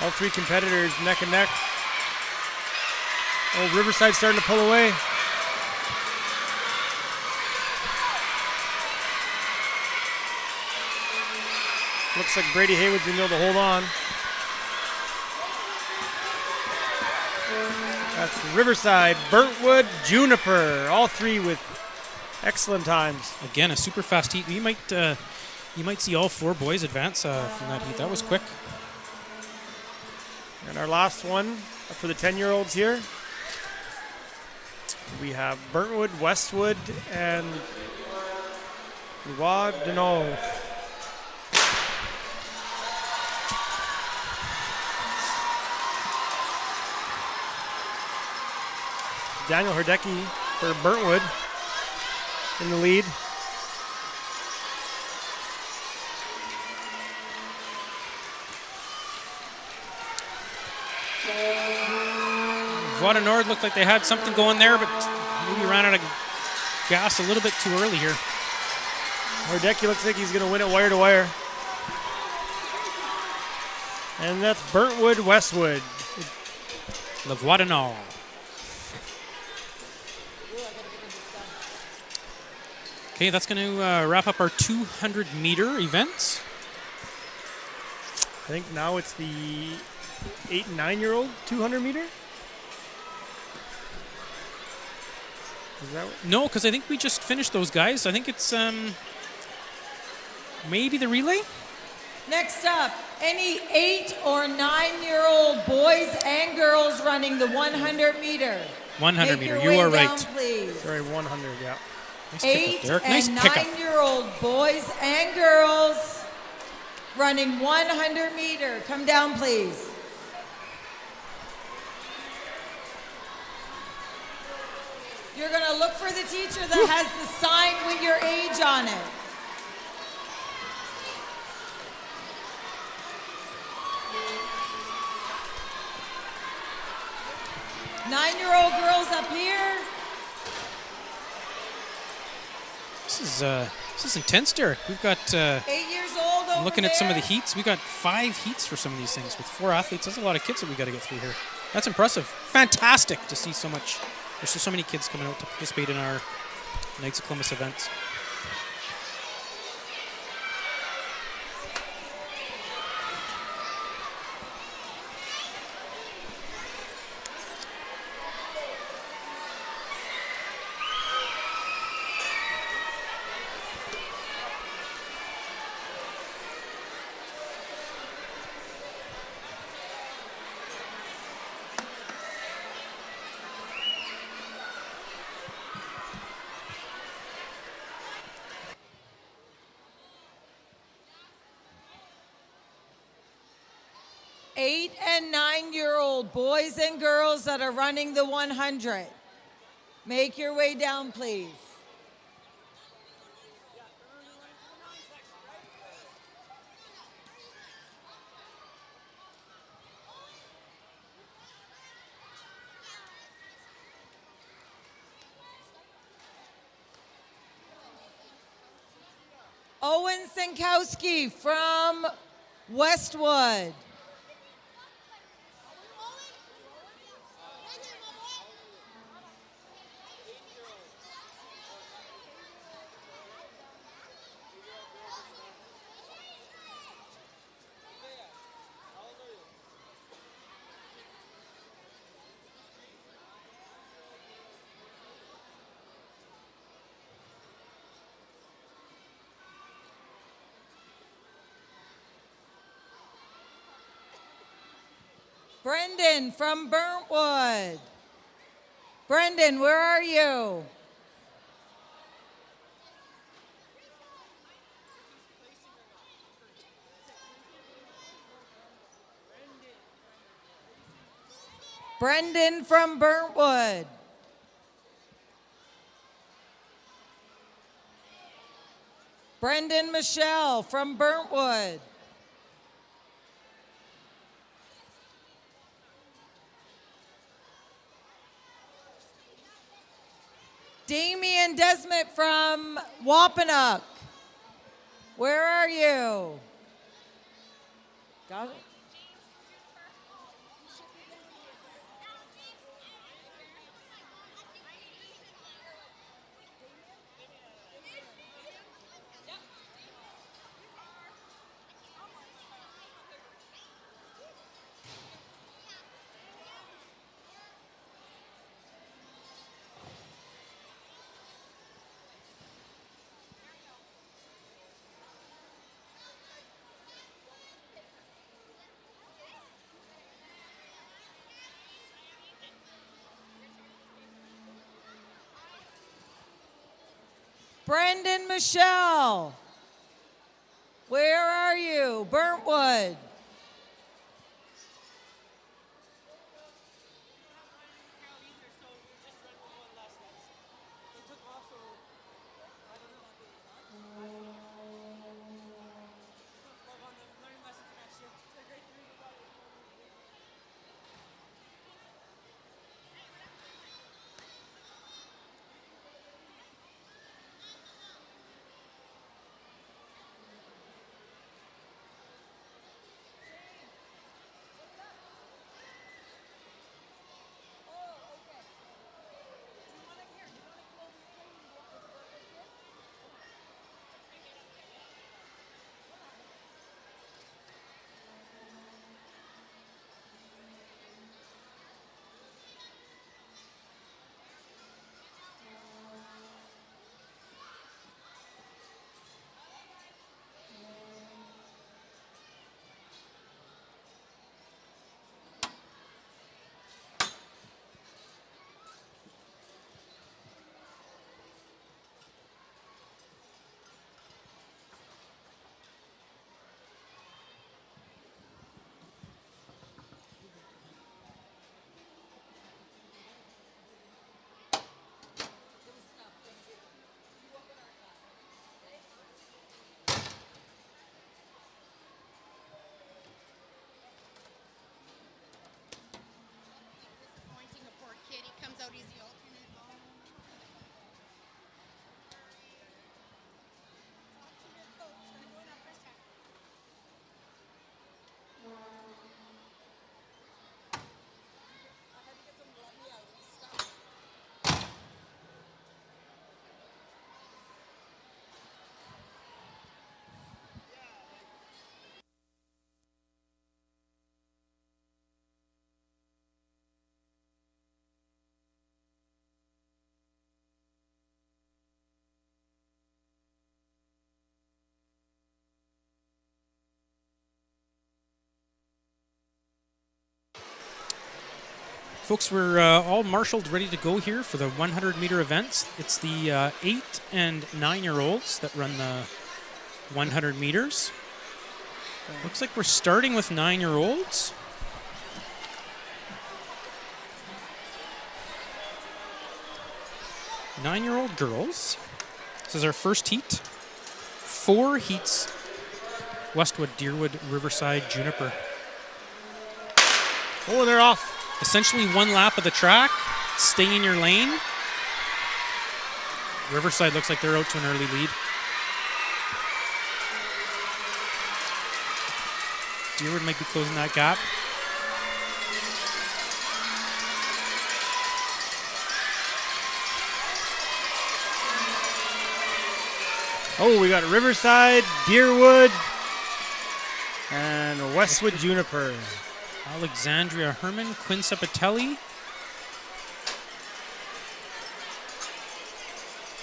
All three competitors neck and neck. Oh, Riverside's starting to pull away. Looks like Brady Haywood's been able to hold on. That's Riverside, Burntwood, Juniper, all three with excellent times. Again, a super fast heat. You might see all 4 boys advance from that heat. That was quick. And our last one for the 10-year-olds here. We have Burntwood, Westwood, and Louadino. Daniel Herdecki for Burntwood in the lead. Vaughton Nord looked like they had something going there, but maybe ran out of gas a little bit too early here. Herdecki looks like he's going to win it wire to wire. And that's Burntwood, Westwood. Lavoidenol. Okay, that's going to wrap up our 200-meter events. I think now it's the 8 and 9-year-old 200-meter. Is that No, because I think we just finished those guys. I think it's maybe the relay. Next up, any 8 or 9-year-old boys and girls running the 100-meter. 100 Make meter, your you way are down, right. Please. Sorry, 100, yeah. Nice pickup, 8 Derek. Nice and pickup. 9-year-old boys and girls running 100 meter. Come down, please. You're going to look for the teacher that has the sign with your age on it. Nine-year-old girls up here. This is intense, Derek. We've got 8 years old over looking at some of the there. heats. We got 5 heats for some of these things with 4 athletes. That's a lot of kids that we got to get through here. That's impressive. Fantastic to see so much. There's just so many kids coming out to participate in our Knights of Columbus events. Eight and 9-year-old boys and girls that are running the 100. Make your way down, please. Owen Sinkowski from Westwood. Brendan from Burntwood. Brendan, where are you? Brendan from Burntwood. Brendan Michelle from Burntwood. Damien Desmet from Wampanoag. Where are you? Got it? Brendan Michelle. Where are you? Burntwood. out he's the alternate. Folks, we're all marshaled, ready to go here for the 100-meter events. It's the 8 and 9-year-olds that run the 100 meters. Looks like we're starting with 9-year-olds. Nine-year-old girls. This is our first heat. 4 heats. Westwood, Deerwood, Riverside, Juniper. Oh, they're off. Essentially 1 lap of the track. Stay in your lane. Riverside looks like they're out to an early lead. Deerwood might be closing that gap. Oh, we got Riverside, Deerwood, and Westwood Juniper. Alexandria Herman, Quinn Sepatelli.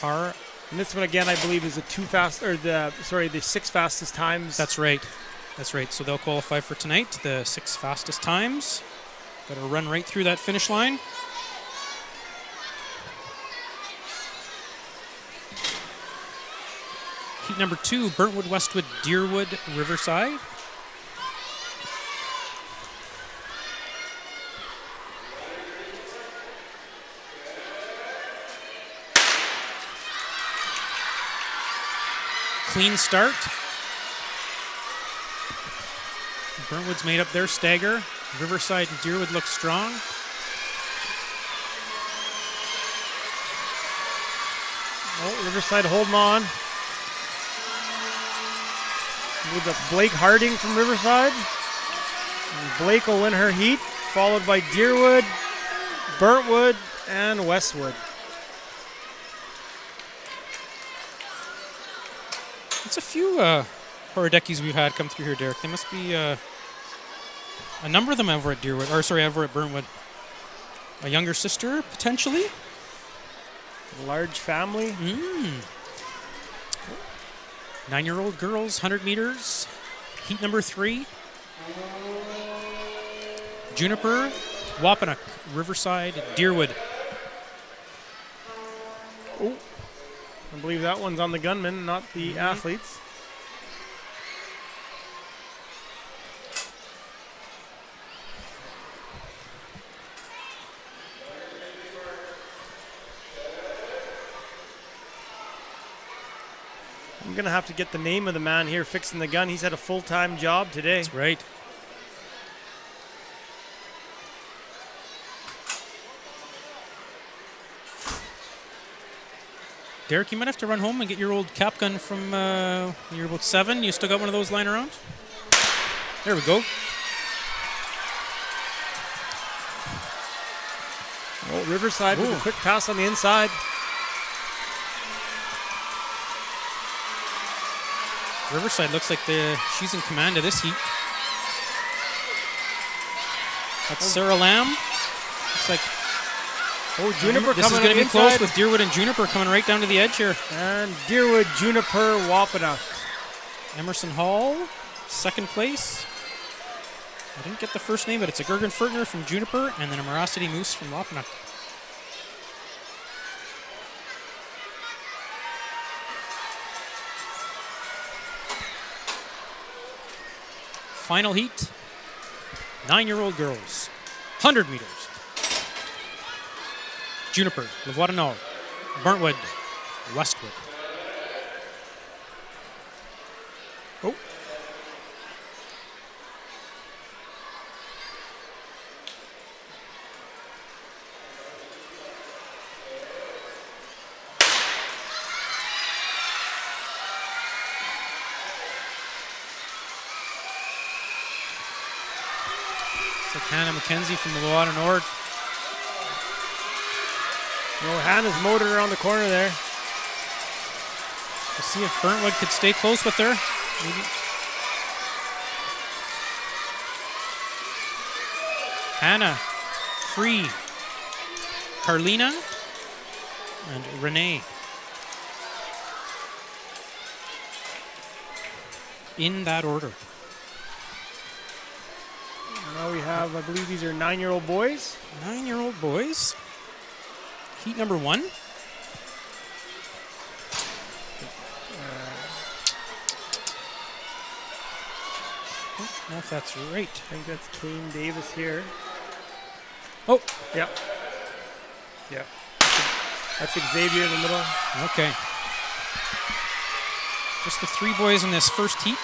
And this one again, I believe, is the 6 fastest times. That's right. That's right. So they'll qualify for tonight, the 6 fastest times. Got to run right through that finish line. Heat number 2, Burntwood, Westwood, Deerwood, Riverside. Clean start. Burntwood's made up their stagger. Riverside and Deerwood look strong. Oh, Riverside holding on. With the Blake Harding from Riverside. Blake will win her heat, followed by Deerwood, Burntwood, and Westwood. It's a few Horodeckies we've had come through here, Derek. There must be a number of them over at Deerwood, or sorry, over at Burntwood. A younger sister, potentially. Large family. 9-year-old girls, 100 meters. Heat number 3. Juniper, Wapanuck, Riverside, Deerwood. Oh, I believe that one's on the gunman, not the athletes. I'm going to have to get the name of the man here fixing the gun. He's had a full-time job today. That's right. Derek, you might have to run home and get your old cap gun from when you were about 7. You still got one of those lying around? There we go. Oh, Riverside with a quick pass on the inside. Riverside looks like she's in command of this heat. That's Sarah Lamb. Looks like Juniper this is coming going to be close inside. with Deerwood and Juniper coming right down to the edge here. And Deerwood, Juniper, Wapanuck. Emerson Hall, second place. I didn't get the first name, but it's a Gergen Fertner from Juniper and then a Morosity Moose from Wapanuck. Final heat, 9-year-old girls, 100 meters. Juniper, Levoidenol, Burntwood, Westwood. Oh. It's like Hannah McKenzie from the Loada Nord. Well, Hannah's motored around the corner there. We'll see if Burntwood could stay close with her. Maybe. Hannah, Free, Carlina, and Renee. In that order. Now we have, I believe these are 9-year-old boys. 9-year-old boys. Heat number 1. I don't know if that's right. I think that's Kane Davis here. Oh. Yep. Yep. That's Xavier in the middle. Okay. Just the 3 boys in this first heat.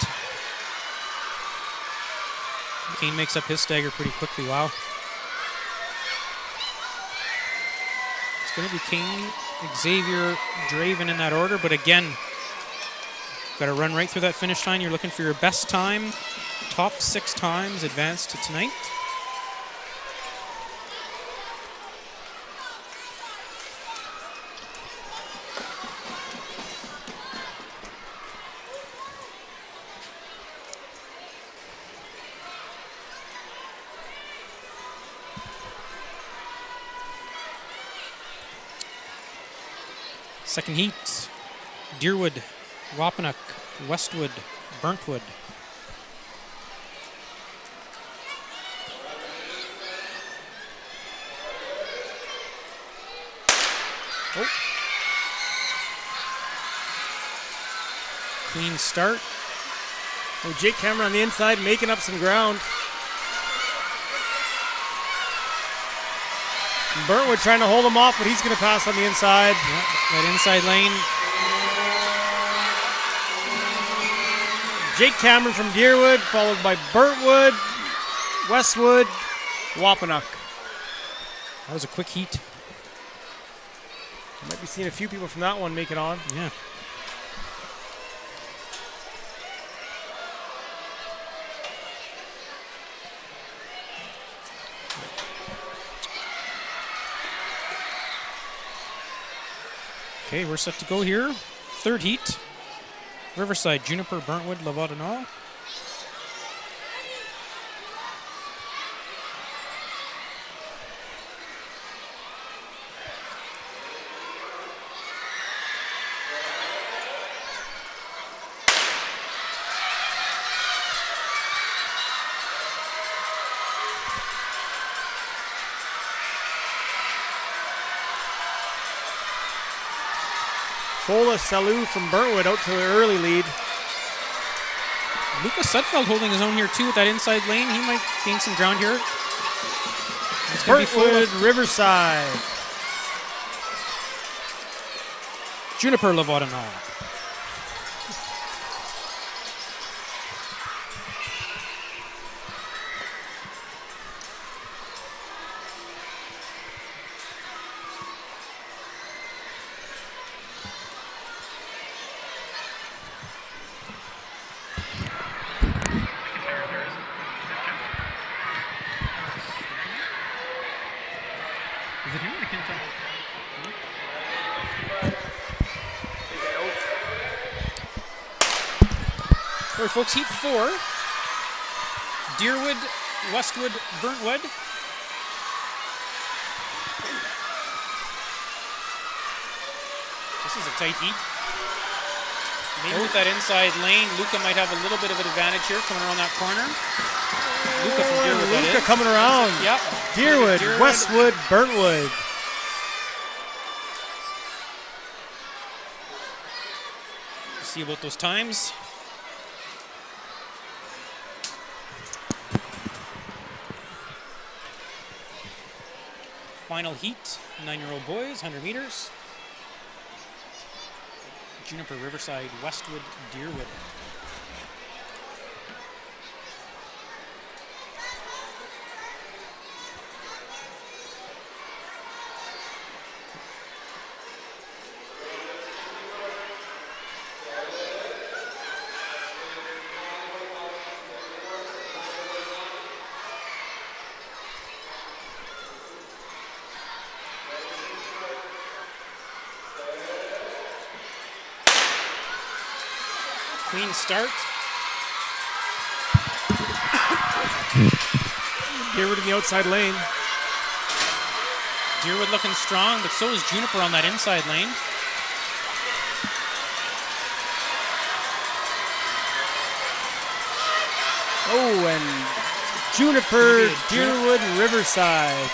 Kane makes up his stagger pretty quickly. Wow. It's going to be Kane, Xavier, Draven in that order, but again, got to run right through that finish line. You're looking for your best time. Top 6 times advance to tonight. Second heat, Deerwood, Wapanuck, Westwood, Burntwood. Oh. Clean start. Oh, Jake Cameron on the inside making up some ground. Burntwood trying to hold him off, but he's going to pass on the inside. Yep, that inside lane. Jake Cameron from Deerwood, followed by Burntwood, Westwood, Wapanuck. That was a quick heat. Might be seeing a few people from that one make it on. Yeah. Okay, we're set to go here. Third heat. Riverside, Juniper, Burntwood, Lavaudanal. Fola Salou from Burntwood out to the early lead. Lucas Sudfeld holding his own here too with that inside lane. He might gain some ground here. It's gonna be Burntwood, Riverside. Juniper, Lavaudanal. Is it here? I can't tell. All right, folks, heat 4. Deerwood, Westwood, Burntwood. This is a tight heat. Maybe with that inside lane, Luca might have a little bit of an advantage here coming around that corner. Luca from Deerwood, that Luca is. coming around. Yep. Deerwood, Westwood, Burntwood. See about those times. Final heat, 9-year-old boys, 100 meters. Juniper, Riverside, Westwood, Deerwood. Clean start. Deerwood in the outside lane. Deerwood looking strong, but so is Juniper on that inside lane. Oh, and Juniper, Deerwood, Riverside.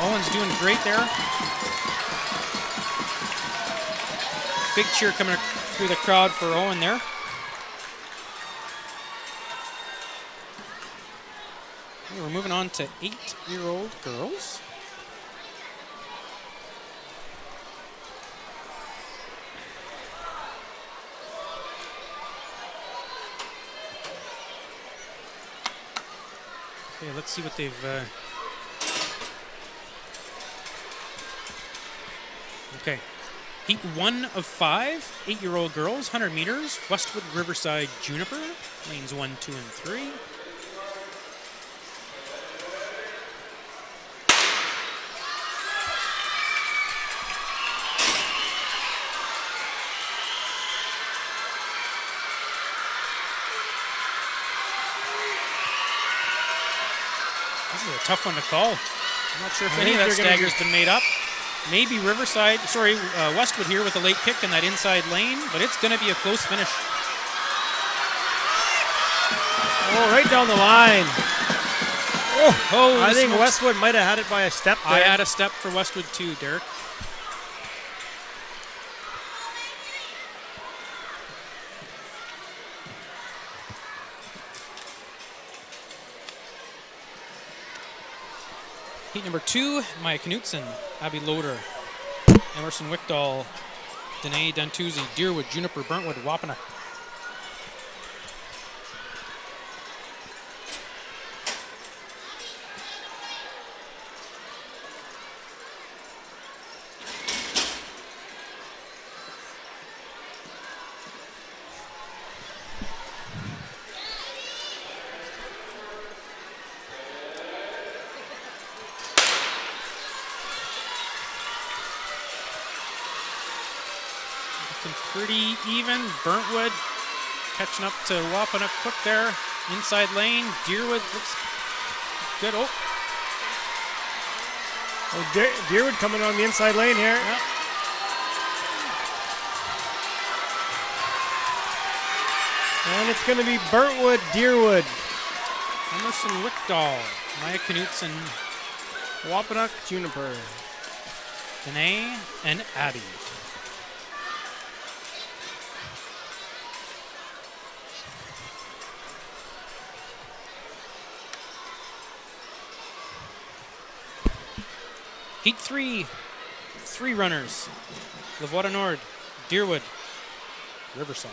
Owen's doing great there. Big cheer coming through the crowd for Owen there. Okay, we're moving on to 8-year-old girls. Okay, let's see what they've... Okay. Heat 1 of 5, 8-year-old girls, 100 meters. Westwood, Riverside, Juniper. Lanes 1, 2, and 3. This is a tough one to call. I'm not sure if any of that stagger's been made up. Maybe Westwood here with a late kick in that inside lane, but it's going to be a close finish. Oh, right down the line. Oh, I think Westwood might have had it by a step there. I had a step for Westwood too, Derek. Heat number 2, Maya Knutson, Abby Loader, Emerson Wickdahl, Danae Dantuzzi, Deerwood, Juniper, Burntwood, Wapana. Pretty even. Burntwood catching up to Wampanoag quick there. Inside lane. Deerwood looks good. Oh, Deerwood coming on the inside lane here. yeah. And it's going to be Burntwood, Deerwood. Emerson Wickdahl, Maya Knutson, Wampanoag, Juniper. Danae, and Abby. Heat 3, 3 runners. Levoita Nord, Deerwood, Riverside.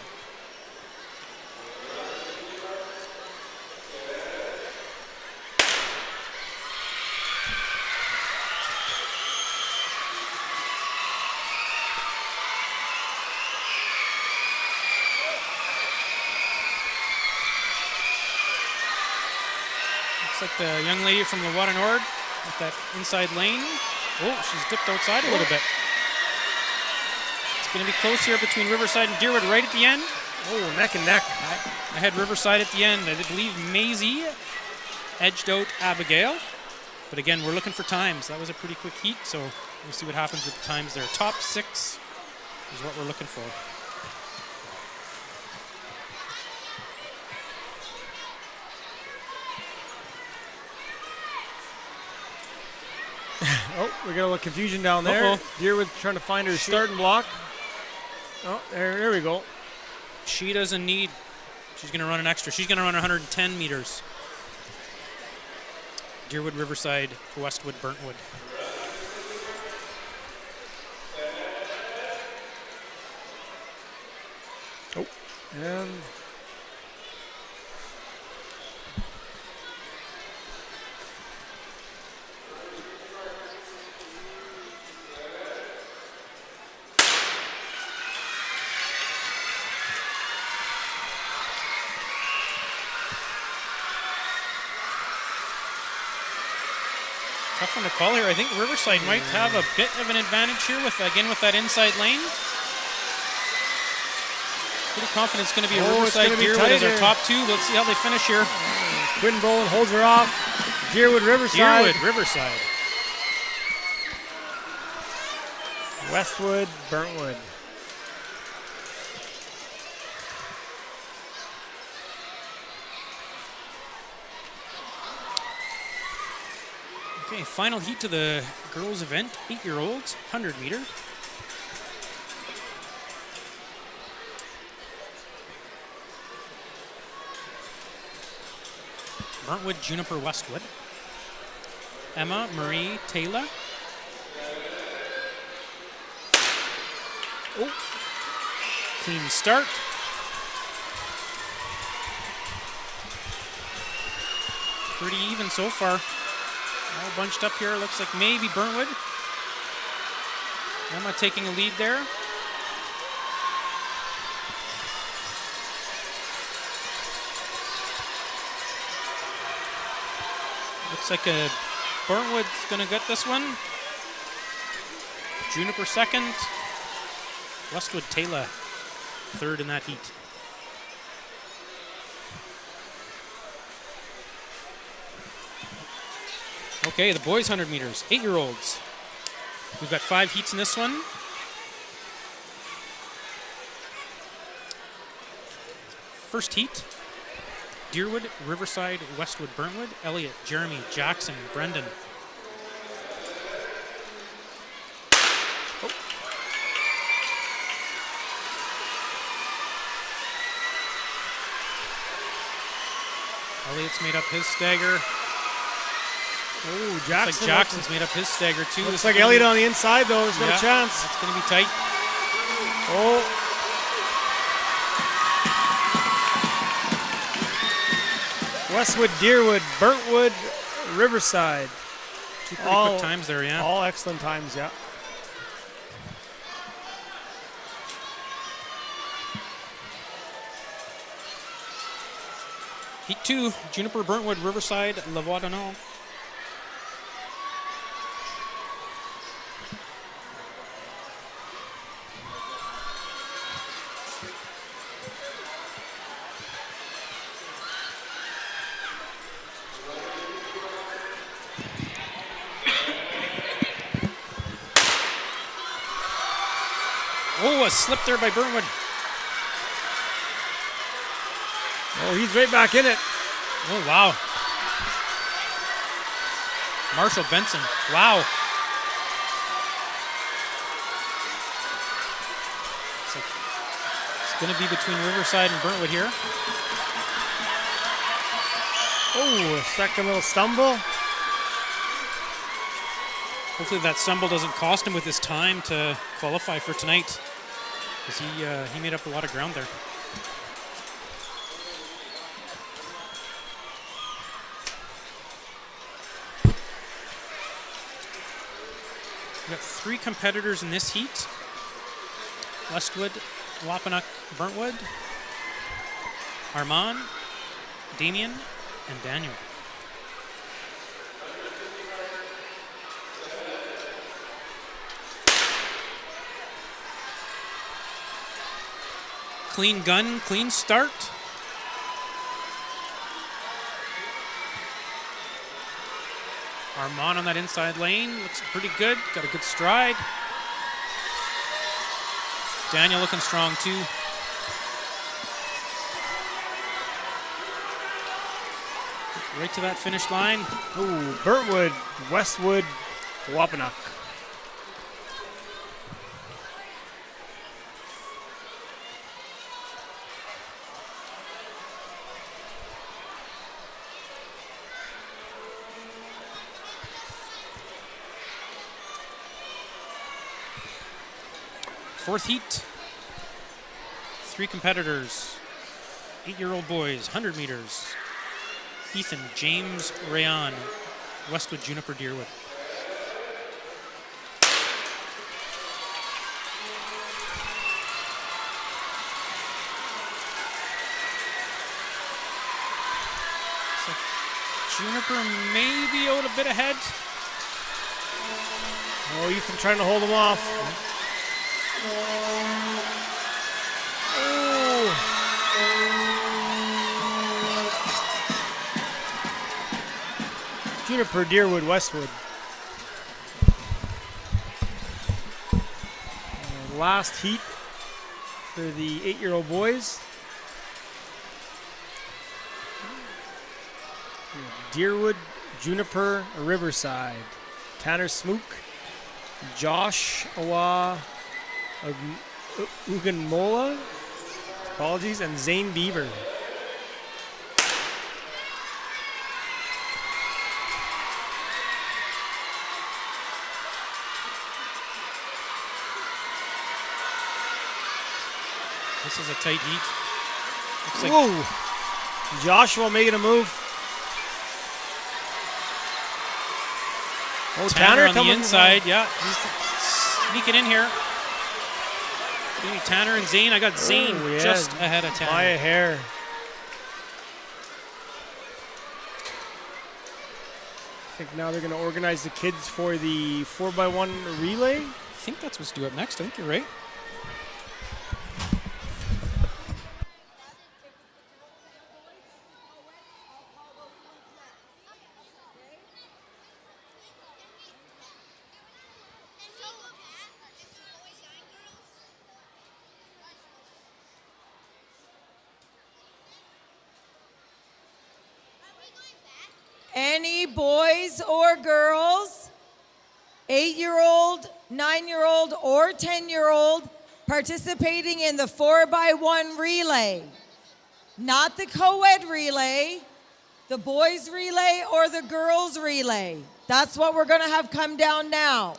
Looks like the young lady from Levoita Nord with that inside lane. Oh, she's dipped outside a little bit. It's going to be close here between Riverside and Deerwood right at the end. Oh, neck and neck. I had Riverside at the end. I believe Maisie edged out Abigail. But again, we're looking for times. That was a pretty quick heat, so we'll see what happens with the times there. Top 6 is what we're looking for. Oh, we got a little confusion down there. Deerwood trying to find her starting block. Oh, there we go. She doesn't need, she's going to run an extra. She's going to run 110 meters. Deerwood, Riverside, Westwood, Burntwood. Oh, and tough one to call here. I think Riverside might have a bit of an advantage here with, again, with that inside lane. Pretty confident it's going to be a Riverside Deerwood as our top 2. Let's see how they finish here. Quinn Bowen holds her off. Deerwood, Riverside. Deerwood, Riverside. Westwood, Burntwood. Okay, final heat to the girls' event. 8-year-olds, 100 meter. Burntwood, Juniper, Westwood. Emma Marie Taylor. Oh, clean start. Pretty even so far. All bunched up here. Looks like maybe Burntwood. Emma taking a lead there. Looks like Burntwood's going to get this one. Juniper second. Westwood Taylor third in that heat. Okay, the boys 100 meters, 8-year-olds. We've got 5 heats in this one. First heat, Deerwood, Riverside, Westwood, Burntwood, Elliott, Jeremy, Jackson, Brendan. Oh. Elliott's made up his stagger. Oh, Jackson. Looks like Jackson's made up his stagger too. Looks like Elliott on the inside though. He's got a chance. It's going to be tight. Oh. Westwood, Deerwood, Burntwood, Riverside. Two pretty quick times there, yeah. All excellent times, yeah. Heat 2, Juniper, Burntwood, Riverside, Levoidanol. a slip there by Burnwood. Oh, he's right back in it. Oh, wow. Marshall Benson. Wow. It's going to be between Riverside and Burntwood here. Oh, second little stumble. Hopefully that stumble doesn't cost him with his time to qualify for tonight, because he made up a lot of ground there. We got 3 competitors in this heat. Westwood, Wapanuck, Burntwood, Armand, Damien, and Daniel. Clean gun, clean start. Armand on that inside lane looks pretty good. Got a good stride. Daniel looking strong too. Right to that finish line. Ooh, Burntwood, Westwood, Wapanuck. Fourth heat. 3 competitors. 8-year-old boys, 100 meters. Ethan James Rayon, Westwood Juniper Deerwood. So Juniper may be out a bit ahead. Oh, Ethan trying to hold him off. Juniper, Deerwood, Westwood. And last heat for the 8-year-old boys. Deerwood, Juniper, Riverside. Tanner Smook, Josh Awa Uganmola, apologies, and Zane Beaver. This is a tight heat. Looks like Whoa! Joshua making a move. Oh, Tanner on the coming inside, yeah. He's sneaking in here. Maybe Tanner and Zane. I got Zane just ahead of Tanner. By a hair. I think now they're going to organize the kids for the 4x1 relay. I think that's what's due up next. I think you're right. Any boys or girls, 8-year-old, 9-year-old, or 10-year-old participating in the 4x1 relay? Not the co-ed relay, the boys relay or the girls relay. That's what we're going to have come down now.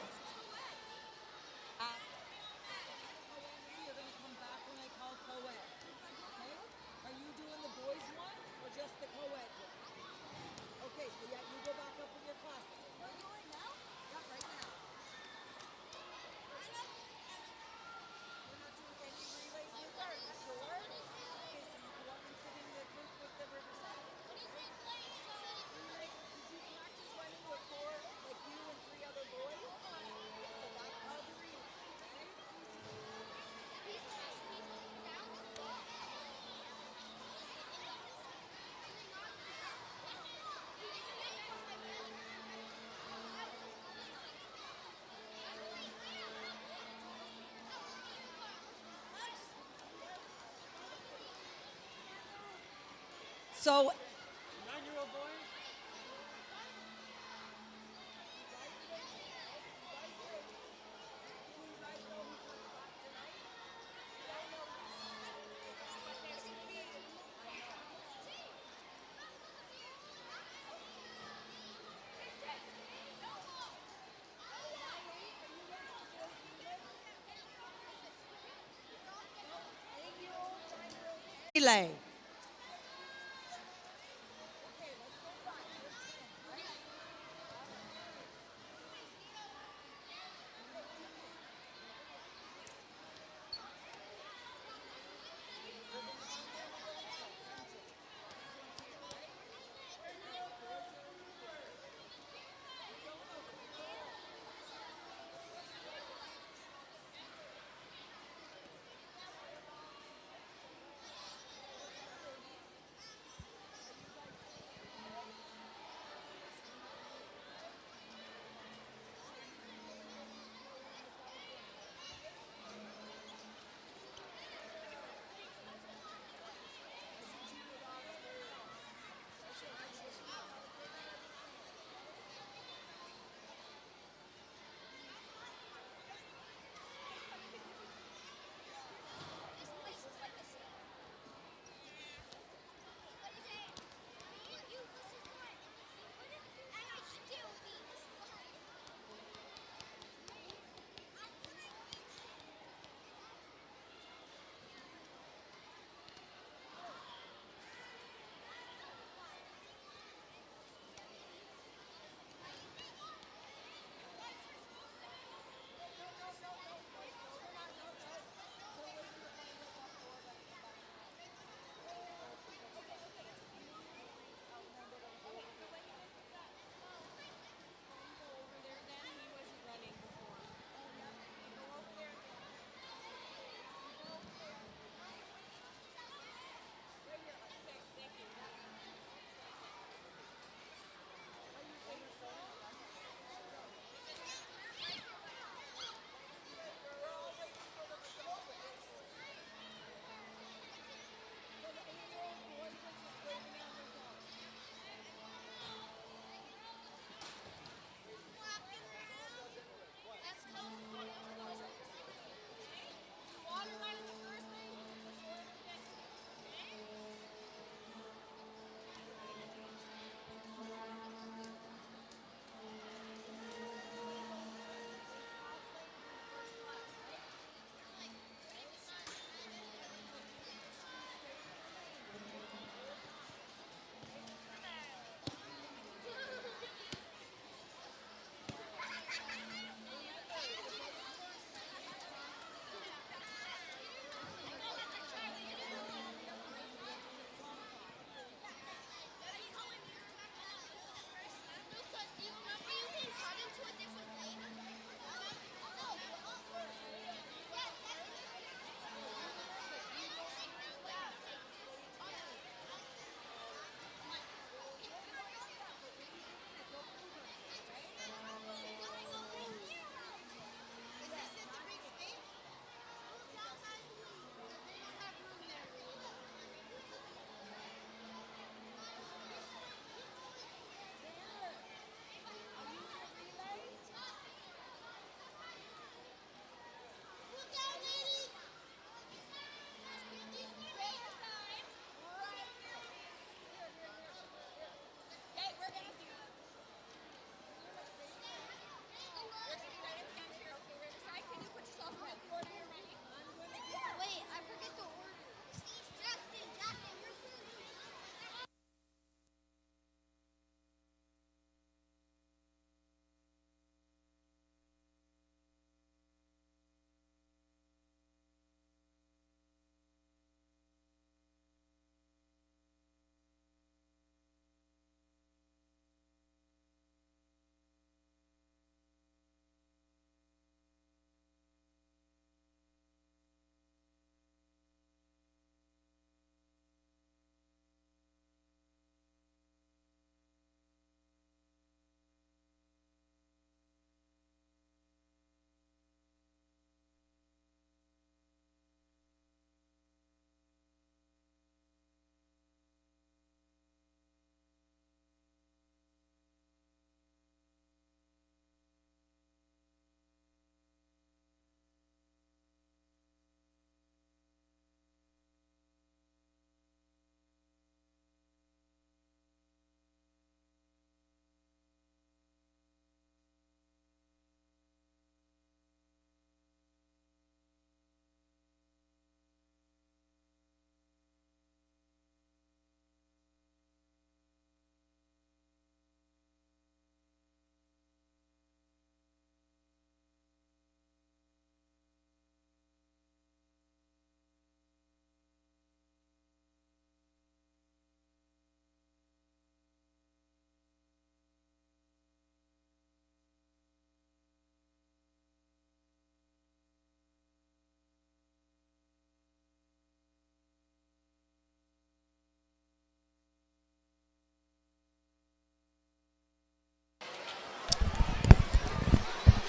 So, 9-year-old boys. relay.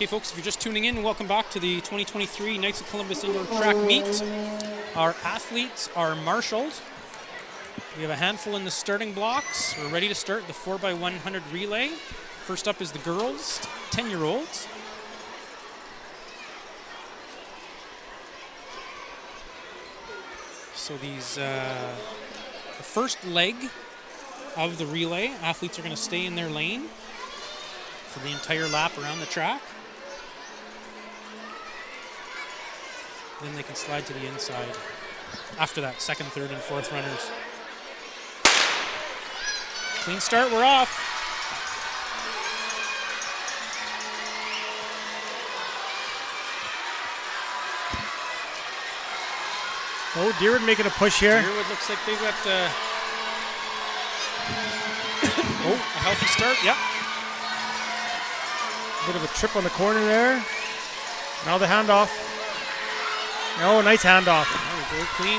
Okay, folks, if you're just tuning in, welcome back to the 2023 Knights of Columbus Indoor Track Meet. Our athletes are marshaled. We have a handful in the starting blocks. We're ready to start the 4x100 relay. First up is the girls, 10-year-olds. So the first leg of the relay, athletes are going to stay in their lane for the entire lap around the track. Then they can slide to the inside. After that, second, third, and fourth runners. Clean start, we're off. Oh, Deerwood making a push here. Deerwood looks like they've got a healthy start, yep. Bit of a trip on the corner there. Now the handoff. Oh, nice handoff. There we go, clean.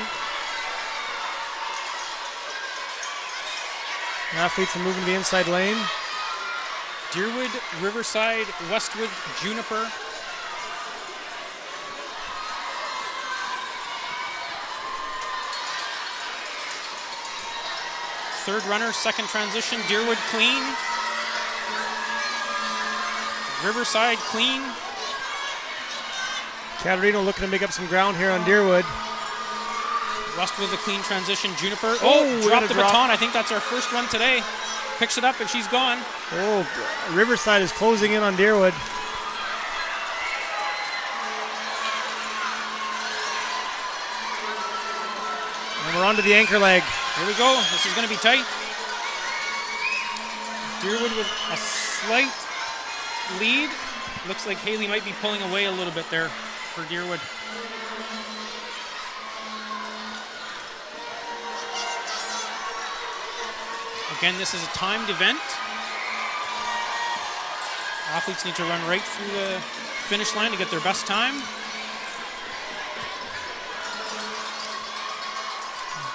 Athletes are moving to the inside lane. Deerwood, Riverside, Westwood, Juniper. Third runner, second transition, Deerwood clean. Riverside clean. Caterino looking to make up some ground here on Deerwood. Westwood with a clean transition, Juniper. Oh, Dropped the baton. I think that's our first run today. Picks it up and she's gone. Oh, Riverside is closing in on Deerwood. And we're on to the anchor leg. Here we go. This is going to be tight. Deerwood with a slight lead. Looks like Haley might be pulling away a little bit there for Deerwood. Again, this is a timed event. Athletes need to run right through the finish line to get their best time.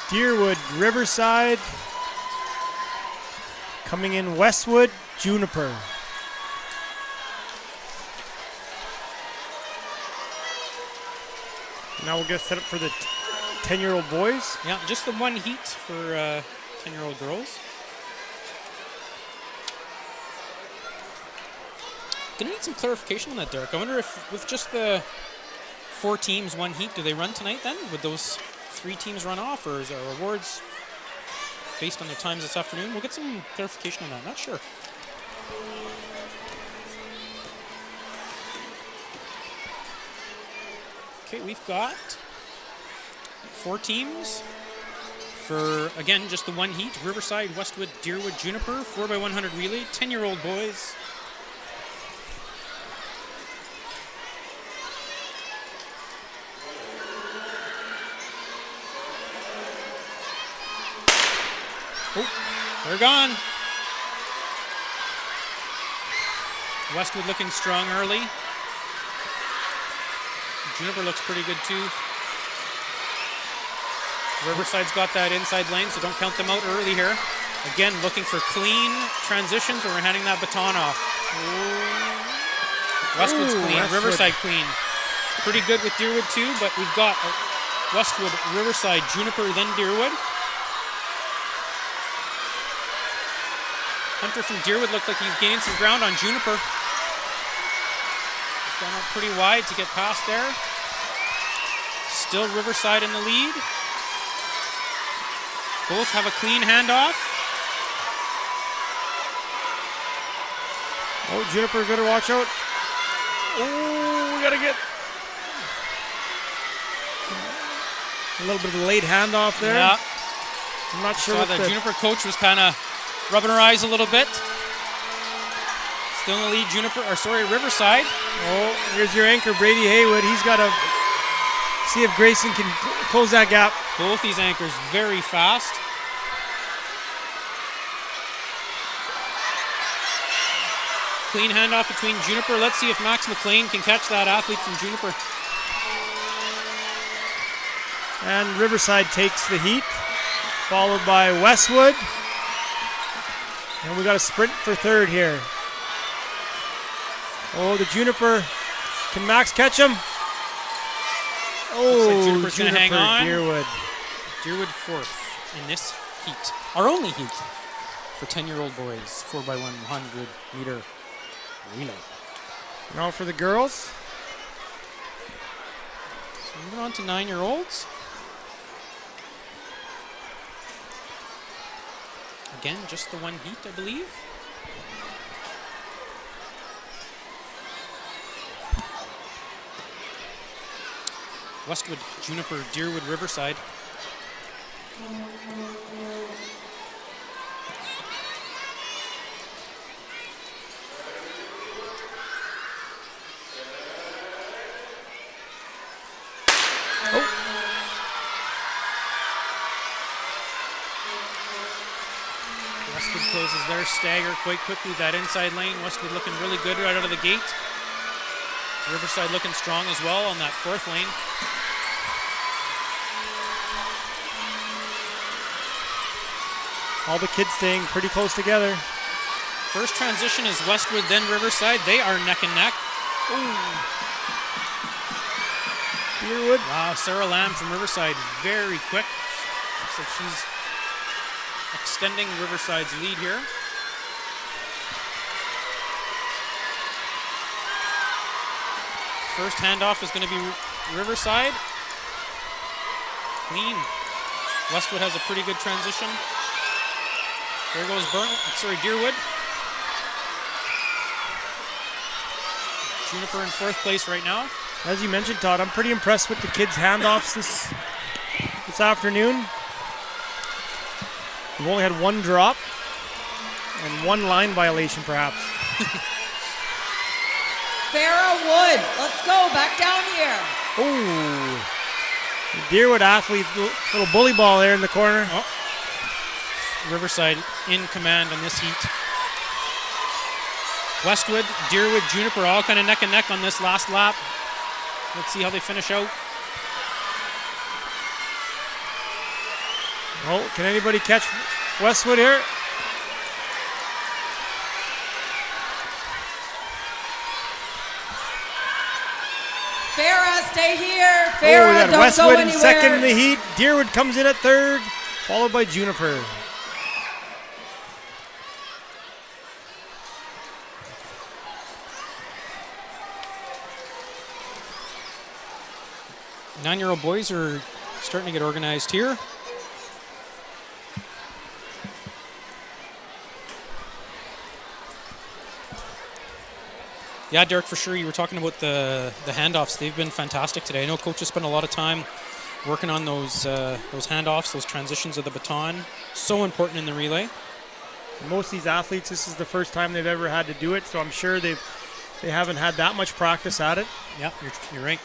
Deerwood, Riverside. Coming in Westwood, Juniper. Now we'll get set up for the 10-year-old boys. Yeah, just the one heat for 10-year-old girls. Gonna need some clarification on that, Derek. I wonder if with just the 4 teams, one heat, do they run tonight then? Would those 3 teams run off, or is there awards based on their times this afternoon? We'll get some clarification on that, not sure. Okay, we've got 4 teams for, again, just the one heat. Riverside, Westwood, Deerwood, Juniper, 4x100 relay, 10-year-old boys. Oh, they're gone. Westwood looking strong early. Juniper looks pretty good too. Riverside's got that inside lane, so don't count them out early here. Again, looking for clean transitions, and we're handing that baton off. Westwood's clean, Westwood. Riverside clean. Pretty good with Deerwood too, but we've got Westwood, Riverside, Juniper, then Deerwood. Hunter from Deerwood looked like he's gaining some ground on Juniper. He's gone out pretty wide to get past there. Still Riverside in the lead. Both have a clean handoff. Oh, Juniper better watch out. Oh, we gotta get a little bit of a late handoff there. Yeah. I'm not sure Saw what the the Juniper coach was kind of rubbing her eyes a little bit. Still in the lead, Riverside. Oh, here's your anchor, Brady Haywood. He's got to see if Grayson can close that gap. Both these anchors very fast. Clean handoff between Juniper. Let's see if Max McLean can catch that athlete from Juniper. And Riverside takes the heat, followed by Westwood. And we got a sprint for third here. Oh, the Juniper. Can Max catch him? Oh, Looks like Juniper's going to hang on. Deerwood. Deerwood fourth in this heat. Our only heat for 10-year-old boys. 4x100 meter relay. Now for the girls. So moving on to 9-year-olds. Again, just the one heat, I believe. Westwood, Juniper, Deerwood, Riverside. Westwood closes their stagger quite quickly. That inside lane, Westwood looking really good right out of the gate. Riverside looking strong as well on that fourth lane. All the kids staying pretty close together. First transition is Westwood, then Riverside. They are neck and neck. Deerwood. Wow, Sarah Lamb from Riverside, very quick. Looks like she's extending Riverside's lead here. First handoff is going to be Riverside. Clean. Westwood has a pretty good transition. There goes Deerwood. Juniper in fourth place right now. As you mentioned, Todd, I'm pretty impressed with the kids' handoffs this afternoon. We've only had one drop and one line violation, perhaps. Farrah Wood, let's go back down here. Oh, Deerwood athlete, little bully ball there in the corner. Oh. Riverside in command on this heat. Westwood, Deerwood, Juniper all kind of neck and neck on this last lap. Let's see how they finish out. Oh, can anybody catch Westwood here? Farrah, stay here. Farrah, we got don't Westwood go in anywhere. second in the heat. Deerwood comes in at third, followed by Juniper. Nine-year-old boys are starting to get organized here. Yeah, Derek, for sure. You were talking about the handoffs. They've been fantastic today. I know coaches spent a lot of time working on those handoffs, those transitions of the baton. So important in the relay. Most of these athletes, this is the first time they've ever had to do it, so I'm sure they haven't had that much practice at it. Yeah, you're right.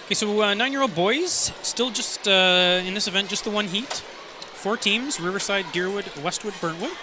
Okay, so 9-year-old boys, still just in this event, just the one heat. 4 teams: Riverside, Deerwood, Westwood, Burntwood.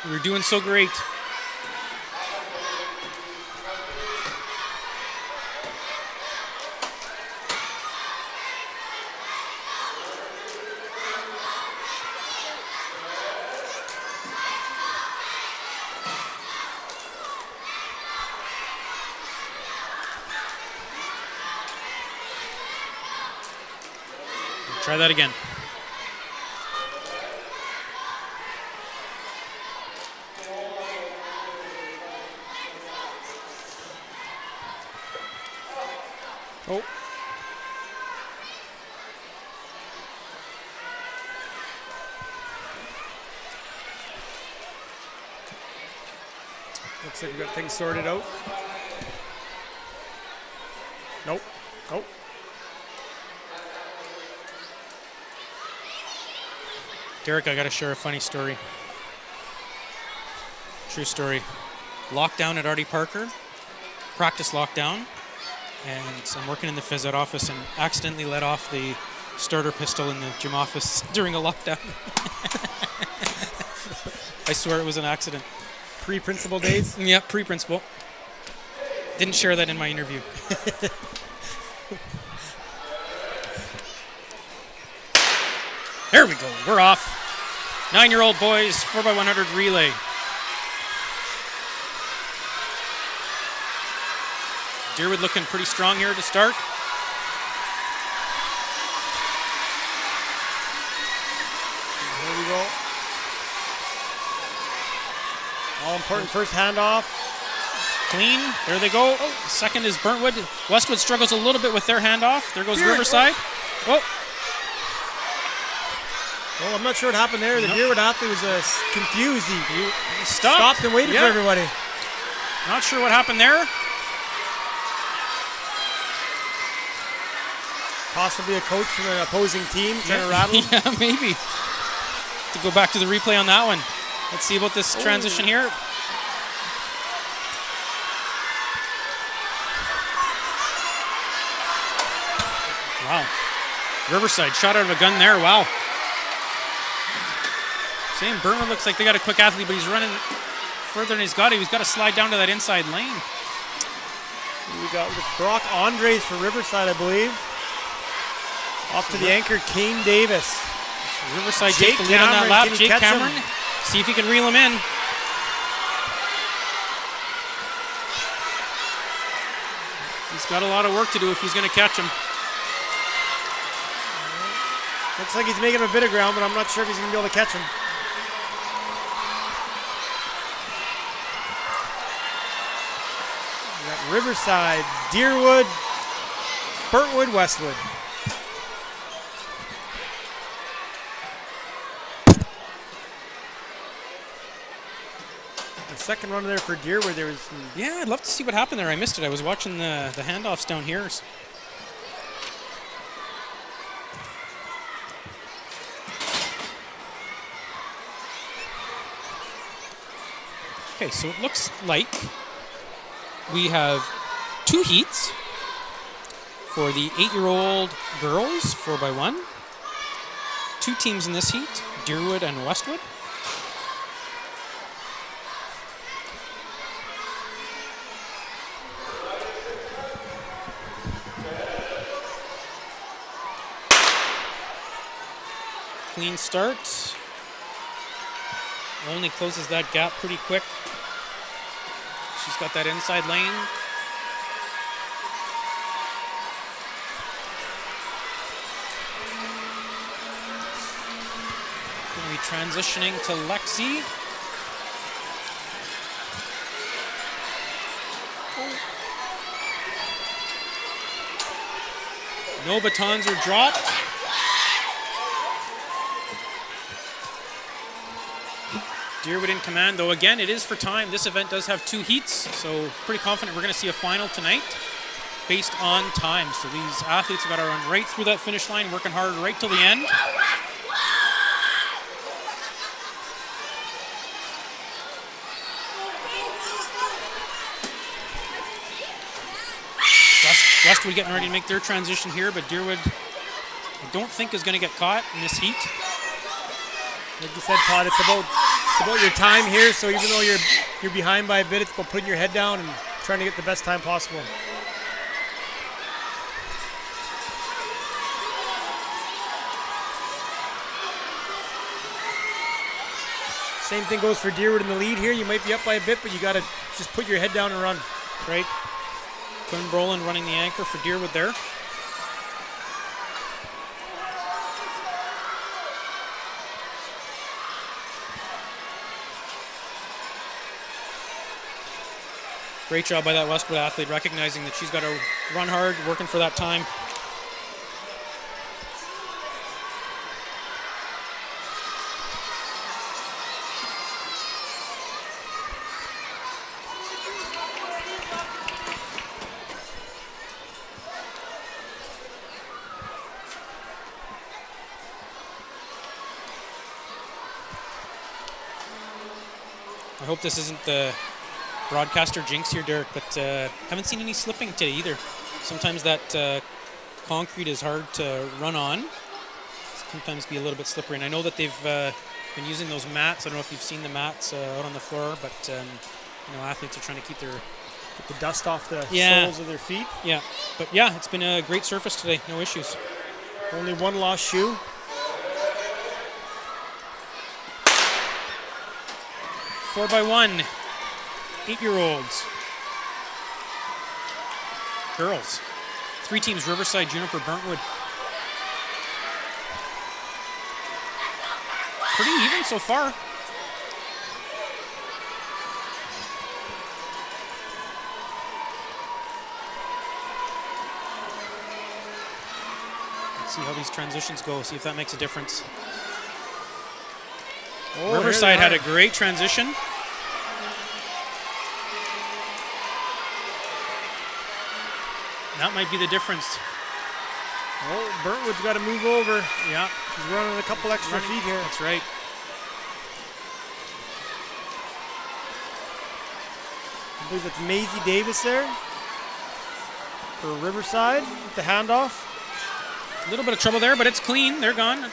We were doing so great. Try that again. Oh. Looks like we got things sorted out. Nope. Nope. Derek, I got to share a funny story. True story. Lockdown at Artie Parker. Practice lockdown. And I'm working in the phys ed office and accidentally let off the starter pistol in the gym office during a lockdown. I swear it was an accident. Pre-principal days? Yeah, pre-principal. Didn't share that in my interview. There we go. We're off. 9-year-old boys, 4x100 relay. Deerwood looking pretty strong here to start. Here we go. All important first handoff. Clean. There they go. Oh, second is Burntwood. Westwood struggles a little bit with their handoff. There goes Riverside. Oh. Well, I'm not sure what happened there. The Deerwood athlete was confused. He stopped and waited for everybody. Not sure what happened there. Possibly a coach from an opposing team trying to rattle him. Yeah, maybe. To go back to the replay on that one. Let's see about this transition here. Wow. Riverside shot out of a gun there. Wow. Same. Burma looks like they got a quick athlete, but he's running further than he's got to. He's got to slide down to that inside lane. We got Brock Andres for Riverside, I believe. Off to the anchor, Kane Davis. Riverside takes the lead on that lap. Jake Cameron. See if he can reel him in. He's got a lot of work to do if he's going to catch him. Looks like he's making a bit of ground, but I'm not sure if he's going to be able to catch him. We got Riverside, Deerwood, Burntwood, Westwood. The second run there for Deerwood, there was some... Yeah, I'd love to see what happened there. I missed it. I was watching the handoffs down here. Okay, so it looks like we have 2 heats for the 8-year-old girls, 4x1. 2 teams in this heat, Deerwood and Westwood. Clean start. Only closes that gap pretty quick. She's got that inside lane. Going to be transitioning to Lexi. No batons are dropped. Deerwood in command, though again, it is for time. This event does have 2 heats, so pretty confident we're going to see a final tonight based on time. So these athletes have got to run right through that finish line, working hard right till the end. Westwood getting ready to make their transition here, but Deerwood, I don't think is going to get caught in this heat. Like you said, Todd, it's about your time here. So even though you're behind by a bit, it's about putting your head down and trying to get the best time possible. Same thing goes for Deerwood in the lead here. You might be up by a bit, but you got to just put your head down and run. Right. Quinn Brolin running the anchor for Deerwood there. Great job by that Westwood athlete, recognizing that she's got to run hard, working for that time. I hope this isn't the broadcaster jinx here, Derek, but haven't seen any slipping today either. Sometimes that concrete is hard to run on. Sometimes be a little bit slippery. And I know that they've been using those mats. I don't know if you've seen the mats out on the floor, but you know, athletes are trying to keep the dust off the soles of their feet. Yeah, but yeah, it's been a great surface today. No issues. Only one lost shoe. Four by one. 8-year-olds. Girls. 3 teams, Riverside, Juniper, Burntwood. Pretty even so far. Let's see how these transitions go, see if that makes a difference. Oh, Riverside had a great transition. That might be the difference. Oh, Burntwood's got to move over. Yeah. He's running a couple extra feet here. That's right. I believe it's Maisie Davis there for Riverside with the handoff. A little bit of trouble there, but it's clean. They're gone.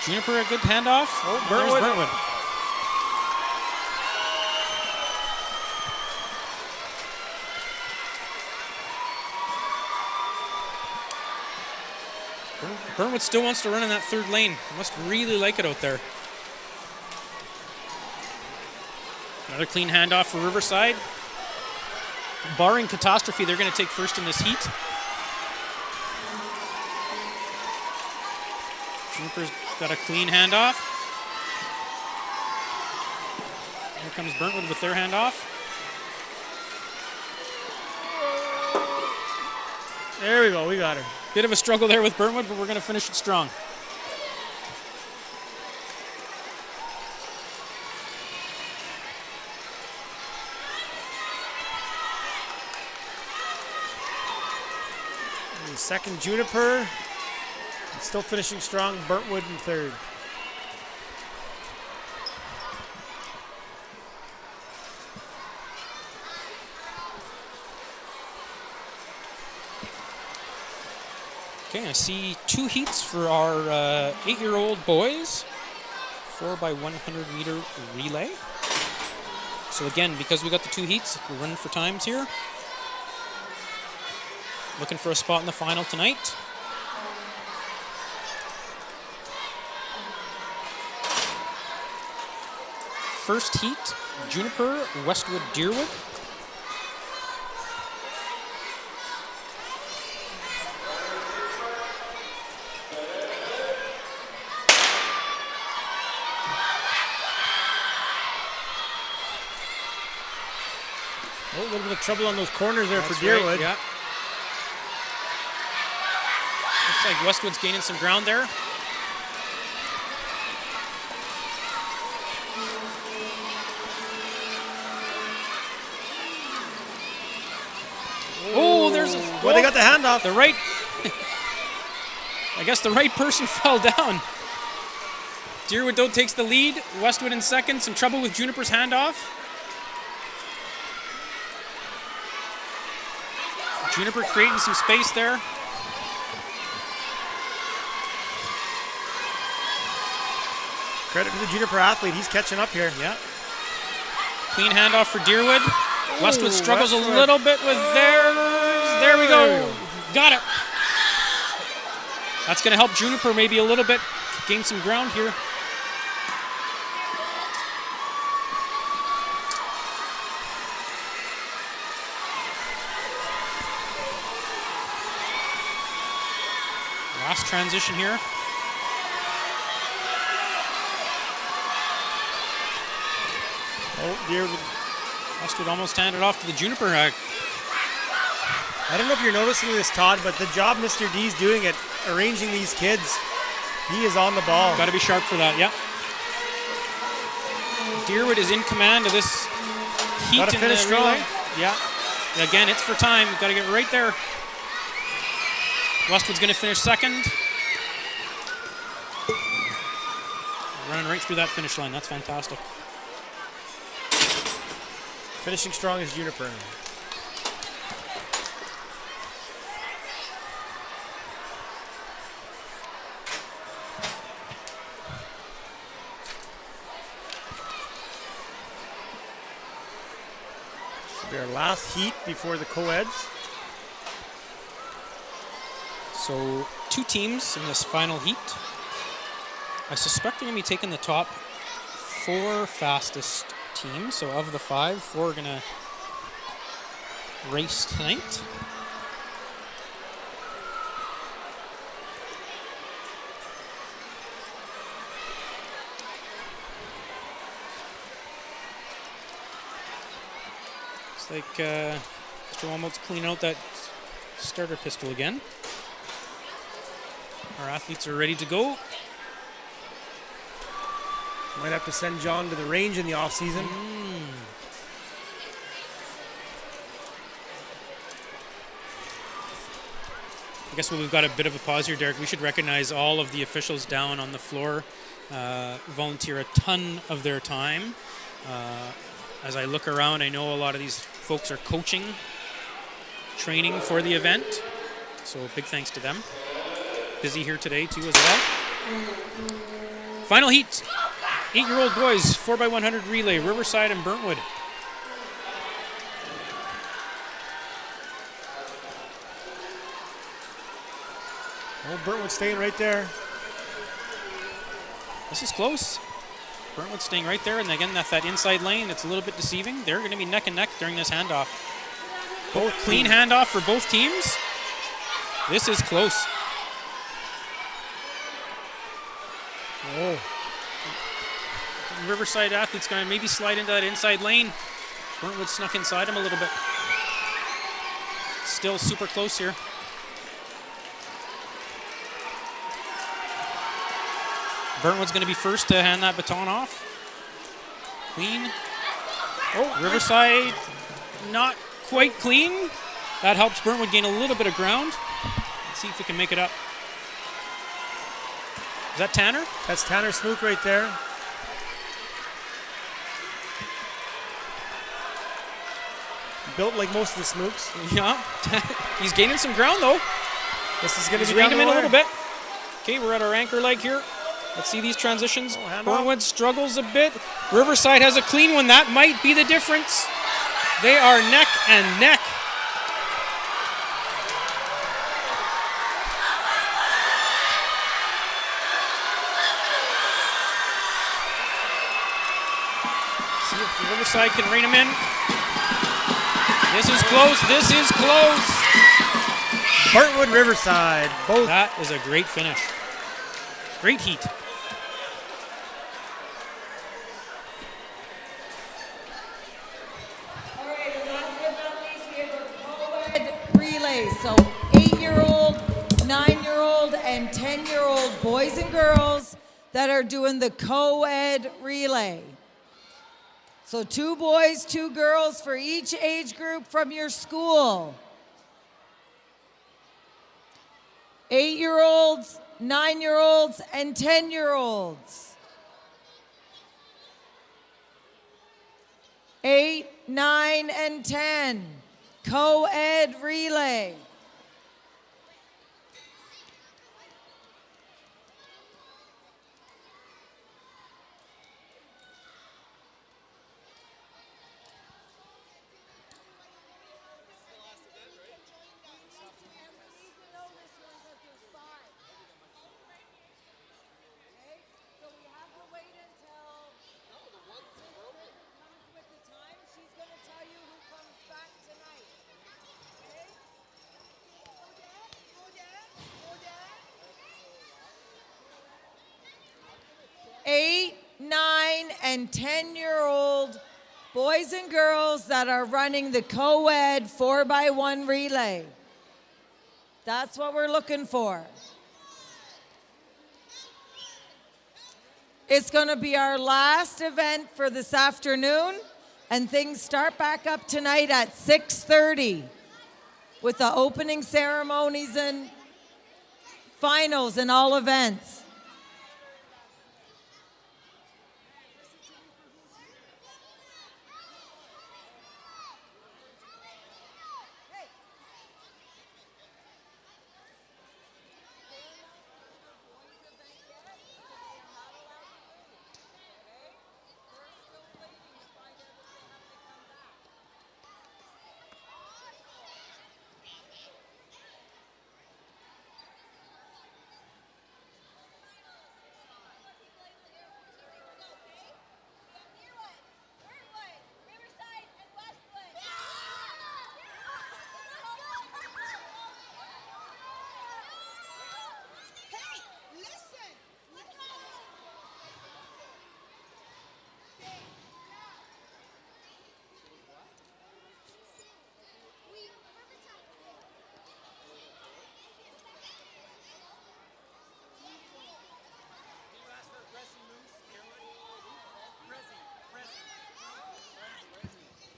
Juniper, a good handoff. Oh, There's Burntwood. Burntwood. Burntwood still wants to run in that third lane. Must really like it out there. Another clean handoff for Riverside. Barring catastrophe, they're going to take first in this heat. Juniper's got a clean handoff. Here comes Burntwood with their handoff. There we go, we got her. Bit of a struggle there with Burntwood, but we're going to finish it strong. And second, Juniper. Still finishing strong, Burntwood in third. Okay, I see 2 heats for our 8-year-old boys. 4 by 100 meter relay. So again, because we got the 2 heats, we're running for times here. Looking for a spot in the final tonight. First heat, Juniper, Westwood, Deerwood. Oh, a little bit of trouble on those corners there That's for Deerwood. right, yeah. Looks like Westwood's gaining some ground there. Oh, there's a... Well, they got the handoff. The right... I guess the right person fell down. Deerwood, though, takes the lead. Westwood in second. Some trouble with Juniper's handoff. Juniper creating some space there. Credit to the Juniper athlete. He's catching up here. Yeah. Clean handoff for Deerwood. Westwood struggles Westwood. a little bit with theirs. There we go. Got it. That's going to help Juniper maybe a little bit gain some ground here. Last transition here. Oh, Deerwood. Westwood almost handed off to the Juniper hack. I don't know if you're noticing this, Todd, but the job Mr. D's doing at arranging these kids, he is on the ball. Got to be sharp for that, yeah. Deerwood is in command of this heat Gotta in finish the strong. relay. Yeah. Again, it's for time. Got to get right there. Westwood's going to finish second. running right through that finish line. That's fantastic. Finishing strong as Juniper. This will be our last heat before the co-eds. So 2 teams in this final heat. I suspect they're going to be taking the top 4 fastest teams. So of the 5, 4 are going to race tonight. Looks like Mr. Walmout's cleaning out that starter pistol again. Our athletes are ready to go. Might have to send John to the range in the off-season. I guess we've got a bit of a pause here, Derek. We should recognize all of the officials down on the floor volunteer a ton of their time. As I look around, I know a lot of these folks are coaching, training for the event. So big thanks to them. Busy here today too as well. Final heat. 8-year-old boys, 4x100 relay, Riverside and Burntwood. Oh, Burntwood staying right there. This is close. Burntwood staying right there, and again, that's that inside lane. It's a little bit deceiving. They're going to be neck and neck during this handoff. Both clean handoff for both teams. This is close. Oh. Riverside athlete's going to maybe slide into that inside lane. Burntwood snuck inside him a little bit. Still super close here. Burntwood's going to be first to hand that baton off. Clean. Oh, Riverside not quite clean. That helps Burntwood gain a little bit of ground. Let's see if we can make it up. Is that Tanner? That's Tanner Smook right there. Built like most of the Smooks. Yeah. He's gaining some ground though. This is going to be reining him in a little bit. Okay, we're at our anchor leg here. Let's see these transitions. Burntwood struggles a bit. Riverside has a clean one. That might be the difference. They are neck and neck. See if Riverside can rein him in. This is close. This is close. Burntwood, Riverside. Both. That is a great finish. Great heat. All right, and last but not least, we have a co-ed relay. So 8-year-old, 9-year-old, and 10-year-old boys and girls that are doing the co-ed relay. So 2 boys, 2 girls for each age group from your school. 8-year-olds, 9-year-olds, and 10-year-olds. 8, 9, and 10. Co-ed relay. Eight, 9, and 10-year-old boys and girls that are running the co-ed 4x1 relay. That's what we're looking for. It's going to be our last event for this afternoon, and things start back up tonight at 6:30 with the opening ceremonies and finals and all events.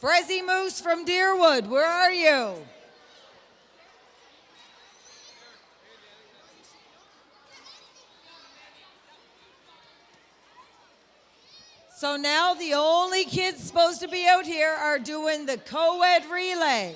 Brezzy Moose from Deerwood, where are you? So now the only kids supposed to be out here are doing the co-ed relay.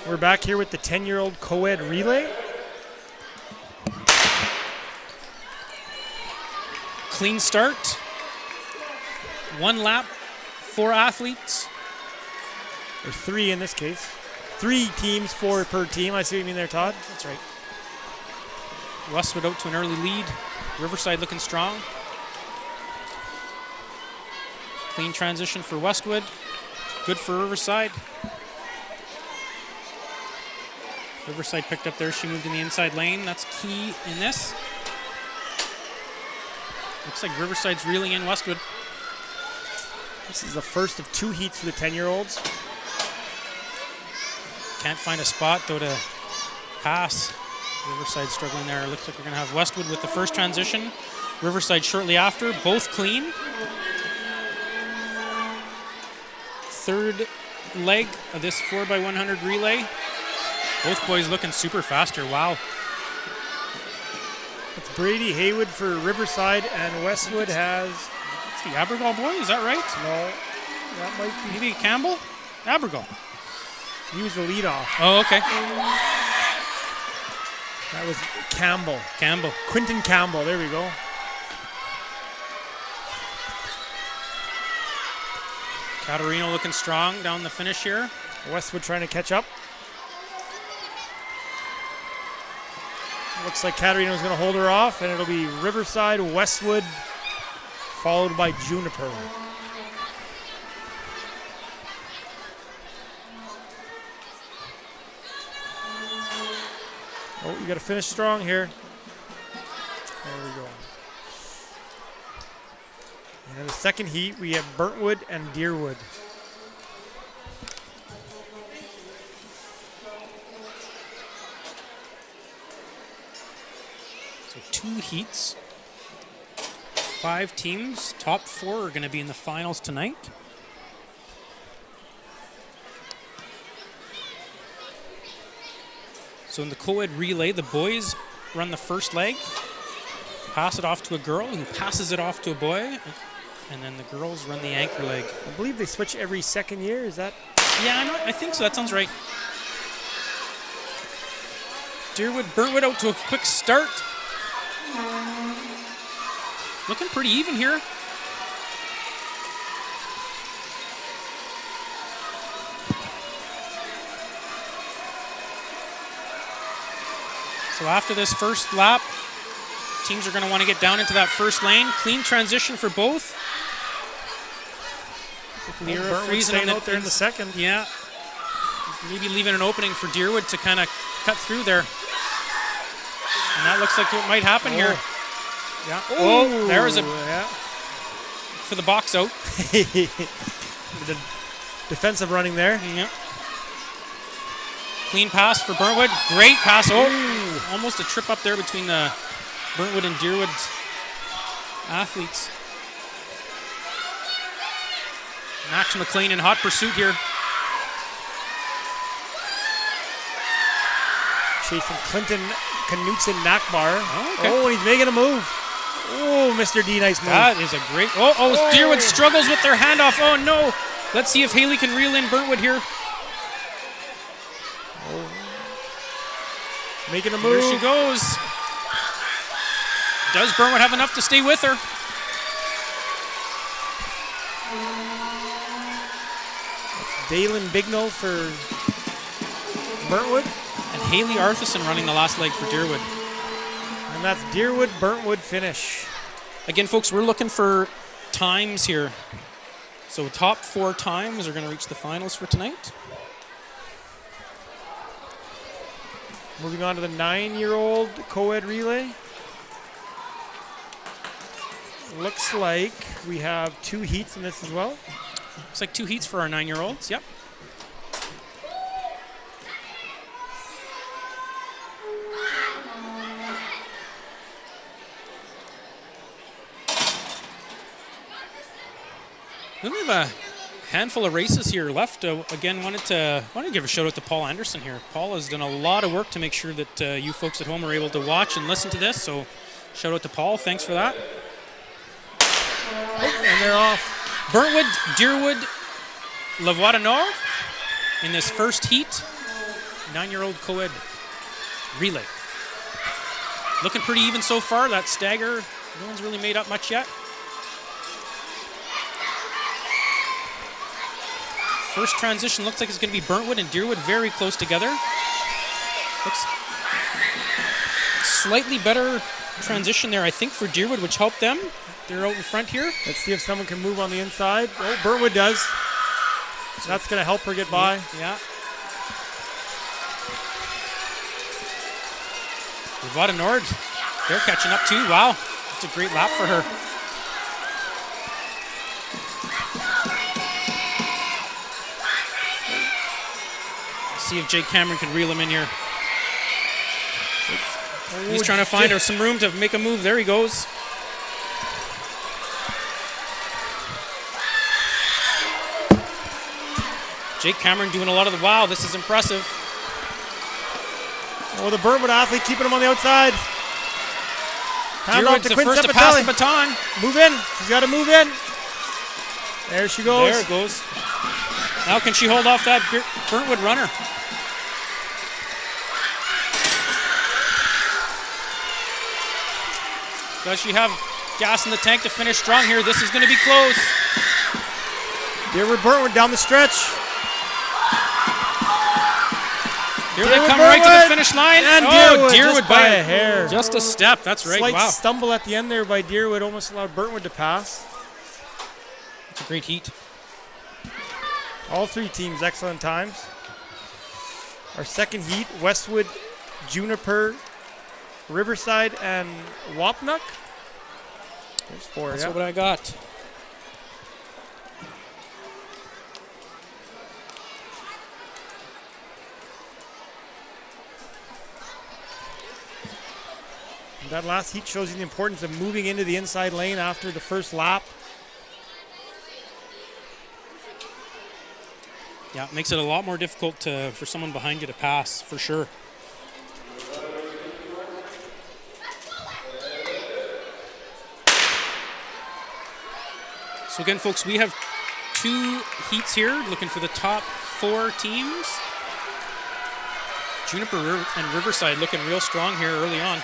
We're back here with the 10-year-old co-ed relay. Clean start. 1 lap, 4 athletes. Or 3 in this case. 3 teams, 4 per team. I see what you mean there, Todd. That's right. Westwood out to an early lead. Riverside looking strong. Clean transition for Westwood. Good for Riverside. Riverside picked up there. She moved in the inside lane. That's key in this. Looks like Riverside's reeling in Westwood. This is the first of 2 heats for the 10-year-olds. Can't find a spot, though, to pass. Riverside struggling there. Looks like we're going to have Westwood with the first transition. Riverside shortly after. Both clean. Third leg of this 4x100 relay. Both boys looking super fast here. Wow. It's Brady Haywood for Riverside, and Westwood has... It's the Abergall boy, is that right? No, that might be... Maybe Campbell? Abergall. He was the leadoff. Oh, okay. That was Campbell. Campbell. Quinton Campbell, there we go. Caterino looking strong down the finish here. Westwood trying to catch up. Looks like Caterino's going to hold her off, and it'll be Riverside, Westwood followed by Juniper. Oh, you got to finish strong here. There we go. And in the second heat, we have Burntwood and Deerwood. So 2 heats, 5 teams. Top 4 are going to be in the finals tonight. So in the co-ed relay, the boys run the first leg, pass it off to a girl who passes it off to a boy, and then the girls run the anchor leg. I believe they switch every second year. Is that? Yeah, I think so. That sounds right. Deerwood, Burntwood out to a quick start. Looking pretty even here. So after this first lap, teams are going to want to get down into that first lane. Clean transition for both. Burntwood freezing staying out there in the second. Yeah. Maybe leaving an opening for Deerwood to kind of cut through there. And that looks like what might happen here. Yeah. Oh, there's a for the box out. The defensive running there. Yeah. Clean pass for Burntwood. Great pass. Oh, almost a trip up there between the Burntwood and Deerwood athletes. Max McLean in hot pursuit here. Chasing Clinton Knutson Nakbar. Oh, and he's making a move. Oh, Mr. D, nice move. That is a great. Oh, Deerwood struggles with their handoff. Oh, no. Let's see if Haley can reel in Burntwood here. Making a move. Here she goes. Does Burntwood have enough to stay with her? That's Dalen Bignell for Burntwood. And Haley Arthurson running the last leg for Deerwood. And that's Deerwood, Burntwood finish. Again, folks, we're looking for times here. So top 4 times are going to reach the finals for tonight. Moving on to the 9-year-old co-ed relay. Looks like we have 2 heats in this as well. Looks like 2 heats for our 9-year-olds. Yep. We have a handful of races here left. Again, wanted to give a shout out to Paul Anderson here. Paul has done a lot of work to make sure that you folks at home are able to watch and listen to this. So shout out to Paul. Thanks for that. Oh, and they're off. Burntwood, Deerwood, La Voie du Nord in this first heat. 9-year-old co-ed relay. Looking pretty even so far. That stagger, no one's really made up much yet. First transition looks like it's going to be Burntwood and Deerwood very close together. Looks slightly better transition there, I think, for Deerwood, which helped them. They're out in front here. Let's see if someone can move on the inside. Oh, Burntwood does. So that's going to help her get by. Yeah. La Voie du Nord, they're catching up too. Wow, that's a great lap for her. See if Jake Cameron can reel him in here. He's trying to find her some room to make a move. There he goes. Jake Cameron doing a lot of the wow. This is impressive. Oh, the Burntwood athlete keeping him on the outside. Deerwood's the first to pass the baton. Move in. She's got to move in. There she goes. There it goes. Now can she hold off that Burntwood runner? Does she have gas in the tank to finish strong here? This is going to be close. Deerwood, Burntwood down the stretch. Here they come right to the finish line. And Deerwood by a hair. Just a step. That's right. Slight wow. stumble at the end there by Deerwood almost allowed Burntwood to pass. It's a great heat. All three teams excellent times. Our second heat, Westwood, Juniper, Riverside, and Wapnock. There's four, That's yeah. what I got. That last heat shows you the importance of moving into the inside lane after the first lap. Yeah, it makes it a lot more difficult for someone behind you to pass, for sure. So again, folks, we have 2 heats here, looking for the top 4 teams. Juniper and Riverside looking real strong here early on.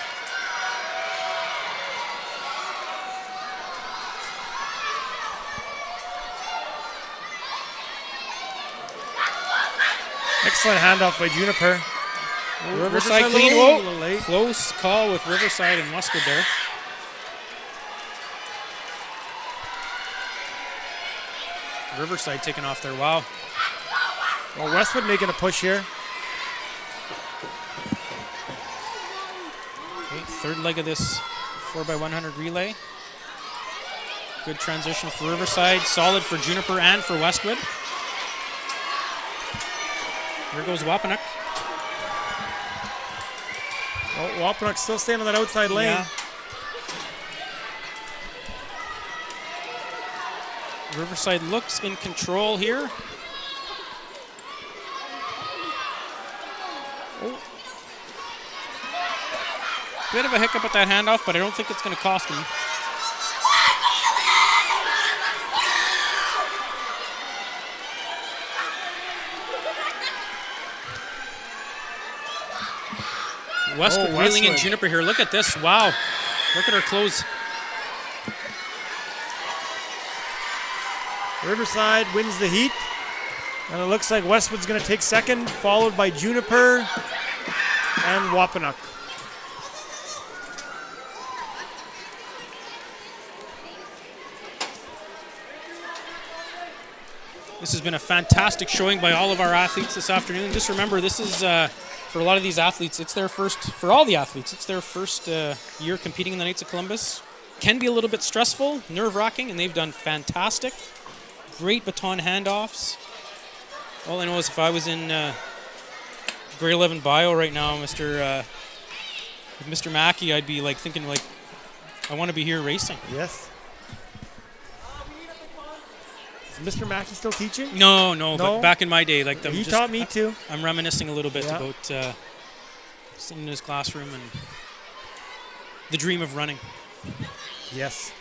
Excellent handoff by Juniper. Riverside clean. Whoa, close call with Riverside and Westwood there. Riverside taking off there, wow. Well, Westwood making a push here. Okay, third leg of this 4x100 relay. Good transition for Riverside, solid for Juniper and for Westwood. Here goes Wapnock. Oh, Wapnock still staying on that outside lane. Yeah. Riverside looks in control here. Oh. Bit of a hiccup at that handoff, but I don't think it's going to cost him. Westwood reeling in Juniper here. Look at this. Wow. Look at her close. Riverside wins the heat. And it looks like Westwood's going to take second, followed by Juniper and Wapnock. This has been a fantastic showing by all of our athletes this afternoon. Just remember, this is, for a lot of these athletes, it's their first, for all the athletes, it's their first year competing in the Knights of Columbus. Can be a little bit stressful, nerve-wracking, and they've done fantastic. Great baton handoffs. All I know is if I was in grade 11 bio right now, with Mr. Mackey, I'd be like thinking like, I want to be here racing. Yes. Is Mr. Mackey still teaching? No, but back in my day, like he taught me too. I'm reminiscing a little bit about sitting in his classroom and the dream of running. Yes.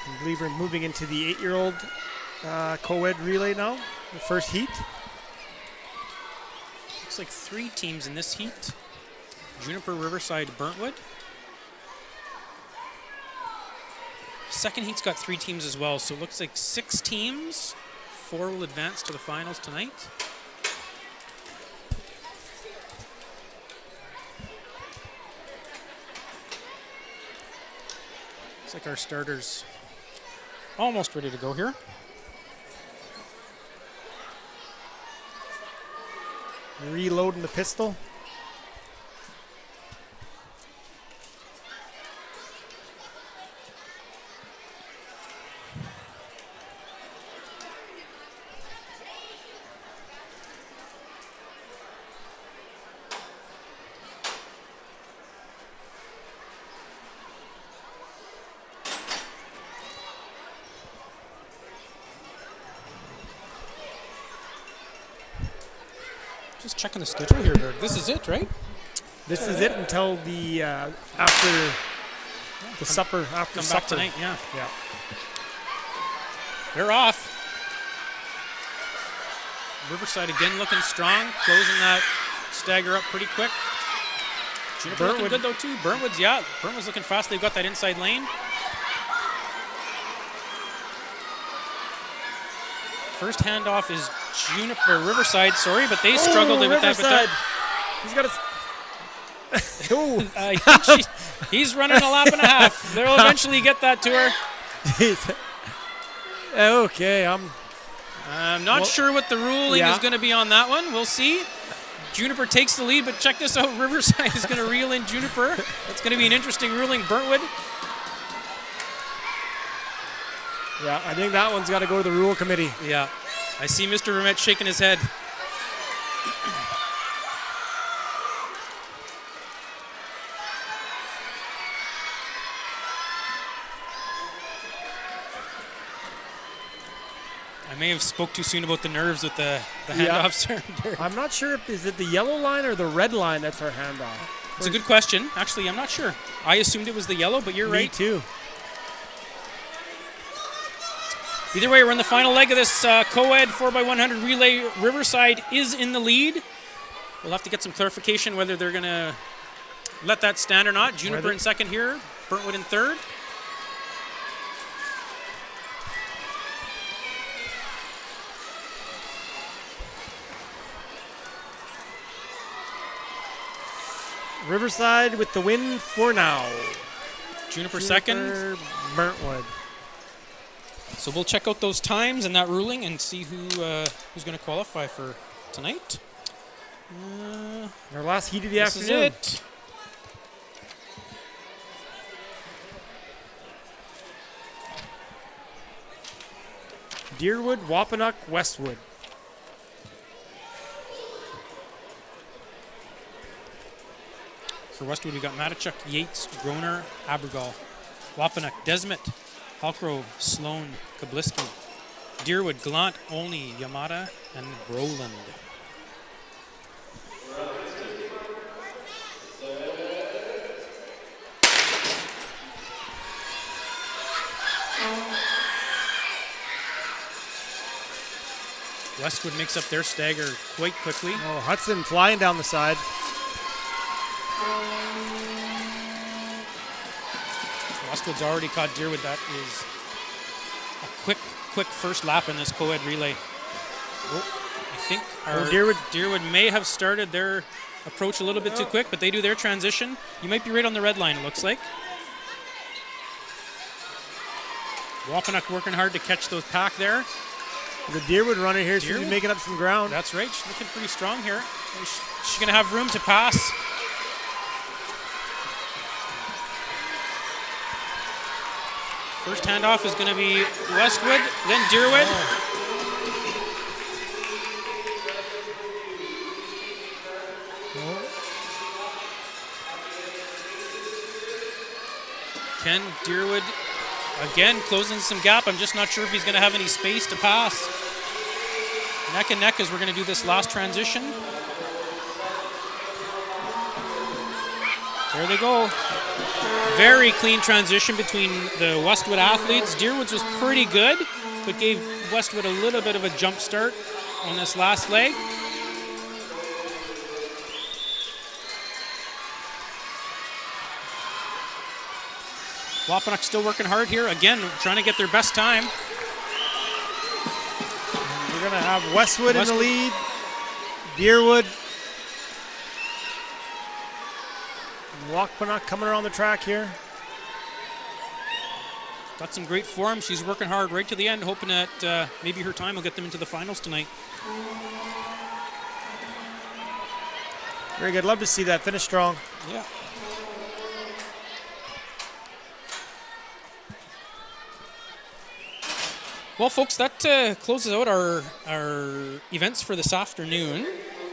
I believe we're moving into the 8-year-old co-ed relay now, the first heat. Looks like 3 teams in this heat. Juniper, Riverside, Burntwood. Second heat's got 3 teams as well, so it looks like 6 teams. 4 will advance to the finals tonight. Looks like our starters almost ready to go here. Reloading the pistol. Just checking the schedule here, Berg. This is it, right? This is it until the after the supper. After come supper back tonight, yeah. Yeah. They're off. Riverside again looking strong, closing that stagger up pretty quick. Juniper looking good though too. Burntwood's looking fast. They've got that inside lane. First handoff is Riverside, sorry, but they struggled with that. Riverside. He's got I think he's running a lap and a half. They'll eventually get that to her. Okay, I'm not sure what the ruling is going to be on that one. We'll see. Juniper takes the lead, but check this out. Riverside is going to reel in Juniper. That's going to be an interesting ruling. Burntwood. Yeah, I think that one's got to go to the rule committee. Yeah, I see Mr. Vermette shaking his head. I may have spoke too soon about the nerves with the handoffs. I'm not sure is it the yellow line or the red line that's our handoff. It's a good question. Actually, I'm not sure. I assumed it was the yellow, but you're right. Me too. Either way, we're in the final leg of this co-ed 4x100 relay. Riverside is in the lead. We'll have to get some clarification whether they're going to let that stand or not. Juniper in second here, Burntwood in third. Riverside with the win for now. Juniper second. Burntwood. So we'll check out those times and that ruling and see who's going to qualify for tonight. Our last heat of the afternoon. This is it. Deerwood, Wampanoag, Westwood. For Westwood, we got Matichuk, Yates, Groner, Abergall. Wampanoag, Desmet, Halcrow, Sloan, Kabliski. Deerwood, Gallant, Olney, Yamada, and Roland. Westwood makes up their stagger quite quickly. Oh, Hudson flying down the side. Westwood's already caught Deerwood. That is a quick first lap in this co-ed relay. I think Deerwood may have started their approach a little bit too quick, but they do their transition. You might be right on the red line, it looks like. Wampanoag working hard to catch those pack there. The Deerwood runner here seems to be making up some ground. That's right. She's looking pretty strong here. She's going to have room to pass. First handoff is going to be Westwood, then Deerwood. Ken Deerwood again closing some gap. I'm just not sure if he's going to have any space to pass. Neck and neck as we're going to do this last transition. There they go. Very clean transition between the Westwood athletes. Deerwood's was pretty good, but gave Westwood a little bit of a jump start on this last leg. Wampanoag still working hard here. Again, trying to get their best time. We're going to have Westwood in the lead. Deerwood. Wampanoag coming around the track here. Got some great form. She's working hard right to the end, hoping that maybe her time will get them into the finals tonight. Very good. Love to see that. Finish strong. Yeah. Well, folks, that closes out our events for this afternoon.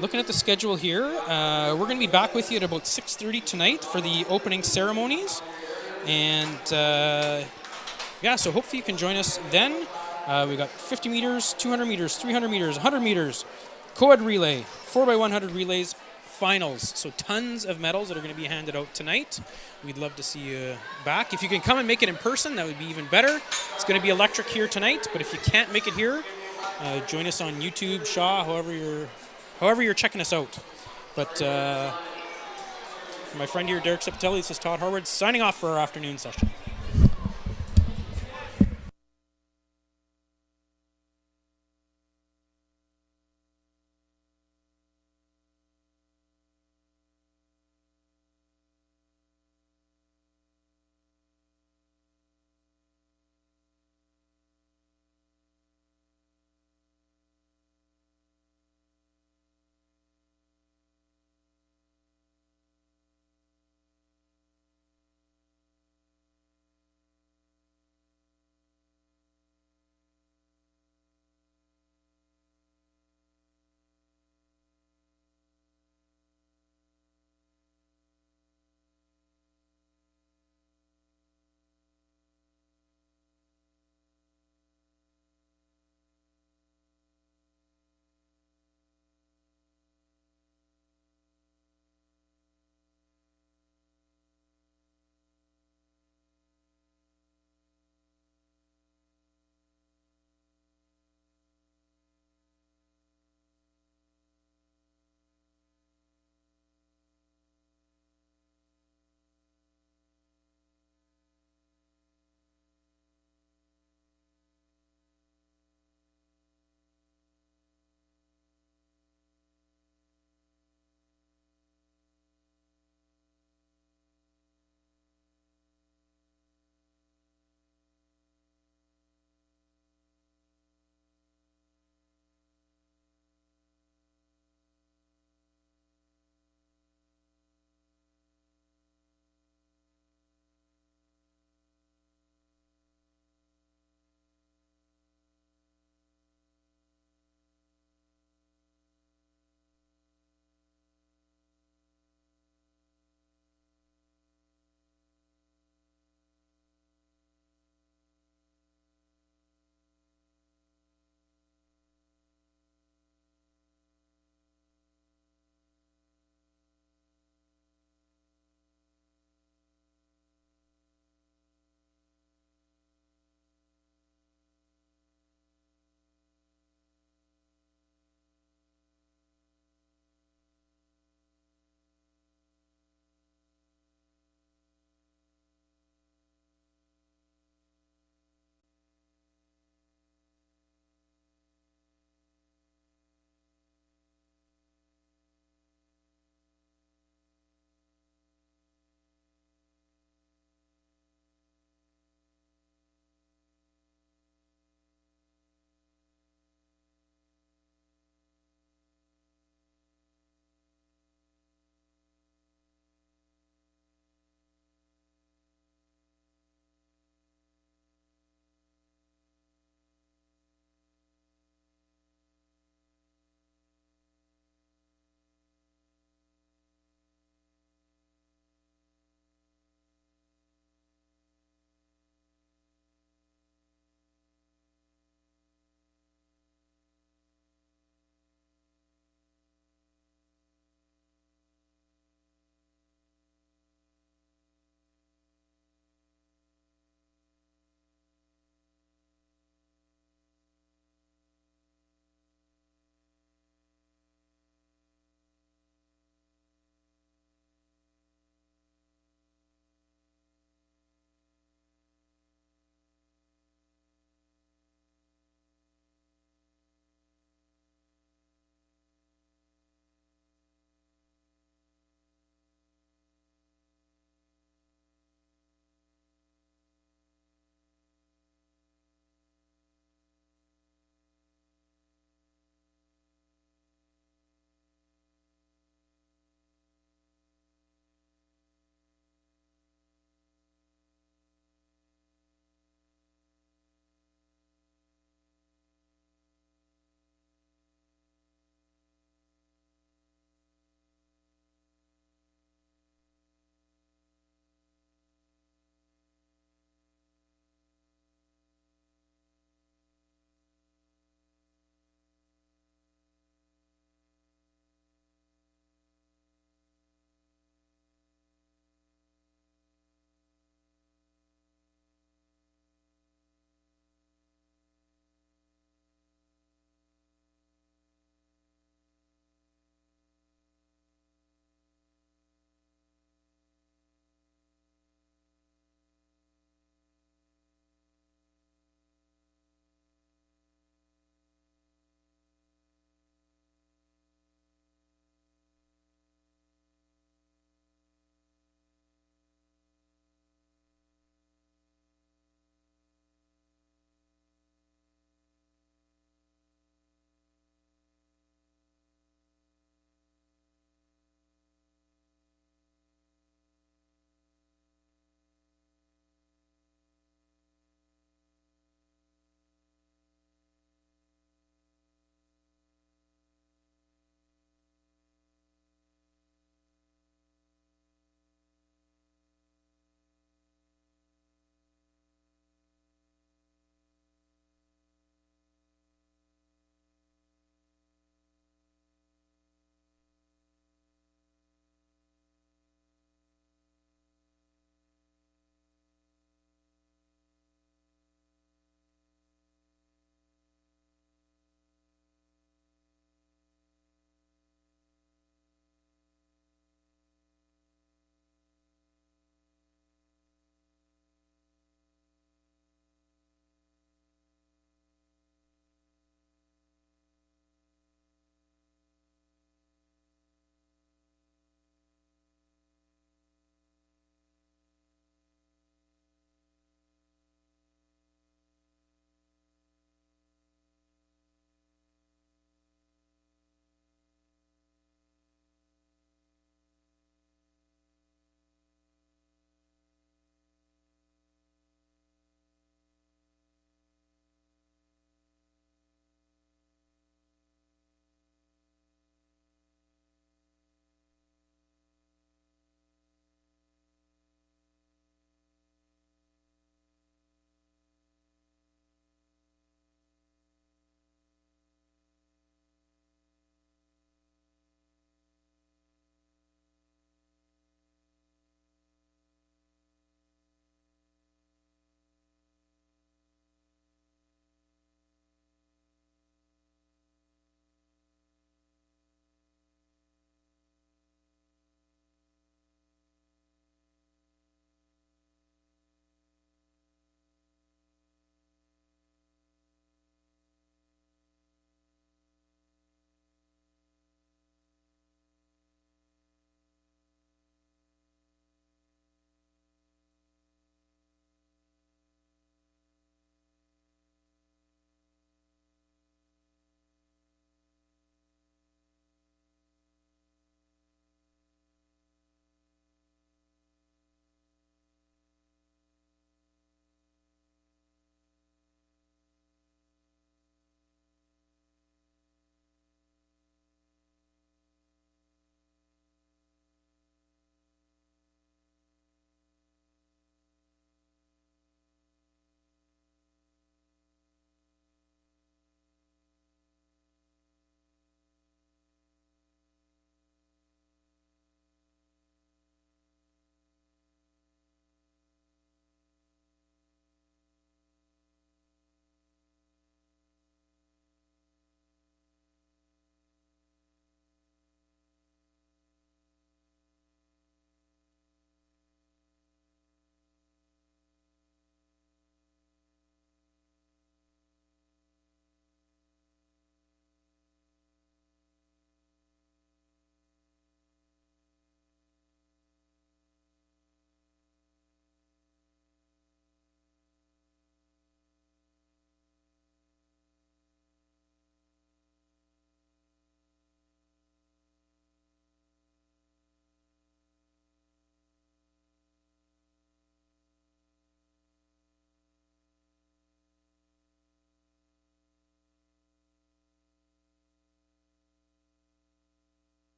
Looking at the schedule here, we're going to be back with you at about 6:30 tonight for the opening ceremonies. And yeah, so hopefully you can join us then. We got 50 meters, 200 meters, 300 meters, 100 meters, co-ed relay, 4x100 relays, finals. So tons of medals that are going to be handed out tonight. We'd love to see you back. If you can come and make it in person, that would be even better. It's going to be electric here tonight, but if you can't make it here, join us on YouTube, Shaw, however you're checking us out. But for my friend here, Derek Sepatelli, this is Todd Harwood signing off for our afternoon session.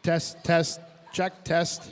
Test, test, check, test.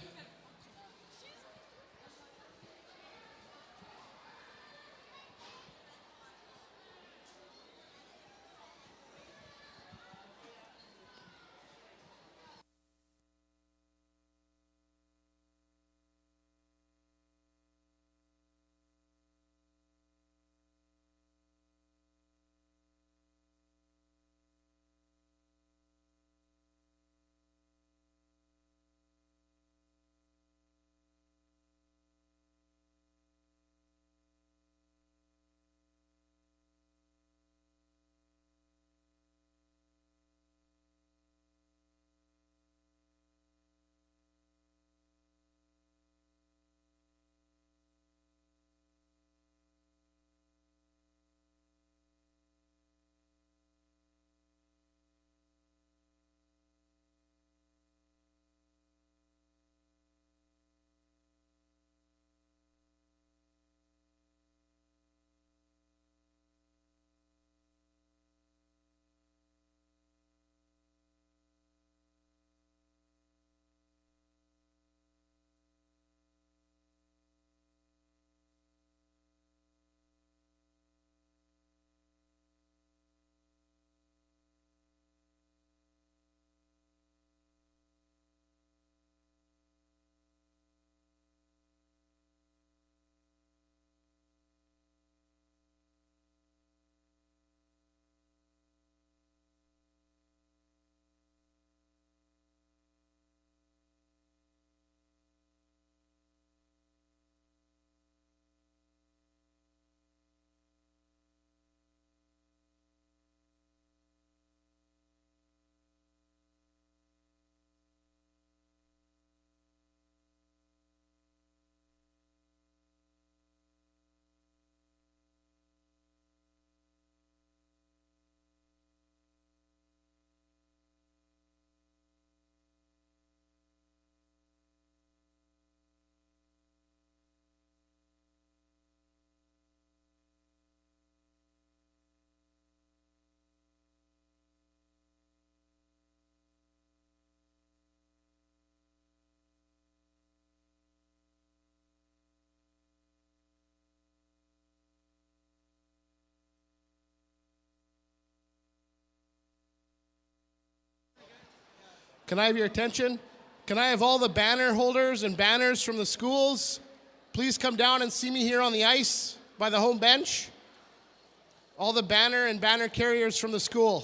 Can I have your attention? Can I have all the banner holders and banners from the schools please come down and see me here on the ice by the home bench? All the banner and banner carriers from the school.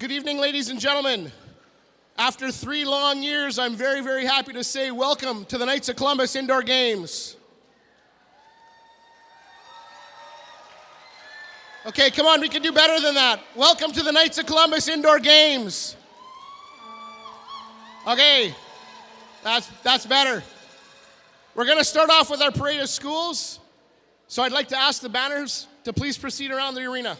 Good evening, ladies and gentlemen. After 3 long years, I'm very, very happy to say welcome to the Knights of Columbus Indoor Games. Okay, come on, we can do better than that. Welcome to the Knights of Columbus Indoor Games. Okay, that's better. We're going to start off with our parade of schools. So I'd like to ask the banners to please proceed around the arena.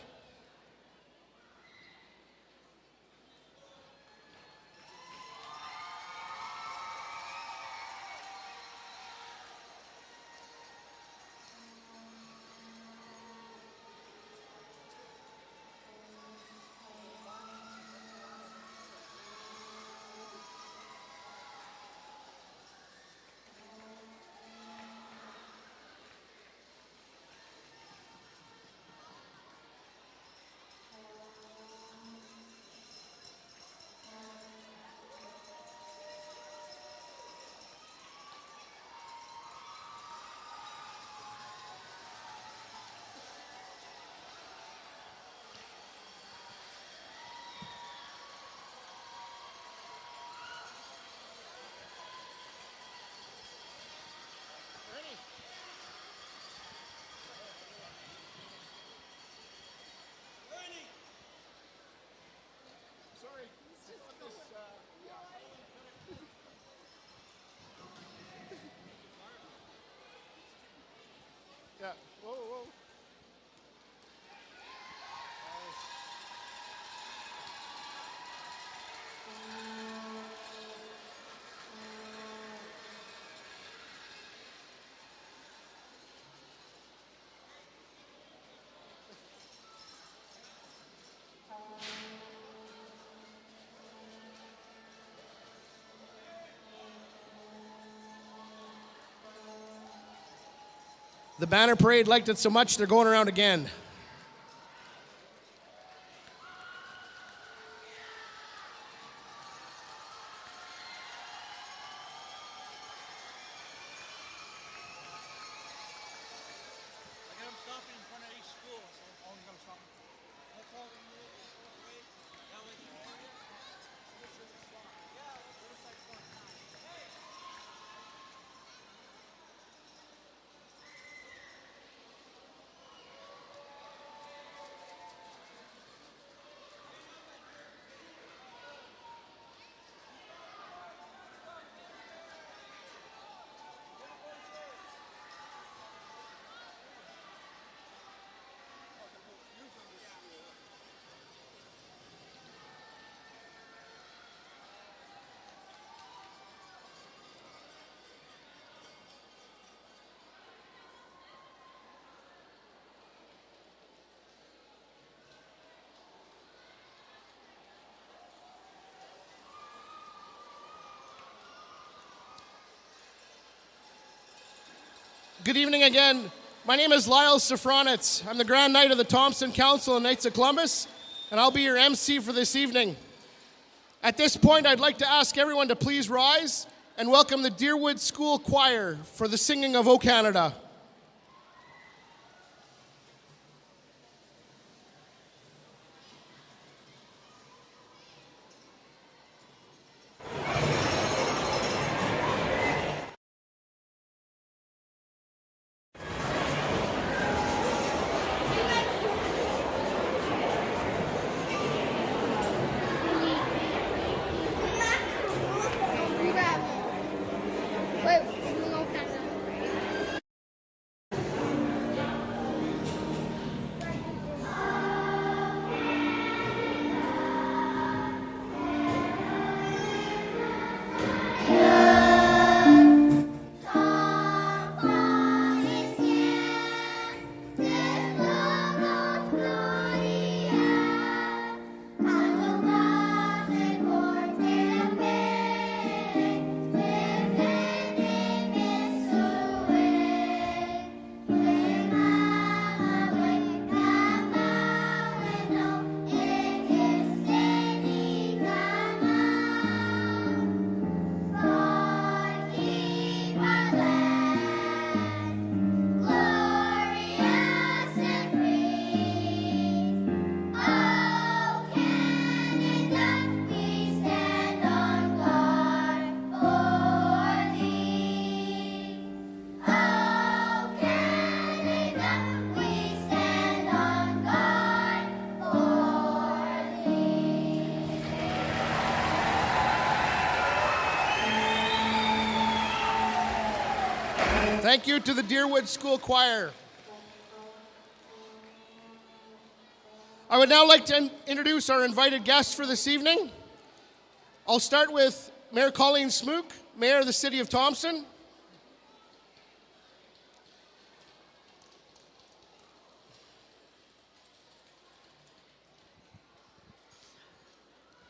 Yeah. Whoa, whoa. The banner parade liked it so much, they're going around again. Good evening again. My name is Lyle Safranitz. I'm the Grand Knight of the Thompson Council and Knights of Columbus, and I'll be your MC for this evening. At this point, I'd like to ask everyone to please rise and welcome the Deerwood School Choir for the singing of O Canada. Thank you to the Deerwood School Choir. I would now like to introduce our invited guests for this evening. I'll start with Mayor Colleen Smook, Mayor of the City of Thompson.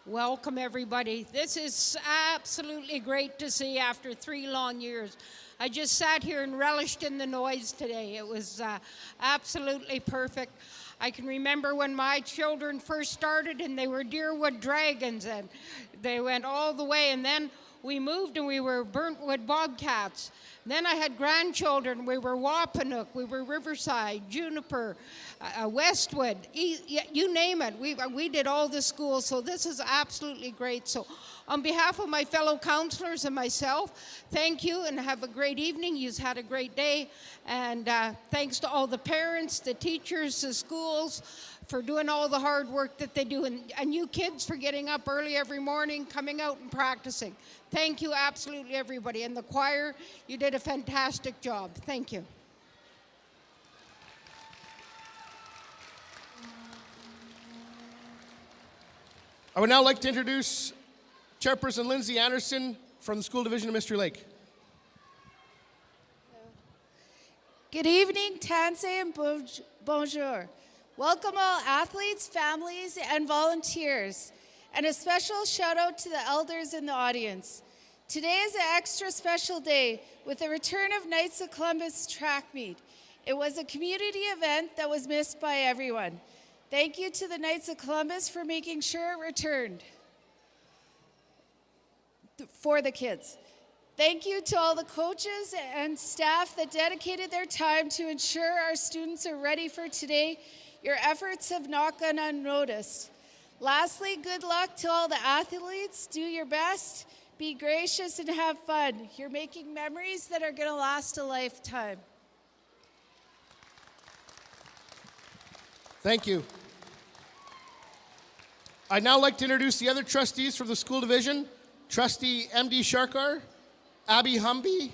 Welcome, everybody. This is absolutely great to see after 3 long years. I just sat here and relished in the noise today. It was absolutely perfect. I can remember when my children first started and they were Deerwood Dragons and they went all the way, and then we moved and we were Burntwood Bobcats. Then I had grandchildren. We were Wapanook, we were Riverside, Juniper, Westwood, you name it. We did all the schools, so this is absolutely great. So on behalf of my fellow counselors and myself, thank you and have a great evening. You've had a great day. And thanks to all the parents, the teachers, the schools, for doing all the hard work that they do. And you kids for getting up early every morning, coming out and practicing. Thank you, absolutely everybody. And the choir, you did a fantastic job. Thank you. I would now like to introduce Chairperson Lindsay Anderson from the School Division of Mystery Lake. Good evening, Tanse, and bonjour. Welcome all athletes, families, and volunteers. And a special shout out to the elders in the audience. Today is an extra special day with the return of Knights of Columbus track meet. It was a community event that was missed by everyone. Thank you to the Knights of Columbus for making sure it returned for the kids. Thank you to all the coaches and staff that dedicated their time to ensure our students are ready for today. Your efforts have not gone unnoticed. Lastly, good luck to all the athletes. Do your best, be gracious, and have fun. You're making memories that are going to last a lifetime. Thank you. I'd now like to introduce the other trustees from the school division. Trustee M.D. Sharkar, Abby Humby,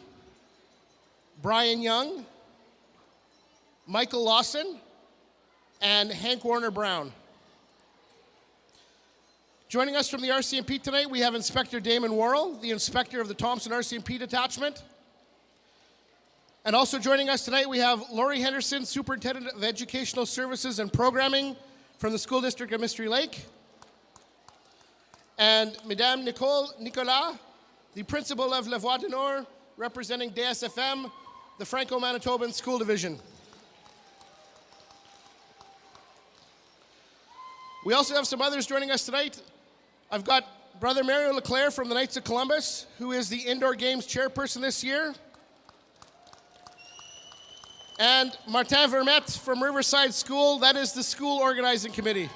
Brian Young, Michael Lawson, and Hank Warner Brown. Joining us from the RCMP tonight, we have Inspector Damon Worrell, the inspector of the Thompson RCMP detachment. And also joining us tonight, we have Lori Henderson, Superintendent of Educational Services and Programming from the School District of Mystery Lake. And Madame Nicolas, the Principal of La Voix du Nord, representing DSFM, the Franco-Manitoban School Division. We also have some others joining us tonight. I've got Brother Mario Leclerc from the Knights of Columbus, who is the Indoor Games chairperson this year. And Martin Vermette from Riverside School, that is the school organizing committee.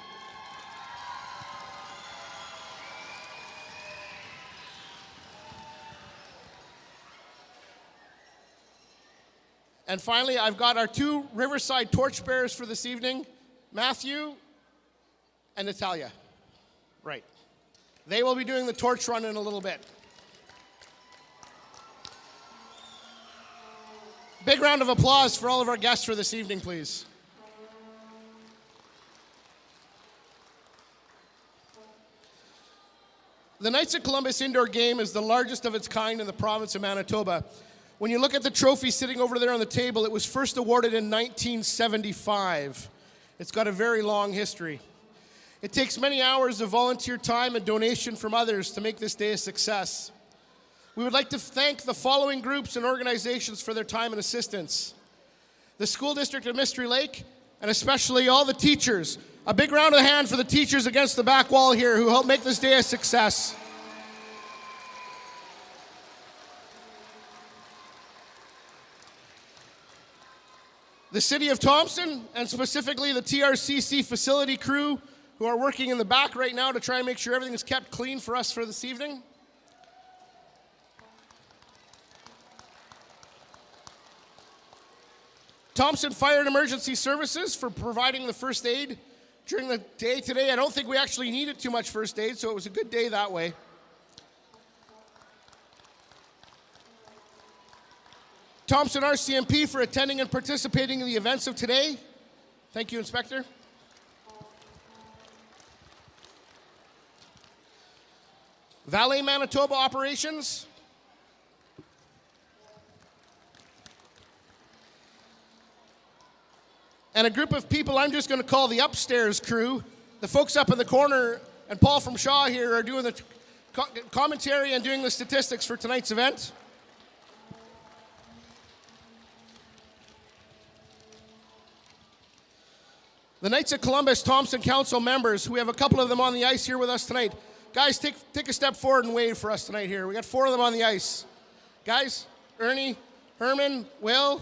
And finally, I've got our 2 Riverside torchbearers for this evening, Matthew and Natalia. Right. They will be doing the torch run in a little bit. Big round of applause for all of our guests for this evening, please. The Knights of Columbus indoor game is the largest of its kind in the province of Manitoba. When you look at the trophy sitting over there on the table, it was first awarded in 1975. It's got a very long history. It takes many hours of volunteer time and donation from others to make this day a success. We would like to thank the following groups and organizations for their time and assistance. The School District of Mystery Lake, and especially all the teachers. A big round of hand for the teachers against the back wall here who helped make this day a success. The City of Thompson, and specifically the TRCC facility crew who are working in the back right now to try and make sure everything is kept clean for us for this evening. Thompson Fire and Emergency Services for providing the first aid during the day today. I don't think we actually needed too much first aid, so it was a good day that way. Thompson RCMP for attending and participating in the events of today. Thank you, Inspector. Valet Manitoba Operations. And a group of people I'm just going to call the upstairs crew. The folks up in the corner and Paul from Shaw here are doing the commentary and doing the statistics for tonight's event. The Knights of Columbus Thompson Council members, we have a couple of them on the ice here with us tonight. Guys, take a step forward and wave for us tonight here. We got 4 of them on the ice. Guys, Ernie, Herman, Will,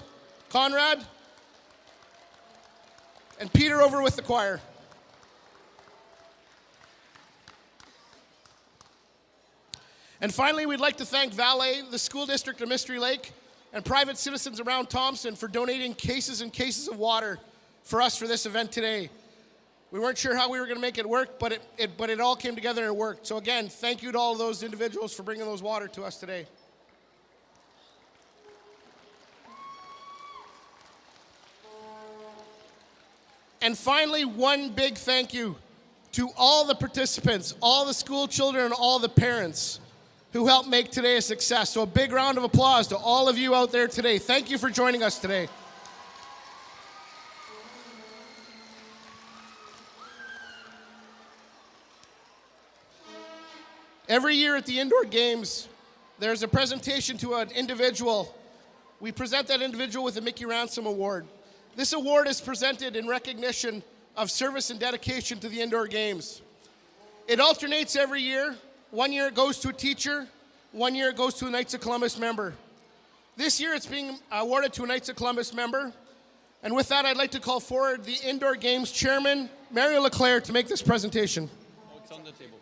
Conrad, and Peter over with the choir. And finally, we'd like to thank Valet, the school district of Mystery Lake, and private citizens around Thompson for donating cases and cases of water for us for this event today. We weren't sure how we were going to make it work, but it all came together and it worked. So again, thank you to all of those individuals for bringing those water to us today. And finally, one big thank you to all the participants, all the school children, and all the parents who helped make today a success. So a big round of applause to all of you out there today. Thank you for joining us today. Every year at the indoor games, there's a presentation to an individual. We present that individual with a Mickey Ransom Award. This award is presented in recognition of service and dedication to the indoor games. It alternates every year. One year it goes to a teacher, one year it goes to a Knights of Columbus member. This year it's being awarded to a Knights of Columbus member. And with that, I'd like to call forward the Indoor Games Chairman, Mario Leclerc, to make this presentation. Oh, it's on the table.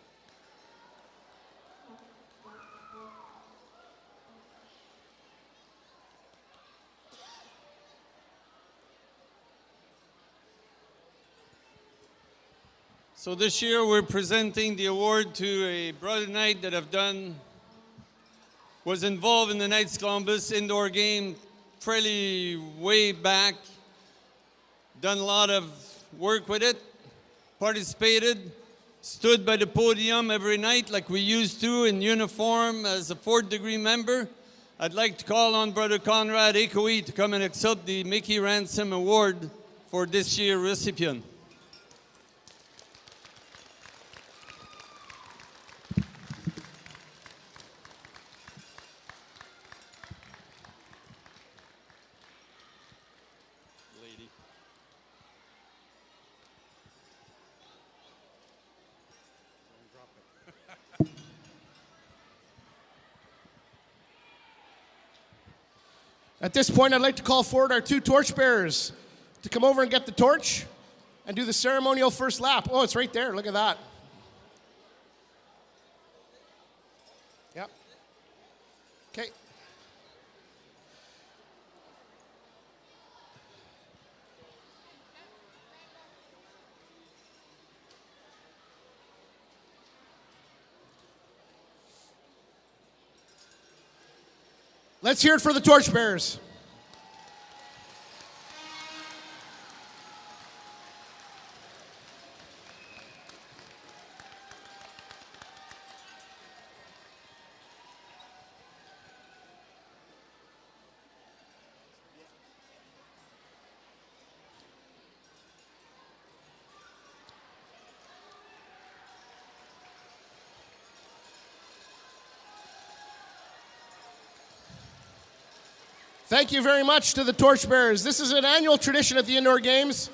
So this year we're presenting the award to a brother knight that was involved in the Knights Columbus indoor game fairly way back, done a lot of work with it, participated, stood by the podium every night like we used to in uniform as a 4th degree member. I'd like to call on Brother Conrad Ecoe to come and accept the Mickey Ransom Award for this year's recipient. At this point, I'd like to call forward our 2 torchbearers to come over and get the torch and do the ceremonial first lap. Oh, it's right there. Look at that. Yep. Okay. Let's hear it for the torchbearers. Thank you very much to the torchbearers. This is an annual tradition at the indoor games.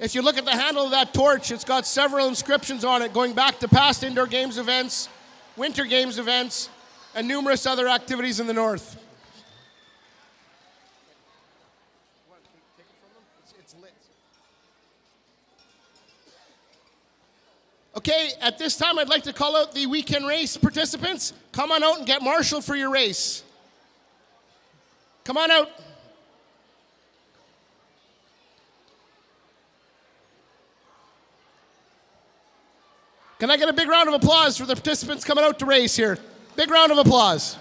If you look at the handle of that torch, it's got several inscriptions on it going back to past indoor games events, winter games events, and numerous other activities in the north. Okay, at this time I'd like to call out the weekend race participants. Come on out and get marshaled for your race. Come on out. Can I get a big round of applause for the participants coming out to race here? Big round of applause.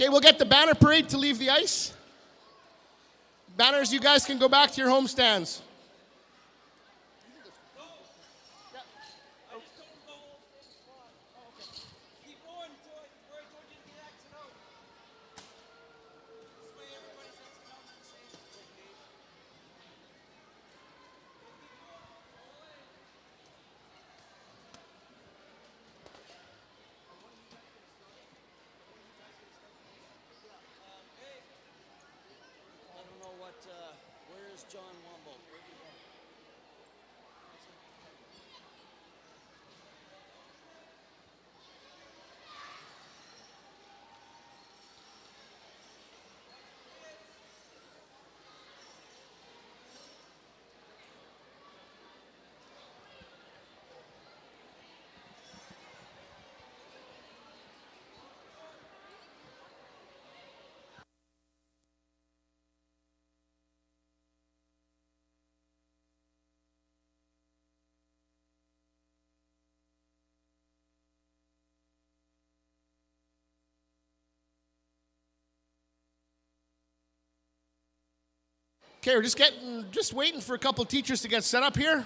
Okay, we'll get the banner parade to leave the ice. Banners, you guys can go back to your home stands. Where's John Womble? Okay, we're just waiting for a couple teachers to get set up here.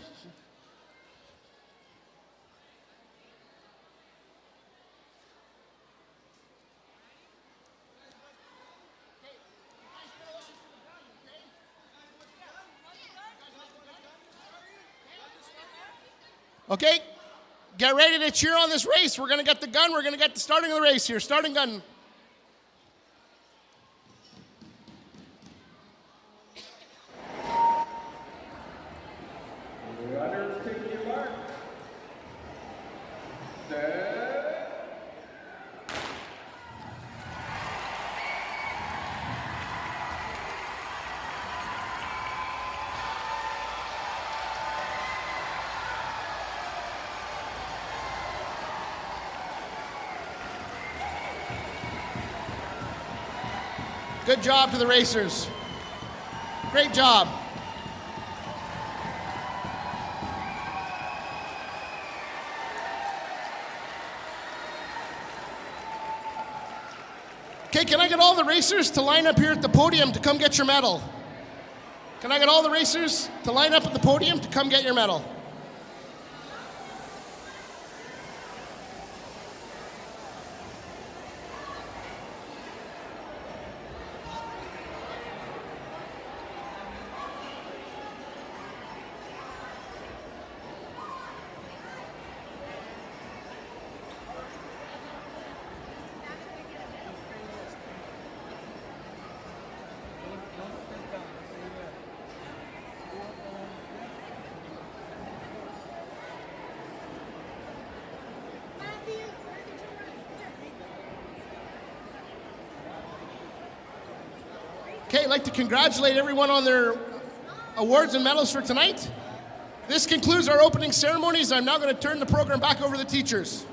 Okay, get ready to cheer on this race. We're going to get the gun. We're going to get the starting of the race here. Starting gun. Good job to the racers. Great job. Okay, can I get all the racers to line up here at the podium to come get your medal? Can I get all the racers to line up at the podium to come get your medal? Okay, I'd like to congratulate everyone on their awards and medals for tonight. This concludes our opening ceremonies. I'm now going to turn the program back over to the teachers.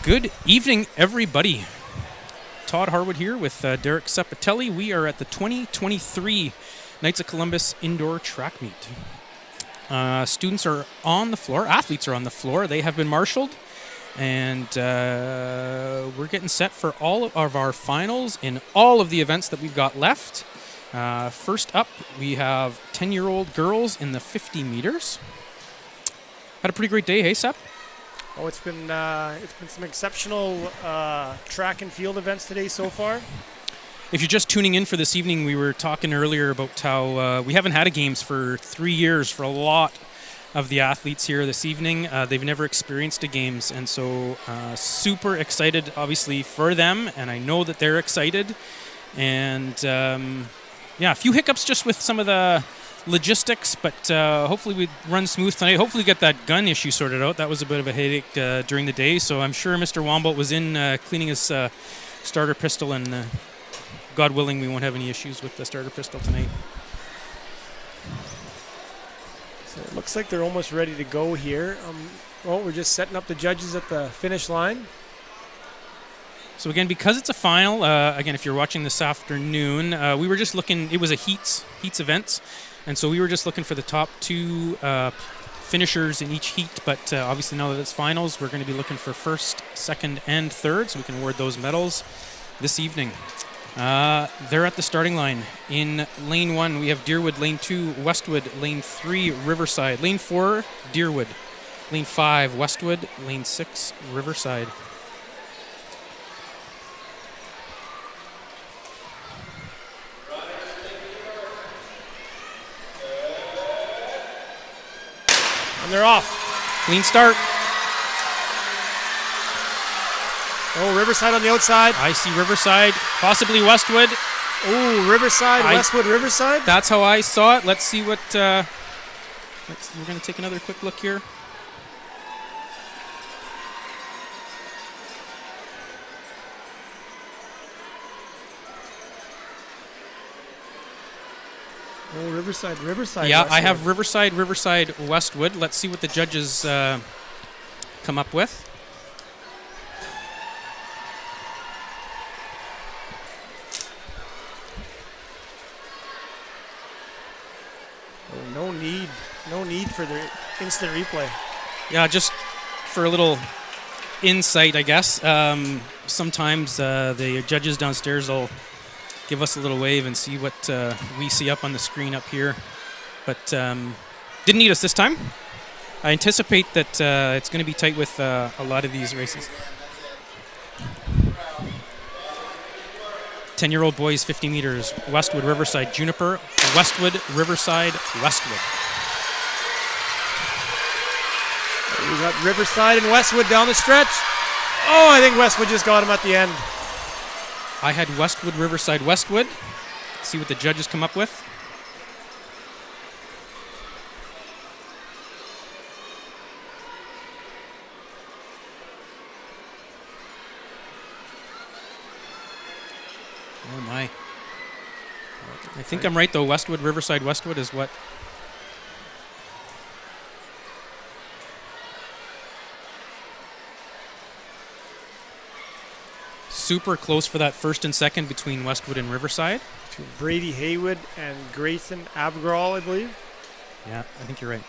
Good evening, everybody. Todd Harwood here with Derek Sepatelli. We are at the 2023 Knights of Columbus Indoor Track Meet. Students are on the floor, athletes are on the floor. They have been marshaled, and we're getting set for all of our finals in all of the events that we've got left. First up, we have 10-year-old girls in the 50 meters. Had a pretty great day, hey, Sep? Oh, it's been some exceptional track and field events today so far. If you're just tuning in for this evening, we were talking earlier about how we haven't had a games for 3 years for a lot of the athletes here this evening. They've never experienced a games, and so super excited, obviously, for them, and I know that they're excited. And yeah, a few hiccups just with some of the logistics, but hopefully we run smooth tonight. Hopefully get that gun issue sorted out. That was a bit of a headache during the day, so I'm sure Mr. Wombolt was in cleaning his starter pistol, and God willing, we won't have any issues with the starter pistol tonight. So it looks like they're almost ready to go here. Well, we're just setting up the judges at the finish line. So again, because it's a final, again, if you're watching this afternoon, we were just looking, it was a heats event, and so we were just looking for the top two finishers in each heat, but obviously now that it's finals, we're going to be looking for first, second, and third, so we can award those medals this evening. They're at the starting line. In lane 1, we have Deerwood, lane 2, Westwood, lane 3, Riverside, lane 4, Deerwood, lane 5, Westwood, lane 6, Riverside. And they're off. Clean start. Oh, Riverside on the outside. I see Riverside, possibly Westwood. Oh, Riverside, Westwood, Riverside. That's how I saw it. Let's see what. We're going to take another quick look here. Oh, Riverside, Riverside. Yeah, Westwood. I have Riverside, Riverside, Westwood. Let's see what the judges come up with. Oh, no need for the instant replay. Yeah, just for a little insight, I guess. Sometimes the judges downstairs will give us a little wave and see what we see up on the screen up here. But didn't need us this time. I anticipate that it's going to be tight with a lot of these races. 10-year-old boys, 50 meters. Westwood, Riverside, Juniper. Westwood, Riverside, Westwood. We got Riverside and Westwood down the stretch. Oh, I think Westwood just got him at the end. I had Westwood, Riverside, Westwood. Let's see what the judges come up with. Oh my. I think I'm right though. Westwood, Riverside, Westwood is what. Super close for that first and second between Westwood and Riverside. To Brady Haywood and Grayson Abgral, I believe. Yeah, I think you're right.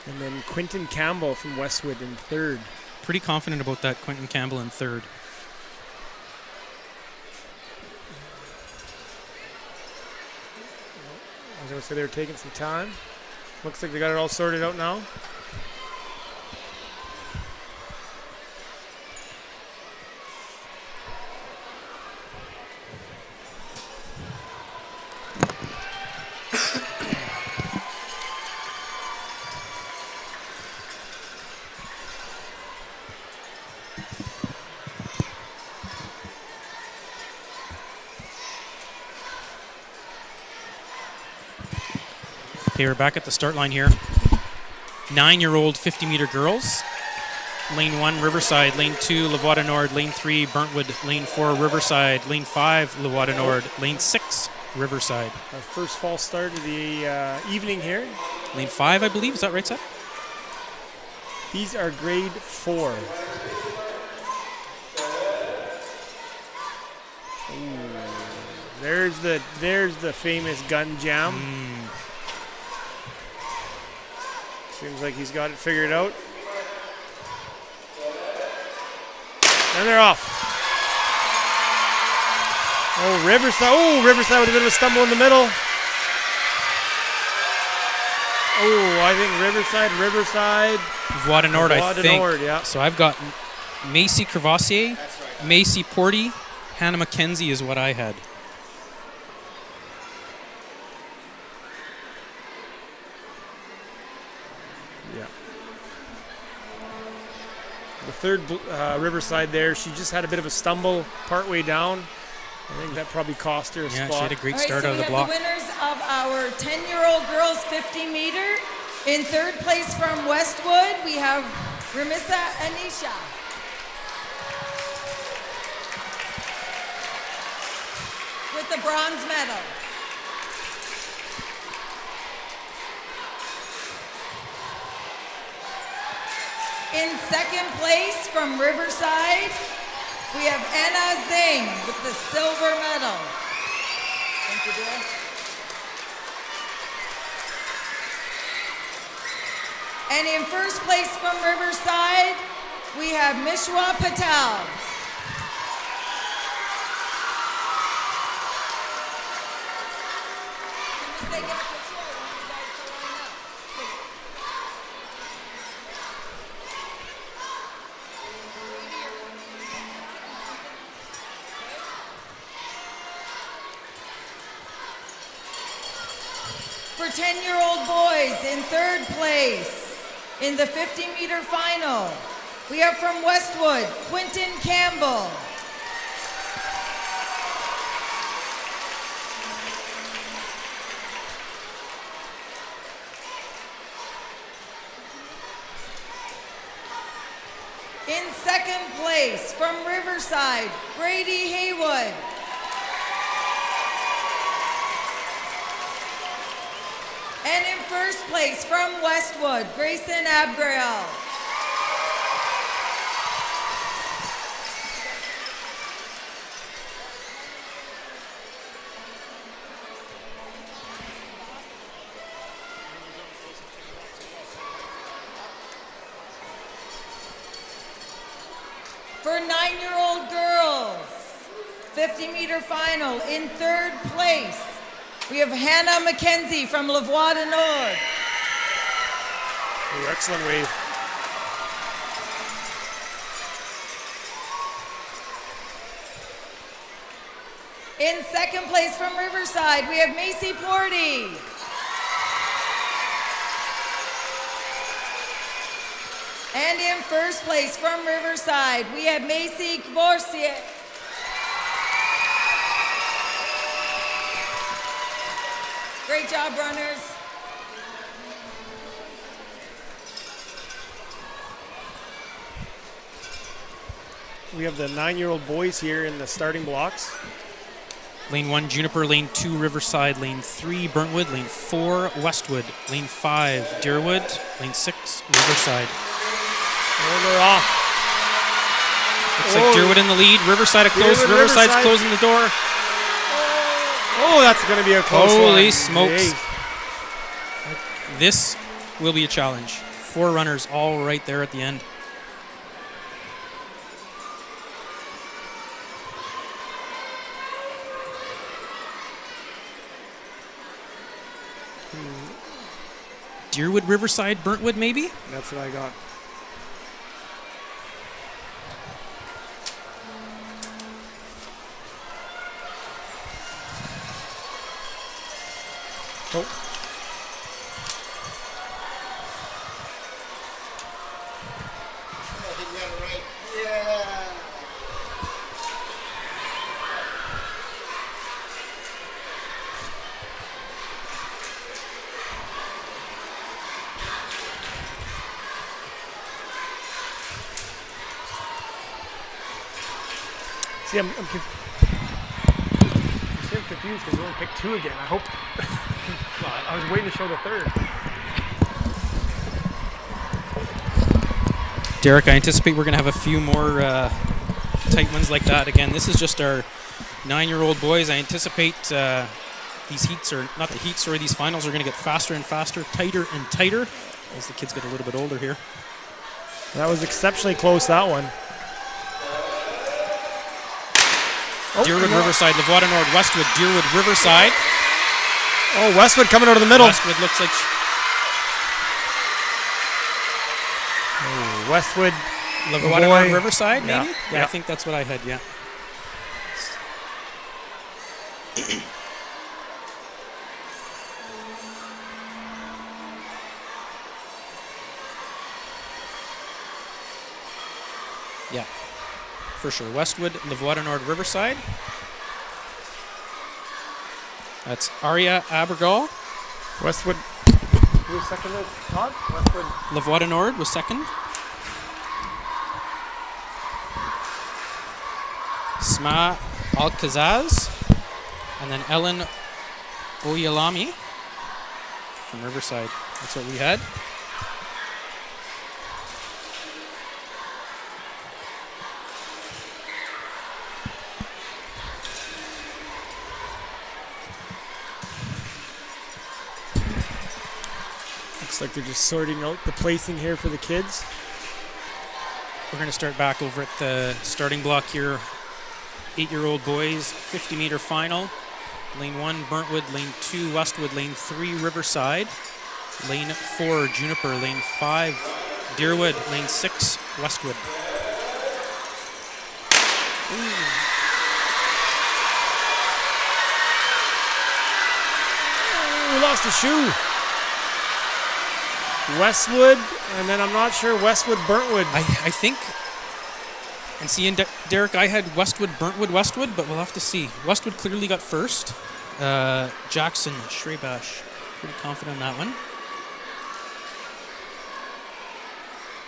And then Quentin Campbell from Westwood in third. Pretty confident about that, Quentin Campbell in third. I was going to say they were taking some time. Looks like they got it all sorted out now. Okay, we're back at the start line here. 9-year-old 50-meter girls. Lane 1, Riverside. Lane 2, Lawada Nord. Lane 3, Burntwood. Lane 4, Riverside. Lane 5, Lawada Nord. Lane 6, Riverside. Our first false start of the evening here. Lane 5, I believe. Is that right, Seth? These are grade 4. There's the famous gun jam. Seems like he's got it figured out. And they're off. Oh, Riverside. Oh, Riverside with a bit of a stumble in the middle. Oh, I think Riverside. Voix Nord, I think. Nord, yeah. So I've got Macy Crevassier, Macy Porty, Hannah McKenzie is what I had. Yeah. The third Riverside there, she just had a bit of a stumble partway down. I think that probably cost her a spot. Yeah, she had a great All right, start so out of the we block. have the winners of our 10-year-old girls 50-meter. In third place from Westwood, we have Ramissa Anisha. With the bronze medal. In second place from Riverside, we have Anna Zing with the silver medal. Thank you, dear. And in first place from Riverside, we have Mishwa Patel. For 10-year-old boys in third place in the 50-meter final, we are from Westwood, Quentin Campbell. In second place from Riverside, Brady Haywood. And in first place from Westwood, Grayson Abgrail. For 9-year-old girls, 50-meter final in third place, we have Hannah McKenzie from La Voix du Nord. Oh, excellent wave. In second place from Riverside, we have Macy Porty. And in first place from Riverside, we have Macy Kvorsier. Great job, runners. We have the 9-year-old boys here in the starting blocks. Lane 1, Juniper. Lane 2, Riverside. Lane 3, Burntwood. Lane 4, Westwood. Lane 5, Deerwood. Lane 6, Riverside. And they're off. Looks like Deerwood in the lead. Riverside close. Riverside's closing the door. Oh, that's going to be a close one. Holy smokes. Jeez. This will be a challenge. 4 runners all right there at the end. Deerwood, Riverside, Burntwood, maybe? That's what I got. Oh. I think we got it right. Yeah. See, I'm confused because we only picked 2 again. I hope. Well, I was waiting to show the third. Derek, I anticipate we're going to have a few more tight ones like that. Again, this is just our 9-year-old boys. I anticipate these heats, or not the heats, sorry, these finals are going to get faster and faster, tighter and tighter as the kids get a little bit older here. That was exceptionally close, that one. Deerwood, Riverside, Lavoie Nord, Westwood, Deerwood, Riverside. Oh, Westwood coming out of the middle. Westwood looks like... Oh, Westwood, Lavoie Nord, Riverside, maybe? Yeah. Yeah, I think that's what I had, yeah. Yeah, for sure. Westwood, Lavoie Nord, Riverside. That's Aria Abergall. Westwood. Who was second there? Todd? Westwood. Lavoie Nord was second. Sma Alcazaz. And then Ellen Oyalami from Riverside. That's what we had. Looks like they're just sorting out the placing here for the kids. We're going to start back over at the starting block here. 8-year-old boys, 50-meter final. Lane 1, Burntwood. Lane 2, Westwood. Lane 3, Riverside. Lane 4, Juniper. Lane 5, Deerwood. Lane 6, Westwood. We lost a shoe. Westwood, and then I'm not sure Westwood, Burntwood. I think, and see, and Derek, I had Westwood, Burntwood, Westwood, but we'll have to see. Westwood clearly got first. Jackson, Schrebash, pretty confident on that one.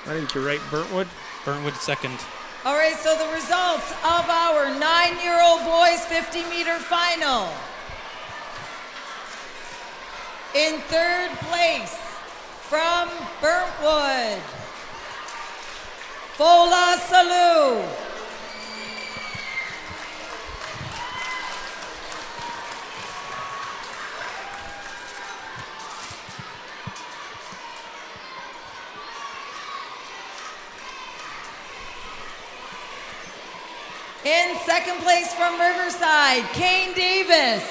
I think you're right, Burntwood. Burntwood second. All right, so the results of our 9-year-old boys 50-meter final. In third place, from Burntwood, Fola Salou. In second place from Riverside, Kane Davis.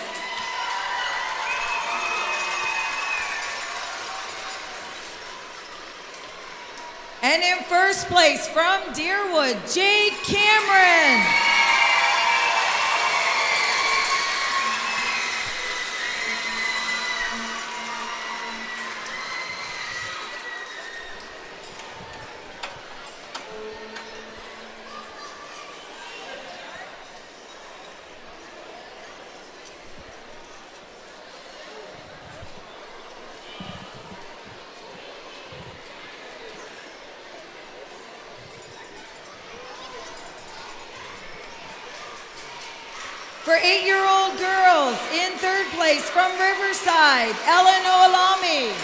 And in first place from Deerwood, Jade Cameron. For 8-year-old girls, in third place from Riverside, Ellen Oalami.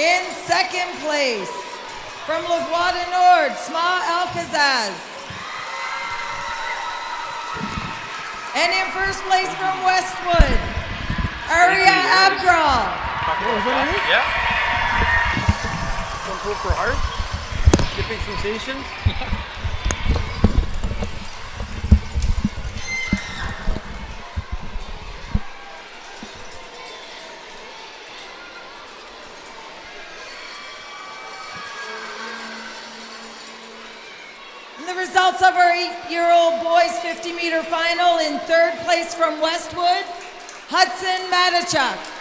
In second place from Lavoie Nord, Sma Alcazaz. And in first place from Westwood, Aria Abgral. Yeah. Go for hard. Dipping sensation. And the results of our 8-year-old boys 50-meter final: in third place from Westwood, Hudson Matichuk.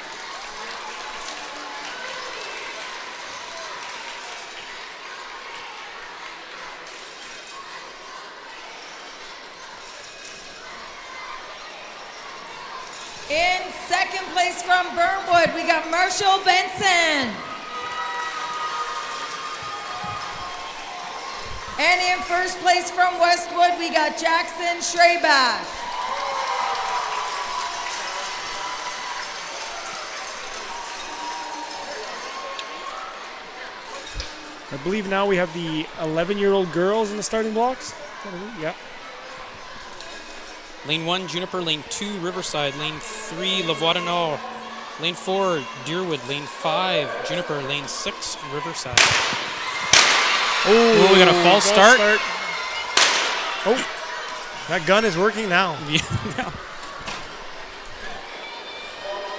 In second place from Burntwood, we got Marshall Benson. And in first place from Westwood, we got Jackson Schraback. I believe now we have the 11-year-old girls in the starting blocks. Yeah. Lane 1, Juniper. Lane 2, Riverside. Lane 3, La Voie du Nord. Lane 4, Deerwood. Lane 5, Juniper. Lane 6, Riverside. Oh, we got a false start. Oh, that gun is working now. Yeah.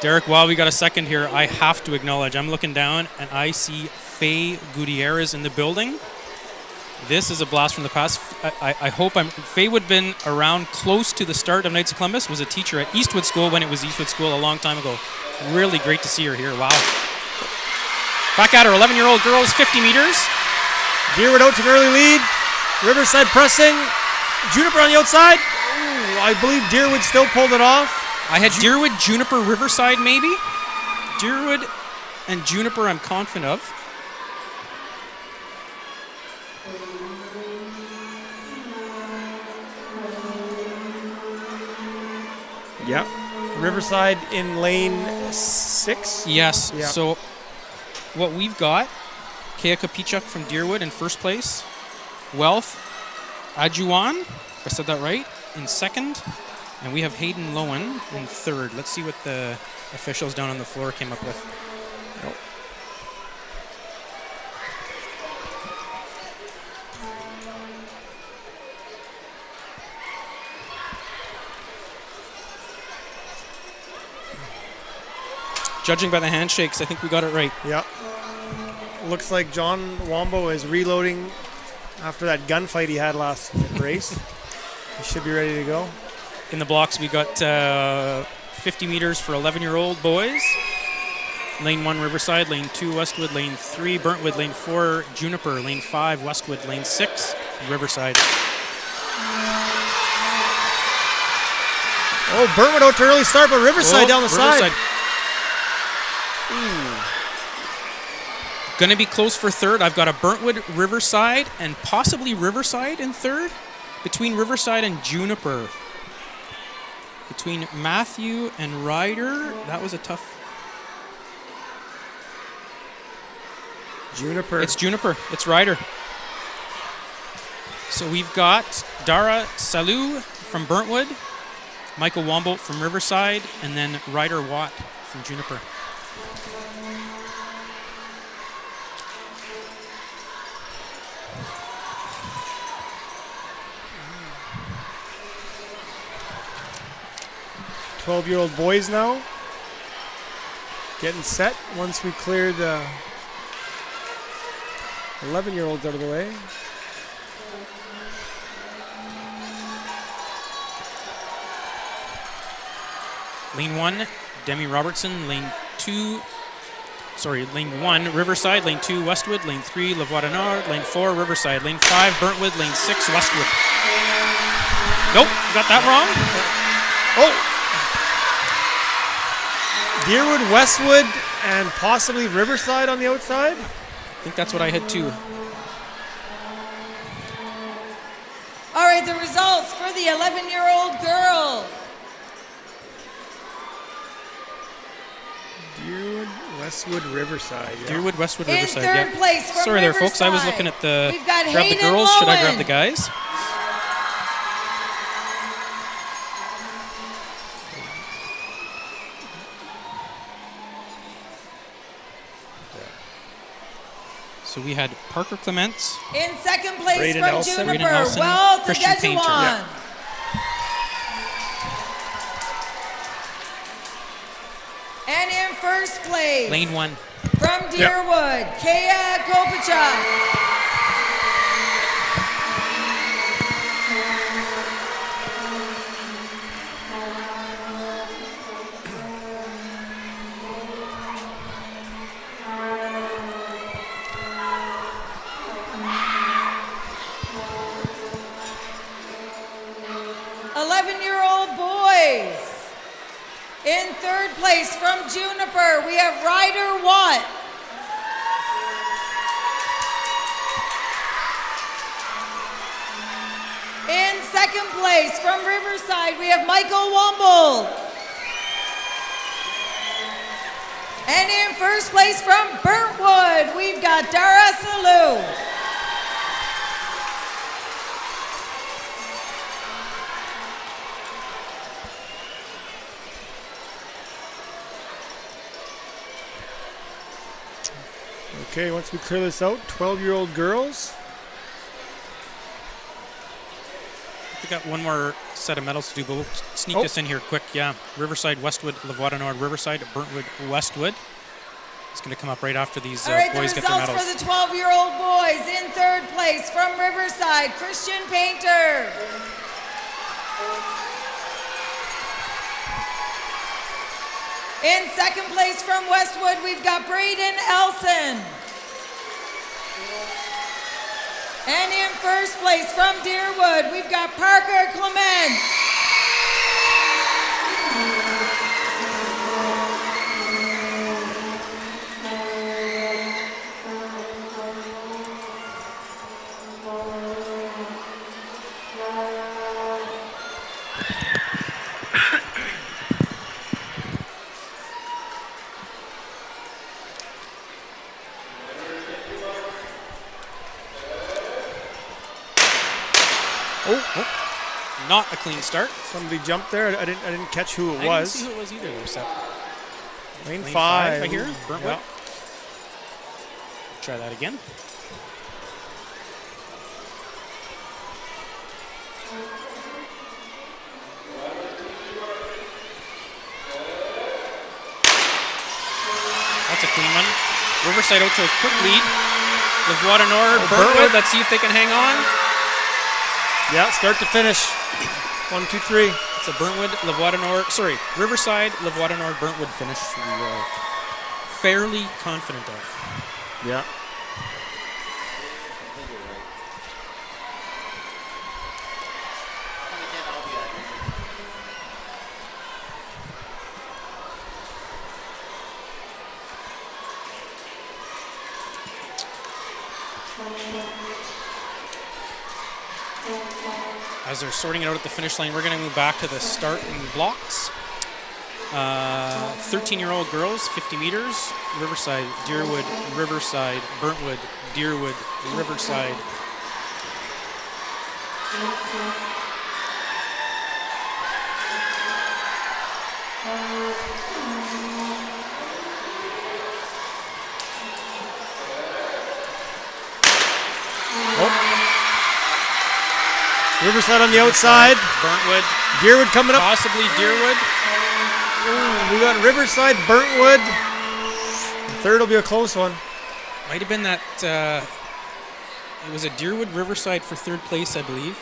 Derek, while we got a second here, I have to acknowledge, I'm looking down and I see Faye Gutierrez in the building. This is a blast from the past. I hope Faye would have been around close to the start of Knights of Columbus, was a teacher at Eastwood School when it was Eastwood School a long time ago. Really great to see her here, wow. Back at her, 11-year-old girls, 50 meters. Deerwood out to an early lead. Riverside pressing. Juniper on the outside. Ooh, I believe Deerwood still pulled it off. I had Deerwood, Juniper, Riverside maybe. Deerwood and Juniper I'm confident of. Yep. Riverside in lane 6. Yes. Yep. So what we've got, Kea Kapichuk from Deerwood in first place. Wealth Adjuan, if I said that right, in second. And we have Hayden Lowen in third. Let's see what the officials down on the floor came up with. Nope. Judging by the handshakes, I think we got it right. Yeah. Looks like John Wombo is reloading after that gunfight he had last race. He should be ready to go. In the blocks, we got 50 meters for 11-year-old boys. Lane 1, Riverside. Lane 2, Westwood. Lane 3, Burntwood. Lane 4, Juniper. Lane 5, Westwood. Lane 6, Riverside. Oh, Burntwood out to early start, but Riverside down the side. Going to be close for third. I've got a Burntwood, Riverside, and possibly Riverside in third. Between Riverside and Juniper. Between Matthew and Ryder, that was a tough. Juniper. It's Juniper. It's Ryder. So we've got Dara Salou from Burntwood, Michael Wombolt from Riverside, and then Ryder Watt from Juniper. Twelve-year-old boys now. Getting set once we clear the 11-year-olds out of the way. Lane 1, Demi Robertson. Lane 1, Riverside. Lane 2, Westwood. Lane 3, La Voie du Nord. Lane 4, Riverside. Lane 5, Burntwood. Lane 6, Westwood. Nope, got that wrong. Oh! Deerwood, Westwood, and possibly Riverside on the outside? I think that's what I had too. All right, the results for the 11-year-old girls. Deerwood, Westwood, Riverside. Yeah. Deerwood, Westwood, In Riverside. third Yeah. place from Sorry there, folks. I was Riverside, looking at the. we've got grab the Hayden girls. Should I grab Lowen. the guys? So we had Parker Clements. In second place Braden from Nelson. Juniper, Braden Nelson, Wealth Christian Painter. Dejuan. Yeah. And in first place Lane 1. from Deerwood, Kea Kopachuk. In third place from Juniper, we have Ryder Watt. In second place from Riverside, we have Michael Womble. And in first place from Burntwood, we've got Dara Salou. Okay, once we clear this out, 12-year-old girls. We got one more set of medals to do, but we'll sneak this in here quick. Yeah, Riverside, Westwood, Lavoie Nord, Riverside, Burntwood, Westwood. It's going to come up right after these All right, boys the get their results medals. for the 12-year-old boys. In third place from Riverside, Christian Painter. In second place from Westwood, we've got Braden Elson. And in first place from Deerwood, we've got Parker Clement. Not a clean start. Somebody jumped there. I didn't catch who it I was. didn't see who it was either there, Seth. Lane 5. I hear. Burntwood. Yeah. Try that again. That's a clean one. Riverside out to a quick lead. Lavoie Nord, Burntwood. Let's see if they can hang on. Yeah, start to finish. 1, 2, 3. It's a Burntwood, Lavoie Nord. Sorry, Riverside, Lavoie Nord, Burntwood finish. We are fairly confident of. Yeah. As they're sorting it out at the finish line, we're going to move back to the starting blocks. 13-year-old girls, 50 meters. Riverside, Deerwood, Riverside, Burntwood, Deerwood, Riverside. Riverside on the outside. Burntwood. Deerwood coming up. Possibly Deerwood. Ooh, we got Riverside, Burntwood. Third will be a close one. Might have been that it was a Deerwood Riverside for third place, I believe.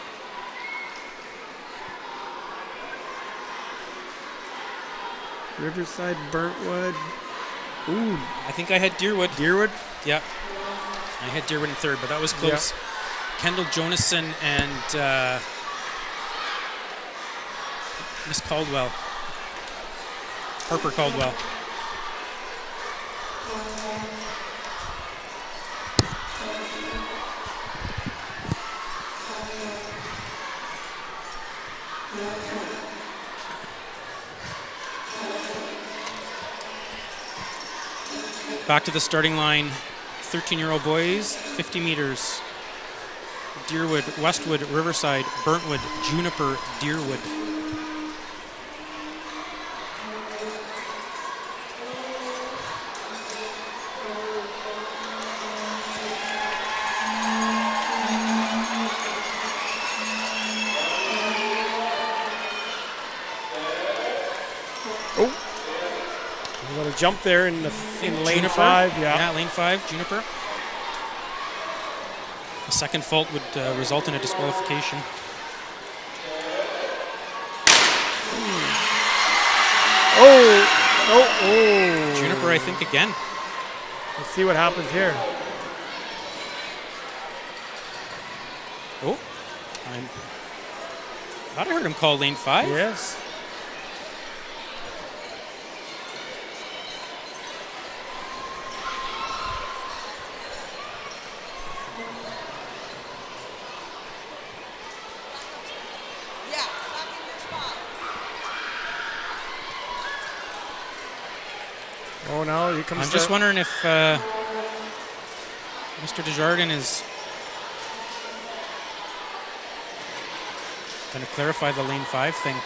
Riverside, Burntwood. Ooh. I think I had Deerwood. Deerwood? Yeah. I had Deerwood in third, but that was close. Yeah. Kendall Jonason and Miss Caldwell. Harper Caldwell. Back to the starting line. 13-year-old boys, 50 meters. Deerwood, Westwood, Riverside, Burntwood, Juniper, Deerwood. We got a jump there in lane Juniper. 5. Yeah, lane 5, Juniper. A second fault would result in a disqualification. Oh. Juniper, I think, again. Let's see what happens here. Oh, I thought I heard him call lane 5. Yes. Oh, now here comes I'm just wondering if Mr. Desjardins is going to clarify the lane 5 thing.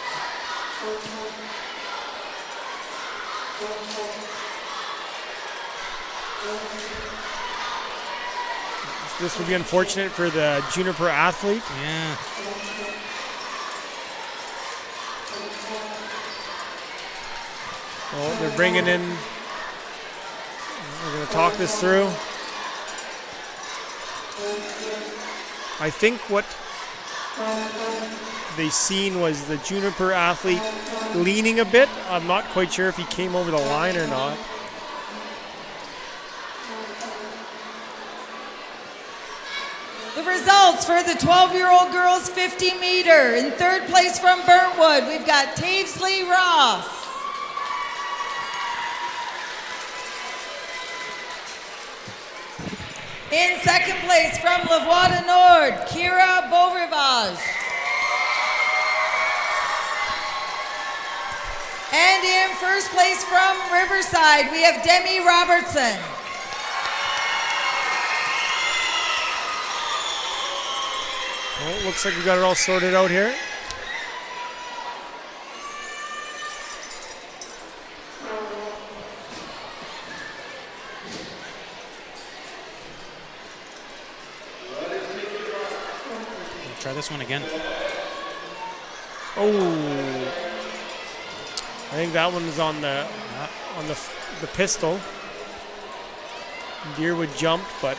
This would be unfortunate for the Juniper athlete. Yeah. Well, they're bringing in. We're going to talk this through. I think what they seen was the Juniper athlete leaning a bit. I'm not quite sure if he came over the line or not. The results for the 12-year-old girls 50 meter. In third place from Burntwood, we've got Tavesley Ross. In second place from Lavoie Nord, Kira Beaurivage. And in first place from Riverside, we have Demi Robertson. Well, it looks like we got it all sorted out here. Try this one again. Oh, I think that one is on the pistol. Deerwood jumped, but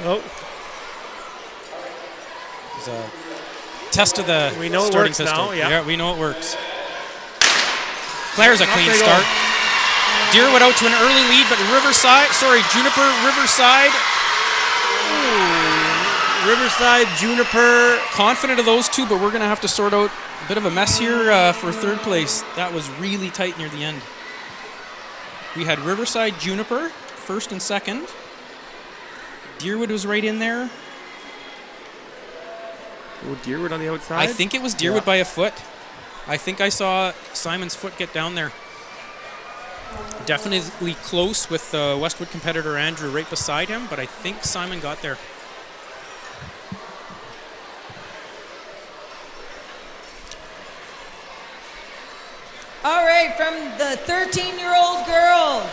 oh, it's a test of the we know it starting works pistol. now. Yeah, we know it works. Claire's a clean they go. start. Deerwood out to an early lead, but Juniper, Riverside. Ooh, Riverside, Juniper. Confident of those two, but we're going to have to sort out a bit of a mess here for third place. That was really tight near the end. We had Riverside, Juniper, first and second. Deerwood was right in there. Oh, Deerwood on the outside? I think it was Deerwood by a foot. I think I saw Simon's foot get down there. Definitely close with the Westwood competitor Andrew right beside him, but I think Simon got there. All right, from the 13-year-old girls,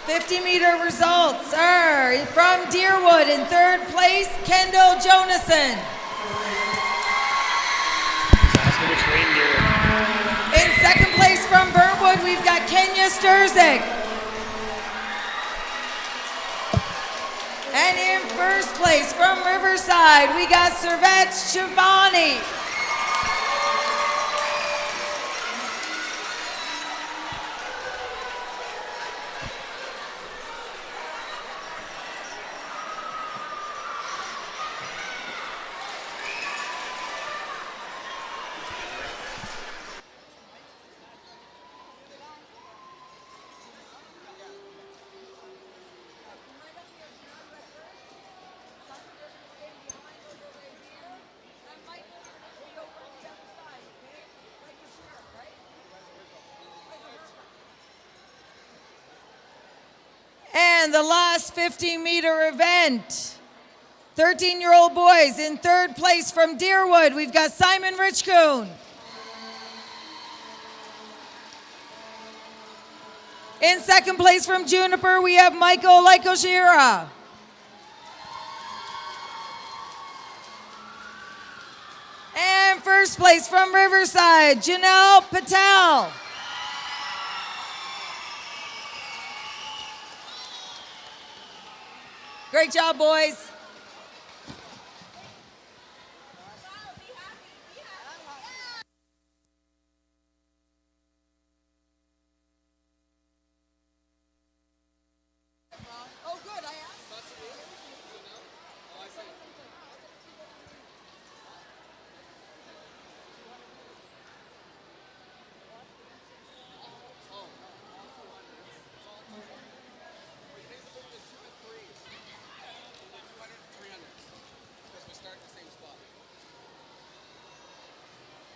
50-meter results are from Deerwood in third place, Kendall Jonason. In second place from Burntwood, we've got Kenya Sturzik. And in first place from Riverside, we got Servet Shivani. And the last 50-meter event, 13-year-old boys in third place from Deerwood, we've got Simon Richcoon. In second place from Juniper, we have Michael Lykoshira. And first place from Riverside, Janelle Patel. Great job, boys. Oh, good. I asked.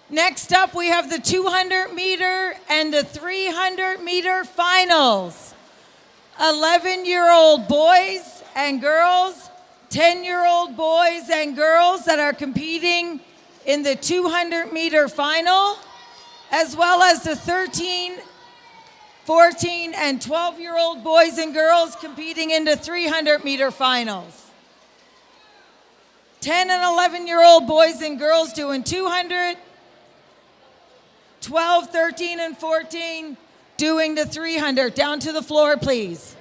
Next up, we have the 200-meter and the 300-meter finals. 11-year-old boys and girls, 10-year-old boys and girls that are competing in the 200-meter final, as well as the 13, 14, and 12-year-old boys and girls competing in the 300-meter finals. 10 and 11-year-old boys and girls doing 200, 12, 13, and 14 doing the 300. Down to the floor, please.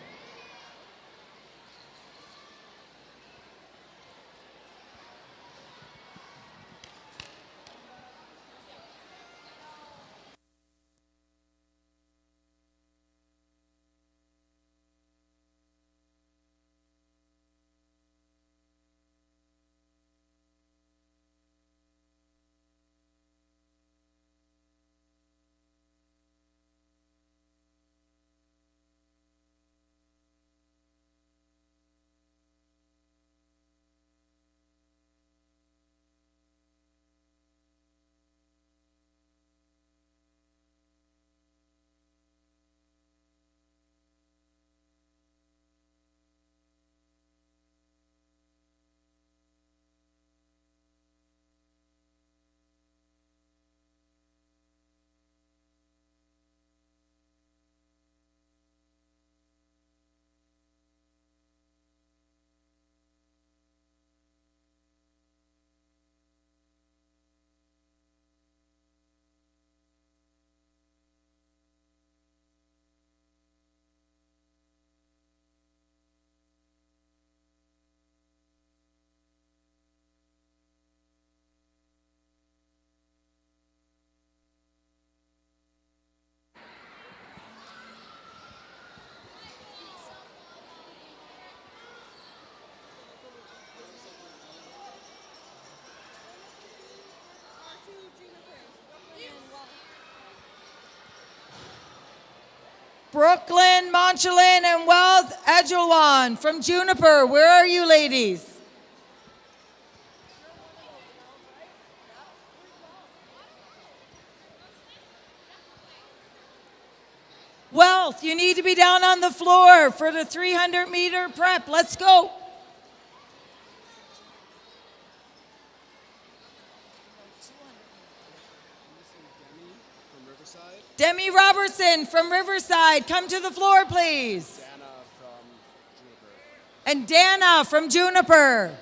Brooklyn, Monchalin, and Wealth Edulon from Juniper. Where are you, ladies? Wealth, you need to be down on the floor for the 300-meter prep. Let's go. Demi Robertson from Riverside, come to the floor, please. And Dana from Juniper.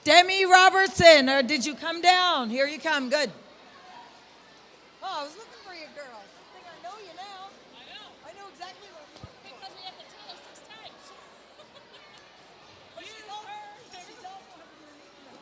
Demi Robertson, or did you come down? Here you come, good. Oh, I was looking for you, girl. Good thing I know you now. I know. I know exactly what you're looking for. Because we have to tell her 6 times. But she's also having your name now.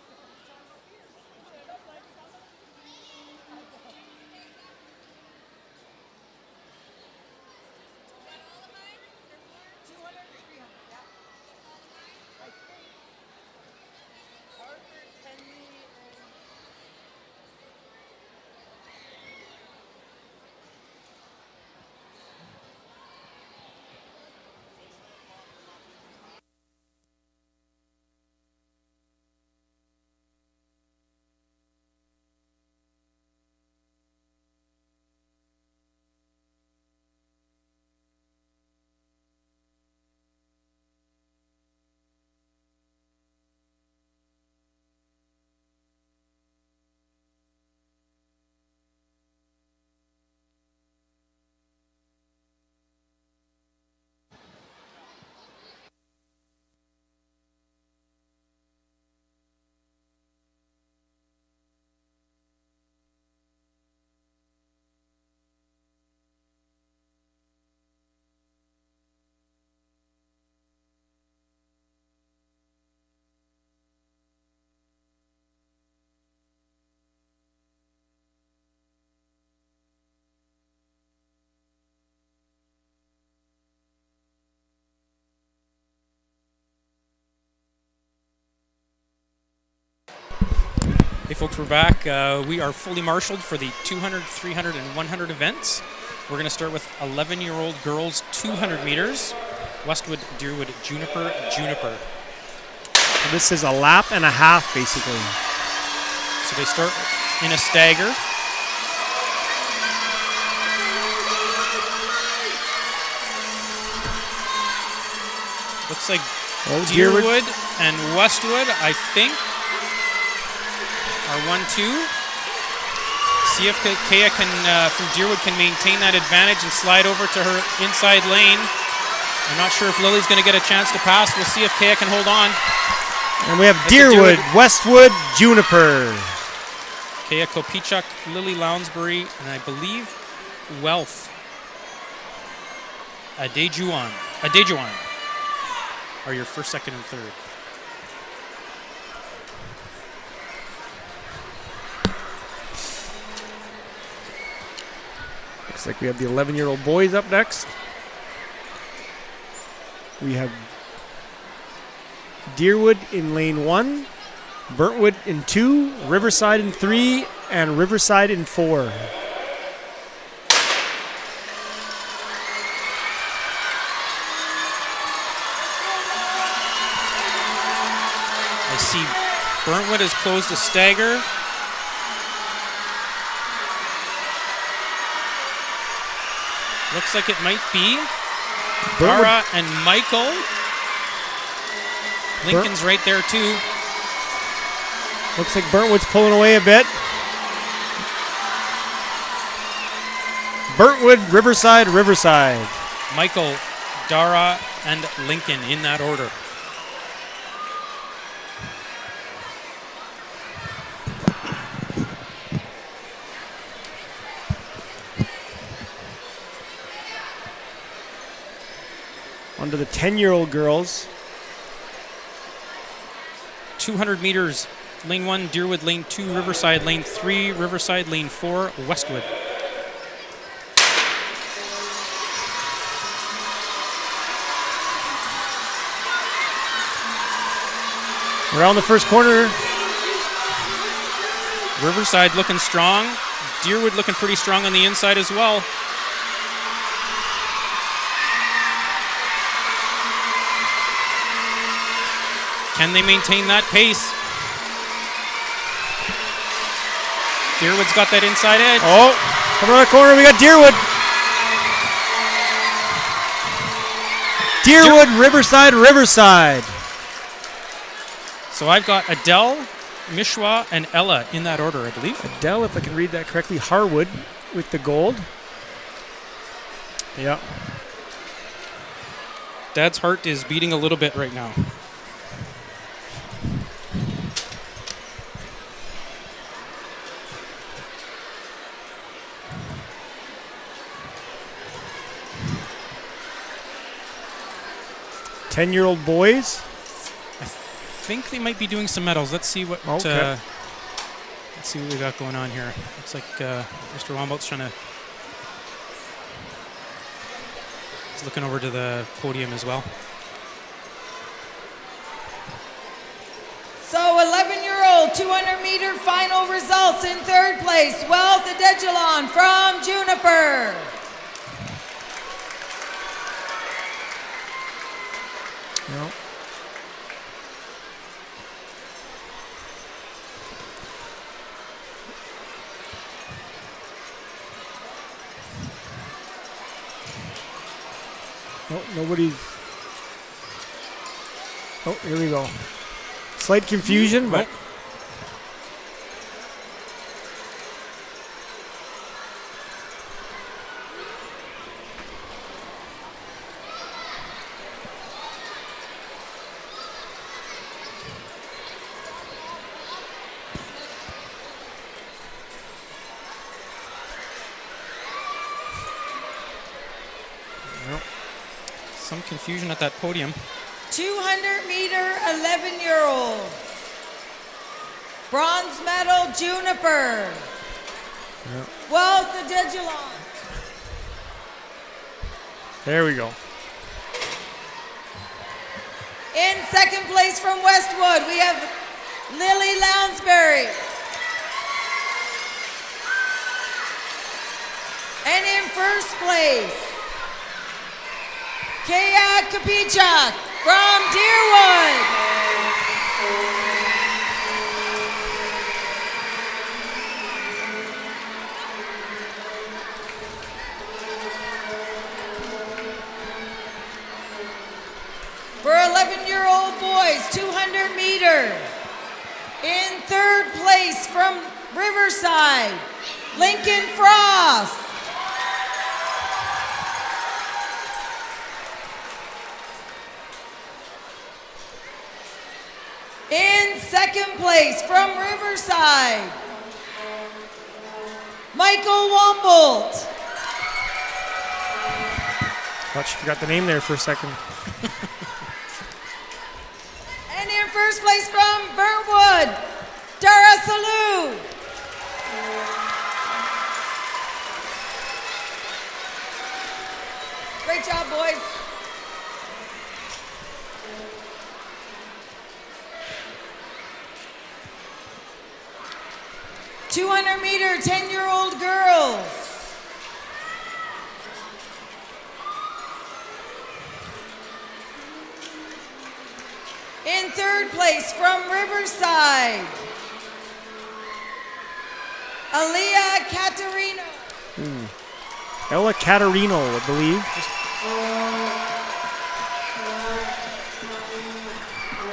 Hey folks, we're back. We are fully marshaled for the 200, 300, and 100 events. We're going to start with 11-year-old girls 200 meters. Westwood, Deerwood, Juniper, Juniper. This is a lap and a half, basically. So they start in a stagger. Looks like Deerwood and Westwood, I think, are 1-2. See if Kea can, from Deerwood can maintain that advantage and slide over to her inside lane. I'm not sure if Lily's going to get a chance to pass. We'll see if Kea can hold on. And we have Deerwood, Westwood, Juniper. Kea Kopichuk, Lily Lounsbury, and I believe Wealth. Adejuan are your first, second, and third. Looks like we have the 11-year-old boys up next. We have Deerwood in lane 1, Burntwood in 2, Riverside in 3, and Riverside in 4. I see Burntwood has closed a stagger. Looks like it might be Dara and Michael. Lincoln's right there too. Looks like Burntwood's pulling away a bit. Burntwood, Riverside, Riverside. Michael, Dara, and Lincoln in that order. On to the 10-year-old girls. 200 meters, lane 1, Deerwood, lane 2, Riverside, lane 3, Riverside, lane 4, Westwood. Around the first corner. Riverside looking strong. Deerwood looking pretty strong on the inside as well. Can they maintain that pace? Deerwood's got that inside edge. Oh, coming around the corner, we got Deerwood. Deerwood, Riverside, Riverside. So I've got Adele, Mishwa, and Ella in that order, I believe. Adele, if I can read that correctly, Harwood with the gold. Yeah. Dad's heart is beating a little bit right now. Ten-year-old boys. I think they might be doing some medals. Let's see what. Okay. Let's see what we got going on here. Looks like Mr. Wombout's trying to. He's looking over to the podium as well. So 11-year-old 200-meter final results in third place. Wealth Adejuan from Juniper. No. Oh, nobody's. Oh, here we go. Slight confusion, but. Some confusion at that podium. 200-meter 11-year-olds. Bronze medal Juniper. Yep. Wealth Adejuan. There we go. In second place from Westwood, we have Lily Lounsbury. And in first place, Kaya Kapichak from Deerwood. For 11-year-old boys, 200 meter. In third place from Riverside, Lincoln Frost. In second place from Riverside, Michael Wombolt. Thought you forgot the name there for a second. And in first place from Burntwood, Dara Salou. Great job, boys. .200 meter, 10-year-old girls. In third place from Riverside, Aliyah Caterino. Ella Caterino, I believe.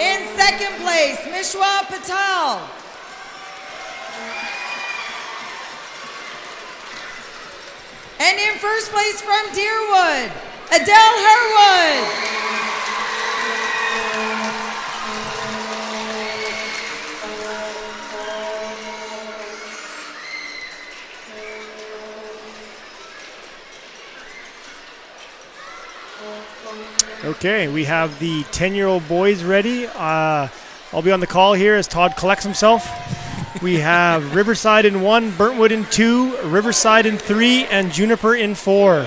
In second place, Mishwa Patel. And in first place from Deerwood, Adele Herwood. Okay, we have the 10-year-old boys ready. I'll be on the call here as Todd collects himself. We have Riverside in 1, Burntwood in 2, Riverside in 3, and Juniper in 4.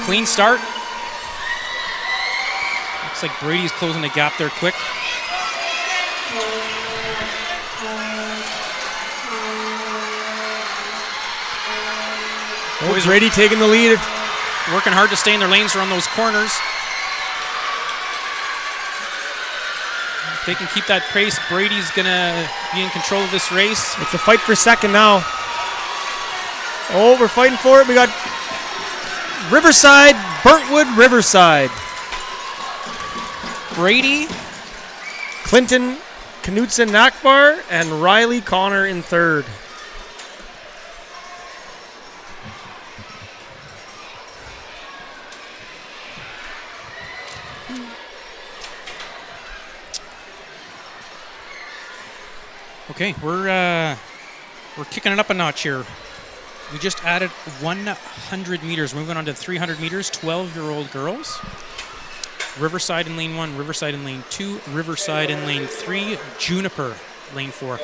Clean start. Looks like Brady's closing the gap there quick. Boys Brady taking the lead. Working hard to stay in their lanes around those corners. If they can keep that pace, Brady's going to be in control of this race. It's a fight for second now. Oh, we're fighting for it. We got Riverside, Burntwood, Riverside. Brady, Clinton, Knutson, Nakbar, and Riley Connor in third. Okay, we're kicking it up a notch here. We just added 100 meters. Moving on to 300 meters, 12-year-old girls. Riverside in lane 1, Riverside in lane 2, Riverside in lane 3, Juniper lane 4.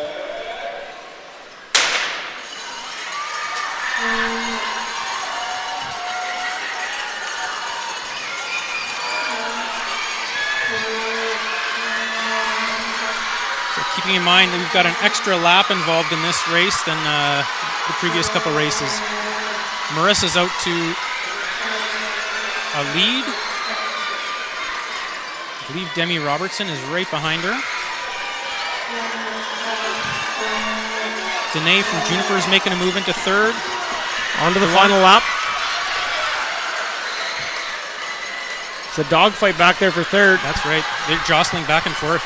Keeping in mind that we've got an extra lap involved in this race than the previous couple races. Marissa's out to a lead. I believe Demi Robertson is right behind her. Danae from Juniper is making a move into third. On to the final lap. It's a dogfight back there for third. That's right. They're jostling back and forth.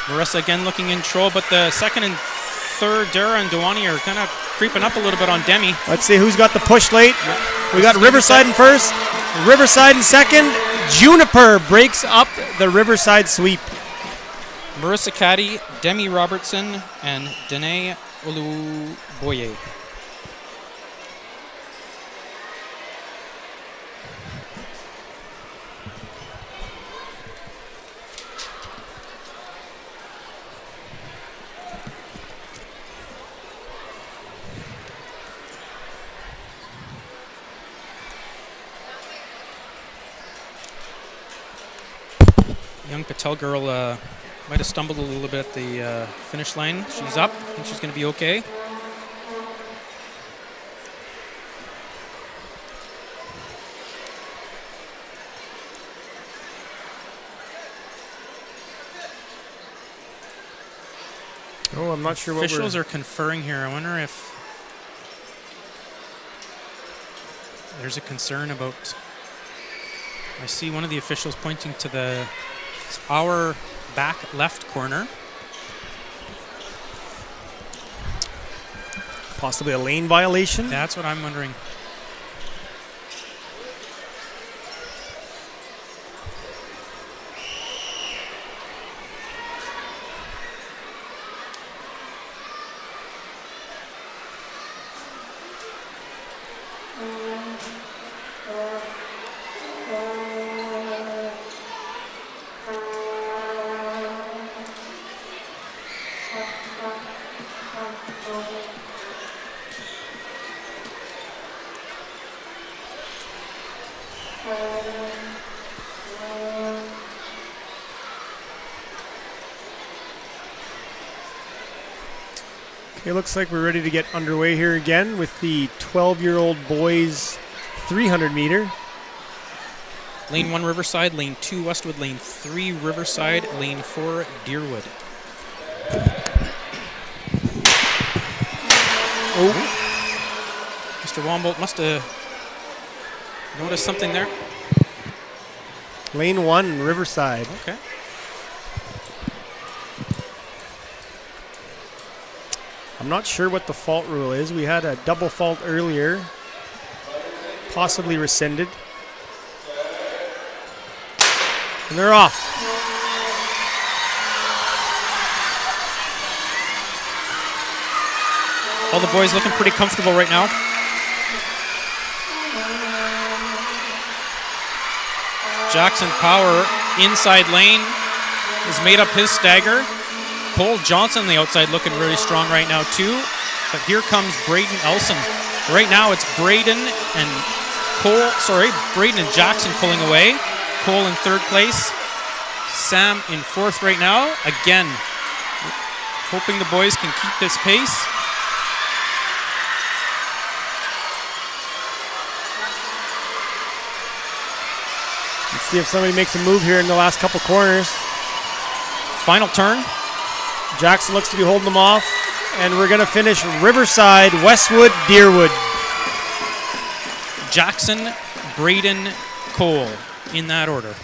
Marissa again looking in control, but the second and third, Dara and Dewani are kind of creeping up a little bit on Demi. Let's see who's got the push late. We got Riverside in first, Riverside in second. Juniper breaks up the Riverside sweep. Marissa Caddy, Demi Robertson, and Danae Oluboye. Young Patel girl might have stumbled a little bit at the finish line. She's up. I think she's going to be okay. Oh, I'm not sure what officials are conferring here. I wonder if there's a concern about. I see one of the officials pointing to our back left corner. Possibly a lane violation? That's what I'm wondering. It looks like we're ready to get underway here again with the 12-year-old boys 300 meter. Lane 1 Riverside, Lane 2 Westwood, Lane 3 Riverside, Lane 4 Deerwood. Oh. Mr. Wombolt must have noticed something there. Lane 1 Riverside. Okay. I'm not sure what the fault rule is. We had a double fault earlier, possibly rescinded. And they're off. All the boys looking pretty comfortable right now. Jackson Power, inside lane, has made up his stagger. Cole Johnson on the outside looking really strong right now too. But here comes Braden Elson. Right now it's Braden and Jackson pulling away. Cole in third place. Sam in fourth right now. Again, hoping the boys can keep this pace. Let's see if somebody makes a move here in the last couple corners. Final turn. Jackson looks to be holding them off, and we're going to finish Riverside, Westwood, Deerwood. Jackson, Braden, Cole, in that order.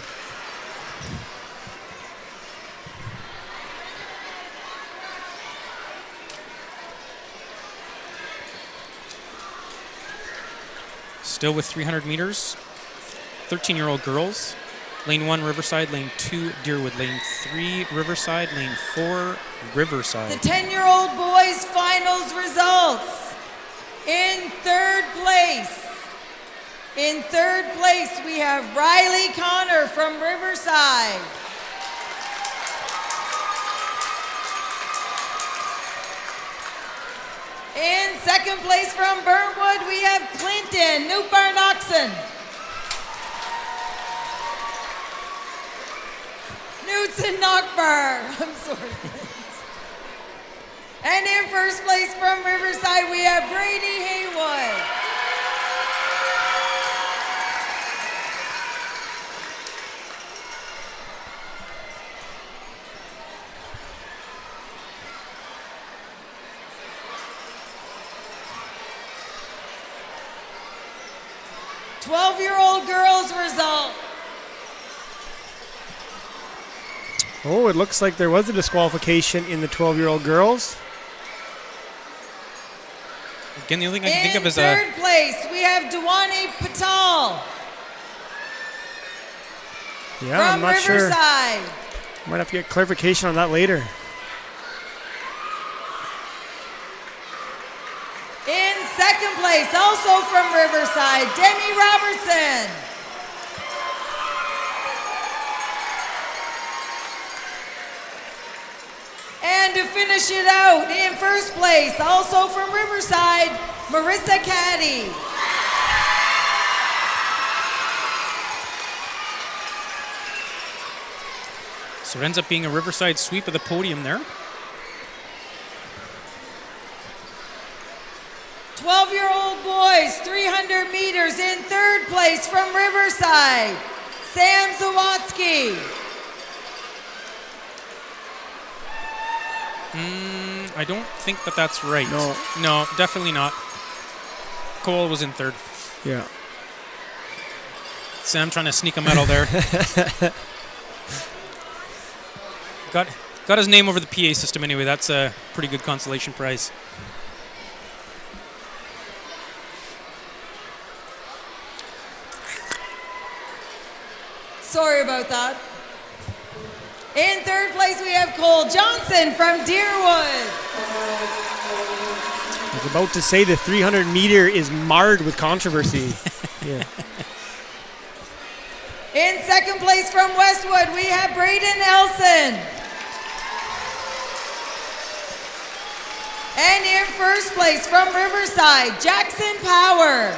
Still with 300 meters, 13-year-old girls. Lane 1 Riverside, Lane 2 Deerwood, Lane 3 Riverside, Lane 4 Riverside. The 10-year-old boys finals results. In third place. In third place, we have Riley Connor from Riverside. In second place from Burnwood, we have Clinton Newbarn-Oxon. Knutson Knockbar. I'm sorry. And in first place from Riverside, we have Brady Haywood. "12-year-old girls result. Oh, it looks like there was a disqualification in the 12-year-old girls. Again, the only thing I can think of is in third place, we have Dewani Patel Yeah, from I'm not Riverside. sure. Might have to get clarification on that later. In second place, also from Riverside, Demi Robertson. And to finish it out, in first place, also from Riverside, Marissa Caddy. So it ends up being a Riverside sweep of the podium there. 12-year-old boys, 300 meters in third place from Riverside, Sam Zawatsky. I don't think that that's right. No. No, definitely not. Cole was in third. Yeah. Sam trying to sneak a medal there. Got his name over the PA system anyway. That's a pretty good consolation prize. Sorry about that. In third place, we have Cole Johnson from Deerwood. I was about to say the 300 meter is marred with controversy. Yeah. In second place from Westwood, we have Braden Elson. And in first place from Riverside, Jackson Power.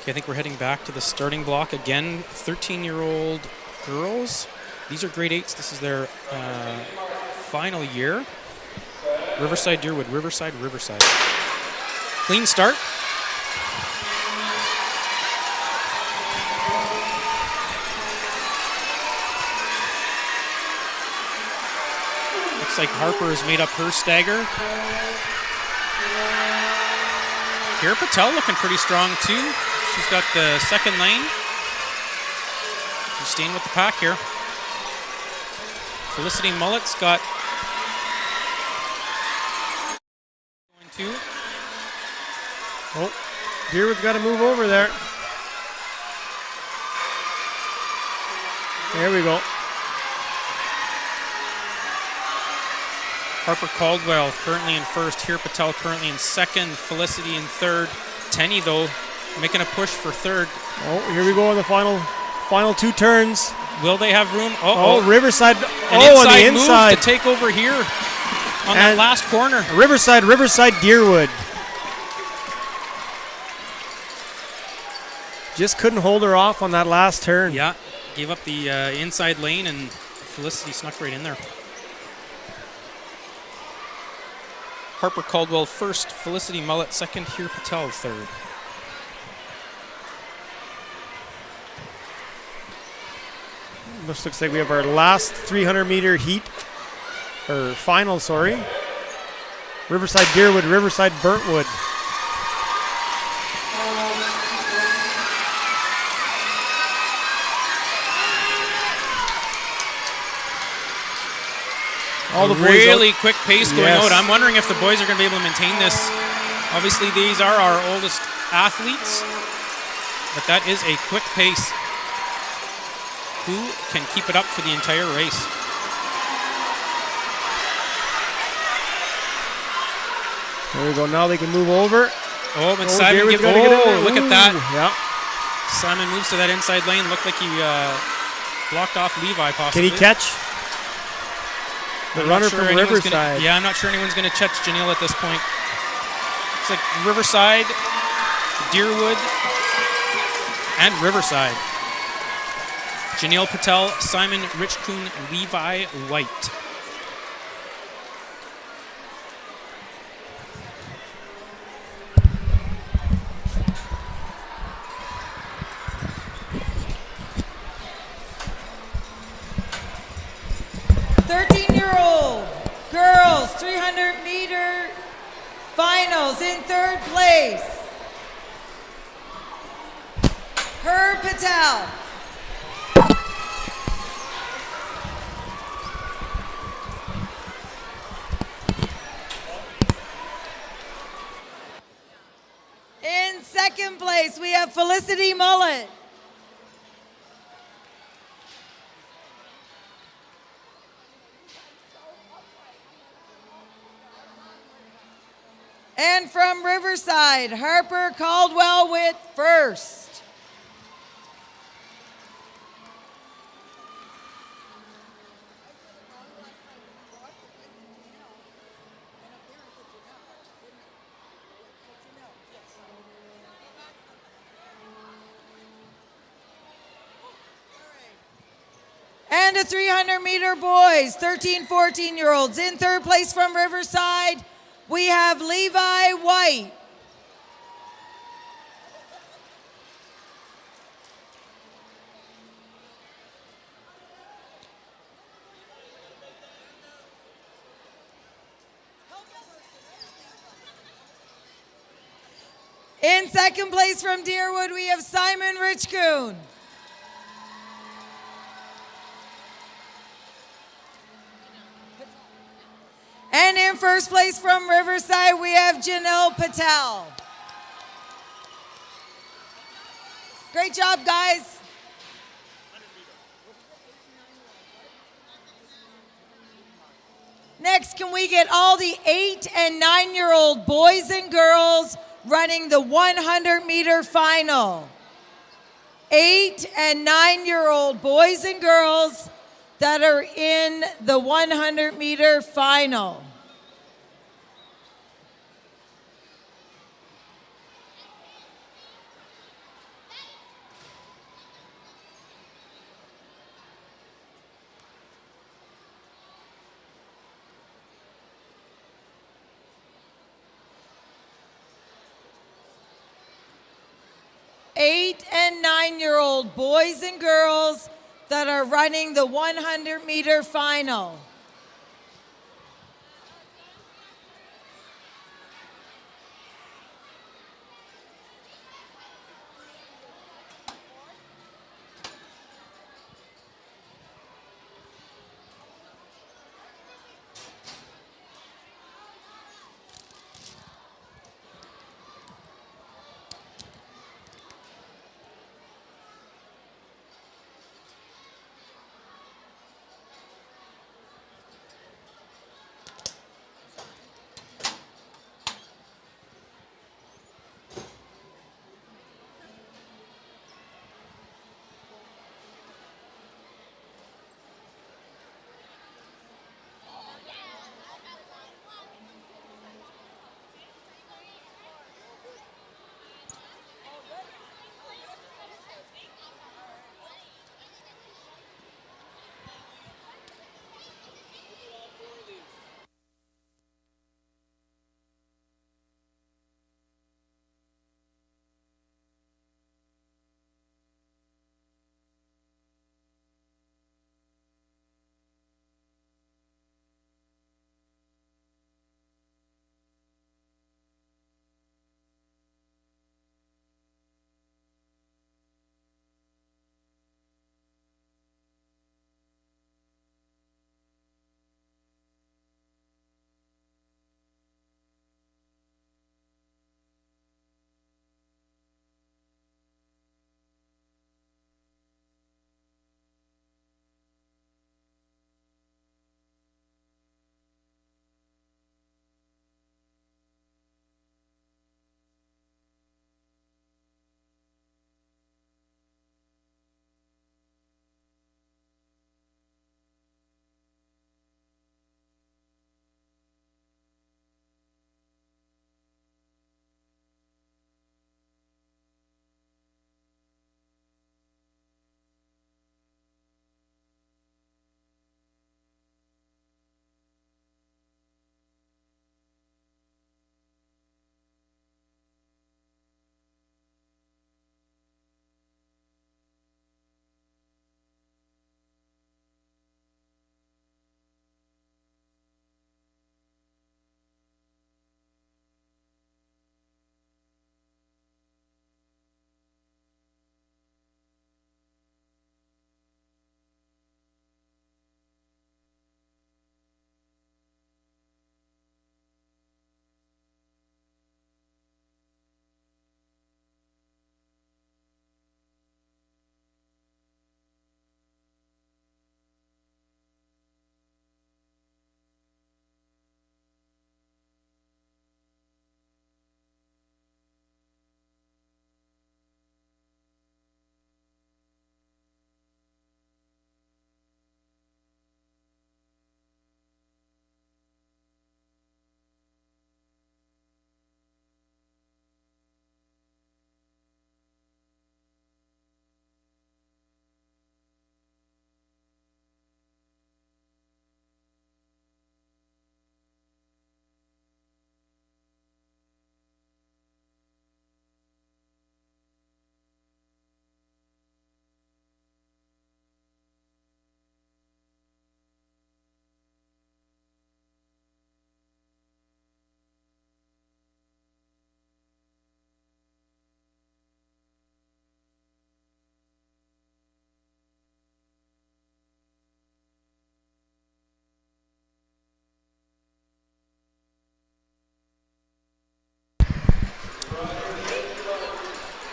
Okay, I think we're heading back to the starting block again. 13-year-old girls. These are grade 8s. This is their final year. Riverside, Deerwood, Riverside, Riverside. Clean start. Looks like Harper has made up her stagger. Kira Patel looking pretty strong too. She's got the second lane. She's staying with the pack here. Felicity Mullet's got going two. Oh, Deerwood's got to move over there. There we go. Harper Caldwell currently in first. Kira Patel currently in second. Felicity in third. Tenny though making a push for third. Oh, here we go on the final two turns. Will they have room? Oh, Riverside. An On inside the inside. move to take over here on that last corner. Riverside, Deerwood. Just couldn't hold her off on that last turn. Yeah, gave up the inside lane and Felicity snuck right in there. Harper Caldwell first, Felicity Mullet second, Kira Patel third. Looks like we have our last 300-meter heat, or final, sorry. Riverside Deerwood, Riverside Burntwood. All the really quick pace going out. I'm wondering if the boys are going to be able to maintain this. Obviously, these are our oldest athletes, but that is a quick pace. Who can keep it up for the entire race? There we go. Now they can move over. Oh, but Simon gives look at that. Yeah. Simon moves to that inside lane. Looked like he blocked off Levi possibly. Can he catch? The runner from Riverside. I'm not sure anyone's going to catch Janelle at this point. It's like Riverside, Deerwood, and Riverside. Janelle Patel, Simon Richcoon, Levi White. Girls 300-meter finals in third place. Herb Patel. In second place, we have Felicity Mullet. And from Riverside, Harper Caldwell with first. And a 300-meter boys, 13, 14-year-olds. In third place from Riverside, we have Levi White. In second place from Deerwood, we have Simon Richcoon. And in first place from Riverside, we have Janelle Patel. Great job, guys. Next, can we get all the 8 and 9-year-old boys and girls running the 100-meter final? 8 and 9-year-old boys and girls that are in the 100-meter final. Eight and 9-year-old boys and girls that are running the 100-meter final.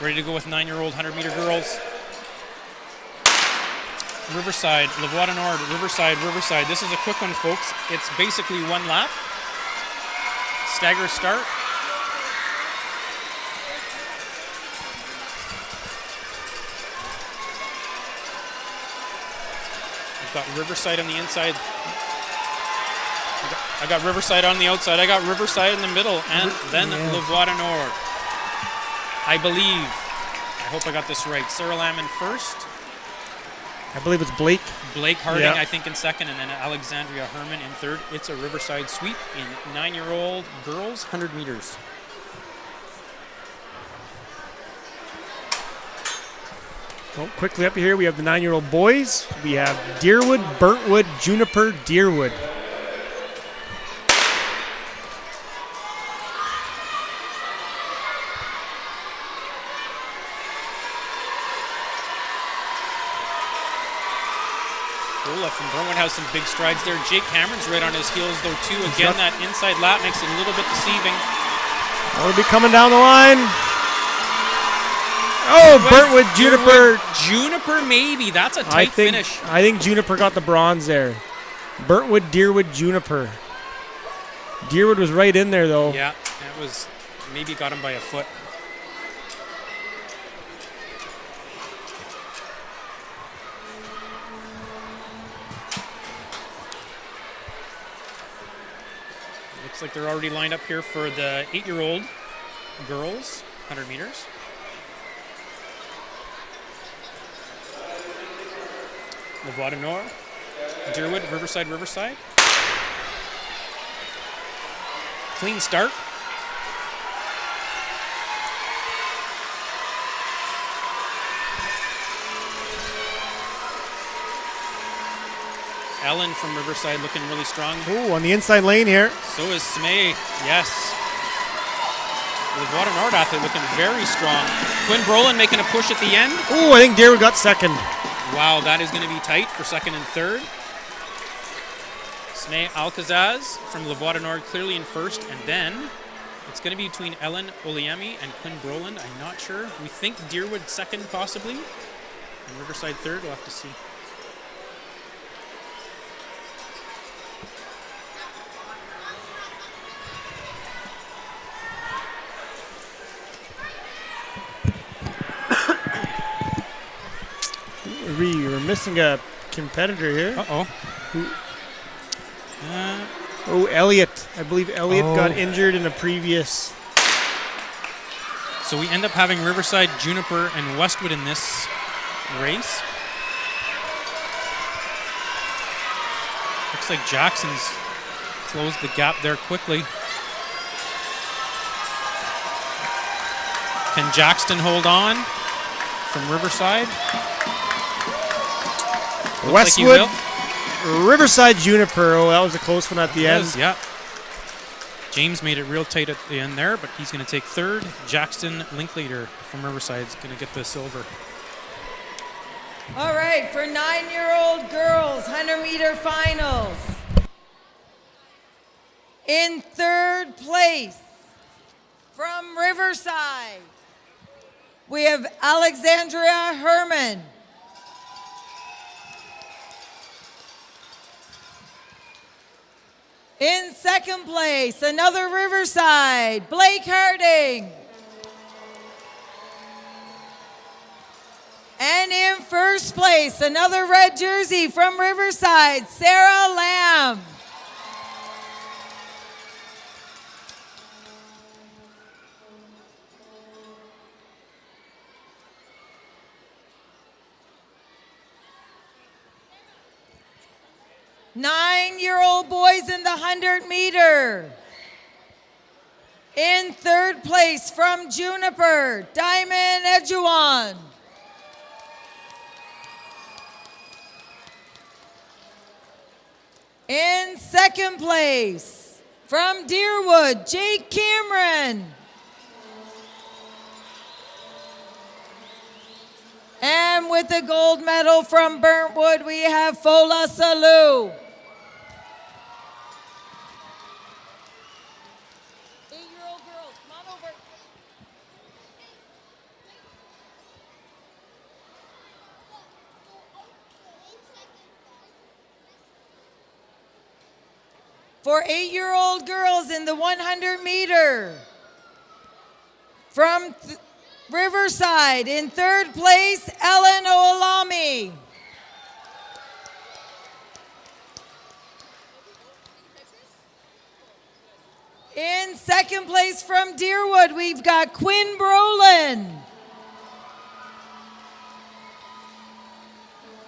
Ready to go with 9-year-old 100-meter girls. Riverside, Lavoie du Nord, Riverside, Riverside. This is a quick one, folks. It's basically one lap. Stagger start. I've got Riverside on the inside. I got Riverside on the outside. I got Riverside in the middle, and then Lavoie du Nord. I believe. I hope I got this right. Sarah Lamb in first. I believe it's Blake. Blake Harding, Yeah. I think, in second, and then Alexandria Herman in third. It's a Riverside sweep in 9-year-old girls, 100 meters. Well, quickly up here, we have the 9-year-old boys. We have Deerwood, Burntwood, Juniper, Deerwood. Ola from Burntwood has some big strides there. Jake Cameron's right on his heels, though, too. Again, that inside lap makes it a little bit deceiving. We'll be coming down the line. Oh, Burntwood, Juniper. Juniper, maybe. That's a tight finish. I think Juniper got the bronze there. Burntwood, Deerwood, Juniper. Deerwood was right in there, though. Yeah, that was maybe got him by a foot. Looks like they're already lined up here for the 8-year-old girls, 100 meters. Lavoie du Nord, Deerwood, Riverside, Riverside. Clean start. Ellen from Riverside looking really strong. Ooh, on the inside lane here. So is Smay, yes. Lavoie du Nord athlete looking very strong. Quinn Brolin making a push at the end. Ooh, I think Deerwood got second. Wow, that is going to be tight for second and third. Smay Alcazaz from Lavoie du Nord clearly in first, and then it's going to be between Ellen Oliemi and Quinn Brolin. I'm not sure. We think Deerwood second possibly, and Riverside third. We'll have to see. We're missing a competitor here. Uh-oh. Oh, Elliott. I believe Elliott got injured in a previous. So we end up having Riverside, Juniper, and Westwood in this race. Looks like Jackson's closed the gap there quickly. Can Jackson hold on from Riverside? Looks Westwood, like Riverside, Juniper. Oh, that was a close one at the end. Yeah. James made it real tight at the end there, but he's going to take third. Jackson Linklater from Riverside is going to get the silver. All right, for 9-year-old girls, 100-meter finals. In third place, from Riverside, we have Alexandria Herman. In second place, another Riverside, Blake Harding. And in first place, another red jersey from Riverside, Sarah Lamb. Nine-year-old boys in the 100-meter. In third place from Juniper, Diamond Edjuan. In second place from Deerwood, Jake Cameron. And with the gold medal from Burntwood, we have Fola Salou. 8-year-old girls, come on over. For 8-year-old girls in the 100 meter. From Riverside, in 3rd place, Ellen Oolami. In 2nd place from Deerwood, we've got Quinn Brolin.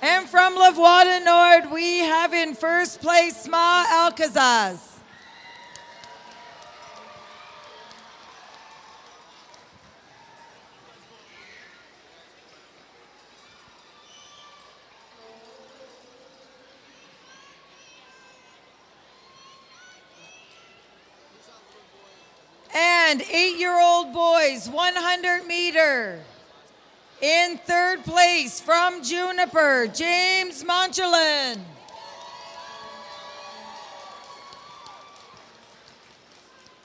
And from Lavoie Nord, we have in 1st place, Sma Alcazaz. And 8-year-old boys, 100 meter. In 3rd place from Juniper, James Monchalin.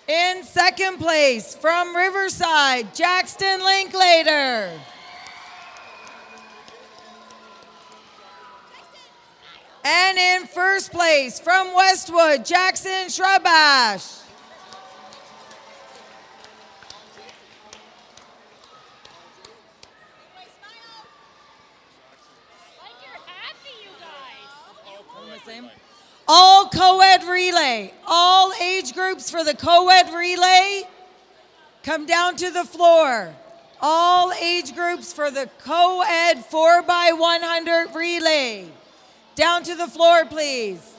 In 2nd place from Riverside, Jackson Linklater. And in 1st place from Westwood, Jackson Shrabash. All co-ed relay, all age groups for the co-ed relay, come down to the floor. All age groups for the co-ed 4x100 relay. Down to the floor, please.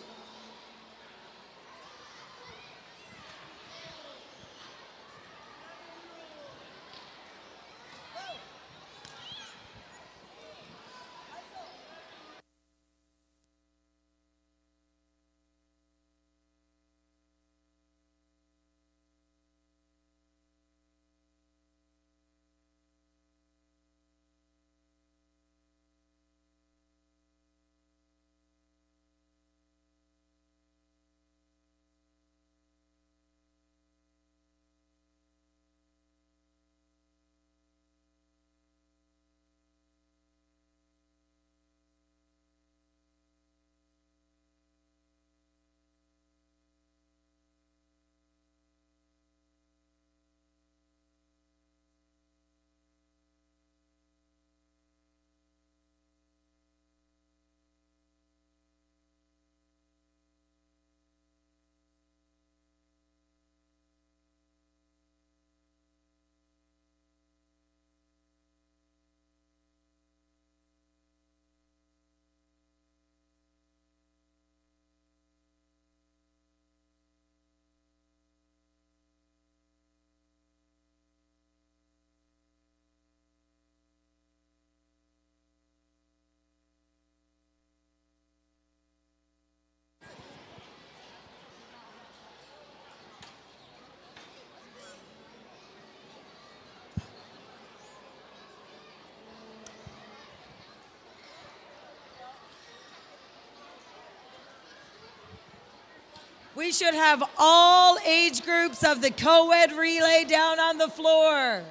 We should have all age groups of the co-ed relay down on the floor.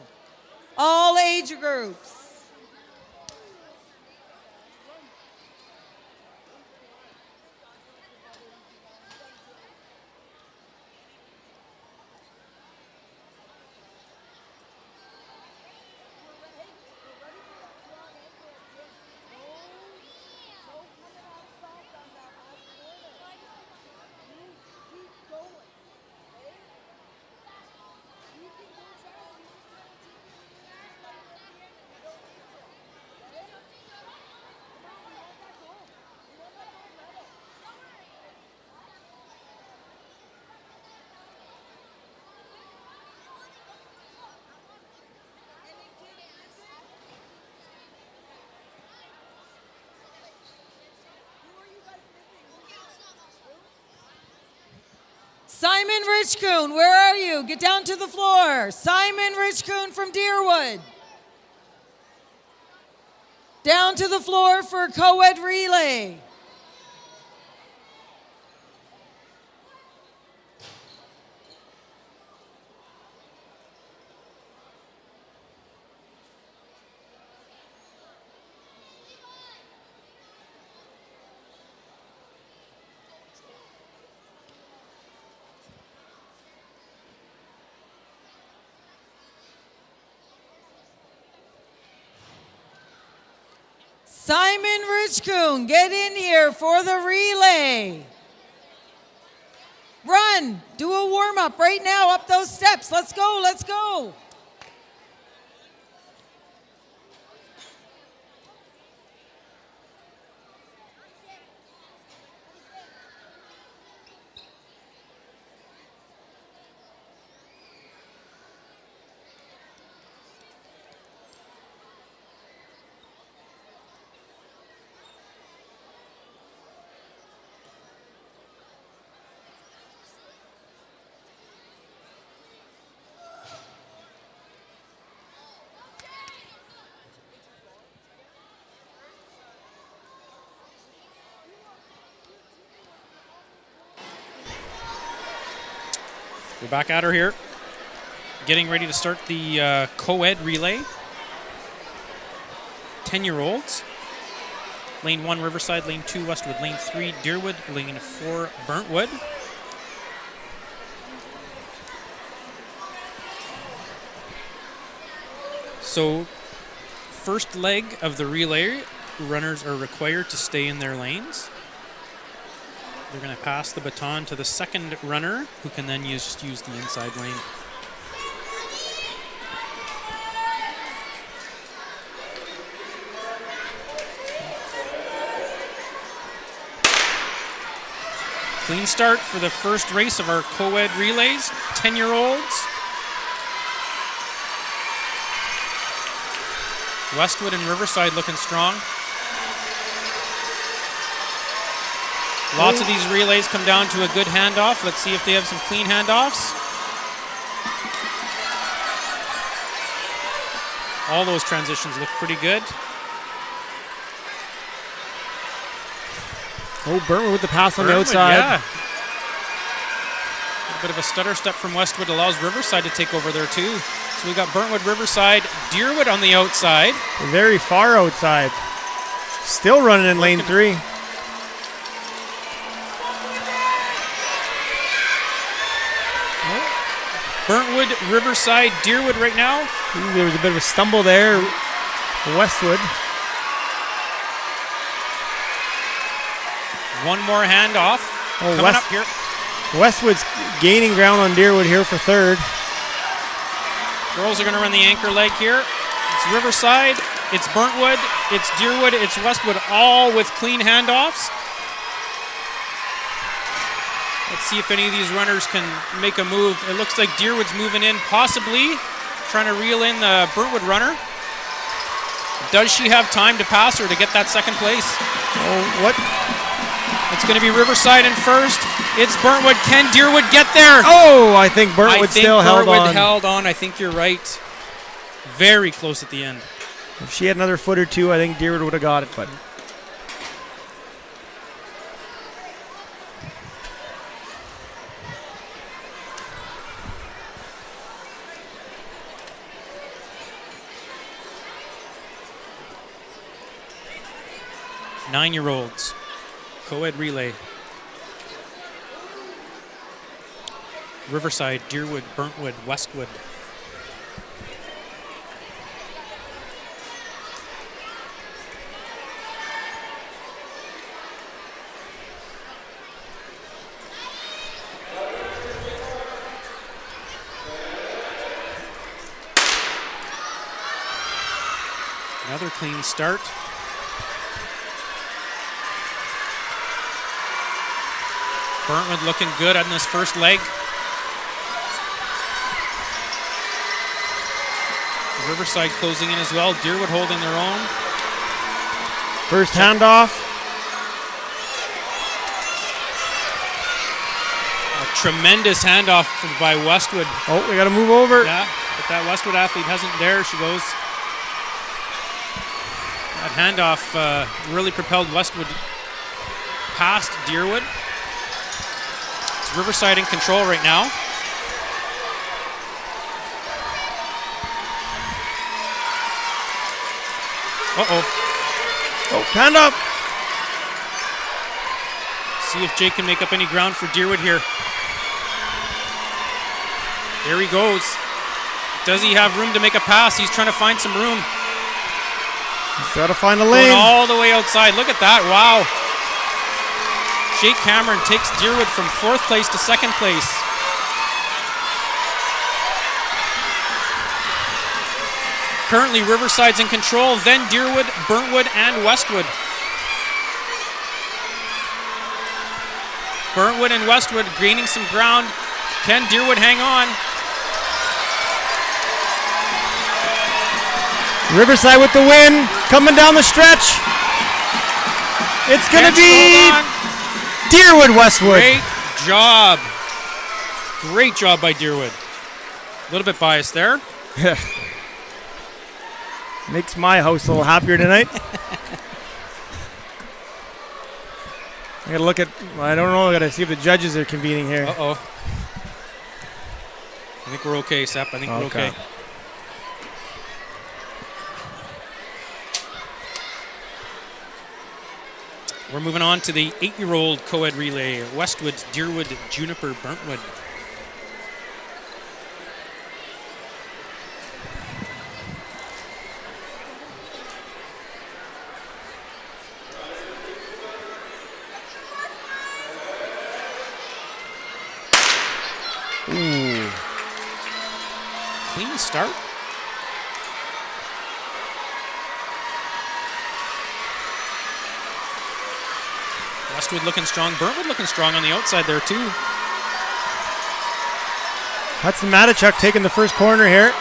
All age groups. Simon Richcoon, where are you? Get down to the floor. Simon Richcoon from Deerwood. Down to the floor for co-ed relay. Simon Richcoon, get in here for the relay. Run, do a warm-up right now up those steps. Let's go, let's go. We're back at her here. Getting ready to start the co-ed relay. 10-year-olds. Lane 1, Riverside. Lane 2, Westwood. Lane 3, Deerwood. Lane 4, Burntwood. So, first leg of the relay, runners are required to stay in their lanes. They're going to pass the baton to the second runner, who can then use the inside lane. Clean start for the first race of our co-ed relays, 10-year-olds. Westwood and Riverside looking strong. Lots of these relays come down to a good handoff. Let's see if they have some clean handoffs. All those transitions look pretty good. Oh, Burntwood with the pass on the outside. Yeah. A bit of a stutter step from Westwood allows Riverside to take over there too. So we got Burntwood, Riverside, Deerwood on the outside. Very far outside. Still running in lane 3. Burntwood, Riverside, Deerwood right now. Ooh, there was a bit of a stumble there. Westwood. One more handoff coming up here. Westwood's gaining ground on Deerwood here for third. Girls are going to run the anchor leg here. It's Riverside, it's Burntwood, it's Deerwood, it's Westwood, all with clean handoffs. Let's see if any of these runners can make a move. It looks like Deerwood's moving in, possibly trying to reel in the Burntwood runner. Does she have time to pass her to get that second place? Oh, what? It's going to be Riverside in first. It's Burntwood. Can Deerwood get there? Oh, I think Burntwood still held on. Burntwood held on. I think you're right. Very close at the end. If she had another foot or two, I think Deerwood would have got it, but. Nine-year-olds. Co-ed relay. Riverside, Deerwood, Burntwood, Westwood. Another clean start. Burntwood looking good on this first leg. Riverside closing in as well. Deerwood holding their own. First handoff. A tremendous handoff by Westwood. Oh, we got to move over. Yeah, but that Westwood athlete hasn't. There she goes. That handoff really propelled Westwood past Deerwood. It's Riverside in control right now. Oh, hand up. See if Jake can make up any ground for Deerwood here. There he goes. Does he have room to make a pass? He's trying to find some room. He's got to find a Going lane. all the way outside. Look at that. Wow. Jake Cameron takes Deerwood from 4th place to 2nd place. Currently, Riverside's in control, then Deerwood, Burntwood, and Westwood. Burntwood and Westwood gaining some ground. Can Deerwood hang on? Riverside with the win, coming down the stretch. It's going to be Deerwood Westwood. Great job. Great job by Deerwood. A little bit biased there. Makes my house a little happier tonight. I gotta look at, I don't know, I gotta see if the judges are convening here. Uh-oh. I think we're okay, Sep. I think we're okay. We're moving on to the 8-year-old co-ed relay. Westwood, Deerwood, Juniper, Burntwood. Ooh. Clean start. Westwood looking strong. Burntwood looking strong on the outside there too. Hudson Matichuk taking the first corner here.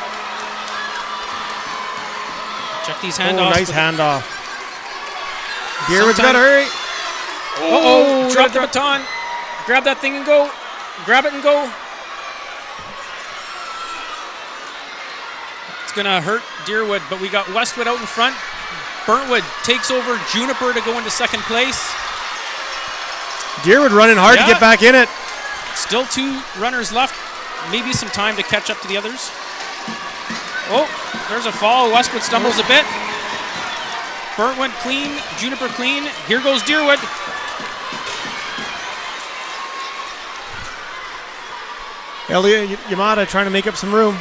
Check these handoffs. Nice handoff. Deerwood's got to hurry. Uh-oh, drop the baton. Grab that thing and go. Grab it and go. It's going to hurt Deerwood, but we got Westwood out in front. Burntwood takes over Juniper to go into 2nd place. Deerwood running hard to get back in it. Still 2 runners left. Maybe some time to catch up to the others. Oh, there's a fall. Westwood stumbles a bit. Burntwood clean. Juniper clean. Here goes Deerwood. Elliot Yamada trying to make up some room.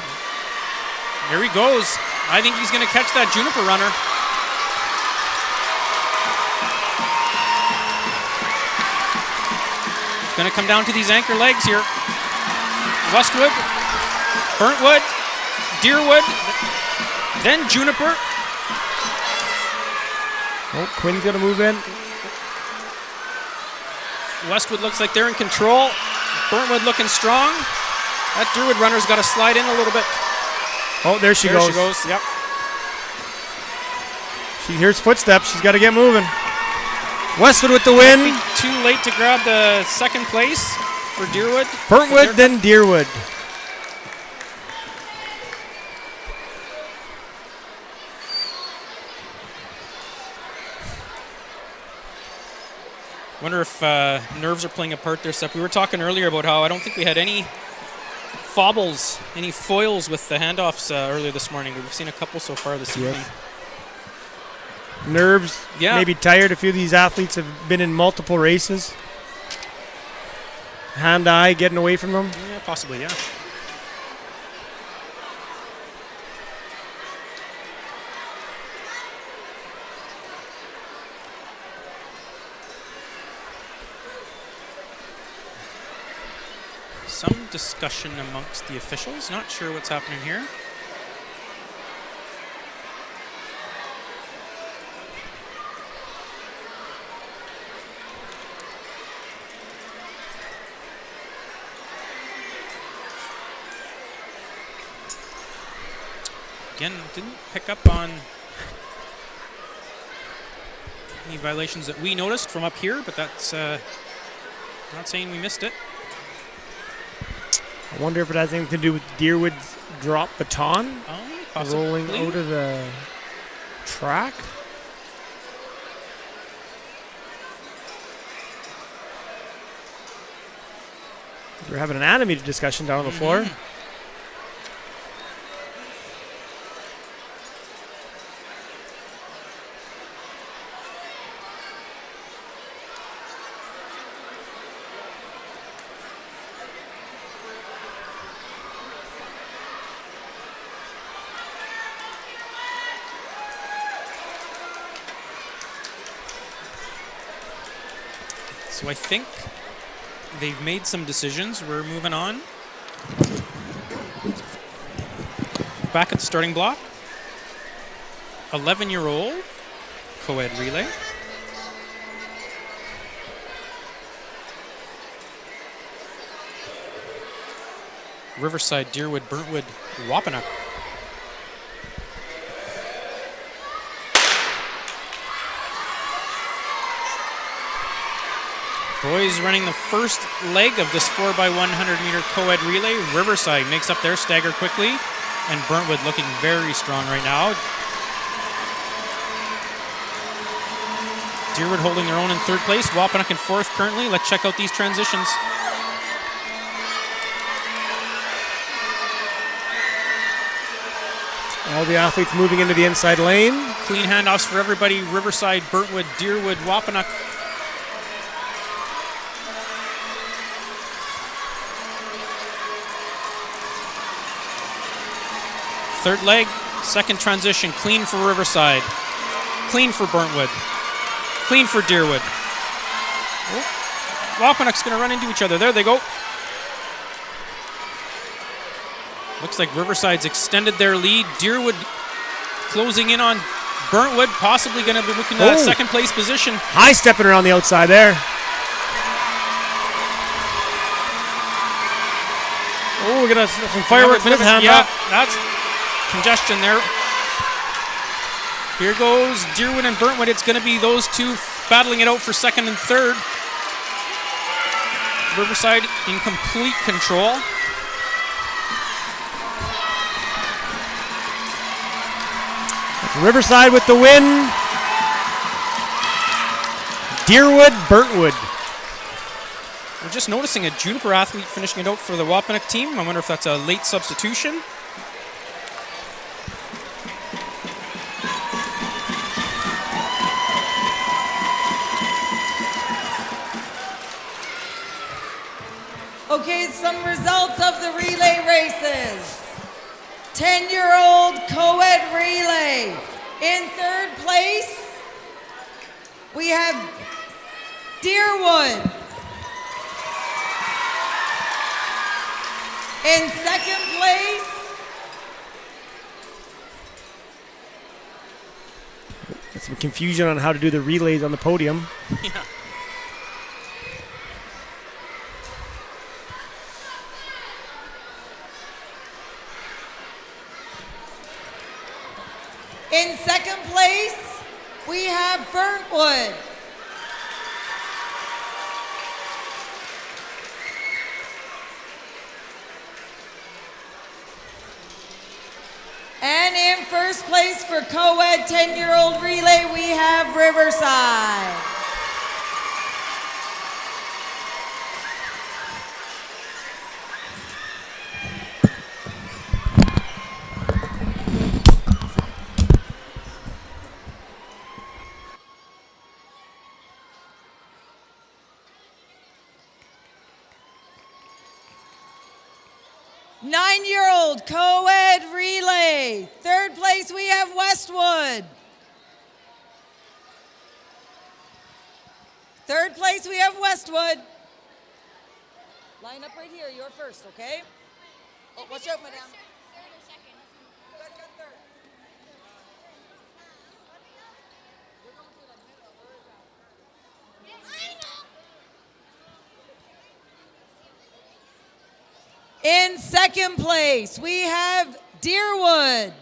Here he goes. I think he's going to catch that Juniper runner. Going to come down to these anchor legs here. Westwood, Burntwood, Deerwood, then Juniper. Oh, Quinn's going to move in. Westwood looks like they're in control. Burntwood looking strong. That Deerwood runner's got to slide in a little bit. Oh, there she goes. There she goes, yep. She hears footsteps. She's got to get moving. Westwood with the win. Might be too late to grab the 2nd place for Deerwood. Burntwood, then Deerwood. Wonder if nerves are playing a part there, Sep. We were talking earlier about how I don't think we had any any foils with the handoffs earlier this morning. We've seen a couple so far this evening. Nerves, maybe tired. A few of these athletes have been in multiple races. Hand-eye getting away from them. Yeah, possibly, yeah. Some discussion amongst the officials. Not sure what's happening here. Again, didn't pick up on any violations that we noticed from up here, but that's not saying we missed it. I wonder if it has anything to do with Deerwood's drop baton Possibly. rolling out of the track. We're having an animated discussion down on the floor. So I think they've made some decisions. We're moving on. Back at the starting block. 11-year-old co-ed relay. Riverside, Deerwood, Burntwood, Wapanuck. Boys running the first leg of this 4x100 meter co-ed relay. Riverside makes up their stagger quickly, and Burntwood looking very strong right now. Deerwood holding their own in third place, Wapanuck in fourth currently. Let's check out these transitions. All the athletes moving into the inside lane. Clean handoffs for everybody. Riverside, Burntwood, Deerwood, Wapanuck. Third leg, second transition, clean for Riverside, clean for Burntwood, clean for Deerwood. Oh, Wapanuck's going to run into each other. There they go. Looks like Riverside's extended their lead. Deerwood closing in on Burntwood, possibly going to be looking at that second place position. High stepping around the outside there. Oh, we got some fireworks in his hand. Yeah, that's congestion there. Here goes Deerwood and Burntwood. It's going to be those two battling it out for second and third. Riverside in complete control. Riverside with the win. Deerwood, Burntwood. We're just noticing a Juniper athlete finishing it out for the Wapanuck team. I wonder if that's a late substitution. Okay, some results of the relay races. 10-year-old co-ed relay. In third place, we have Deerwood. In second place, Got some confusion on how to do the relays on the podium. Yeah. in second place, we have Burntwood. And in first place for co-ed 10-year-old relay, we have Riverside. Nine-year-old co-ed relay. Third place, we have Westwood. Third place, we have Westwood. Line up right here. You're first, okay? Oh, watch out, madam. In second place, we have Deerwood.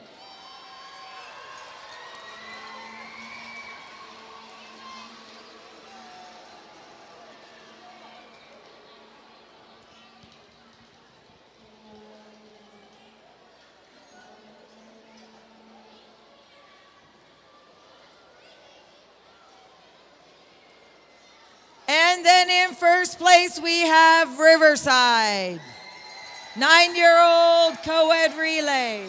And then in first place, we have Riverside. 9-year-old co-ed relay.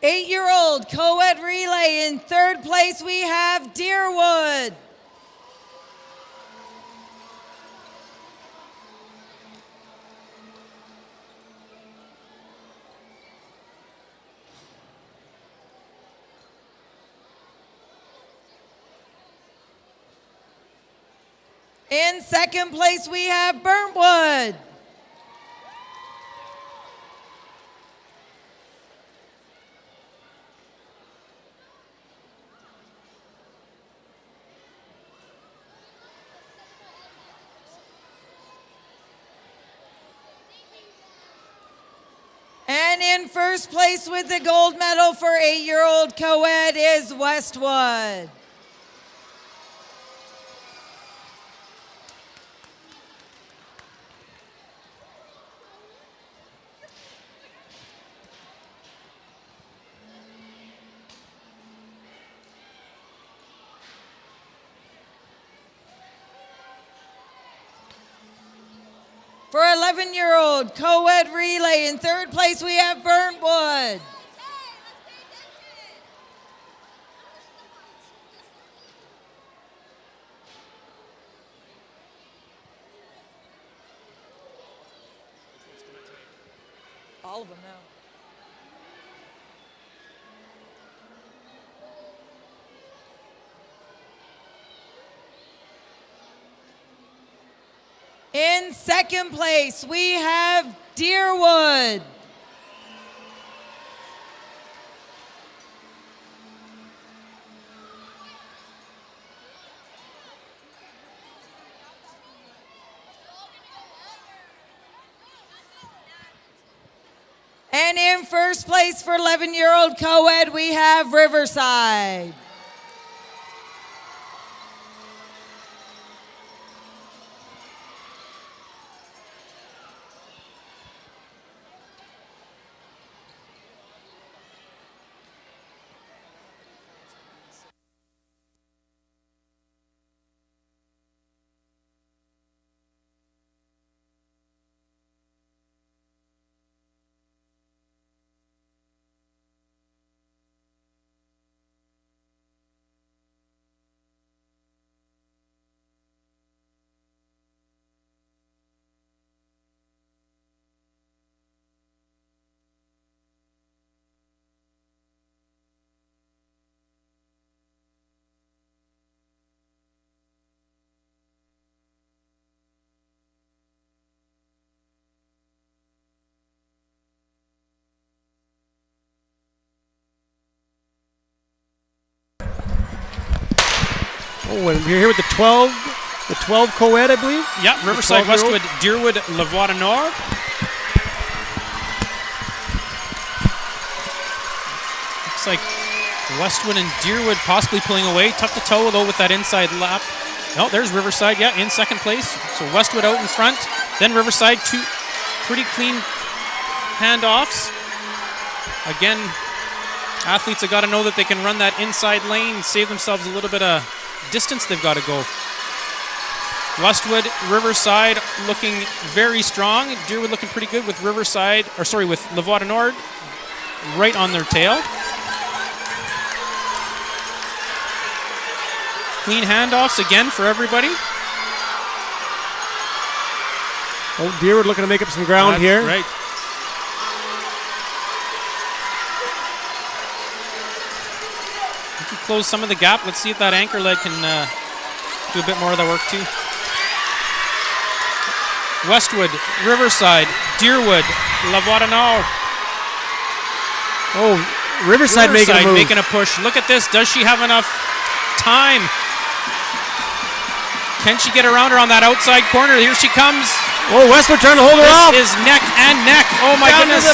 8-year-old co-ed relay. In third place, we have Deerwood. In second place, we have Burntwood. And in first place with the gold medal for 8-year-old co-ed is Westwood. For 11-year-old co-ed relay, in third place we have Burntwood. All of them now. In second place, we have Deerwood. And in first place for 11-year-old co-ed, we have Riverside. Oh, and we're here with the 12 co-ed, I believe? Yeah, Riverside, Westwood, Deerwood, Lavoie Nord. Looks like Westwood and Deerwood possibly pulling away. Tough to toe, though, with that inside lap. No, there's Riverside, yeah, in second place. So Westwood out in front. Then Riverside, two pretty clean handoffs. Again, athletes have got to know that they can run that inside lane, save themselves a little bit of distance they've got to go. Westwood, Riverside looking very strong. Deerwood looking pretty good with Riverside, or sorry, with Lavoie Nord right on their tail. Clean handoffs again for everybody. Oh, Deerwood looking to make up some ground here. Right. Close some of the gap. Let's see if that anchor leg can do a bit more of the work too. Westwood, Riverside, Deerwood, Lavoie Nord. Oh, Riverside making a move. Making a push. Look at this. Does she have enough time? Can she get around her on that outside corner? Here she comes. Oh, Westwood trying to hold her off. This is neck and neck. Oh my goodness.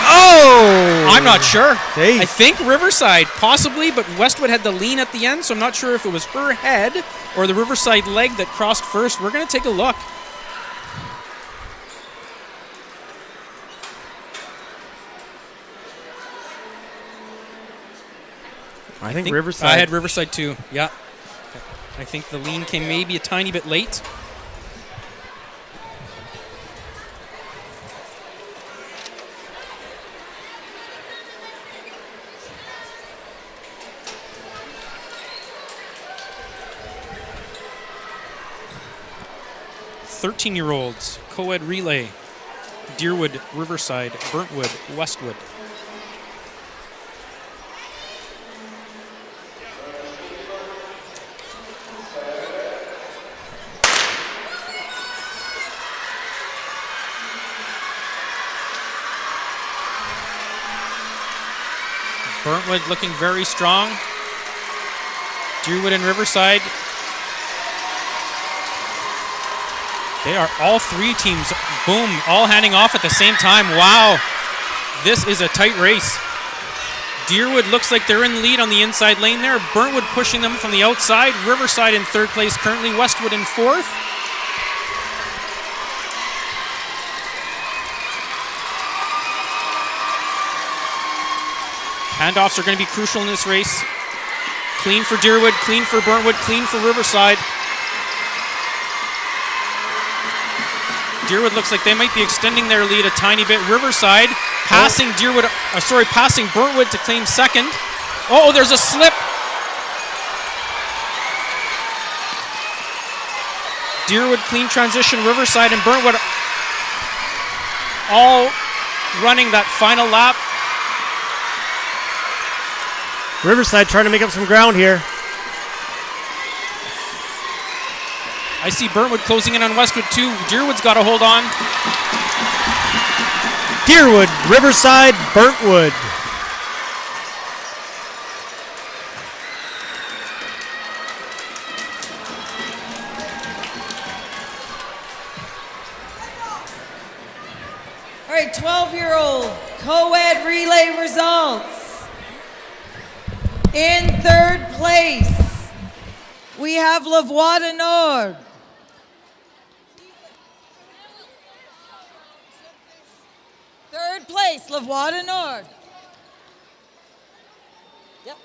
Oh! I'm not sure. Hey. I think Riverside, possibly, but Westwood had the lean at the end, so I'm not sure if it was her head or the Riverside leg that crossed first. We're going to take a look. I think Riverside. I had Riverside too, yeah. I think the lean came maybe a tiny bit late. 13-year-olds co-ed relay. Deerwood, Riverside, Burntwood, Westwood. Burntwood looking very strong. Deerwood and Riverside. They are all three teams, boom, all handing off at the same time. Wow, this is a tight race. Deerwood looks like they're in the lead on the inside lane there. Burntwood pushing them from the outside. Riverside in third place currently. Westwood in fourth. Handoffs are going to be crucial in this race. Clean for Deerwood, clean for Burntwood, clean for Riverside. Deerwood looks like they might be extending their lead a tiny bit. Riverside passing Deerwood, passing Burntwood to claim second. Oh, there's a slip. Deerwood clean transition. Riverside and Burntwood all running that final lap. Riverside trying to make up some ground here. I see Burntwood closing in on Westwood too. Deerwood's got to hold on. Deerwood, Riverside, Burntwood. All right, 12-year-old co-ed relay results. In third place, we have La Voix du Nord. Third place, La Voix du Nord. Yep.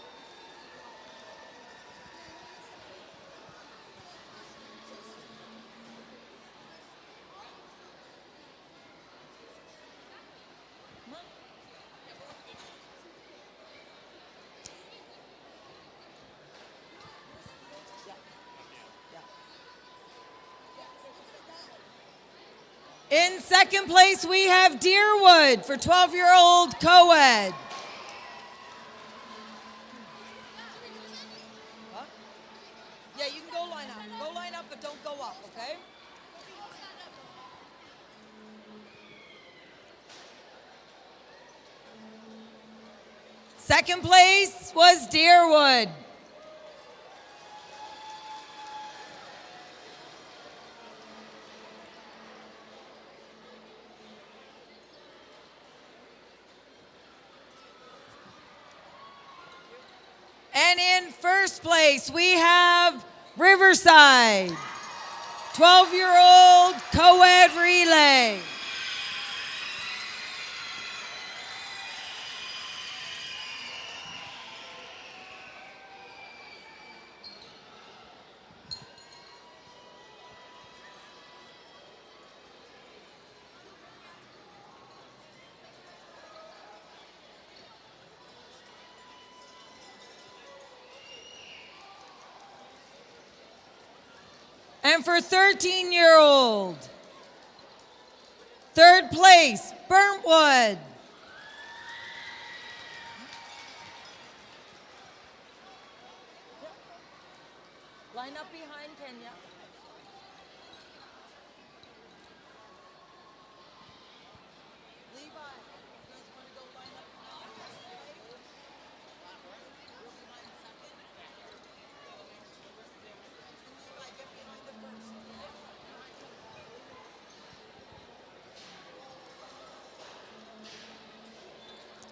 In second place, we have Deerwood for 12-year-old co-ed. Huh? Yeah, you can go line up. Go line up, but don't go up, okay? Second place was Deerwood. And in first place, we have Riverside, 12-year-old co-ed relay. And for 13-year-old, third place, Burntwood. Line up behind Kenya.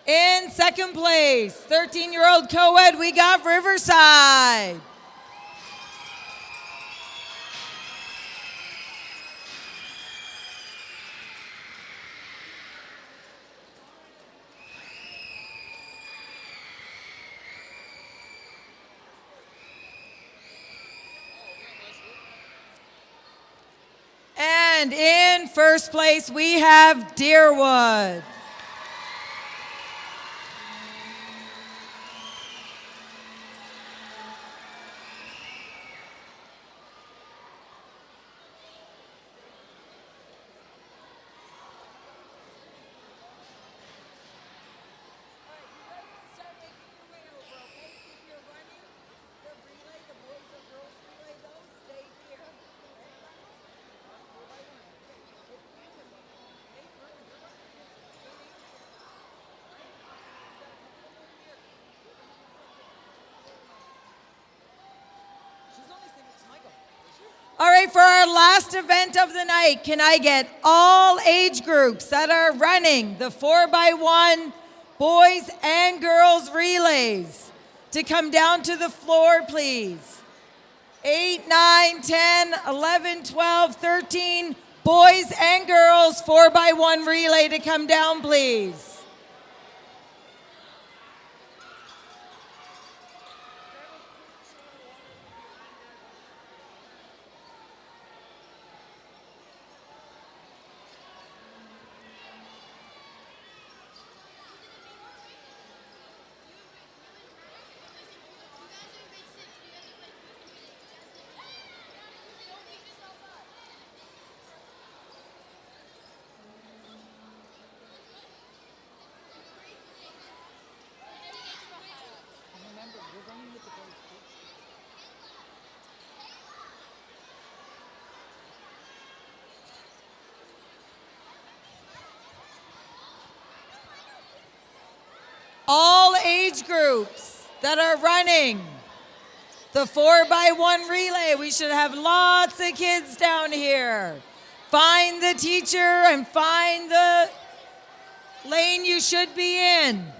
In second place, 13-year-old co-ed, we got Riverside. And in first place, we have Deerwood. right, for our last event of the night, can I get all age groups that are running the 4x1 boys and girls relays to come down to the floor, please? 8, 9, 10, 11, 12, 13, boys and girls 4x1 relay to come down, please. All age groups that are running the 4x1 relay. We should have lots of kids down here. Find the teacher and find the lane you should be in.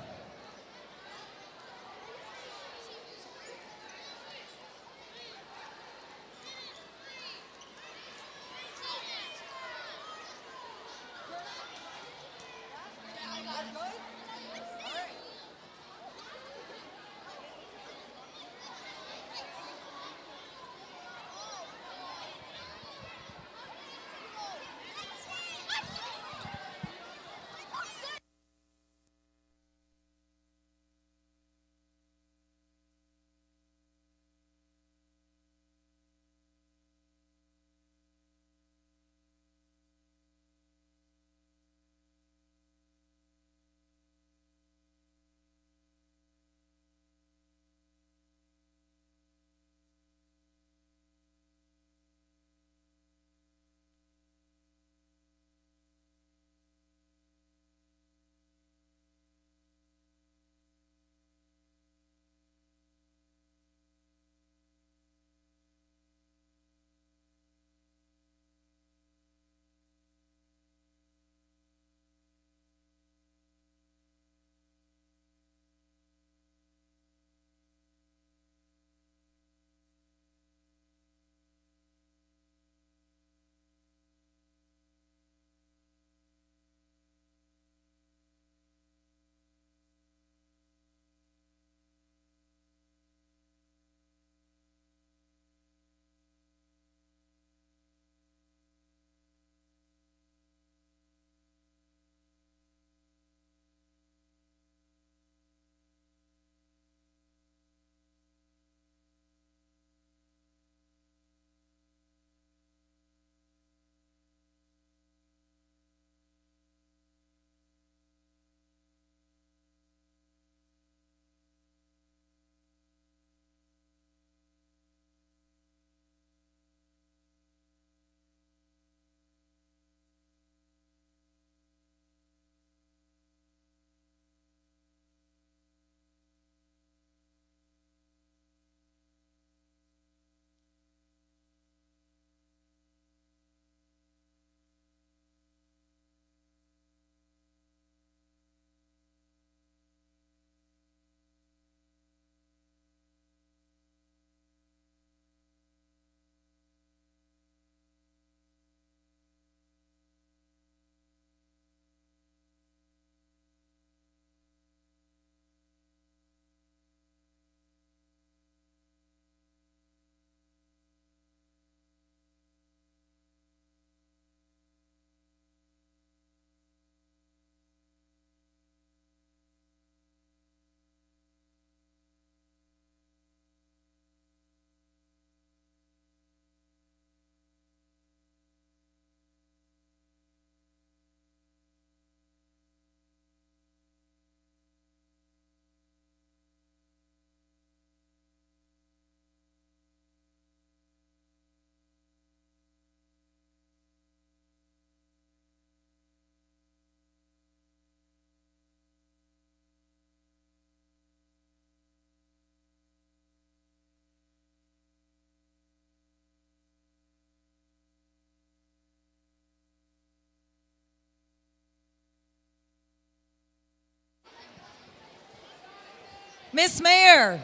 Miss Mayor,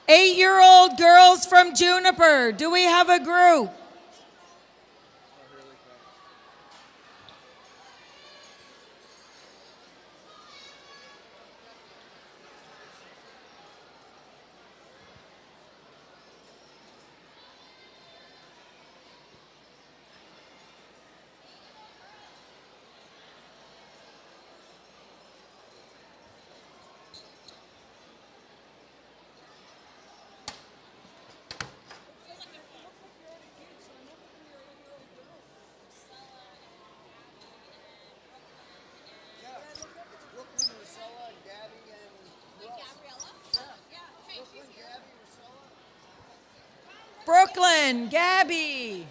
8-year-old girls from Juniper, do we have a group? Brooklyn, Gabby.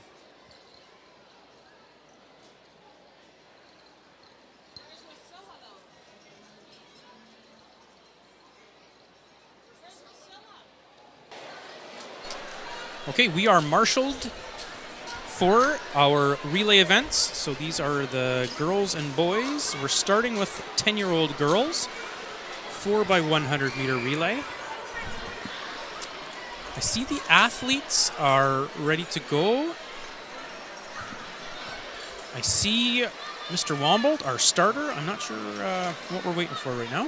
Okay, we are marshaled for our relay events. So these are the girls and boys. We're starting with 10-year-old girls, 4x100 meter relay. I see the athletes are ready to go. I see Mr. Wombold, our starter. I'm not sure what we're waiting for right now.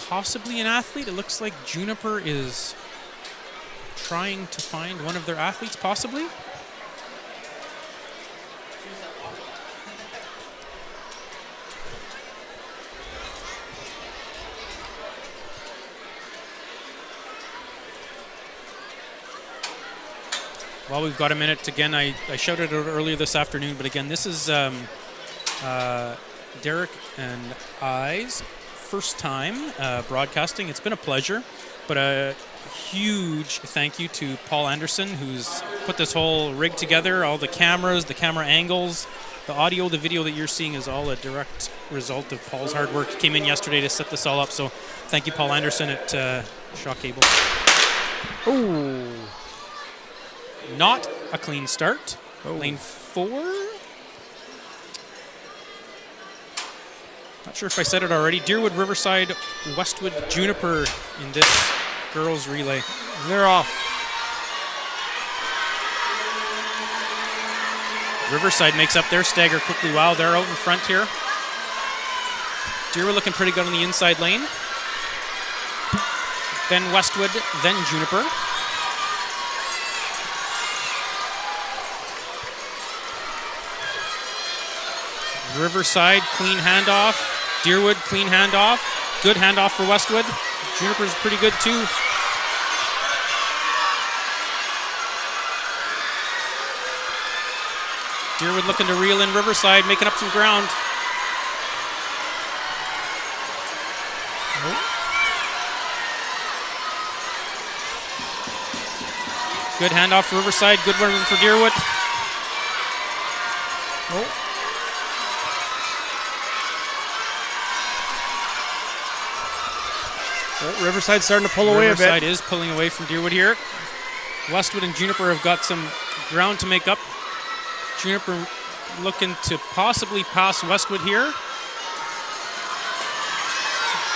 Possibly an athlete. It looks like Juniper is trying to find one of their athletes, possibly. Well, we've got a minute. Again, I shouted it out earlier this afternoon, but again, this is Derek and I's first time broadcasting. It's been a pleasure, but a huge thank you to Paul Anderson, who's put this whole rig together, all the cameras, the camera angles, the audio, the video that you're seeing is all a direct result of Paul's hard work. He came in yesterday to set this all up, so thank you, Paul Anderson at Shaw Cable. Oh, not a clean start. Lane 4. Not sure if I said it already. Deerwood, Riverside, Westwood, Juniper in this girls relay. They're off. Riverside makes up their stagger quickly. Wow, they're out in front here. Deerwood looking pretty good on the inside lane. Then Westwood, then Juniper. Riverside, clean handoff. Deerwood, clean handoff. Good handoff for Westwood. Juniper's pretty good too. Deerwood looking to reel in Riverside, making up some ground. Good handoff for Riverside. Good one for Deerwood. Riverside's starting to pull away a bit. Riverside is pulling away from Deerwood here. Westwood and Juniper have got some ground to make up. Juniper looking to possibly pass Westwood here.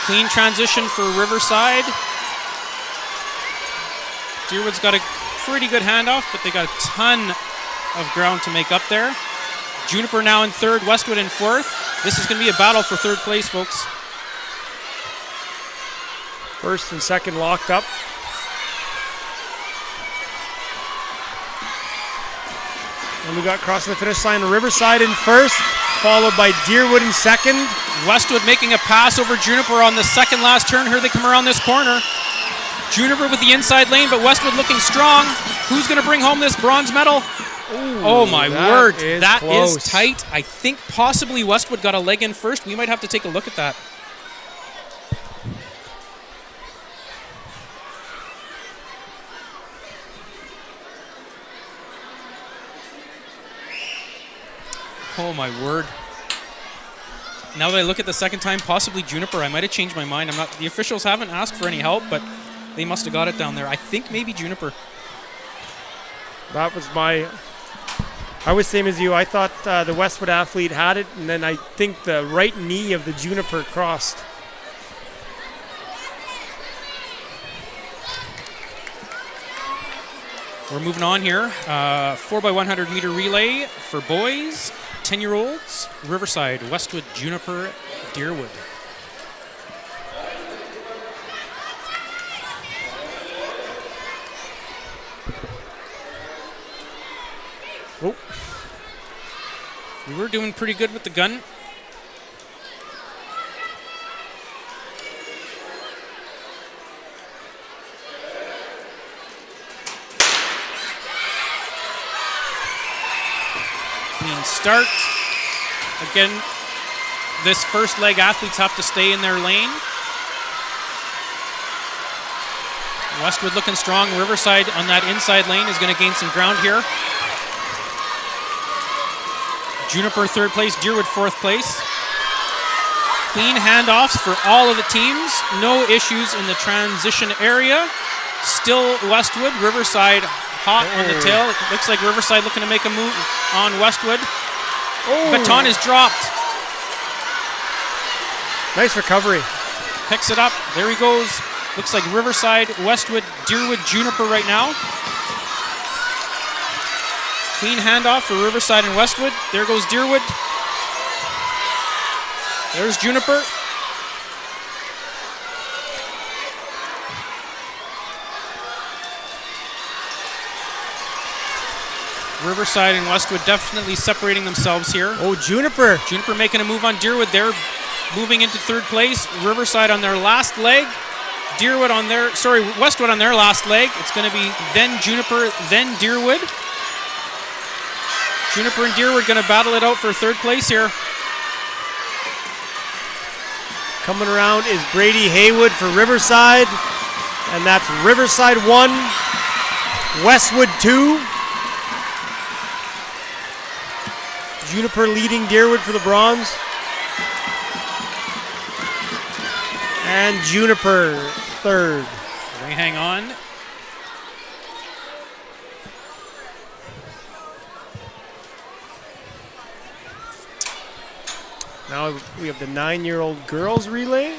Clean transition for Riverside. Deerwood's got a pretty good handoff, but they got a ton of ground to make up there. Juniper now in third, Westwood in fourth. This is going to be a battle for third place, folks. First and second locked up. And we got crossing the finish line, Riverside in first, followed by Deerwood in second. Westwood making a pass over Juniper on the second last turn. Here they come around this corner. Juniper with the inside lane, but Westwood looking strong. Who's going to bring home this bronze medal? Ooh, oh my word, that is tight. I think possibly Westwood got a leg in first. We might have to take a look at that. Oh, my word. Now that I look at the second time, possibly Juniper. I might have changed my mind. The officials haven't asked for any help, but they must have got it down there. I think maybe Juniper. That was I was same as you. I thought the Westwood athlete had it, and then I think the right knee of the Juniper crossed. We're moving on here. 4x100 meter relay for boys, 10-year-olds, Riverside, Westwood, Juniper, Deerwood. Oh. We were doing pretty good with the gun. Clean start. Again, this first leg athletes have to stay in their lane. Westwood looking strong. Riverside on that inside lane is going to gain some ground here. Juniper third place, Deerwood fourth place. Clean handoffs for all of the teams. No issues in the transition area. Still Westwood, Riverside hot on the tail. It looks like Riverside looking to make a move on Westwood. Baton is dropped. Nice recovery. Picks it up. There he goes. Looks like Riverside, Westwood, Deerwood, Juniper right now. Clean handoff for Riverside and Westwood. There goes Deerwood. There's Juniper. Riverside and Westwood definitely separating themselves here. Oh, Juniper. Juniper making a move on Deerwood. They're moving into third place. Riverside on their last leg. Westwood on their last leg. It's going to be then Juniper, then Deerwood. Juniper and Deerwood going to battle it out for third place here. Coming around is Brady Haywood for Riverside. And that's Riverside 1, Westwood 2. Juniper leading Deerwood for the bronze. And Juniper third. They hang on. Now we have the 9-year-old girls relay.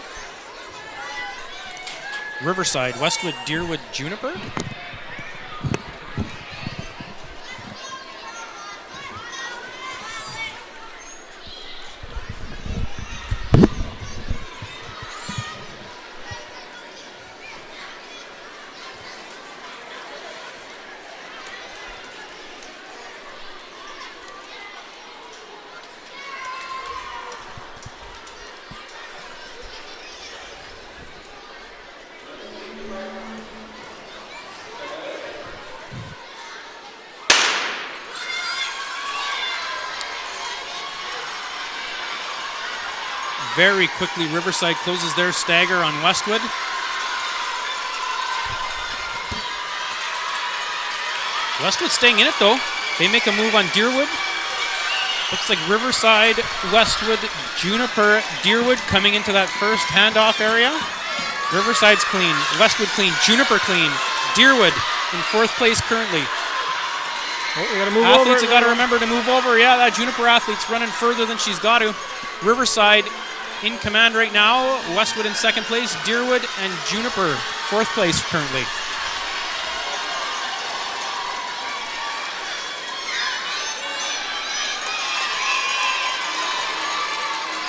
Riverside, Westwood, Deerwood, Juniper. Very quickly, Riverside closes their stagger on Westwood. Westwood staying in it though. They make a move on Deerwood. Looks like Riverside, Westwood, Juniper, Deerwood coming into that first handoff area. Riverside's clean, Westwood clean, Juniper clean, Deerwood in fourth place currently. Oh, we gotta move Athletes over. have got to remember to move over. Yeah, that Juniper athlete's running further than she's got to. Riverside in command right now. Westwood in second place. Deerwood and Juniper fourth place currently.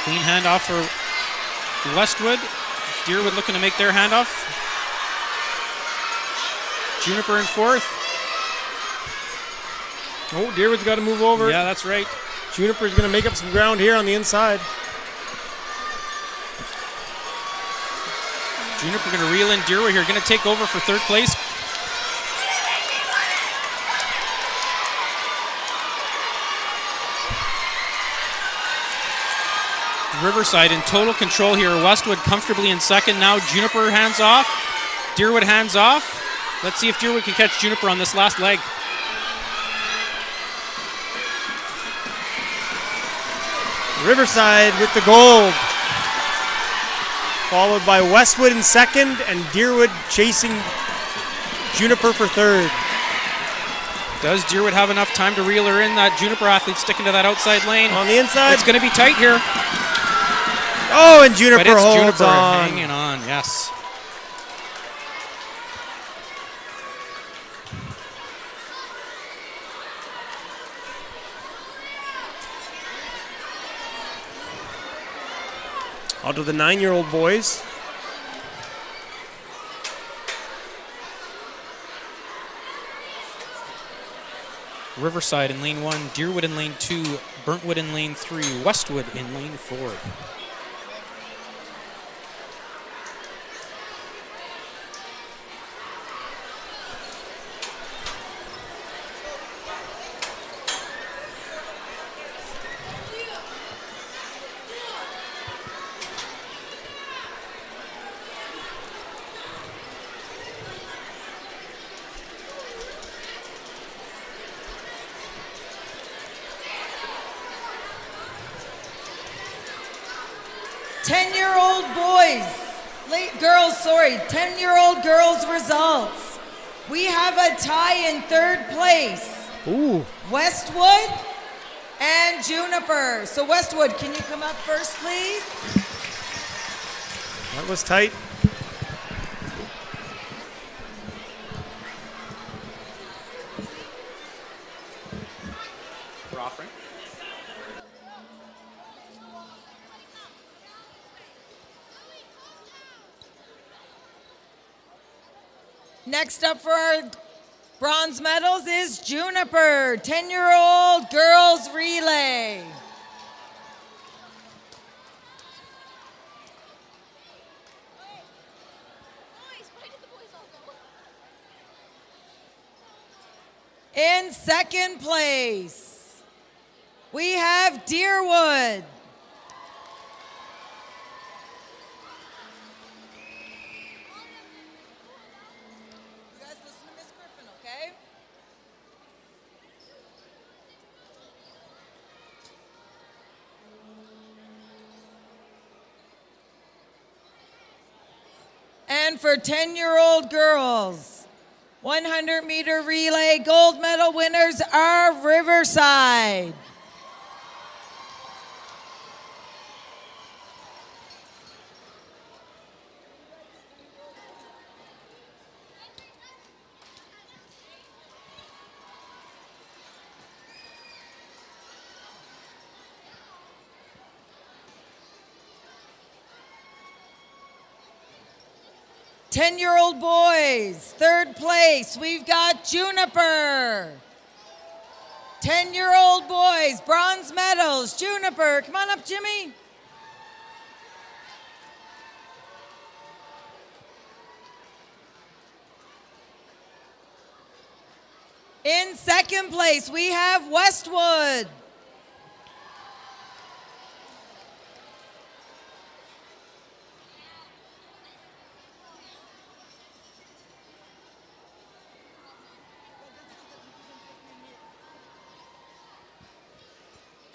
Clean handoff for Westwood. Deerwood looking to make their handoff. Juniper in fourth. Oh, Deerwood's got to move over. Yeah, that's right. Juniper's going to make up some ground here on the inside. Juniper going to reel in Deerwood here. Going to take over for third place. Riverside in total control here. Westwood comfortably in second. Now Juniper hands off. Deerwood hands off. Let's see if Deerwood can catch Juniper on this last leg. Riverside with the gold. Followed by Westwood in second and Deerwood chasing Juniper for third. Does Deerwood have enough time to reel her in? That Juniper athlete sticking to that outside lane. On the inside. It's going to be tight here. Oh, and Juniper but it's holds Juniper on. hanging on, yes. On to the 9-year-old boys. Riverside in lane 1, Deerwood in lane 2, Burntwood in lane 3, Westwood in lane 4. Sorry, 10-year-old girls results. We have a tie in third place. Ooh. Westwood and Juniper. So Westwood, can you come up first, please? That was tight. Rothring. Next up for our bronze medals is Juniper, 10-year-old girls relay. In second place, we have Deerwood. And for 10-year-old girls, 100-meter relay gold medal winners are Riverside. Ten-year-old boys, third place, we've got Juniper. 10-year-old boys, bronze medals, Juniper. Come on up, Jimmy. In second place, we have Westwood.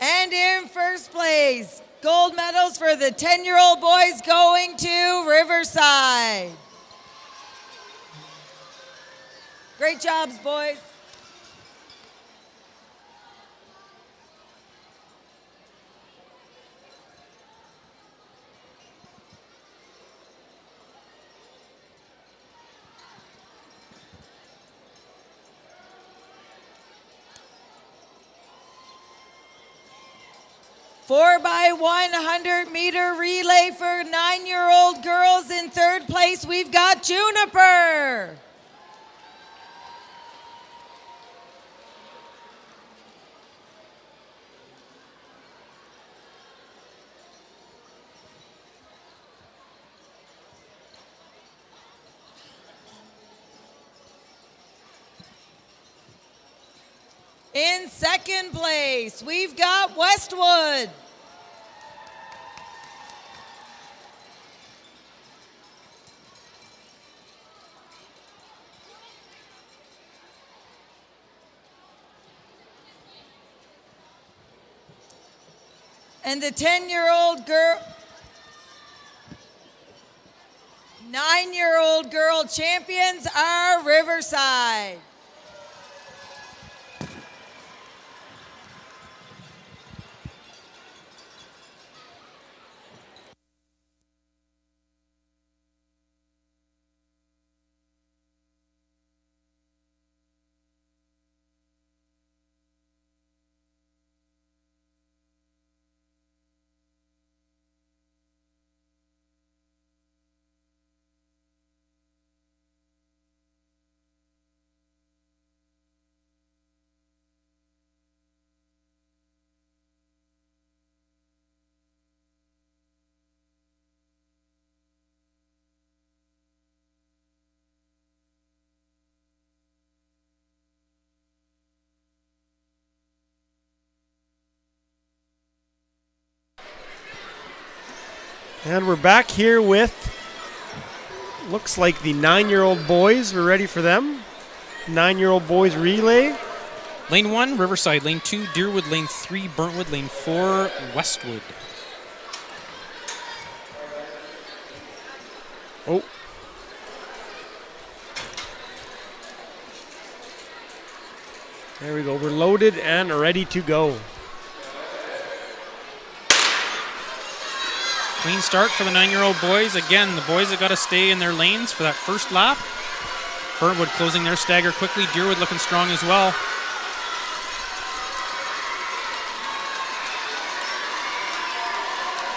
And in first place, gold medals for the 10-year-old boys going to Riverside. Great jobs, boys. Four by 100-meter relay for 9-year-old girls in third place. We've got Juniper. In second place, we've got Westwood. And the 10-year-old girl, 9-year-old girl champions are Riverside. And we're back here with, looks like the 9-year-old boys. We're ready for them. 9-year-old boys relay. Lane 1, Riverside. Lane 2, Deerwood. Lane 3, Burntwood. Lane 4, Westwood. Oh. There we go. We're loaded and ready to go. Clean start for the 9-year-old boys. Again, the boys have got to stay in their lanes for that first lap. Burntwood closing their stagger quickly. Deerwood looking strong as well.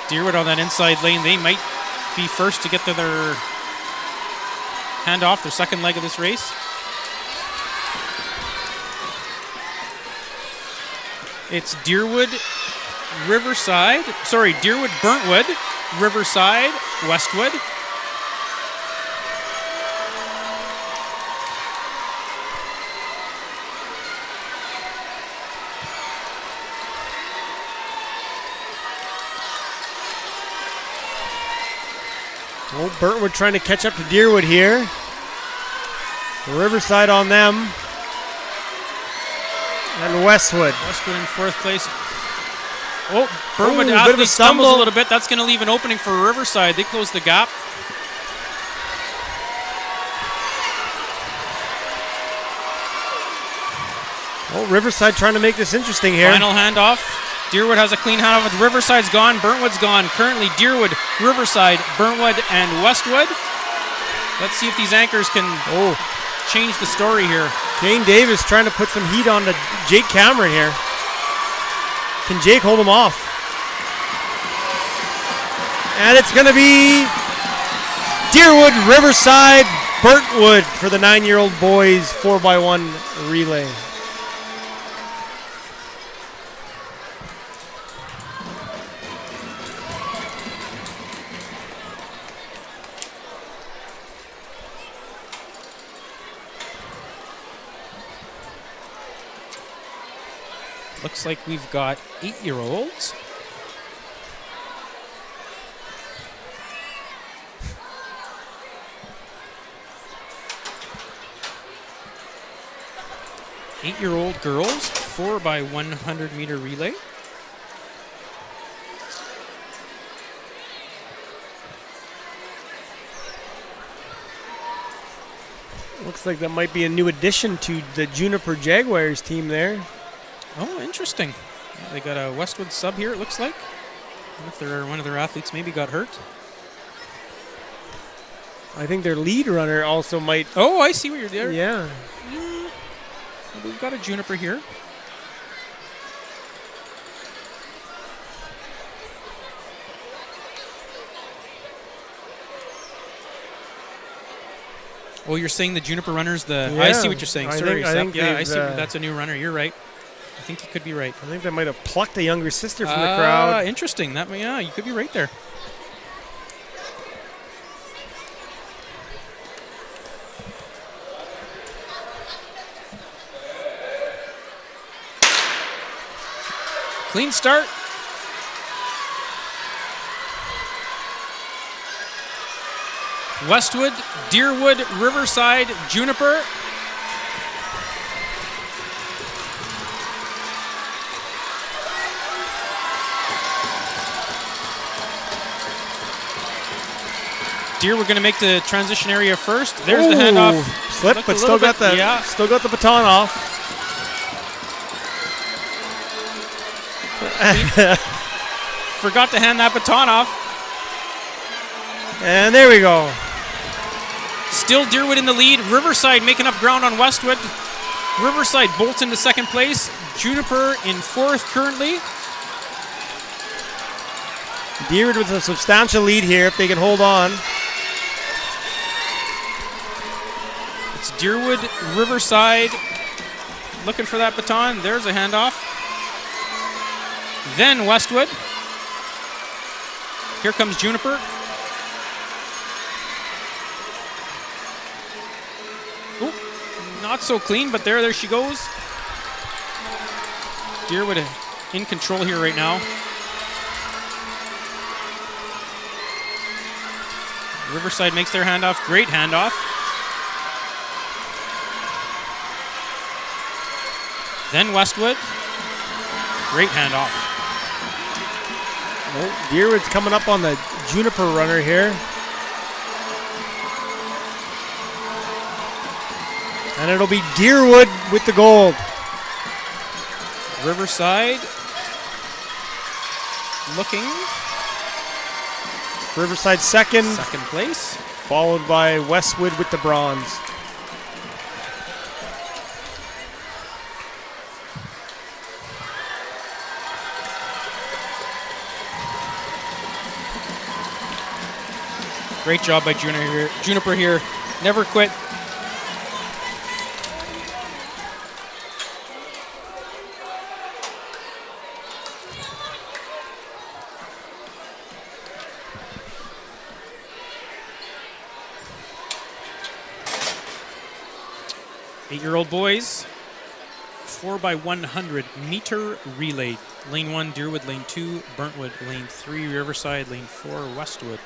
Deerwood on that inside lane. They might be first to get to their handoff, their second leg of this race. It's Deerwood, Riverside. Sorry, Deerwood, Burntwood, Riverside, Westwood. Oh, Burntwood trying to catch up to Deerwood here. Riverside on them. And Westwood. Westwood in fourth place. Oh, Burntwood Ooh, athlete stumbles a little bit. That's going to leave an opening for Riverside. They close the gap. Oh, Riverside trying to make this interesting here. Final handoff. Deerwood has a clean handoff. Riverside's gone. Burntwood's gone. Currently, Deerwood, Riverside, Burntwood, and Westwood. Let's see if these anchors can change the story here. Kane Davis trying to put some heat on to Jake Cameron here. Can Jake hold him off? And it's going to be Deerwood, Riverside, Burntwood for the 9-year-old boys 4x1 relay. Looks like we've got 8-year-olds. Eight-year-old girls, 4x100 meter relay. Looks like that might be a new addition to the Juniper Jaguars team there. Oh, interesting. Yeah, they got a Westwood sub here, it looks like. I wonder if one of their athletes maybe got hurt. I think their lead runner also might. Oh, I see what you're there. Yeah. Well, we've got a Juniper here. Oh, you're saying the Juniper runners, I see what you're saying. Sorry, I think I see that's a new runner. You're right. I think you could be right. I think they might have plucked a younger sister from the crowd. Interesting. Yeah, you could be right there. Clean start. Westwood, Deerwood, Riverside, Juniper. Deerwood going to make the transition area first. There's the handoff. Slip, Looked but a still little got bit- the yeah. still got the baton off. Forgot to hand that baton off. And there we go. Still Deerwood in the lead. Riverside making up ground on Westwood. Riverside bolts into second place. Juniper in fourth currently. Deerwood with a substantial lead here if they can hold on. It's Deerwood, Riverside looking for that baton. There's a handoff. Then Westwood. Here comes Juniper. Ooh, not so clean, but there she goes. Deerwood in control here right now. Riverside makes their handoff. Great handoff. Then Westwood. Great handoff. Oh, Deerwood's coming up on the Juniper runner here. And it'll be Deerwood with the gold. Riverside looking. Riverside second. Second place. Followed by Westwood with the bronze. Great job by Juniper here. Never quit. Eight-year-old boys, 4x100 meter relay. Lane 1, Deerwood. Lane 2, Burntwood. Lane 3, Riverside. Lane 4, Westwood.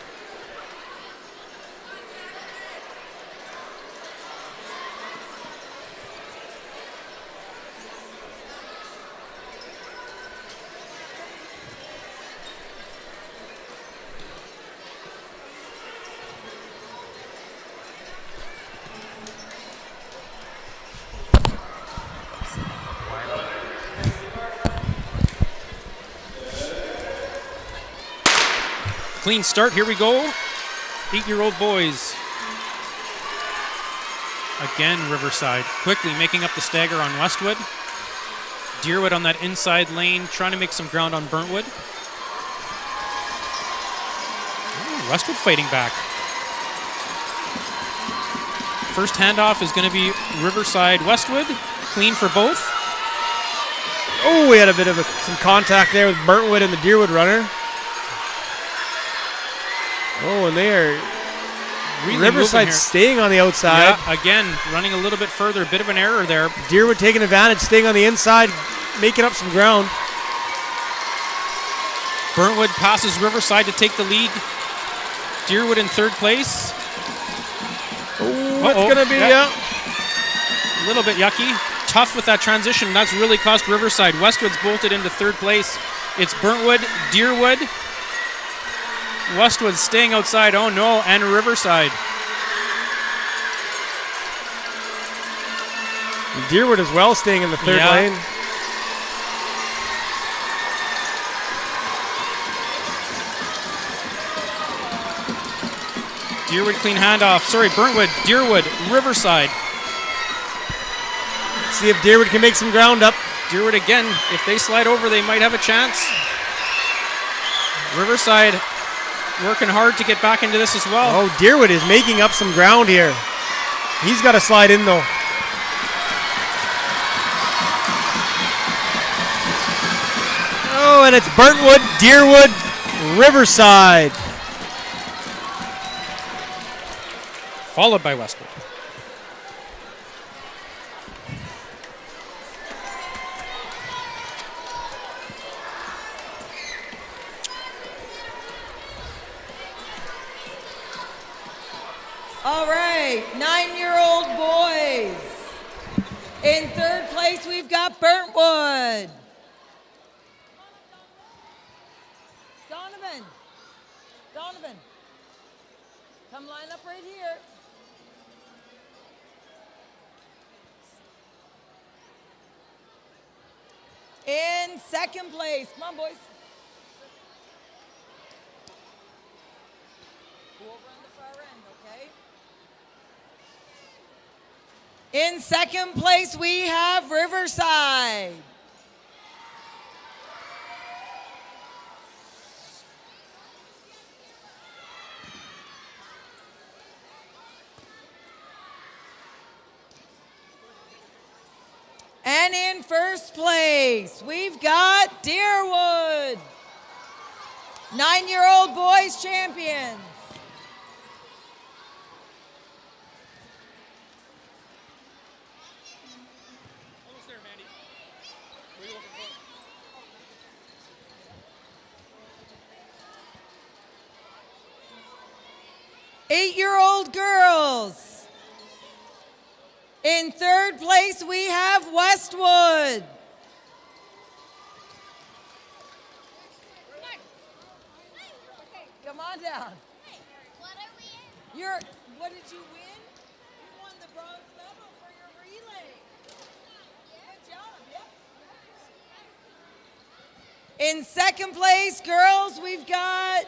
Clean start, here we go. 8-year-old boys. Again, Riverside quickly making up the stagger on Westwood. Deerwood on that inside lane, trying to make some ground on Burntwood. Ooh, Westwood fighting back. First handoff is going to be Riverside Westwood. Clean for both. Oh, we had a bit of some contact there with Burntwood and the Deerwood runner. Oh, and they are really Riverside staying on the outside. Yeah, again, running a little bit further. A bit of an error there. Deerwood taking advantage, staying on the inside, making up some ground. Burntwood passes Riverside to take the lead. Deerwood in third place. Oh, it's going to be, a little bit yucky. Tough with that transition. That's really cost Riverside. Westwood's bolted into third place. It's Burntwood, Deerwood. Westwood staying outside, oh no, and Riverside. Deerwood as well staying in the third lane. Deerwood clean handoff. Sorry, Burntwood, Deerwood, Riverside. See if Deerwood can make some ground up. Deerwood again, if they slide over, they might have a chance. Riverside working hard to get back into this as well. Oh, Deerwood is making up some ground here. He's got to slide in though. Oh, and it's Burntwood, Deerwood, Riverside. Followed by Westwood. All right, 9-year-old boys. In third place, we've got Burntwood. Donovan. Come line up right here. In second place, come on, boys. Go over on the far end, okay? In second place, we have Riverside. And in first place, we've got Deerwood, 9-year-old boys champions. Almost there, Mandy. Where are you looking for? 8-year-old girls. In third place, we have Westwood. Come on down. What did you win? You won the bronze medal for your relay. Good job, yep. In second place, girls, we've got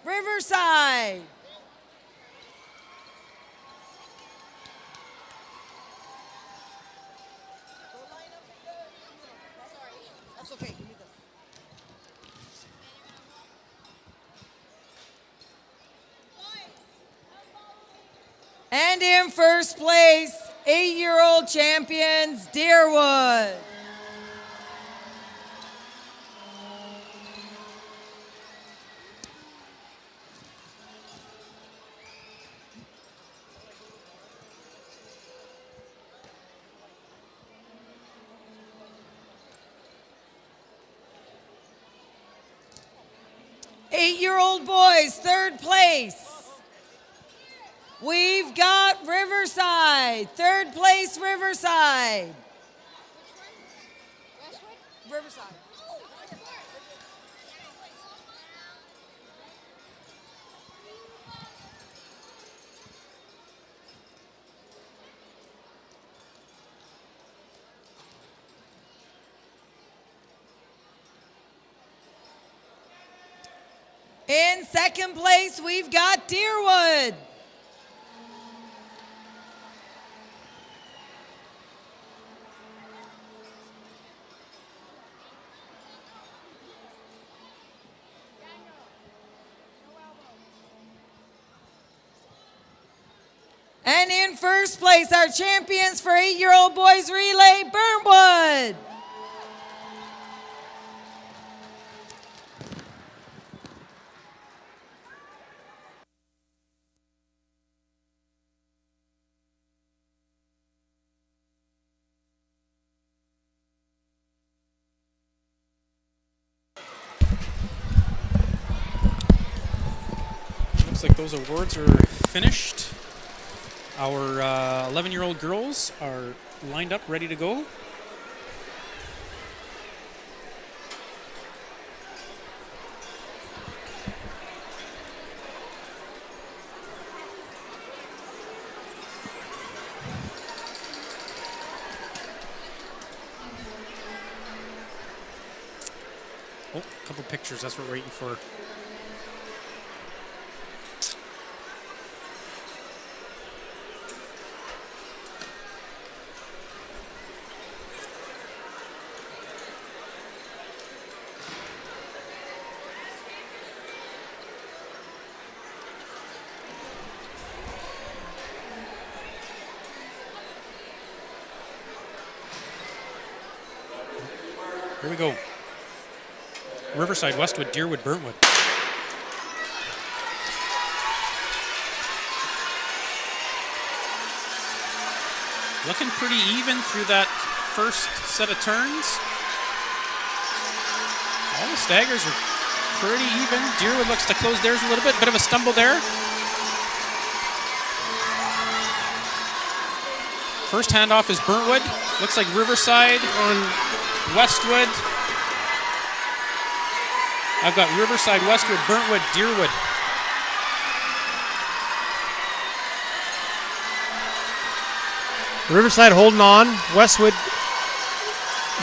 Riverside. That's okay. Give me this. And in first place, 8-year-old champions, Deerwood. Eight-year-old boys, third place. We've got Riverside, third place Riverside. Riverside. In second place, we've got Deerwood. And in first place, our champions for 8-year-old boys relay, Burnwood. Looks like those awards are finished. Our 11-year-old girls are lined up, ready to go. Oh, a couple pictures, that's what we're waiting for. Here we go. Riverside, Westwood, Deerwood, Burntwood. Looking pretty even through that first set of turns. All the staggers are pretty even. Deerwood looks to close theirs a little bit. Bit of a stumble there. First handoff is Burntwood. Looks like Riverside on Westwood. I've got Riverside, Westwood, Burntwood, Deerwood. Riverside holding on. Westwood.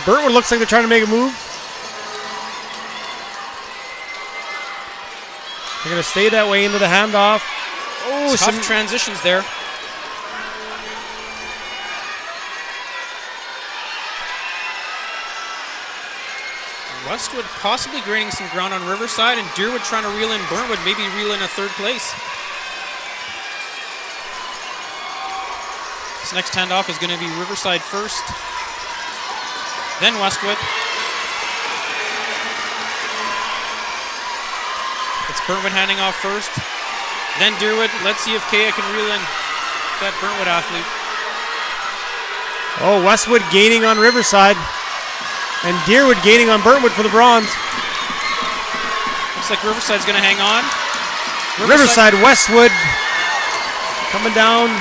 Burntwood looks like they're trying to make a move. They're going to stay that way into the handoff. Oh, Tough some transitions there. Westwood possibly gaining some ground on Riverside, and Deerwood trying to reel in Burntwood, maybe reel in a third place. This next handoff is going to be Riverside first, then Westwood. It's Burntwood handing off first, then Deerwood. Let's see if Kea can reel in that Burntwood athlete. Oh, Westwood gaining on Riverside. And Deerwood gaining on Burntwood for the bronze. Looks like Riverside's going to hang on. Riverside, Westwood coming down.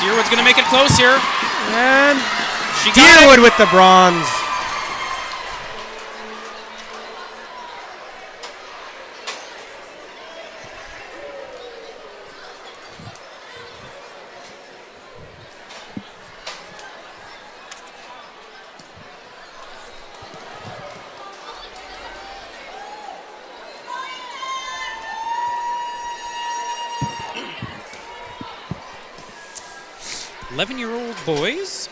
Deerwood's going to make it close here. And she got Deerwood it. with the bronze. Year-old boys.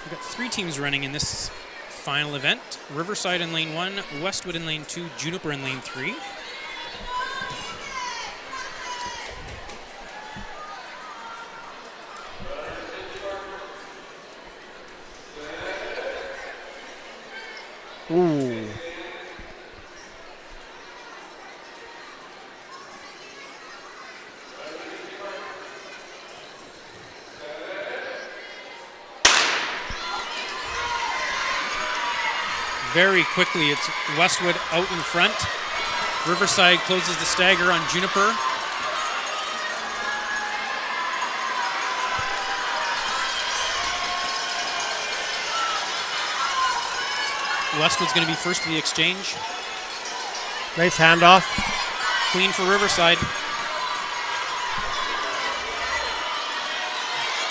We've got 3 teams running in this final event. Riverside in lane 1, Westwood in lane 2, Juniper in lane 3. Ooh. Very quickly, it's Westwood out in front. Riverside closes the stagger on Juniper. Westwood's going to be first to the exchange. Nice handoff. Clean for Riverside.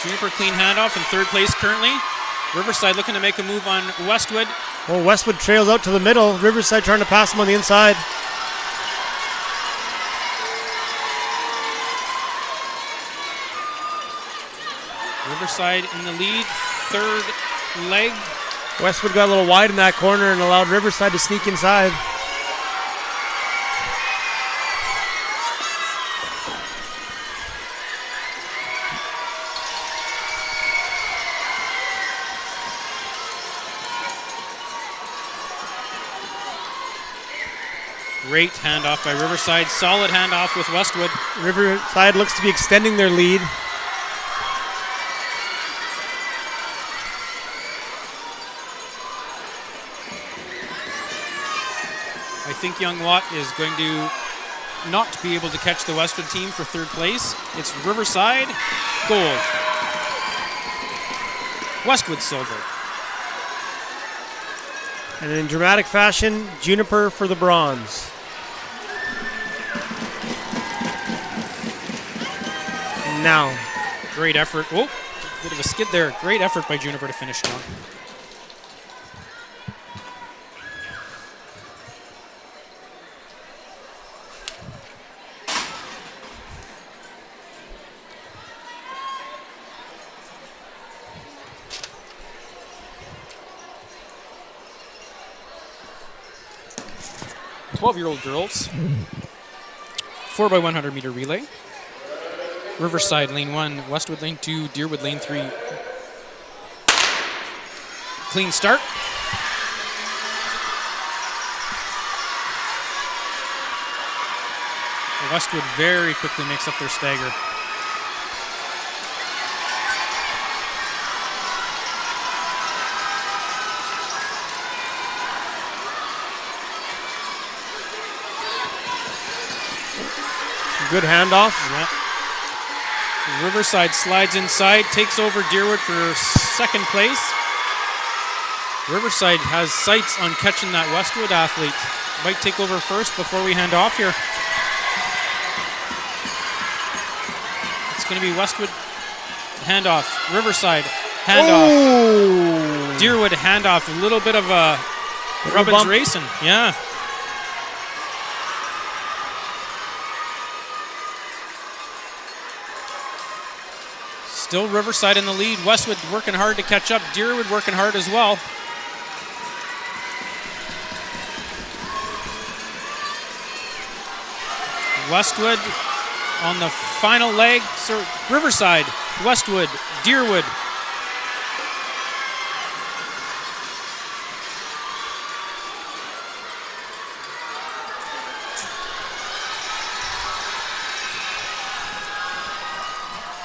Juniper clean handoff in third place currently. Riverside looking to make a move on Westwood. Well, Westwood trails out to the middle. Riverside trying to pass him on the inside. Riverside in the lead, third leg. Westwood got a little wide in that corner and allowed Riverside to sneak inside. Great handoff by Riverside. Solid handoff with Westwood. Riverside looks to be extending their lead. I think Young Watt is going to not be able to catch the Westwood team for third place. It's Riverside, gold. Westwood, silver. And in dramatic fashion, Juniper for the bronze. Now. Great effort. Oh, bit of a skid there. Great effort by Juniper to finish strong. .12-year-old girls. 4x100 meter relay. Riverside lane 1, Westwood lane 2, Deerwood lane 3. Clean start. Westwood very quickly makes up their stagger. Good handoff. Yeah. Riverside slides inside, takes over Deerwood for second place. Riverside has sights on catching that Westwood athlete. Might take over first before we hand off here. It's going to be Westwood handoff. Riverside, handoff. Deerwood, handoff. A little bit of a Rubbins racing. Yeah. Still Riverside in the lead. Westwood working hard to catch up. Deerwood working hard as well. Westwood on the final leg. So Riverside, Westwood, Deerwood.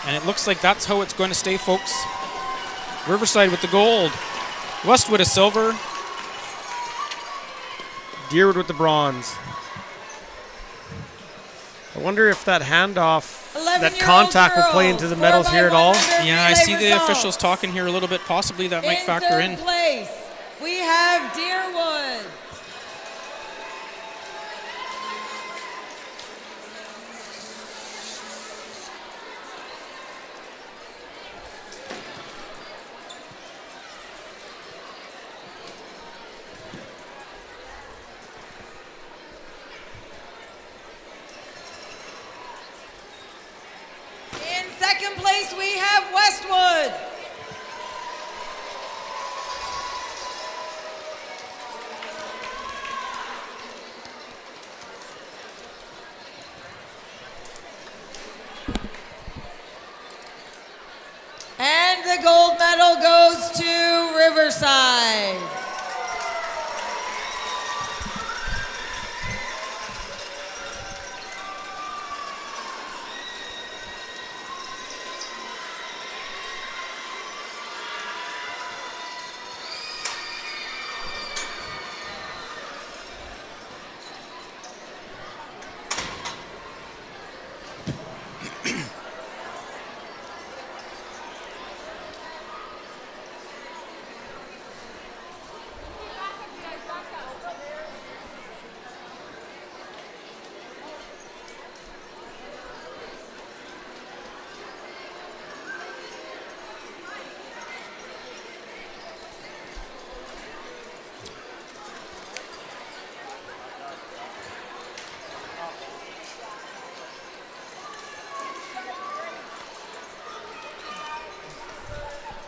And it looks like that's how it's going to stay, folks. Riverside with the gold. Westwood a silver. Deerwood with the bronze. I wonder if that handoff, that contact will play into the medals here at all. Yeah, I see the officials talking here a little bit. Possibly that might factor in. In third place, we have Deerwood. Second place, we have Westwood. And the gold medal goes to Riverside.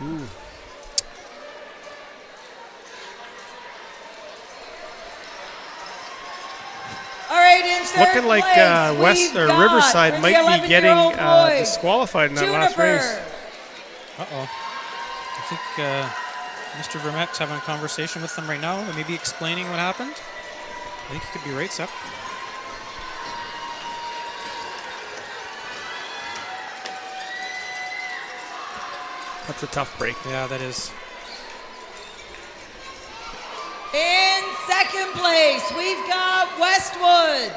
Ooh. All right, in third Looking like place, Riverside might be getting disqualified in that last race. Uh-oh. I think Mr. Vermette's having a conversation with them right now. They may be explaining what happened. I think he could be right, Sep. That's a tough break. Yeah, that is. In second place, we've got Westwood.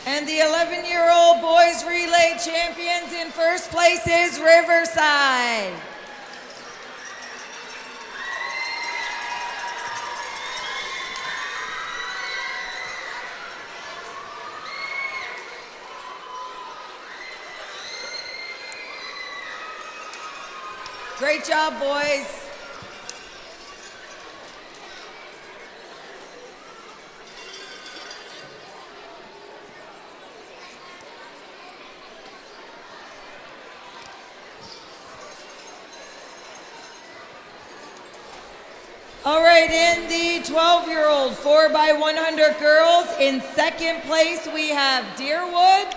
And the 11-year-old boys relay champions in first place is Riverside. Great job, boys. All right, in the 12-year-old 4x100 girls, in second place we have Deerwood.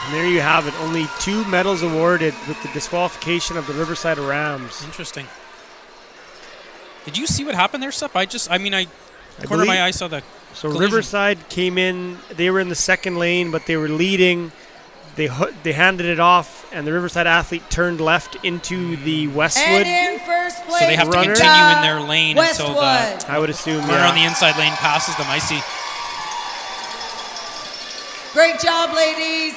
And there you have it. Only 2 medals awarded with the disqualification of the Riverside Rams. Interesting. Did you see what happened there, Sep? I corner of my eye saw the So collision. Riverside came in. They were in the second lane, but they were leading. They handed it off, and the Riverside athlete turned left into the Westwood. And in first place, So they have to runner. continue in their lane Westwood. until the I would assume, runner yeah. on the inside lane passes them. I see. Great job, ladies.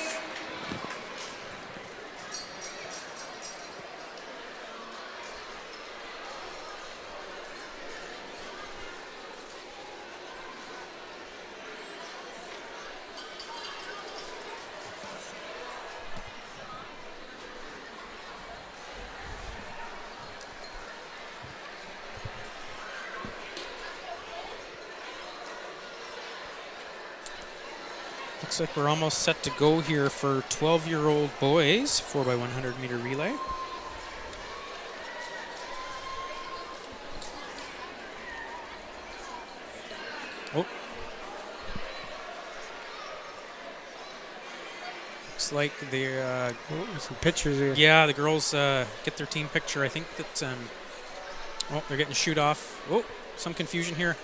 Looks like we're almost set to go here for 12-year-old boys 4x100 meter relay. Oh. Looks like they're some pictures here. Yeah, the girls get their team picture. I think that oh, they're getting shoot off. Oh, some confusion here.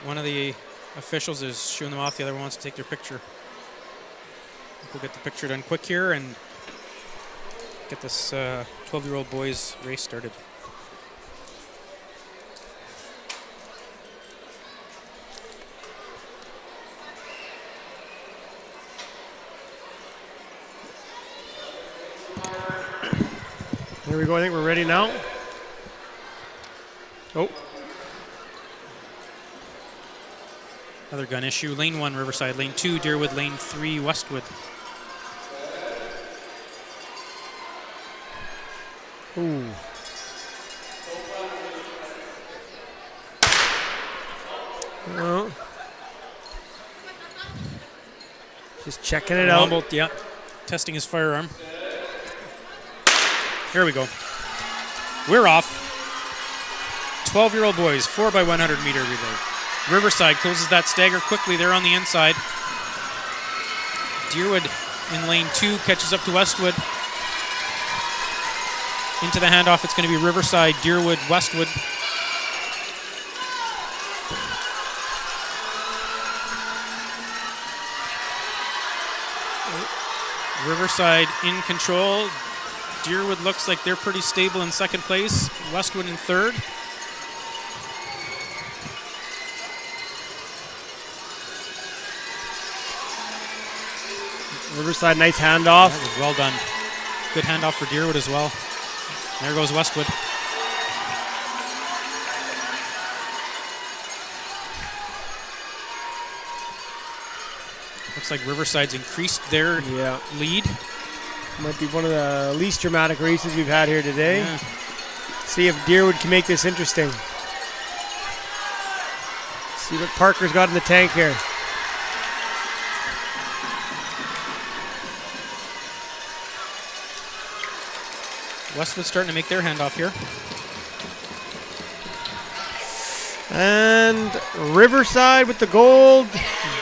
One of the officials is shooing them off. The other one wants to take their picture. I think we'll get the picture done quick here and get this 12-year-old boys race started. Here we go. I think we're ready now. Oh. Another gun issue. Lane 1, Riverside. Lane 2, Deerwood. Lane 3, Westwood. Ooh. Oh. Just checking it out. Humboldt, yeah. Testing his firearm. Here we go. We're off. 12-year-old boys, 4x100 meter relay. Riverside closes that stagger quickly. They're on the inside. Deerwood in lane 2 catches up to Westwood. Into the handoff, it's going to be Riverside, Deerwood, Westwood. Riverside in control. Deerwood looks like they're pretty stable in second place. Westwood in third. Riverside, nice handoff. That was well done. Good handoff for Deerwood as well. There goes Westwood. Looks like Riverside's increased their lead. Might be one of the least dramatic races we've had here today. Yeah. See if Deerwood can make this interesting. See what Parker's got in the tank here. Westwood's starting to make their handoff here. And Riverside with the gold.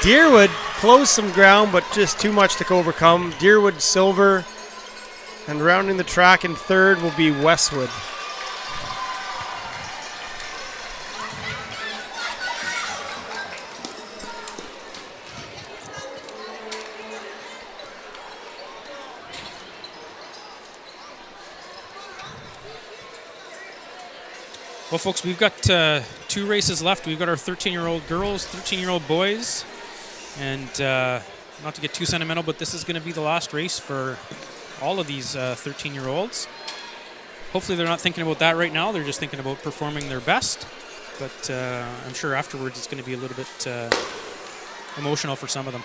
Deerwood closed some ground, but just too much to overcome. Deerwood silver. And rounding the track in third will be Westwood. Well, folks, we've got 2 races left. We've got our 13-year-old girls, 13-year-old boys. And not to get too sentimental, but this is going to be the last race for all of these 13-year-olds. Hopefully they're not thinking about that right now. They're just thinking about performing their best. But I'm sure afterwards it's going to be a little bit emotional for some of them.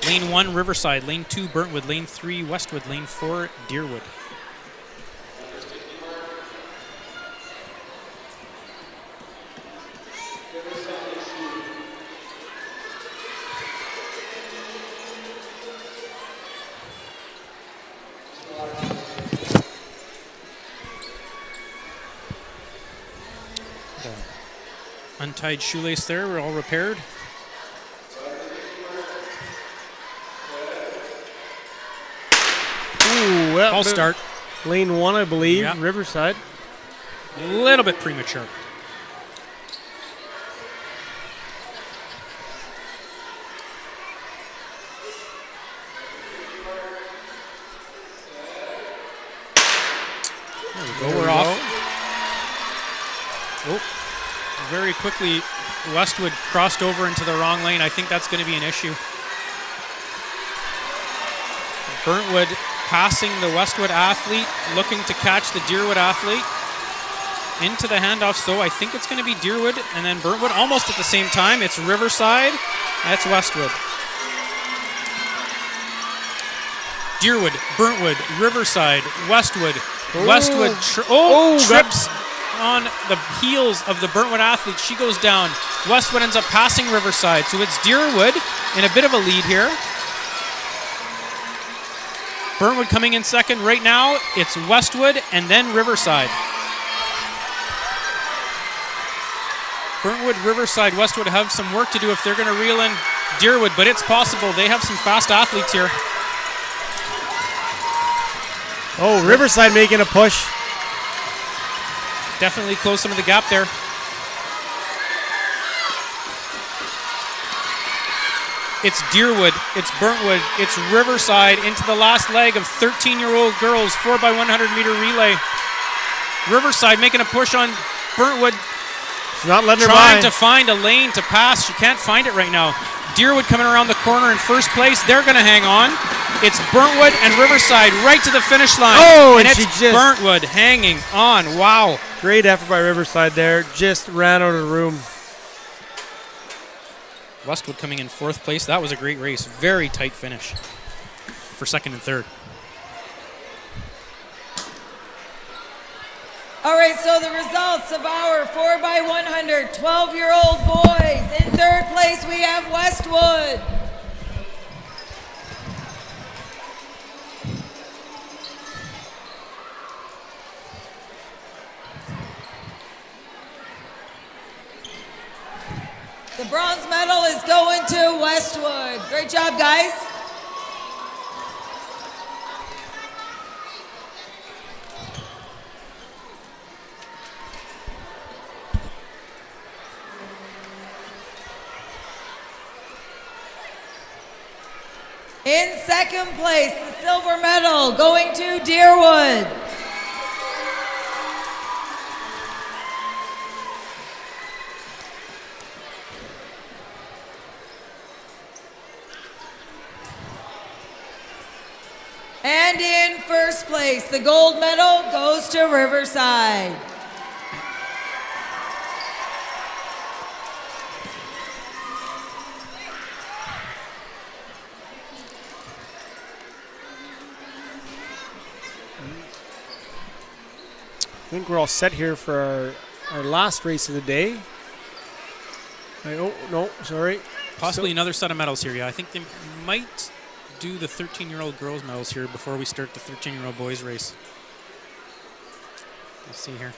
Lane 1, Riverside. Lane 2, Burntwood. Lane 3, Westwood. Lane 4, Deerwood. Untied shoelace there. We're all repaired. Ooh, well, False start. Lane 1, I believe, Yeah. Riverside. A little bit premature. There we go. We're off. Oh, very quickly, Westwood crossed over into the wrong lane. I think that's going to be an issue. Burntwood passing the Westwood athlete, looking to catch the Deerwood athlete. Into the handoffs, though. I think it's going to be Deerwood and then Burntwood almost at the same time. It's Riverside. That's Westwood. Deerwood, Burntwood, Riverside, Westwood. Westwood trips on the heels of the Burntwood athlete. She goes down. Westwood ends up passing Riverside. So it's Deerwood in a bit of a lead here. Burntwood coming in second. Right now, it's Westwood and then Riverside. Burntwood, Riverside, Westwood have some work to do if they're going to reel in Deerwood, but it's possible. They have some fast athletes here. Oh, Riverside making a push. Definitely close some of the gap there. It's Deerwood, it's Burntwood, it's Riverside into the last leg of 13-year-old girls 4x100 meter relay. Riverside making a push on Burntwood. She's not letting her trying by. to find a lane to pass. She can't find it right now. Deerwood coming around the corner in first place. They're going to hang on. It's Burntwood and Riverside right to the finish line. Oh, and and it's she just Burntwood hanging on. Wow. Great effort by Riverside there. Just ran out of the room. Westwood coming in fourth place. That was a great race. Very tight finish for second and third. All right, so the results of our 4x100 12-year-old boys. In third place, we have Westwood. The bronze medal is going to Westwood. Great job, guys. In second place, the silver medal going to Deerwood. And in first place, the gold medal goes to Riverside. I think we're all set here for our last race of the day. Oh, no, sorry. Possibly another set of medals here, yeah. I think they might do the 13-year-old girls medals here before we start the 13-year-old boys race. Let's see here.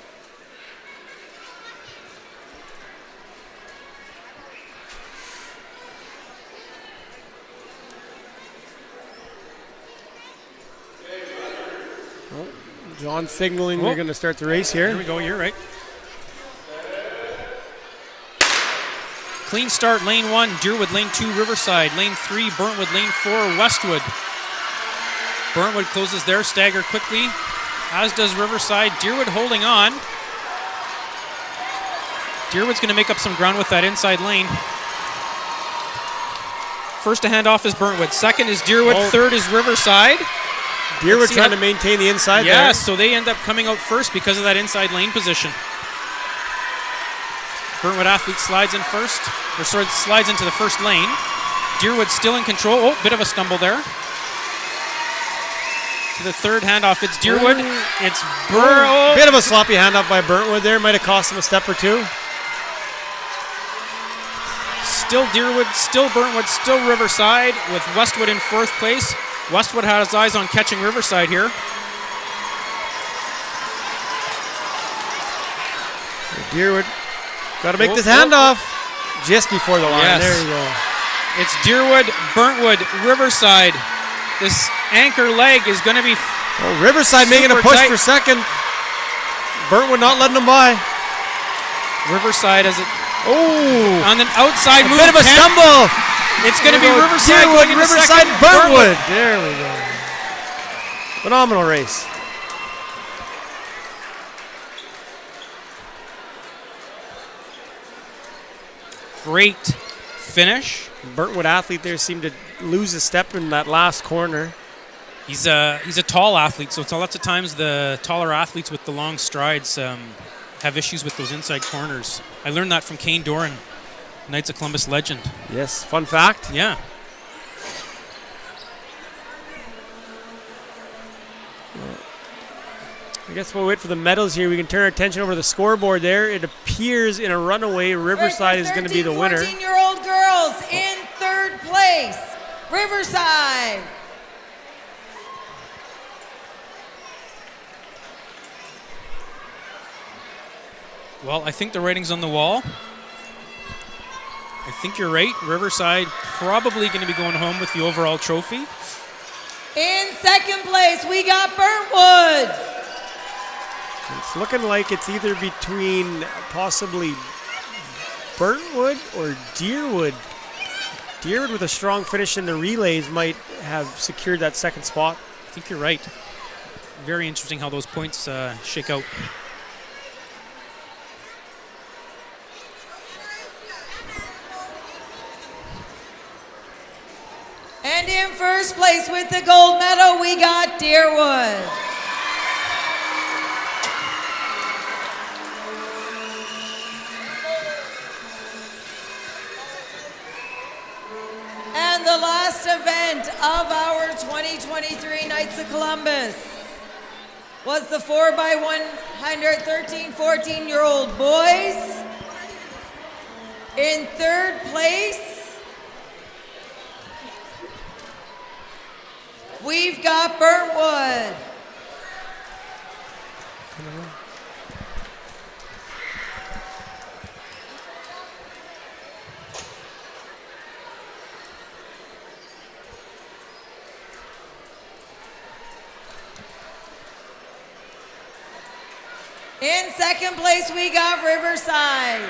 Oh, John signaling we're going to start the race here. Here we go, you're right. Clean start, lane 1, Deerwood, lane 2, Riverside, lane 3, Burntwood, lane 4, Westwood. Burntwood closes their stagger quickly, as does Riverside. Deerwood holding on. Deerwood's going to make up some ground with that inside lane. First to hand off is Burntwood. Second is Deerwood. Third is Riverside. Deerwood trying to maintain the inside there. Yes, so they end up coming out first because of that inside lane position. Burntwood athlete slides in first, or sorry, slides into the first lane. Deerwood still in control. Oh, bit of a stumble there. To the third handoff, it's Deerwood. It's Burr. Bit of a sloppy handoff by Burntwood there. Might have cost him a step or two. Still Deerwood, still Burntwood, still Riverside with Westwood in fourth place. Westwood has eyes on catching Riverside here. Deerwood got to make this handoff just before the line. Yes. There you go. It's Deerwood, Burntwood, Riverside. This anchor leg is going to be Riverside making a push tight for second. Burntwood not letting them by. Riverside as it on the outside move. Bit of a stumble. It's going to be Riverside Deerwood, going into Riverside, second. Burntwood. There we go. Phenomenal race. Great finish. Burntwood athlete there seemed to lose a step in that last corner. He's a tall athlete, so lots of times the taller athletes with the long strides have issues with those inside corners. I learned that from Kane Doran, Knights of Columbus legend. Yes, fun fact. Yeah. I guess we'll wait for the medals here. We can turn our attention over to the scoreboard there. It appears in a runaway, Riverside is going to be the winner. 14-year-old girls in third place, Riverside. Well, I think the writing's on the wall. I think you're right. Riverside probably going to be going home with the overall trophy. In second place, we got Burntwood. It's looking like it's either between possibly Burntwood or Deerwood. Deerwood with a strong finish in the relays might have secured that second spot. I think you're right. Very interesting how those points shake out. And in first place with the gold medal, we got Deerwood. And the last event of our 2023 Knights of Columbus was the 4x100 13, 14-year-old boys. In third place, we've got Burntwood. In second place, we got Riverside.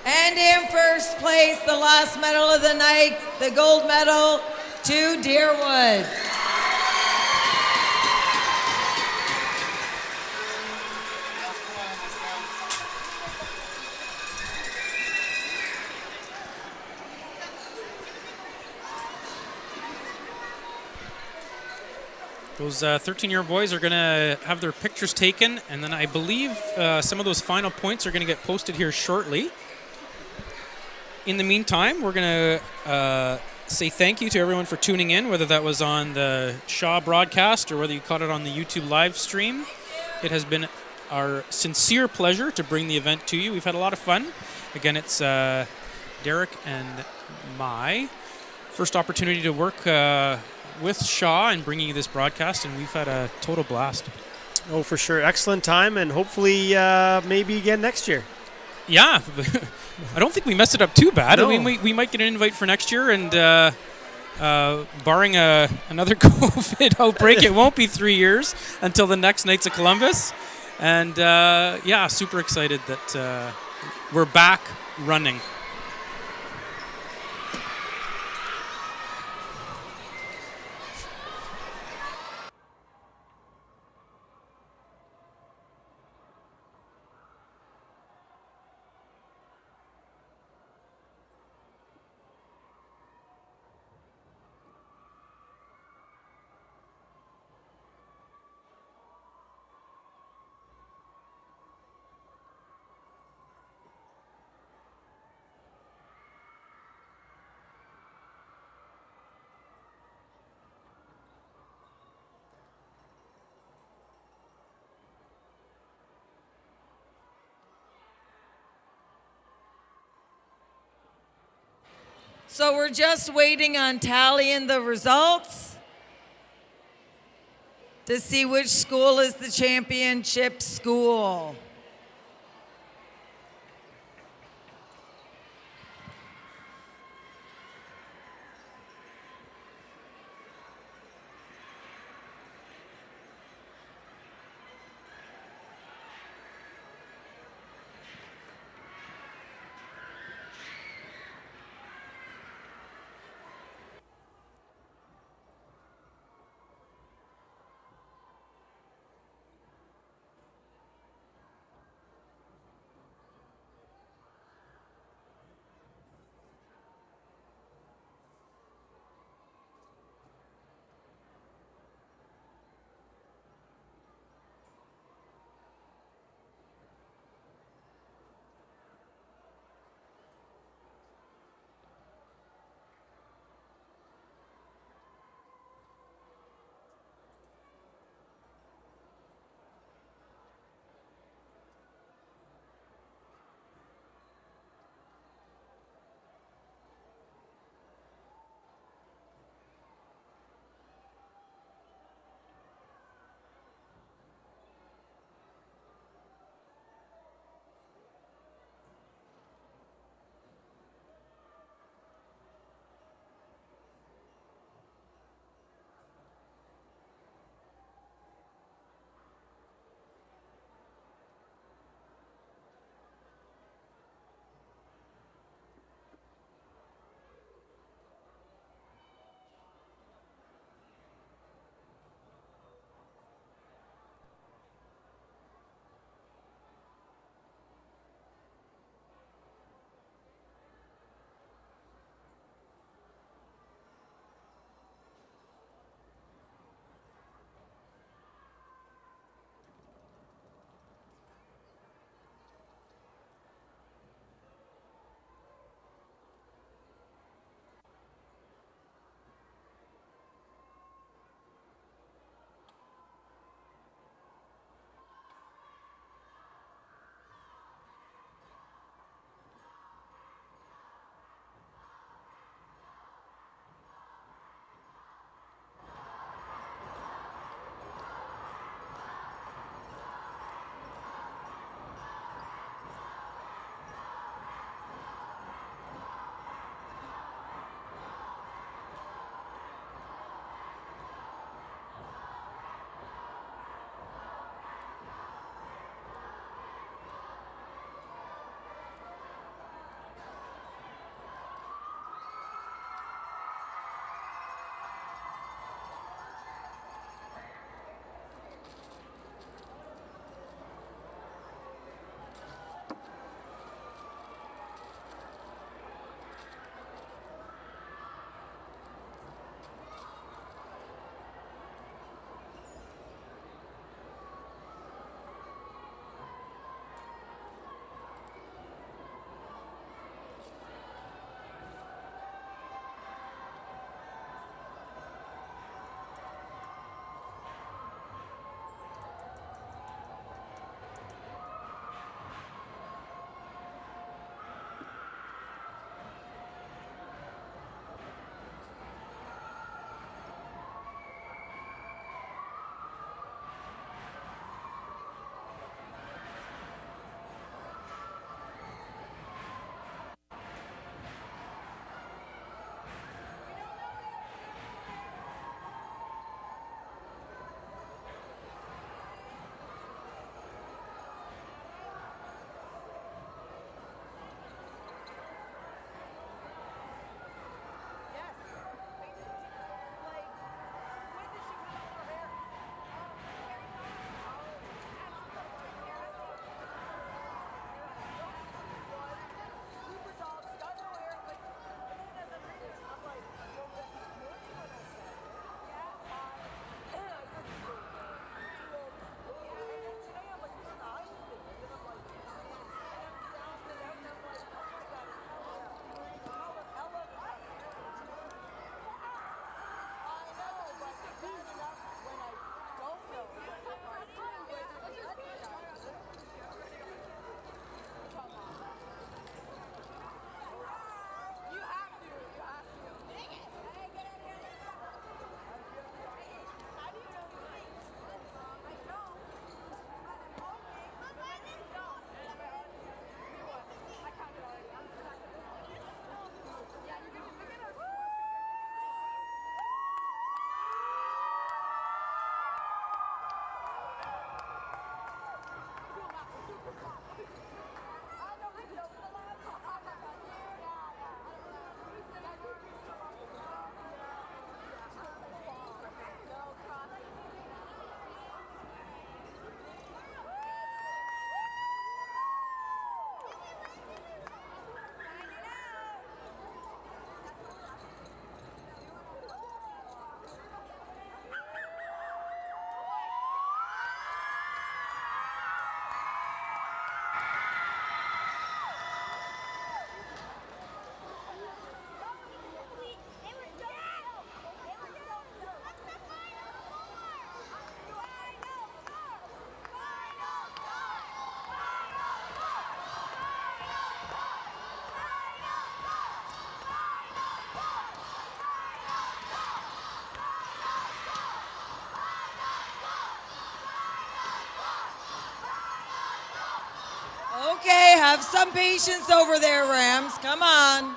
And in first place, the last medal of the night, the gold medal to Deerwood. Those 13-year boys are going to have their pictures taken, and then I believe some of those final points are going to get posted here shortly. In the meantime, we're going to say thank you to everyone for tuning in, whether that was on the Shaw broadcast or whether you caught it on the YouTube live stream. It has been our sincere pleasure to bring the event to you. We've had a lot of fun. Again, it's Derek and my first opportunity to work with Shaw and bringing you this broadcast, and we've had a total blast. Oh, for sure. Excellent time, and hopefully maybe again next year. Yeah. I don't think we messed it up too bad. No. I mean, we might get an invite for next year, and barring another COVID outbreak, it won't be 3 years until the next Knights of Columbus. And yeah, super excited that we're back running. So we're just waiting on tallying the results to see which school is the championship school. Have some patience over there, Rams. Come on.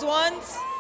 Ones.